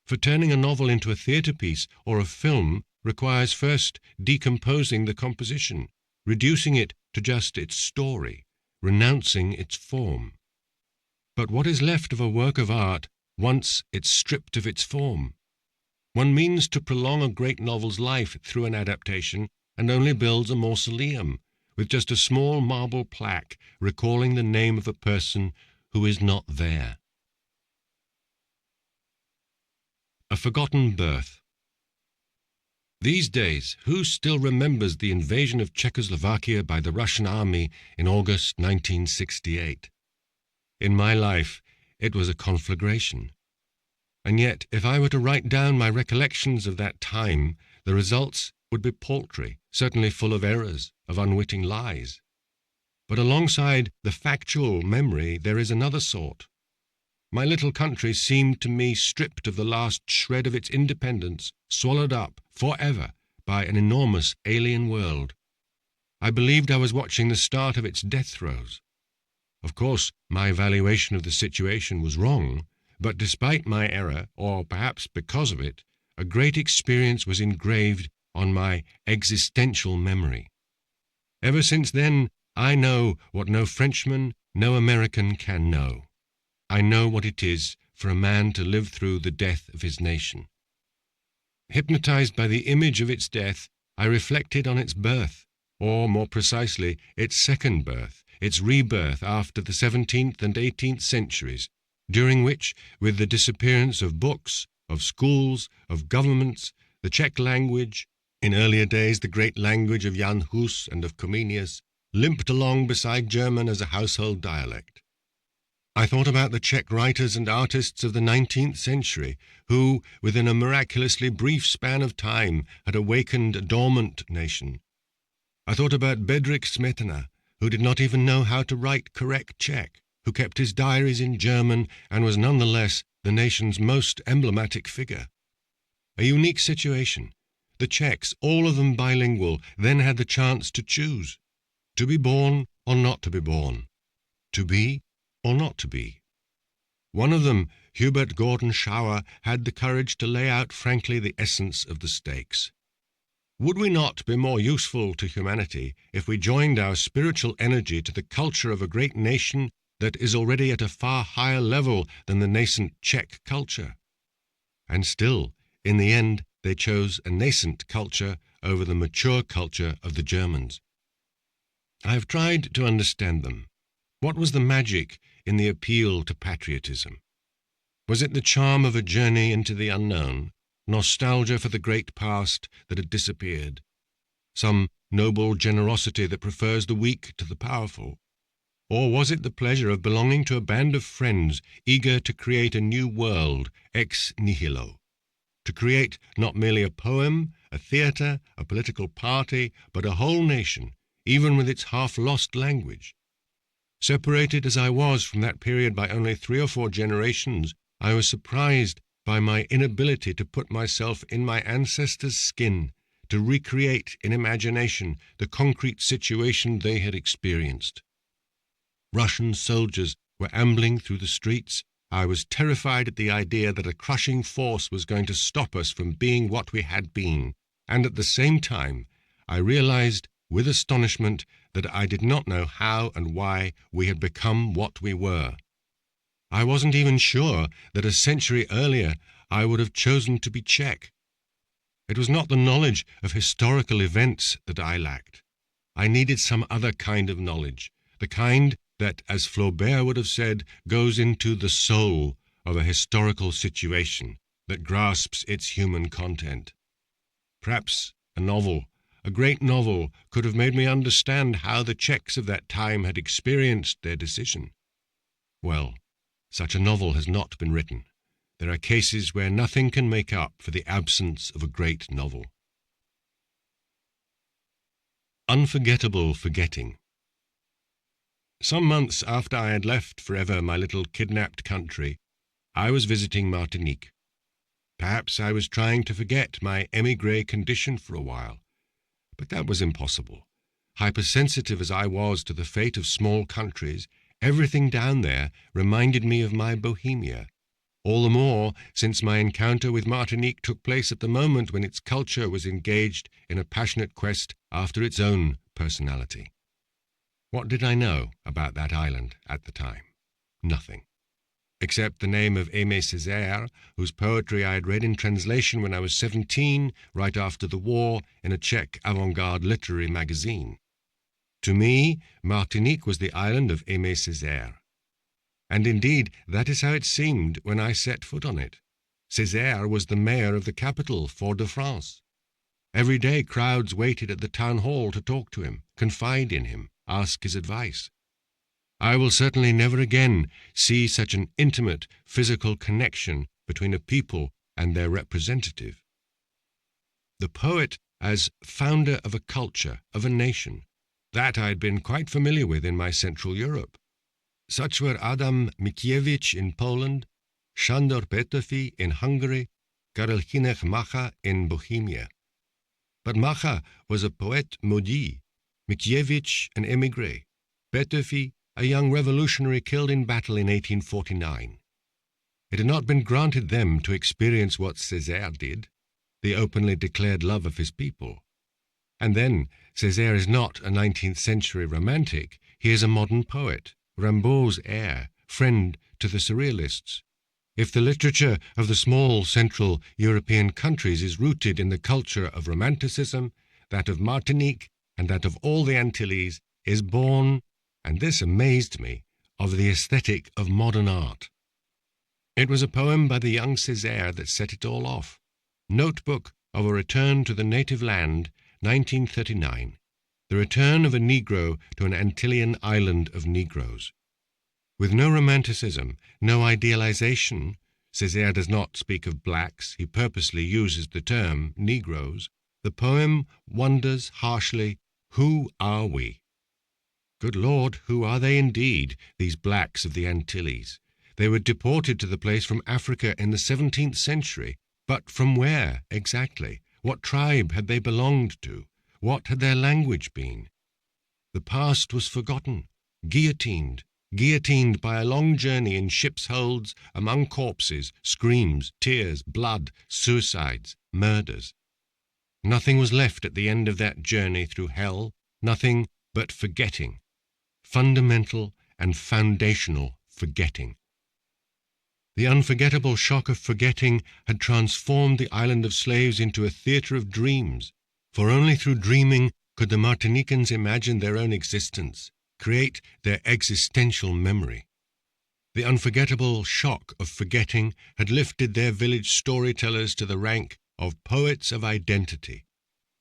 For turning a novel into a theatre piece or a film requires first decomposing the composition, reducing it to just its story, renouncing its form. But what is left of a work of art once it's stripped of its form? One means to prolong a great novel's life through an adaptation and only builds a mausoleum with just a small marble plaque recalling the name of a person who is not there. A Forgotten Birth. These days, who still remembers the invasion of Czechoslovakia by the Russian army in August 1968? In my life, it was a conflagration. And yet, if I were to write down my recollections of that time, the results would be paltry, certainly full of errors, of unwitting lies. But alongside the factual memory, there is another sort. My little country seemed to me stripped of the last shred of its independence, swallowed up forever by an enormous alien world. I believed I was watching the start of its death throes. Of course, my evaluation of the situation was wrong, but despite my error, or perhaps because of it, a great experience was engraved on my existential memory. Ever since then, I know what no Frenchman, no American can know. I know what it is for a man to live through the death of his nation. Hypnotized by the image of its death, I reflected on its birth, or more precisely, its second birth, its rebirth after the 17th and 18th centuries, during which, with the disappearance of books, of schools, of governments, the Czech language, in earlier days the great language of Jan Hus and of Comenius, limped along beside German as a household dialect. I thought about the Czech writers and artists of the 19th century who, within a miraculously brief span of time, had awakened a dormant nation. I thought about Bedřich Smetana, who did not even know how to write correct Czech, who kept his diaries in German and was nonetheless the nation's most emblematic figure. A unique situation. The Czechs, all of them bilingual, then had the chance to choose. To be born or not to be born. To be or not to be. One of them, Hubert Gordon Schauer, had the courage to lay out frankly the essence of the stakes. Would we not be more useful to humanity if we joined our spiritual energy to the culture of a great nation that is already at a far higher level than the nascent Czech culture? And still, in the end, they chose a nascent culture over the mature culture of the Germans. I have tried to understand them. What was the magic in the appeal to patriotism? Was it the charm of a journey into the unknown, nostalgia for the great past that had disappeared, some noble generosity that prefers the weak to the powerful? Or was it the pleasure of belonging to a band of friends eager to create a new world ex nihilo? To create not merely a poem, a theatre, a political party, but a whole nation, even with its half-lost language. Separated as I was from that period by only 3 or 4 generations, I was surprised by my inability to put myself in my ancestors' skin, to recreate in imagination the concrete situation they had experienced. Russian soldiers were ambling through the streets. I was terrified at the idea that a crushing force was going to stop us from being what we had been, and at the same time I realized with astonishment that I did not know how and why we had become what we were. I wasn't even sure that a century earlier I would have chosen to be Czech. It was not the knowledge of historical events that I lacked. I needed some other kind of knowledge, the kind that, as Flaubert would have said, goes into the soul of a historical situation, that grasps its human content. Perhaps a novel, a great novel, could have made me understand how the Czechs of that time had experienced their decision. Well, such a novel has not been written. There are cases where nothing can make up for the absence of a great novel. Unforgettable forgetting. Some months after I had left forever my little kidnapped country, I was visiting Martinique. Perhaps I was trying to forget my émigré condition for a while, but that was impossible. Hypersensitive as I was to the fate of small countries, everything down there reminded me of my Bohemia, all the more since my encounter with Martinique took place at the moment when its culture was engaged in a passionate quest after its own personality. What did I know about that island at the time? Nothing, except the name of Aimé Césaire, whose poetry I had read in translation when I was 17, right after the war, in a Czech avant-garde literary magazine. To me, Martinique was the island of Aimé Césaire. And indeed, that is how it seemed when I set foot on it. Césaire was the mayor of the capital, Fort-de-France. Every day crowds waited at the town hall to talk to him, confide in him, ask his advice. I will certainly never again see such an intimate physical connection between a people and their representative. The poet as founder of a culture, of a nation, that I had been quite familiar with in my Central Europe. Such were Adam Mickiewicz in Poland, Sándor Petőfi in Hungary, Karel Hynek Mácha in Bohemia. But Mácha was a poète maudit, Mickiewicz an émigré, Petőfi a young revolutionary killed in battle in 1849. It had not been granted them to experience what Césaire did, the openly declared love of his people. And then, Césaire is not a 19th century romantic, he is a modern poet, Rimbaud's heir, friend to the surrealists. If the literature of the small Central European countries is rooted in the culture of Romanticism, that of Martinique and that of all the Antilles is born, and this amazed me, of the aesthetic of modern art. It was a poem by the young Césaire that set it all off. Notebook of a Return to the Native Land, 1939. the return of a Negro to an Antillean island of Negroes. With no romanticism, no idealization, Césaire does not speak of blacks, he purposely uses the term Negroes. The poem wonders harshly, who are we? Good Lord, who are they indeed, these blacks of the Antilles? They were deported to the place from Africa in the 17th century, but from where exactly? What tribe had they belonged to? What had their language been? The past was forgotten, guillotined by a long journey in ship's holds, among corpses, screams, tears, blood, suicides, murders. Nothing was left at the end of that journey through hell, nothing but forgetting, fundamental and foundational forgetting. The unforgettable shock of forgetting had transformed the island of slaves into a theatre of dreams, for only through dreaming could the Martinicans imagine their own existence, create their existential memory. The unforgettable shock of forgetting had lifted their village storytellers to the rank of poets of identity.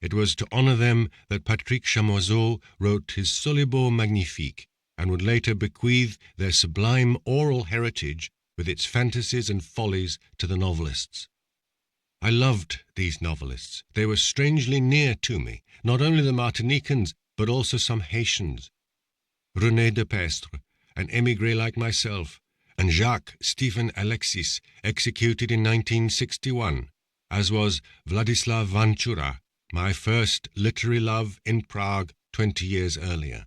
It was to honor them that Patrick Chamoiseau wrote his Solibo Magnifique, and would later bequeath their sublime oral heritage with its fantasies and follies to the novelists. I loved these novelists. They were strangely near to me, not only the Martinicans, but also some Haitians. René de Pestre, an émigré like myself, and Jacques Stephen Alexis, executed in 1961, as was Vladislav Vančura, my first literary love in Prague 20 years earlier.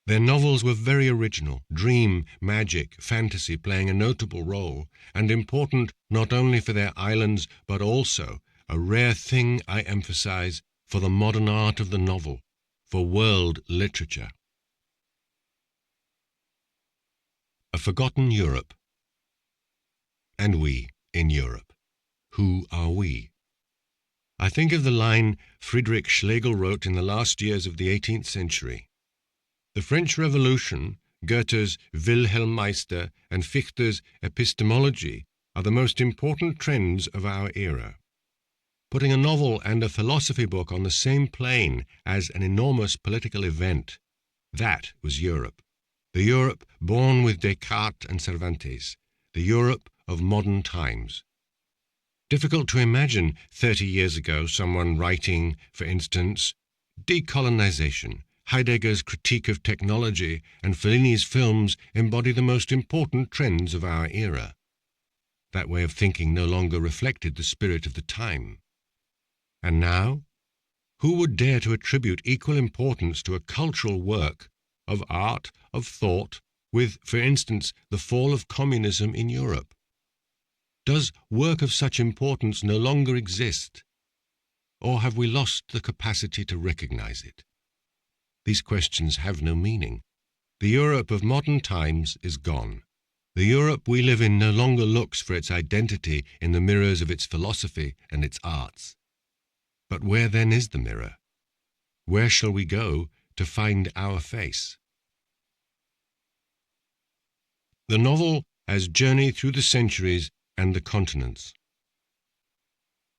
Their novels were very original, dream, magic, fantasy playing a notable role, and important not only for their islands, but also, a rare thing I emphasize, for the modern art of the novel, for world literature. A Forgotten Europe. And we, in Europe, who are we? I think of the line Friedrich Schlegel wrote in the last years of the 18th century. The French Revolution, Goethe's Wilhelm Meister, and Fichte's epistemology are the most important trends of our era. Putting a novel and a philosophy book on the same plane as an enormous political event, that was Europe. The Europe born with Descartes and Cervantes, the Europe of modern times. Difficult to imagine 30 years ago someone writing, for instance, decolonization. Heidegger's critique of technology and Fellini's films embody the most important trends of our era. That way of thinking no longer reflected the spirit of the time. And now? Who would dare to attribute equal importance to a cultural work of art, of thought, with, for instance, the fall of communism in Europe? Does work of such importance no longer exist? Or have we lost the capacity to recognize it? These questions have no meaning. The Europe of modern times is gone. The Europe we live in no longer looks for its identity in the mirrors of its philosophy and its arts. But where then is the mirror? Where shall we go to find our face? The novel as journey through the centuries and the continents.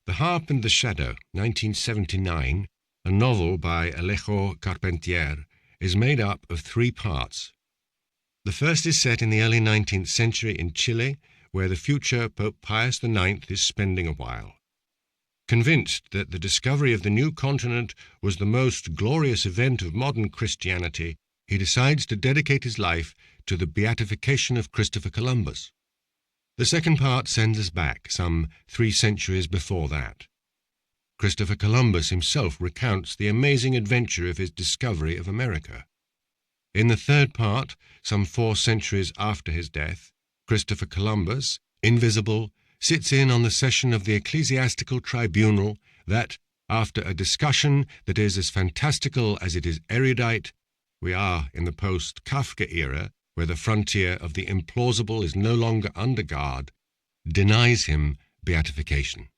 The Harp and the Shadow, 1979, a novel by Alejo Carpentier, is made up of 3 parts. The first is set in the early 19th century in Chile, where the future Pope Pius IX is spending a while. Convinced that the discovery of the new continent was the most glorious event of modern Christianity, he decides to dedicate his life to the beatification of Christopher Columbus. The second part sends us back some 3 centuries before that. Christopher Columbus himself recounts the amazing adventure of his discovery of America. In the third part, some 4 centuries after his death, Christopher Columbus, invisible, sits in on the session of the ecclesiastical tribunal that, after a discussion that is as fantastical as it is erudite, we are in the post-Kafka era, where the frontier of the implausible is no longer under guard, denies him beatification.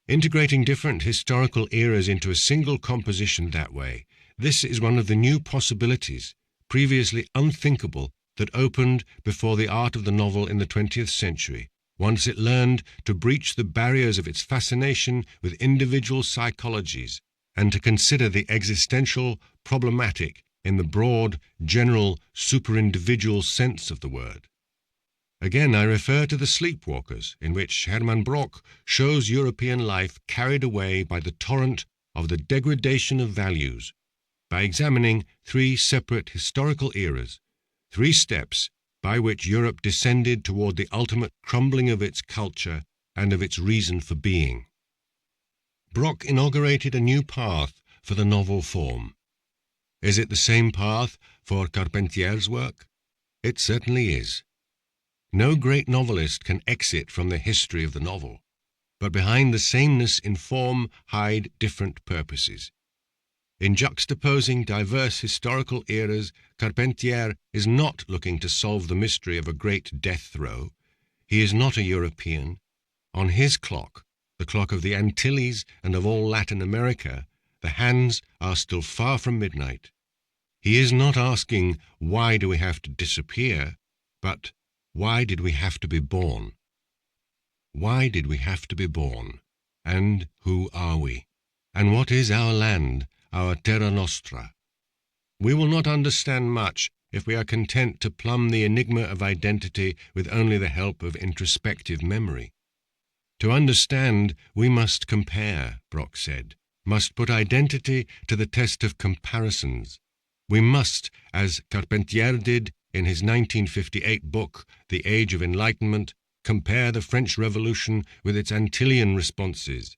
Integrating different historical eras into a single composition that way, this is one of the new possibilities, previously unthinkable, that opened before the art of the novel in the 20th century, once it learned to breach the barriers of its fascination with individual psychologies and to consider the existential problematic in the broad, general, superindividual sense of the word. Again, I refer to The Sleepwalkers, in which Hermann Brock shows European life carried away by the torrent of the degradation of values, by examining three separate historical eras, three steps by which Europe descended toward the ultimate crumbling of its culture and of its reason for being. Brock inaugurated a new path for the novel form. Is it the same path for Carpentier's work? It certainly is. No great novelist can exit from the history of the novel, but behind the sameness in form hide different purposes. In juxtaposing diverse historical eras, Carpentier is not looking to solve the mystery of a great death throw. He is not a European. On his clock, the clock of the Antilles and of all Latin America, the hands are still far from midnight. He is not asking, why do we have to disappear, but why did we have to be born? Why did we have to be born? And who are we? And what is our land, our terra nostra? We will not understand much if we are content to plumb the enigma of identity with only the help of introspective memory. To understand, we must compare, Brock said, must put identity to the test of comparisons. We must, as Carpentier did in his 1958 book, The Age of Enlightenment, compare the French Revolution with its Antillean responses,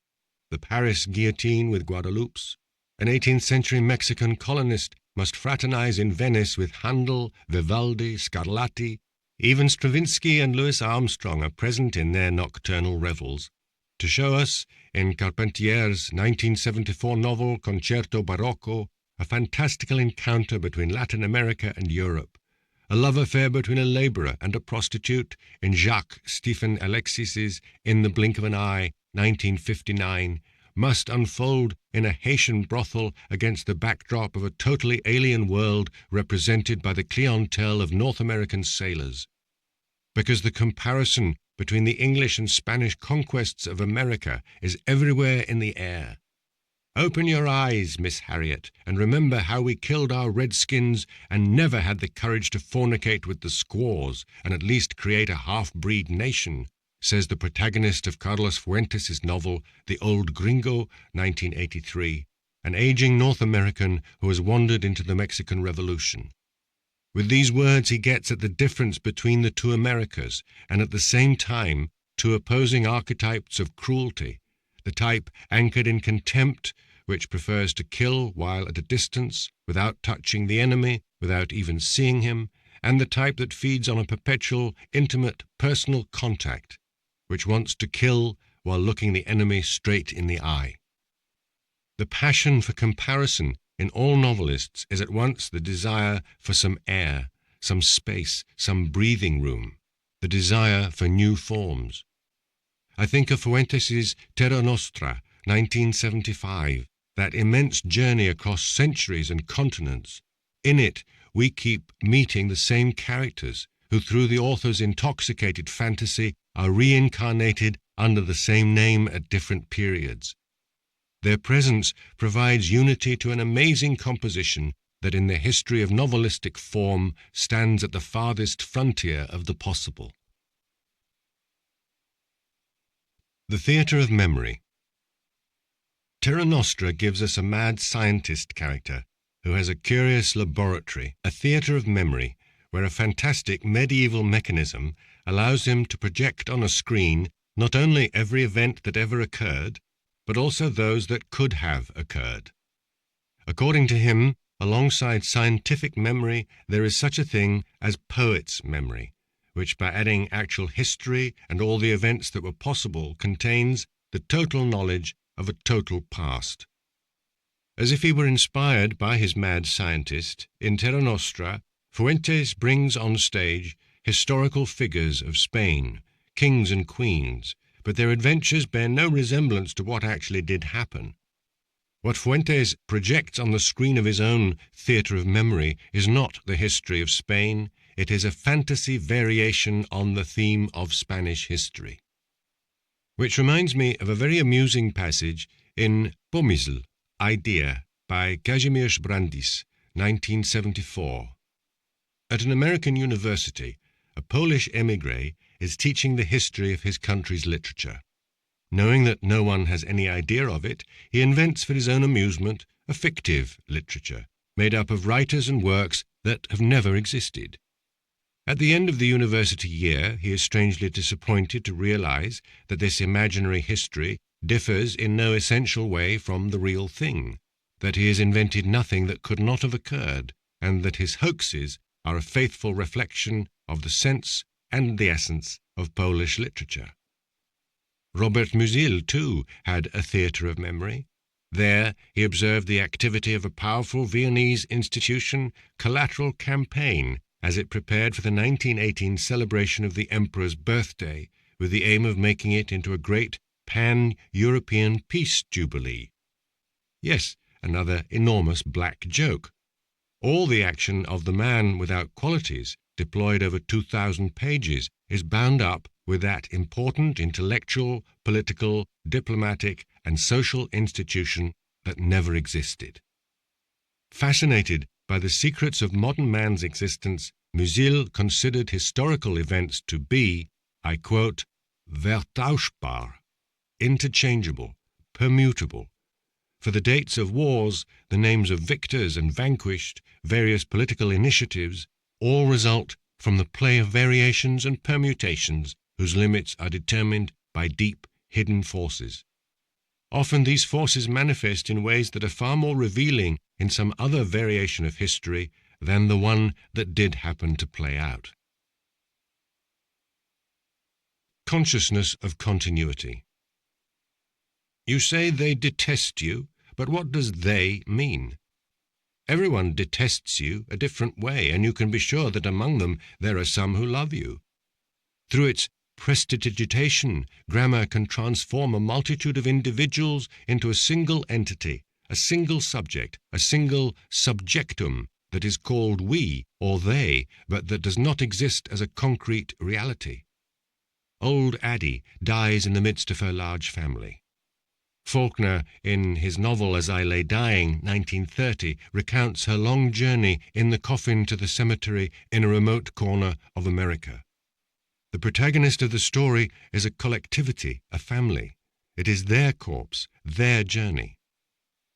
the Paris guillotine with Guadeloupe's. An 18th century Mexican colonist must fraternize in Venice with Handel, Vivaldi, Scarlatti. Even Stravinsky and Louis Armstrong are present in their nocturnal revels, to show us, in Carpentier's 1974 novel Concerto Barocco, a fantastical encounter between Latin America and Europe, a love affair between a labourer and a prostitute in Jacques Stephen Alexis's In the Blink of an Eye, 1959, must unfold in a Haitian brothel against the backdrop of a totally alien world represented by the clientele of North American sailors. Because the comparison between the English and Spanish conquests of America is everywhere in the air. Open your eyes, Miss Harriet, and remember how we killed our redskins and never had the courage to fornicate with the squaws and at least create a half-breed nation, says the protagonist of Carlos Fuentes' novel The Old Gringo, 1983, an aging North American who has wandered into the Mexican Revolution. With these words he gets at the difference between the two Americas and at the same time two opposing archetypes of cruelty, the type anchored in contempt, which prefers to kill while at a distance, without touching the enemy, without even seeing him, and the type that feeds on a perpetual, intimate, personal contact, which wants to kill while looking the enemy straight in the eye. The passion for comparison in all novelists is at once the desire for some air, some space, some breathing room, the desire for new forms. I think of Fuentes' Terra Nostra, 1975, that immense journey across centuries and continents. In it, we keep meeting the same characters, who through the author's intoxicated fantasy are reincarnated under the same name at different periods. Their presence provides unity to an amazing composition that in the history of novelistic form stands at the farthest frontier of the possible. The Theatre of Memory. Terra Nostra gives us a mad scientist character who has a curious laboratory, a theatre of memory, where a fantastic medieval mechanism allows him to project on a screen not only every event that ever occurred, but also those that could have occurred. According to him, alongside scientific memory, there is such a thing as poet's memory, which by adding actual history and all the events that were possible contains the total knowledge of a total past. As if he were inspired by his mad scientist, in Terra Nostra, Fuentes brings on stage historical figures of Spain, kings and queens, but their adventures bear no resemblance to what actually did happen. What Fuentes projects on the screen of his own theatre of memory is not the history of Spain, it is a fantasy variation on the theme of Spanish history. Which reminds me of a very amusing passage in Pomisl, Idea by Kazimierz Brandis, 1974. At an American university, a Polish émigré is teaching the history of his country's literature. Knowing that no one has any idea of it, he invents for his own amusement a fictive literature, made up of writers and works that have never existed. At the end of the university year, he is strangely disappointed to realize that this imaginary history differs in no essential way from the real thing, that he has invented nothing that could not have occurred, and that his hoaxes are a faithful reflection of the sense and the essence of Polish literature. Robert Musil, too, had a theatre of memory. There he observed the activity of a powerful Viennese institution, Collateral Campaign, as it prepared for the 1918 celebration of the Emperor's birthday, with the aim of making it into a great pan-European peace jubilee. Yes, another enormous black joke. All the action of the man without qualities, deployed over 2,000 pages, is bound up with that important intellectual, political, diplomatic, and social institution that never existed. Fascinated by the secrets of modern man's existence, Musil considered historical events to be, I quote, vertauschbar, interchangeable, permutable. For the dates of wars, the names of victors and vanquished, various political initiatives, all result from the play of variations and permutations whose limits are determined by deep, hidden forces. Often these forces manifest in ways that are far more revealing in some other variation of history than the one that did happen to play out. Consciousness of continuity. You say they detest you, but what does they mean? Everyone detests you a different way, and you can be sure that among them there are some who love you. Through its prestidigitation, grammar can transform a multitude of individuals into a single entity, a single subject, a single subjectum that is called we or they, but that does not exist as a concrete reality. Old Addie dies in the midst of her large family. Faulkner, in his novel As I Lay Dying, 1930, recounts her long journey in the coffin to the cemetery in a remote corner of America. The protagonist of the story is a collectivity, a family. It is their corpse, their journey.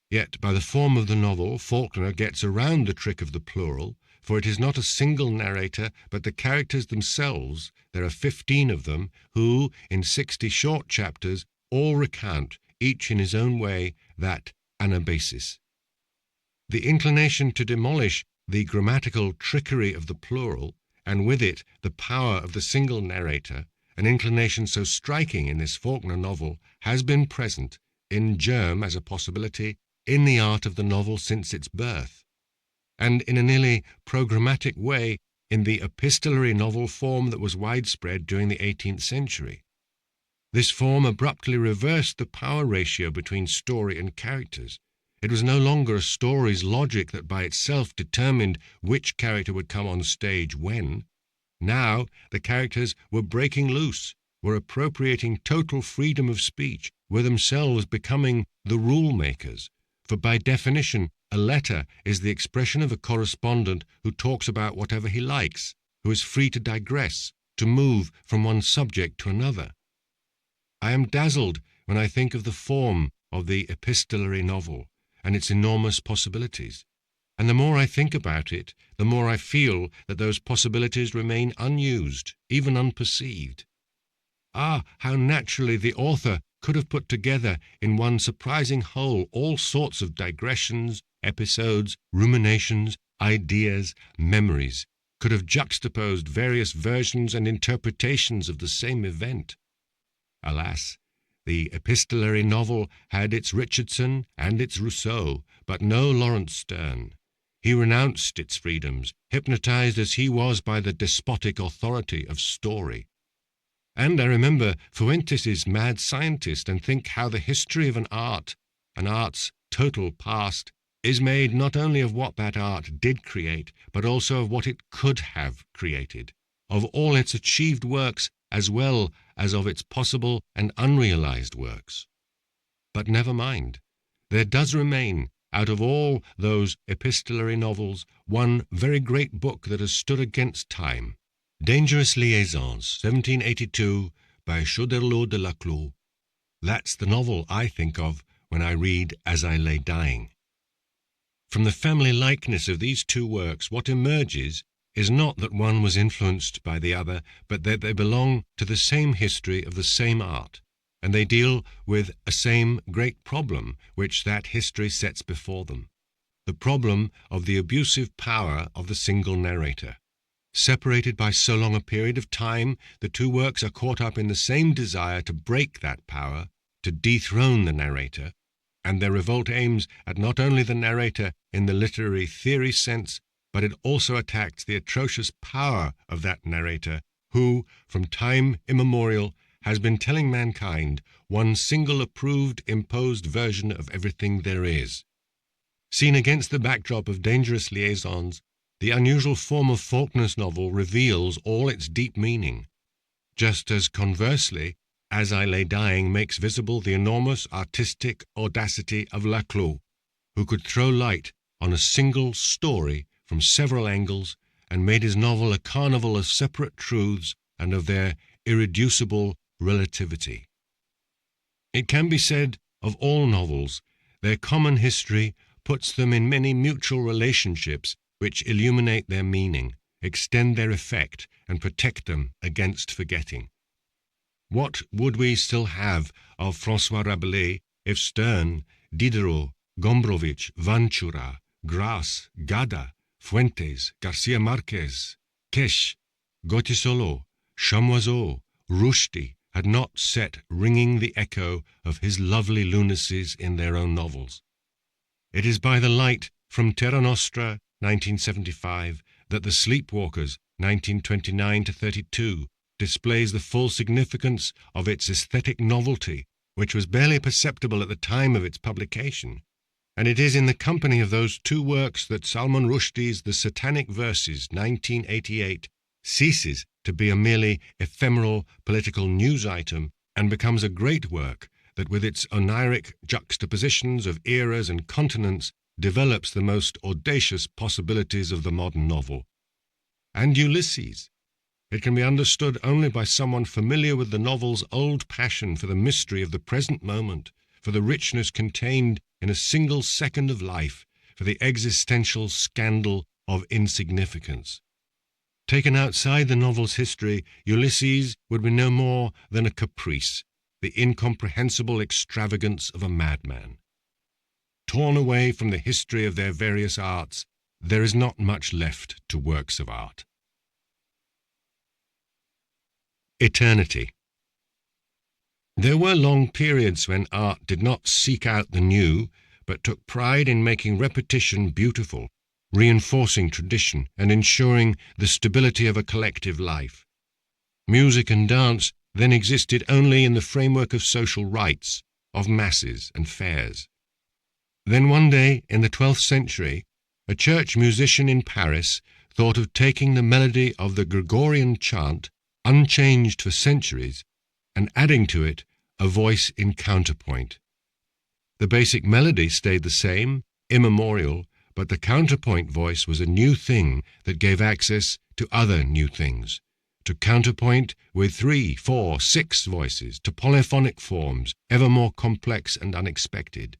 Yet, by the form of the novel, Faulkner gets around the trick of the plural, for it is not a single narrator, but the characters themselves, there are 15 of them, who, in 60 short chapters, all recount, each in his own way, that anabasis. The inclination to demolish the grammatical trickery of the plural, and with it the power of the single narrator, an inclination so striking in this Faulkner novel, has been present, in germ as a possibility, in the art of the novel since its birth, and in a nearly programmatic way in the epistolary novel form that was widespread during the 18th century. This form abruptly reversed the power ratio between story and characters. It was no longer a story's logic that by itself determined which character would come on stage when. Now the characters were breaking loose, were appropriating total freedom of speech, were themselves becoming the rule makers. For by definition, a letter is the expression of a correspondent who talks about whatever he likes, who is free to digress, to move from one subject to another. I am dazzled when I think of the form of the epistolary novel and its enormous possibilities. And the more I think about it, the more I feel that those possibilities remain unused, even unperceived. Ah, how naturally the author could have put together in one surprising whole all sorts of digressions, episodes, ruminations, ideas, memories, could have juxtaposed various versions and interpretations of the same event. Alas, the epistolary novel had its Richardson and its Rousseau, but no Lawrence Sterne. He renounced its freedoms, hypnotized as he was by the despotic authority of story. And I remember Fuentes' Mad Scientist, and think how the history of an art's total past, is made not only of what that art did create, but also of what it could have created, of all its achieved works as well as of its possible and unrealized works. But never mind. there does remain, out of all those epistolary novels, one very great book that has stood against time. Dangerous Liaisons, 1782, by Choderlos de Laclos. That's the novel I think of when I read As I Lay Dying. From the family likeness of these two works, what emerges is not that one was influenced by the other, but that they belong to the same history of the same art, and they deal with a same great problem which that history sets before them, the problem of the abusive power of the single narrator. Separated by so long a period of time, the two works are caught up in the same desire to break that power, to dethrone the narrator, and their revolt aims at not only the narrator in the literary theory sense, but it also attacks the atrocious power of that narrator who, from time immemorial, has been telling mankind one single approved, imposed version of everything there is. Seen against the backdrop of Dangerous Liaisons, the unusual form of Faulkner's novel reveals all its deep meaning, just as conversely, As I Lay Dying makes visible the enormous artistic audacity of Laclos, who could throw light on a single story from several angles and made his novel a carnival of separate truths and of their irreducible relativity. It can be said of all novels, their common history puts them in many mutual relationships which illuminate their meaning, extend their effect, and protect them against forgetting. What would we still have of François Rabelais if Sterne, Diderot, Gombrowicz, Ventura, Grasse, Gada, Fuentes, Garcia Marquez, Kitsch, Gautier-Solo, Chamoiseau, Rushdie had not set ringing the echo of his lovely lunacies in their own novels? It is by the light from Terra Nostra, 1975, that The Sleepwalkers, 1929-32, displays the full significance of its aesthetic novelty, which was barely perceptible at the time of its publication. And it is in the company of those two works that Salman Rushdie's The Satanic Verses, 1988, ceases to be a merely ephemeral political news item and becomes a great work that, with its oniric juxtapositions of eras and continents, develops the most audacious possibilities of the modern novel. And Ulysses. It can be understood only by someone familiar with the novel's old passion for the mystery of the present moment, for the richness contained in a single second of life, for the existential scandal of insignificance. Taken outside the novel's history, Ulysses would be no more than a caprice, the incomprehensible extravagance of a madman. Torn away from the history of their various arts, there is not much left to works of art. Eternity. There were long periods when art did not seek out the new, but took pride in making repetition beautiful, reinforcing tradition and ensuring the stability of a collective life. Music and dance then existed only in the framework of social rites, of masses and fairs. Then one day, in the 12th century, a church musician in Paris thought of taking the melody of the Gregorian chant, unchanged for centuries, and adding to it a voice in counterpoint. The basic melody stayed the same, immemorial, but the counterpoint voice was a new thing that gave access to other new things, to counterpoint with 3, 4, 6 voices, to polyphonic forms, ever more complex and unexpected.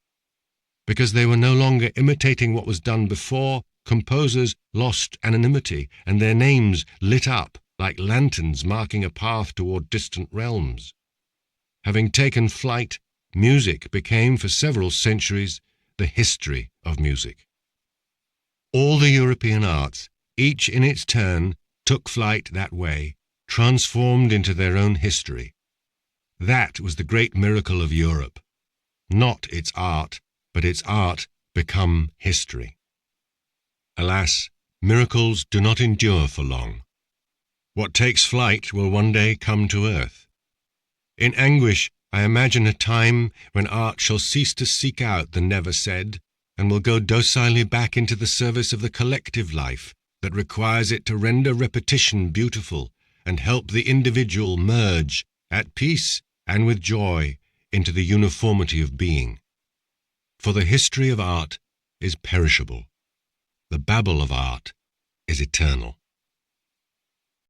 Because they were no longer imitating what was done before, composers lost anonymity, and their names lit up like lanterns marking a path toward distant realms. Having taken flight, music became for several centuries the history of music. All the European arts, each in its turn, took flight that way, transformed into their own history. That was the great miracle of Europe. Not its art, but its art become history. Alas, miracles do not endure for long. What takes flight will one day come to earth. In anguish, I imagine a time when art shall cease to seek out the never said, and will go docilely back into the service of the collective life that requires it to render repetition beautiful and help the individual merge, at peace and with joy, into the uniformity of being. For the history of art is perishable. The babble of art is eternal.